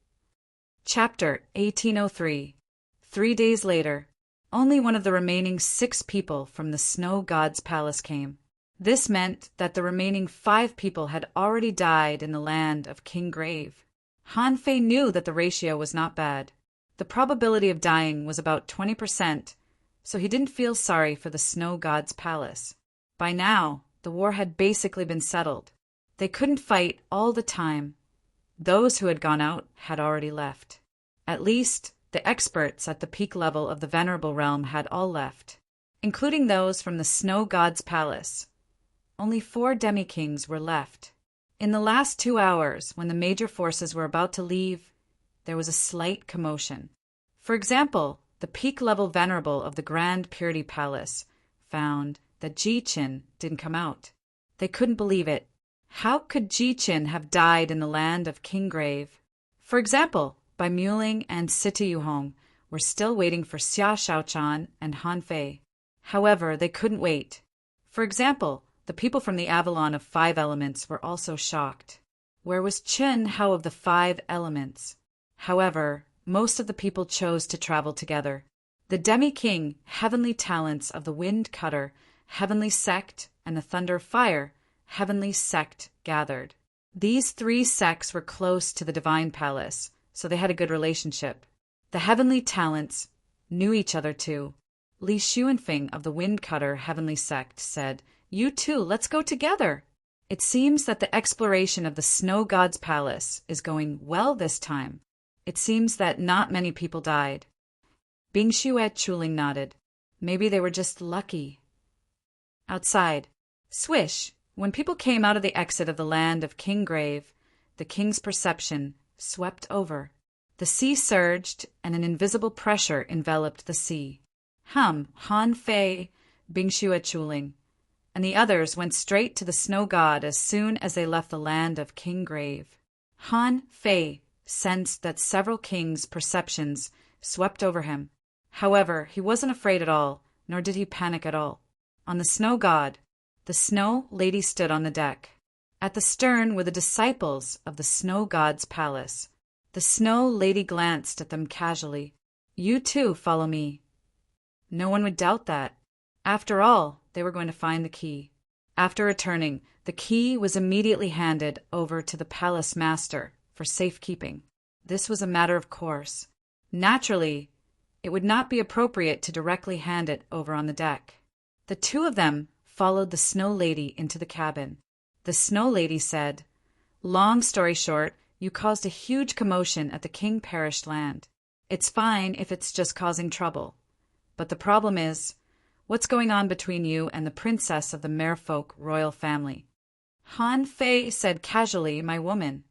[SPEAKER 1] Chapter 1803. 3 days later, only one of the remaining 6 people from the Snow God's palace came. This meant that the remaining 5 people had already died in the land of King Grave. Han Fei knew that the ratio was not bad. The probability of dying was about 20%, so he didn't feel sorry for the Snow God's palace. By now, the war had basically been settled. They couldn't fight all the time. Those who had gone out had already left. At least, the experts at the peak level of the Venerable Realm had all left, including those from the Snow God's palace. Only 4 demi-kings were left. In the last 2 hours, when the major forces were about to leave, there was a slight commotion. For example, the peak-level Venerable of the Grand Purity Palace found that Ji-Qin didn't come out. They couldn't believe it. How could Ji-Qin have died in the land of King Grave? For example, Bai Muling and Sita Yuhong were still waiting for Xia Shaochan and Han Fei. However, they couldn't wait. For example, the people from the Avalon of 5 elements were also shocked. Where was Chen Hao of the 5 elements? However, most of the people chose to travel together. The Demi-King, Heavenly Talents of the Wind Cutter, Heavenly Sect, and the Thunder Fire, Heavenly Sect gathered. These 3 sects were close to the Divine Palace, so they had a good relationship. The Heavenly Talents knew each other too. Li Xuanfeng of the Wind Cutter Heavenly Sect said, "You too, let's go together." It seems that the exploration of the Snow God's Palace is going well this time. It seems that not many people died. Bing Xue Chuling nodded. Maybe they were just lucky. Outside. Swish! When people came out of the exit of the land of King Grave, the king's perception swept over. The sea surged, and an invisible pressure enveloped the sea. Han Fei, Bing Xue Chuling, and the others went straight to the snow god as soon as they left the land of King Grave. Han Fei sensed that several kings' perceptions swept over him. However, he wasn't afraid at all, nor did he panic at all. On the snow god, the snow lady stood on the deck. At the stern were the disciples of the snow god's palace. The snow lady glanced at them casually. "You too follow me." No one would doubt that. After all, they were going to find the key. After returning, the key was immediately handed over to the palace master for safekeeping. This was a matter of course. Naturally, it would not be appropriate to directly hand it over on the deck. The 2 of them followed the snow lady into the cabin. The snow lady said, "Long story short, you caused a huge commotion at the King Perished land. It's fine if it's just causing trouble. But the problem is, what's going on between you and the princess of the Merfolk royal family?" Han Fei said casually, "My woman."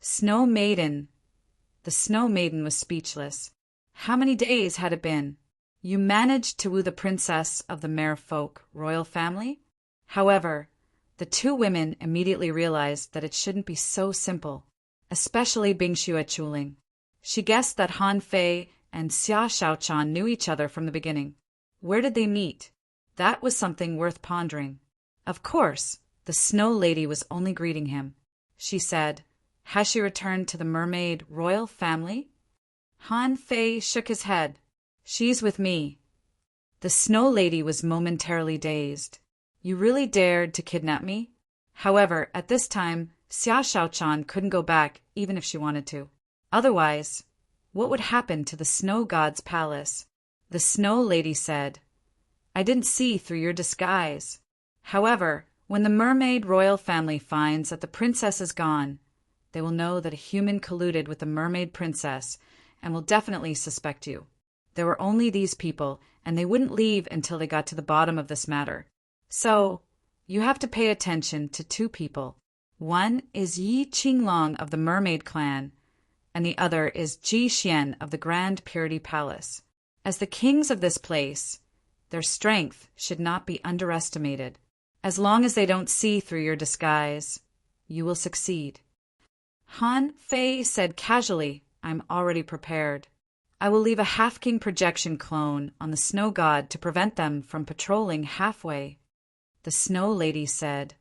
[SPEAKER 1] Snow Maiden. The Snow Maiden was speechless. How many days had it been? You managed to woo the princess of the Merfolk royal family? However, the 2 women immediately realized that it shouldn't be so simple, especially Bing Xue Chuling. She guessed that Han Fei and Xia Shaochan knew each other from the beginning. Where did they meet? That was something worth pondering. Of course, the Snow Lady was only greeting him. She said, "Has she returned to the mermaid royal family?" Han Fei shook his head. "She's with me." The Snow Lady was momentarily dazed. "You really dared to kidnap me?" However, at this time, Xia Shaochan couldn't go back even if she wanted to. Otherwise, what would happen to the Snow God's palace? The Snow Lady said, "I didn't see through your disguise." However, when the mermaid royal family finds that the princess is gone, they will know that a human colluded with the mermaid princess and will definitely suspect you. There were only these people, and they wouldn't leave until they got to the bottom of this matter. So, you have to pay attention to 2 people. One is Yi Qinglong of the Mermaid Clan, and the other is Ji Xian of the Grand Purity Palace. As the kings of this place, their strength should not be underestimated. As long as they don't see through your disguise, you will succeed. Han Fei said casually, "I'm already prepared. I will leave a half-king projection clone on the snow god to prevent them from patrolling halfway." The Snow Lady said,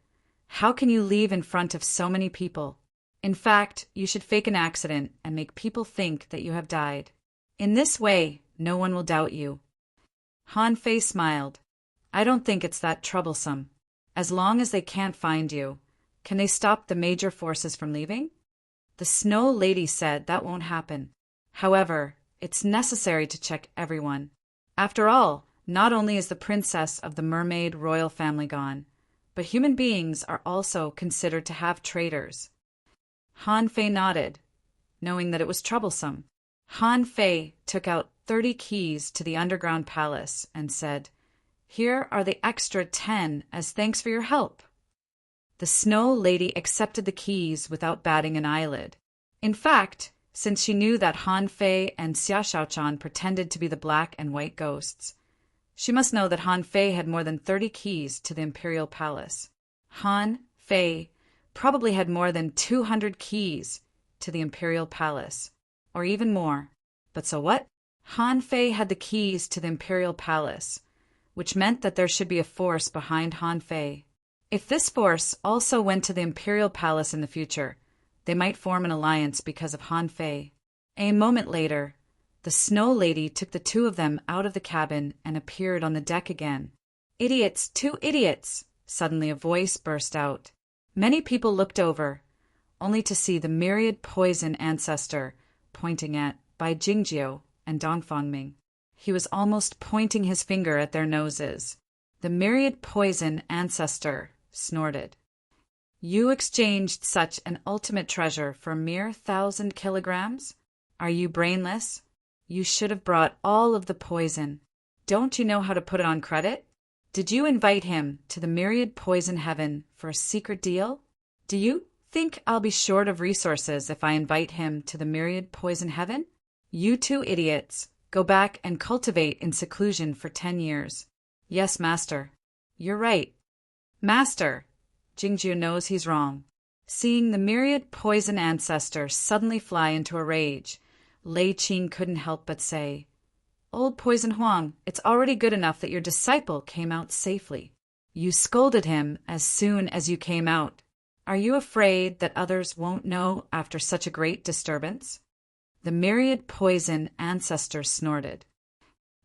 [SPEAKER 1] "How can you leave in front of so many people? In fact, you should fake an accident and make people think that you have died. In this way, no one will doubt you." Han Fei smiled. "I don't think it's that troublesome. As long as they can't find you, can they stop the major forces from leaving?" The Snow Lady said that won't happen. However, it's necessary to check everyone. After all, not only is the princess of the mermaid royal family gone, but human beings are also considered to have traitors. Han Fei nodded, knowing that it was troublesome. Han Fei took out 30 keys to the underground palace and said, "Here are the extra 10 as thanks for your help." The Snow Lady accepted the keys without batting an eyelid. In fact, since she knew that Han Fei and Xia Shaochan pretended to be the black and white ghosts, she must know that Han Fei had more than 30 keys to the imperial palace. Han Fei probably had more than 200 keys to the imperial palace, or even more. But so what? Han Fei had the keys to the imperial palace, which meant that there should be a force behind Han Fei. If this force also went to the imperial palace in the future, they might form an alliance because of Han Fei. A moment later, the Snow Lady took the two of them out of the cabin and appeared on the deck again. "Idiots, two idiots!" Suddenly a voice burst out. Many people looked over, only to see the myriad poison ancestor pointing at Bai Jingjiu and Dongfangming. He was almost pointing his finger at their noses. The myriad poison ancestor snorted. "You exchanged such an ultimate treasure for a mere 1,000 kilograms? Are you brainless? You should have brought all of the poison. Don't you know how to put it on credit? Did you invite him to the myriad poison heaven for a secret deal? Do you think I'll be short of resources if I invite him to the myriad poison heaven? You two idiots, go back and cultivate in seclusion for 10 years. Yes, master. You're right. Master! Jingjiu knows he's wrong. Seeing the myriad poison ancestor suddenly fly into a rage, Lei Qing couldn't help but say, "Old Poison Huang, it's already good enough that your disciple came out safely. You scolded him as soon as you came out. Are you afraid that others won't know after such a great disturbance?" The myriad poison ancestor snorted.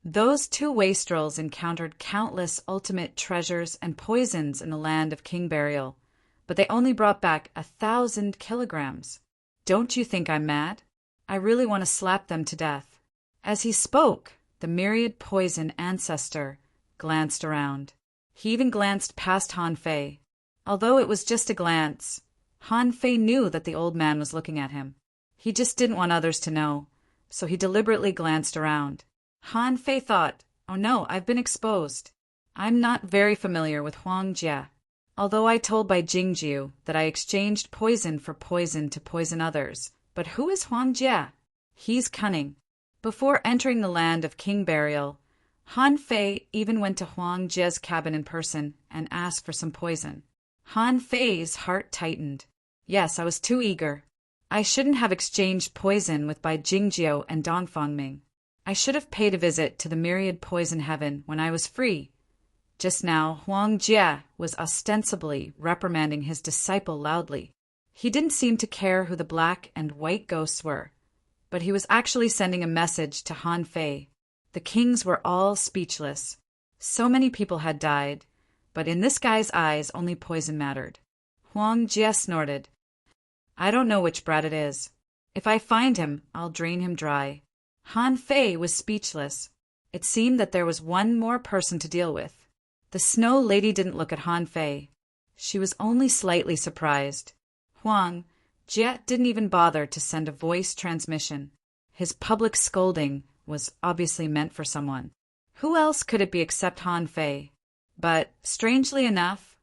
[SPEAKER 1] Those two wastrels encountered countless ultimate treasures and poisons in the land of King Burial, but they only brought back 1,000 kilograms. Don't you think I'm mad? I really want to slap them to death. As he spoke, the myriad poison ancestor glanced around. He even glanced past Han Fei. Although it was just a glance, Han Fei knew that the old man was looking at him. He just didn't want others to know, so he deliberately glanced around. Han Fei thought, "Oh no, I've been exposed. I'm not very familiar with Huang Jie. Although I told Bai Jingjiu that I exchanged poison for poison to poison others. But who is Huang Jie? He's cunning." Before entering the land of King Burial, Han Fei even went to Huang Jie's cabin in person and asked for some poison. Han Fei's heart tightened. Yes, I was too eager. I shouldn't have exchanged poison with Bai Jingjiu and Dongfangming. I should have paid a visit to the myriad poison heaven when I was free. Just now, Huang Jie was ostensibly reprimanding his disciple loudly. He didn't seem to care who the black and white ghosts were, but he was actually sending a message to Han Fei. The kings were all speechless. So many people had died, but in this guy's eyes only poison mattered. Huang Jie snorted. "I don't know which brat it is. If I find him, I'll drain him dry." Han Fei was speechless. It seemed that there was one more person to deal with. The Snow Lady didn't look at Han Fei. She was only slightly surprised. Huang Jie didn't even bother to send a voice transmission. His public scolding was obviously meant for someone. Who else could it be except Han Fei? But, strangely enough,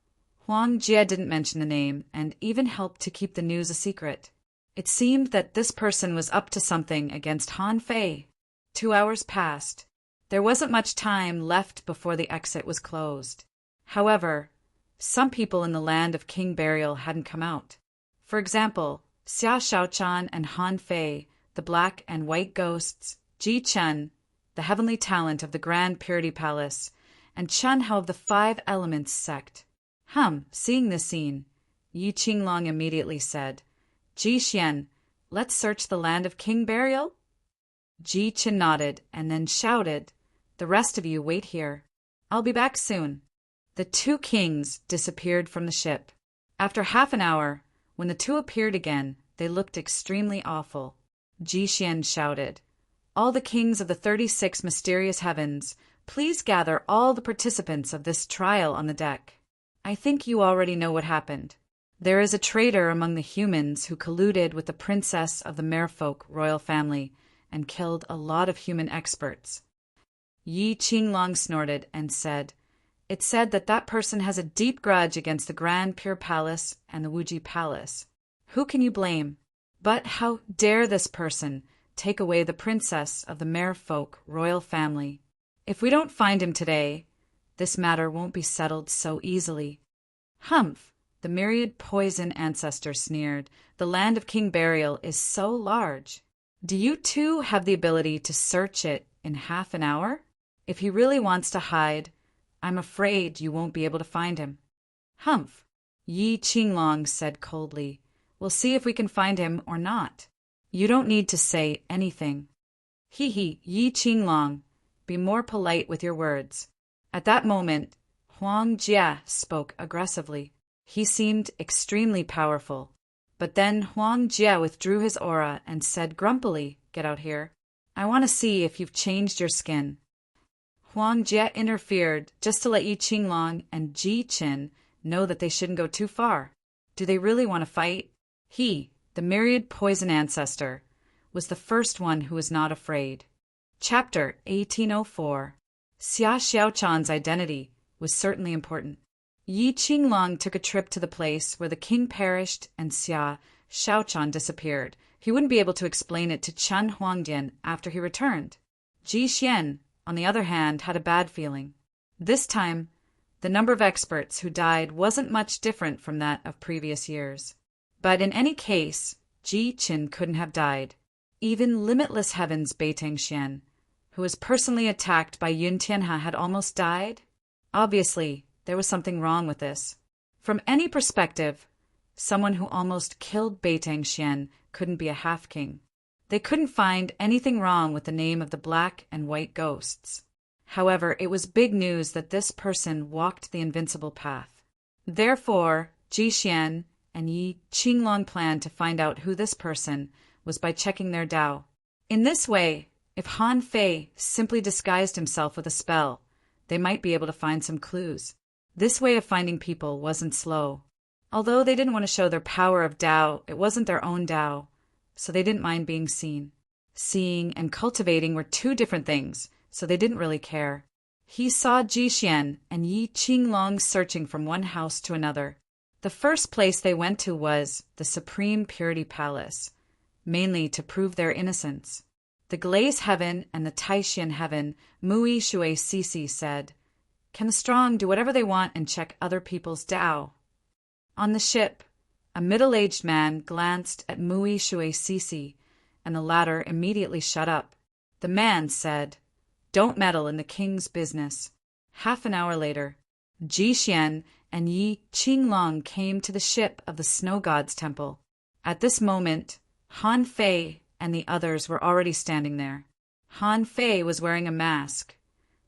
[SPEAKER 1] Huang Jie didn't mention the name and even helped to keep the news a secret. It seemed that this person was up to something against Han Fei. 2 hours passed. There wasn't much time left before the exit was closed. However, some people in the land of King Burial hadn't come out. For example, Xia Shaochan and Han Fei, the black and white ghosts, Ji Chen, the heavenly talent of the Grand Purity Palace, and Chen Hao of the Five Elements sect. Seeing this scene, Yi Qinglong immediately said, "Ji Xian, let's search the land of King Burial?" Ji Chen nodded and then shouted, "The rest of you wait here. I'll be back soon." The two kings disappeared from the ship. After half an hour, when the two appeared again, they looked extremely awful. Ji Xian shouted, "All the kings of the 36 mysterious heavens, please gather all the participants of this trial on the deck. I think you already know what happened. There is a traitor among the humans who colluded with the princess of the merfolk royal family and killed a lot of human experts." Yi Qinglong snorted and said, "It's said that that person has a deep grudge against the Grand Pure Palace and the Wuji Palace. Who can you blame? But how dare this person take away the princess of the merfolk royal family? If we don't find him today, this matter won't be settled so easily." "Humph!" The myriad poison ancestor sneered. "The land of King Burial is so large. Do you two have the ability to search it in half an hour? If he really wants to hide, I'm afraid you won't be able to find him." "Humph," Yi Qinglong said coldly. "We'll see if we can find him or not. You don't need to say anything." "He, Yi Qinglong, be more polite with your words." At that moment, Huang Jie spoke aggressively. He seemed extremely powerful. But then Huang Jie withdrew his aura and said grumpily, "Get out here. I want to see if you've changed your skin." Huang Jie interfered just to let Yi Qinglong and Ji Qin know that they shouldn't go too far. Do they really want to fight? He, the myriad poison ancestor, was the first one who was not afraid. Chapter 1804. Xia Xiaochan's identity was certainly important. Yi Qinglong took a trip to the place where the king perished and Xia Xiaochan disappeared. He wouldn't be able to explain it to Chen Huangdian after he returned. Ji Xian, on the other hand, had a bad feeling. This time, the number of experts who died wasn't much different from that of previous years. But in any case, Ji Qin couldn't have died. Even Limitless Heaven's Beiteng Xian, who was personally attacked by Yun Tianhe, had almost died. Obviously, there was something wrong with this. From any perspective, someone who almost killed Beiteng Xian couldn't be a half-king. They couldn't find anything wrong with the name of the black and white ghosts. However, it was big news that this person walked the invincible path. Therefore, Ji Xian and Yi Qinglong planned to find out who this person was by checking their Dao. In this way, if Han Fei simply disguised himself with a spell, they might be able to find some clues. This way of finding people wasn't slow. Although they didn't want to show their power of Dao, it wasn't their own Dao, so they didn't mind being seen. Seeing and cultivating were two different things, so they didn't really care. He saw Ji Xian and Yi Qinglong searching from one house to another. The first place they went to was the Supreme Purity Palace, mainly to prove their innocence. The Glaze Heaven and the Taishan Heaven, Mui Shui Sisi said, "Can the strong do whatever they want and check other people's Dao?" On the ship, a middle-aged man glanced at Mui Shui Sisi, and the latter immediately shut up. The man said, "Don't meddle in the king's business." Half an hour later, Ji Xian and Yi Qinglong came to the ship of the Snow God's temple. At this moment, Han Fei and the others were already standing there. Han Fei was wearing a mask,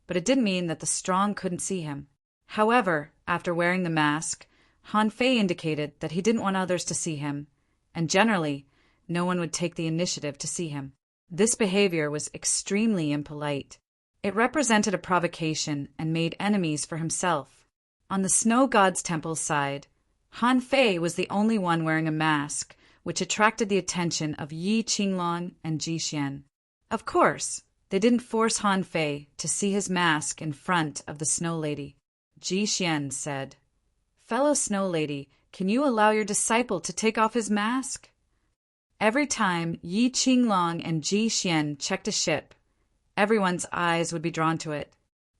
[SPEAKER 1] but it didn't mean that the strong couldn't see him. However, after wearing the mask, Han Fei indicated that he didn't want others to see him, and generally, no one would take the initiative to see him. This behavior was extremely impolite. It represented a provocation and made enemies for himself. On the Snow God's temple's side, Han Fei was the only one wearing a mask, which attracted the attention of Yi Qinglong and Ji Xian. Of course, they didn't force Han Fei to see his mask in front of the Snow Lady. Ji Xian said, "Fellow Snow Lady, can you allow your disciple to take off his mask?" Every time Yi Qinglong and Ji Xian checked a ship, everyone's eyes would be drawn to it.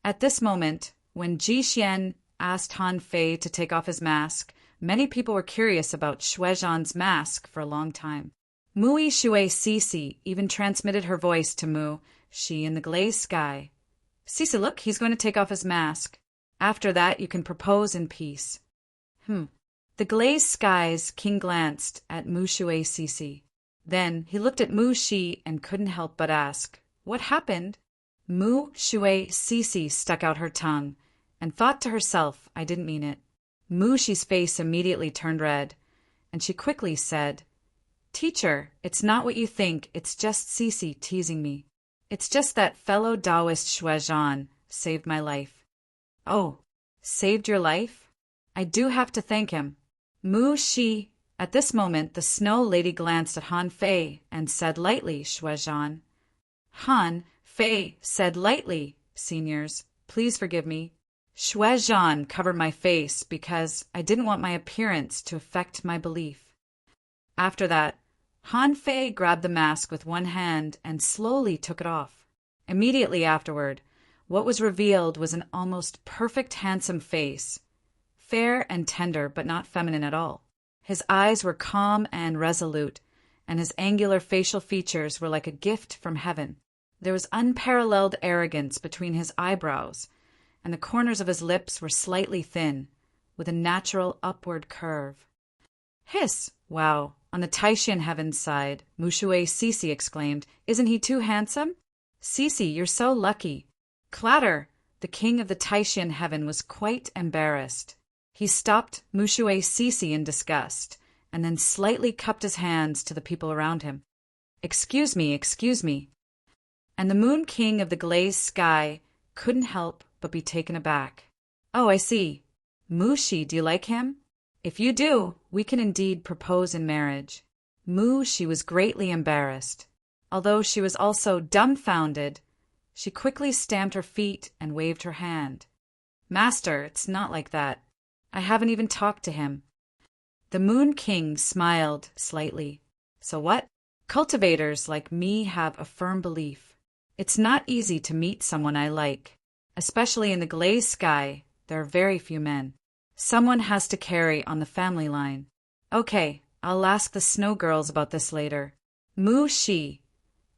[SPEAKER 1] At this moment, when Ji Xian asked Han Fei to take off his mask, many people were curious about Shuizhan's mask for a long time. Mui Shui Sisi even transmitted her voice to Mu, she in the glazed sky. "Sisi, look, he's going to take off his mask. After that, you can propose in peace." The glazed sky's king glanced at Mu Shui Sisi. Then he looked at Mu Shi and couldn't help but ask, "What happened?" Mu Shui Sisi stuck out her tongue and thought to herself, "I didn't mean it." Mu Shi's face immediately turned red, and she quickly said, "Teacher, it's not what you think, it's just Sisi teasing me. It's just that fellow Taoist Shuizhan saved my life." "Oh, saved your life? I do have to thank him." Mu Shi. At this moment, the Snow Lady glanced at Han Fei and said lightly, "Shuizhan." Han Fei said lightly, "Seniors, please forgive me. Shuizhan covered my face because I didn't want my appearance to affect my belief." After that, Han Fei grabbed the mask with one hand and slowly took it off. Immediately afterward, what was revealed was an almost perfect handsome face, fair and tender but not feminine at all. His eyes were calm and resolute, and his angular facial features were like a gift from heaven. There was unparalleled arrogance between his eyebrows, and the corners of his lips were slightly thin, with a natural upward curve. Hiss! Wow! On the Taishan heaven's side, Mushue Sisi exclaimed, "Isn't he too handsome?" "Sisi, you're so lucky." Clatter! The king of the Taishan heaven was quite embarrassed. He stopped Mushue Sisi in disgust, and then slightly cupped his hands to the people around him. Excuse me. And the moon king of the glazed sky couldn't help but be taken aback. "Oh, I see. Mushi, do you like him? If you do, we can indeed propose in marriage." She was greatly embarrassed. Although she was also dumbfounded, she quickly stamped her feet and waved her hand. "Master, it's not like that. I haven't even talked to him." The Moon King smiled slightly. "So what? Cultivators like me have a firm belief. It's not easy to meet someone I like. Especially in the glazed sky, there are very few men. Someone has to carry on the family line. Okay, I'll ask the snow girls about this later." Shi.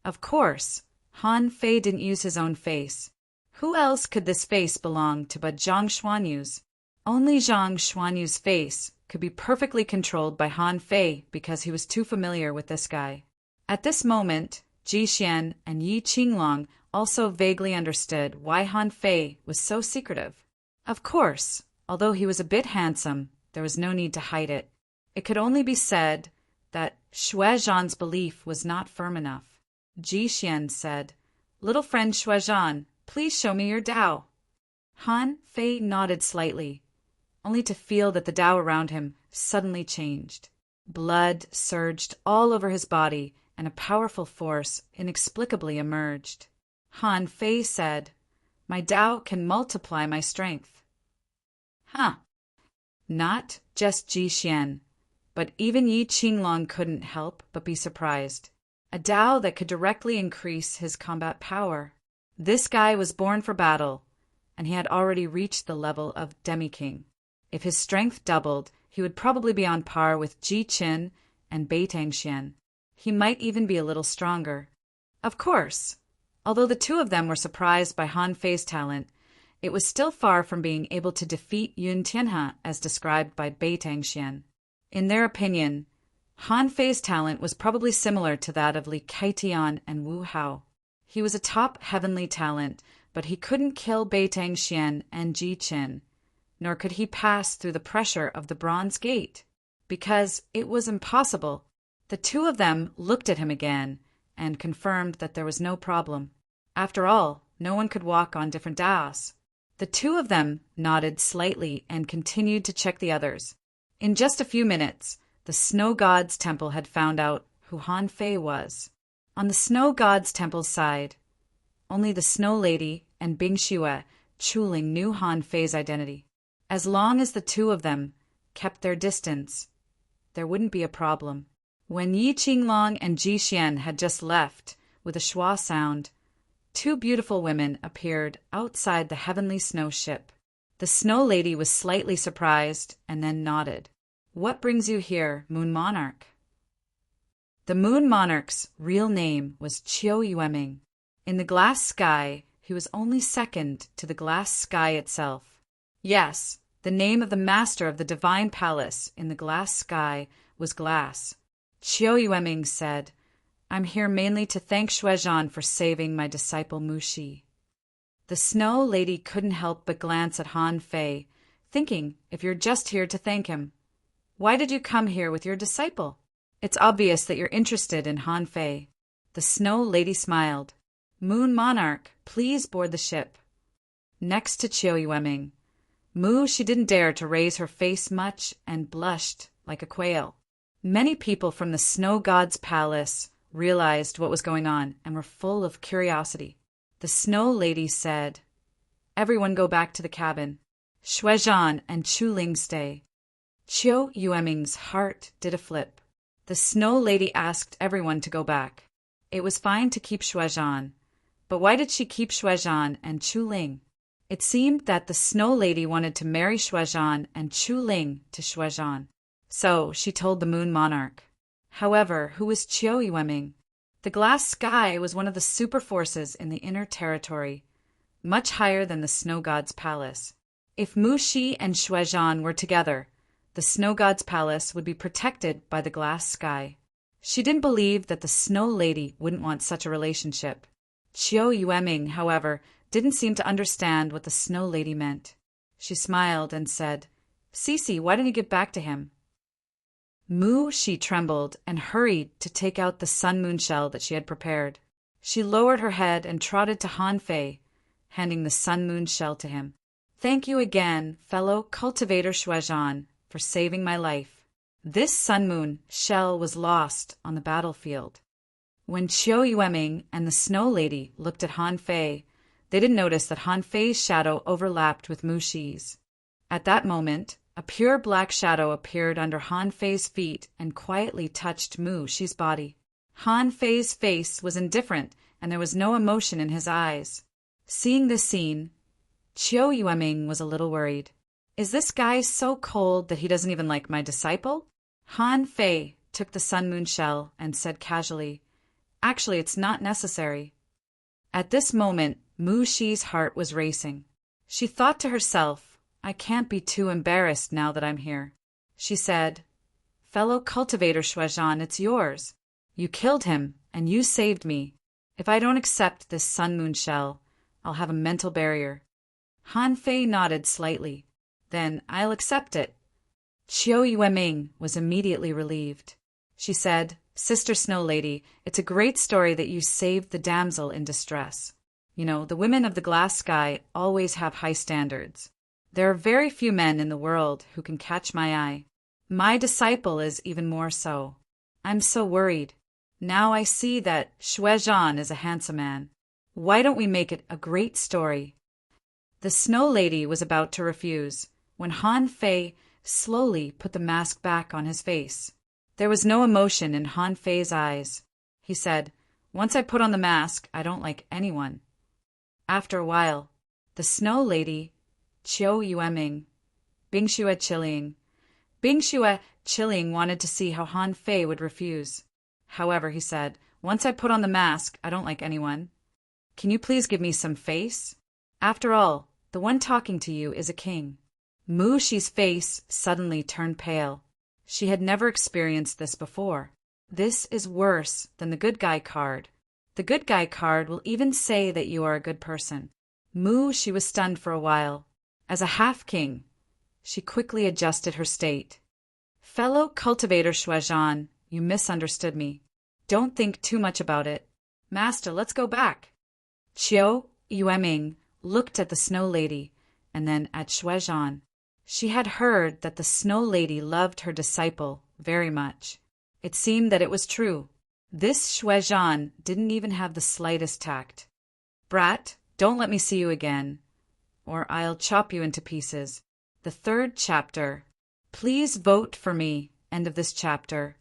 [SPEAKER 1] Of course, Han Fei didn't use his own face. Who else could this face belong to but Zhang Xuanyu's? Only Zhang Xuanyu's face could be perfectly controlled by Han Fei because he was too familiar with this guy. At this moment, Ji Xian and Yi Qinglong also vaguely understood why Han Fei was so secretive. Of course, although he was a bit handsome, there was no need to hide it. It could only be said that Shuai belief was not firm enough. Ji Xian said, "Little friend Shuai, please show me your Tao." Han Fei nodded slightly, only to feel that the Tao around him suddenly changed. Blood surged all over his body, and a powerful force inexplicably emerged. Han Fei said, "My Tao can multiply my strength." Huh. Not just Ji Xian, but even Yi Qinglong couldn't help but be surprised. A Tao that could directly increase his combat power. This guy was born for battle, and he had already reached the level of Demi-King. If his strength doubled, he would probably be on par with Ji Qin and Bai Tangxian. He might even be a little stronger. Of course, although the two of them were surprised by Han Fei's talent, it was still far from being able to defeat Yun Tianhe as described by Bai Tangxian. In their opinion, Han Fei's talent was probably similar to that of Li Kaitian and Wu Hao. He was a top heavenly talent, but he couldn't kill Bai Tangxian and Ji Qin, nor could he pass through the pressure of the Bronze Gate, because it was impossible. The two of them looked at him again and confirmed that there was no problem. After all, no one could walk on different Taos. The two of them nodded slightly and continued to check the others. In just a few minutes, the Snow God's temple had found out who Han Fei was. On the Snow God's temple's side, only the Snow Lady and Bing Xue Chuling knew Han Fei's identity. As long as the two of them kept their distance, there wouldn't be a problem. When Yi Qinglong and Ji Xian had just left with a schwa sound, two beautiful women appeared outside the heavenly snow ship. The Snow Lady was slightly surprised and then nodded. "What brings you here, Moon Monarch?" The Moon Monarch's real name was Qiu Yueming. In the glass sky, he was only second to the glass sky itself. Yes, the name of the master of the divine palace in the glass sky was Glass. Qiu Yueming said, "I'm here mainly to thank Shuai for saving my disciple Mushi." The Snow Lady couldn't help but glance at Han Fei, thinking, if you're just here to thank him, why did you come here with your disciple? It's obvious that you're interested in Han Fei. The Snow Lady smiled. "Moon Monarch, please board the ship." Next to Qiu Yueming, she didn't dare to raise her face much and blushed like a quail. Many people from the Snow God's palace realized what was going on and were full of curiosity. The Snow Lady said, "Everyone go back to the cabin. Shuai and Chuling stay." Qiu Yueming's heart did a flip. The Snow Lady asked everyone to go back. It was fine to keep Shuai, but why did she keep Shuai and Chuling? It seemed that the Snow Lady wanted to marry Shuai and Chuling to Shuai. So she told the Moon Monarch. However, who was Qiu Yueming? The glass sky was one of the super forces in the inner territory. much higher than the snow god's palace. If Mu Shi and Shuezhan were together, the snow god's palace would be protected by the glass sky. She didn't believe that the snow lady wouldn't want such a relationship. Qiu Yueming, however, didn't seem to understand what the snow lady meant. She smiled and said, "Cece, why don't you get back to him?" Mu Shi trembled and hurried to take out the sun moon shell that she had prepared. She lowered her head and trotted to Han Fei, handing the sun moon shell to him. "Thank you again, fellow cultivator Shuezhan, for saving my life." This sun moon shell was lost on the battlefield. When Qiu Yueming and the snow lady looked at Han Fei, they didn't notice that Han Fei's shadow overlapped with Mu Shi's. At that moment, a pure black shadow appeared under Han Fei's feet and quietly touched Mu Shi's body. Han Fei's face was indifferent, and there was no emotion in his eyes. Seeing this scene, Qiu Yueming was a little worried. Is this guy so cold that he doesn't even like my disciple? Han Fei took the sun moon shell and said casually, "Actually, it's not necessary." At this moment, Mu Shi's heart was racing. She thought to herself, "I can't be too embarrassed now that I'm here." She said, "Fellow cultivator Shuezhan, it's yours. You killed him, and you saved me. If I don't accept this sun moon shell, I'll have a mental barrier." Han Fei nodded slightly. "Then I'll accept it." Qiu Yueming was immediately relieved. She said, "Sister Snow Lady, it's a great story that you saved the damsel in distress. You know, the women of the glass sky always have high standards. There are very few men in the world who can catch my eye. My disciple is even more so. I'm so worried. Now I see that Shuezhan is a handsome man. Why don't we make it a great story?" The Snow Lady was about to refuse, when Han Fei slowly put the mask back on his face. There was no emotion in Han Fei's eyes. He said, "Once I put on the mask, I don't like anyone." After a while, the Snow Lady, Qiu Yueming, Bingxue Qiliang wanted to see how Han Fei would refuse. However, he said, "Once I put on the mask, I don't like anyone. Can you please give me some face? After all, the one talking to you is a king." Mu Shi's face suddenly turned pale. She had never experienced this before. This is worse than the good guy card. The good guy card will even say that you are a good person. Mu Shi was stunned for a while. As a half-king, she quickly adjusted her state. "Fellow cultivator Shuezhan, you misunderstood me. Don't think too much about it. Master, let's go back." Qiu Yueming looked at the Snow Lady and then at Shuezhan. She had heard that the Snow Lady loved her disciple very much. It seemed that it was true. This Shuezhan didn't even have the slightest tact. "Brat, don't let me see you again, or I'll chop you into pieces." The third chapter. Please vote for me. End of this chapter.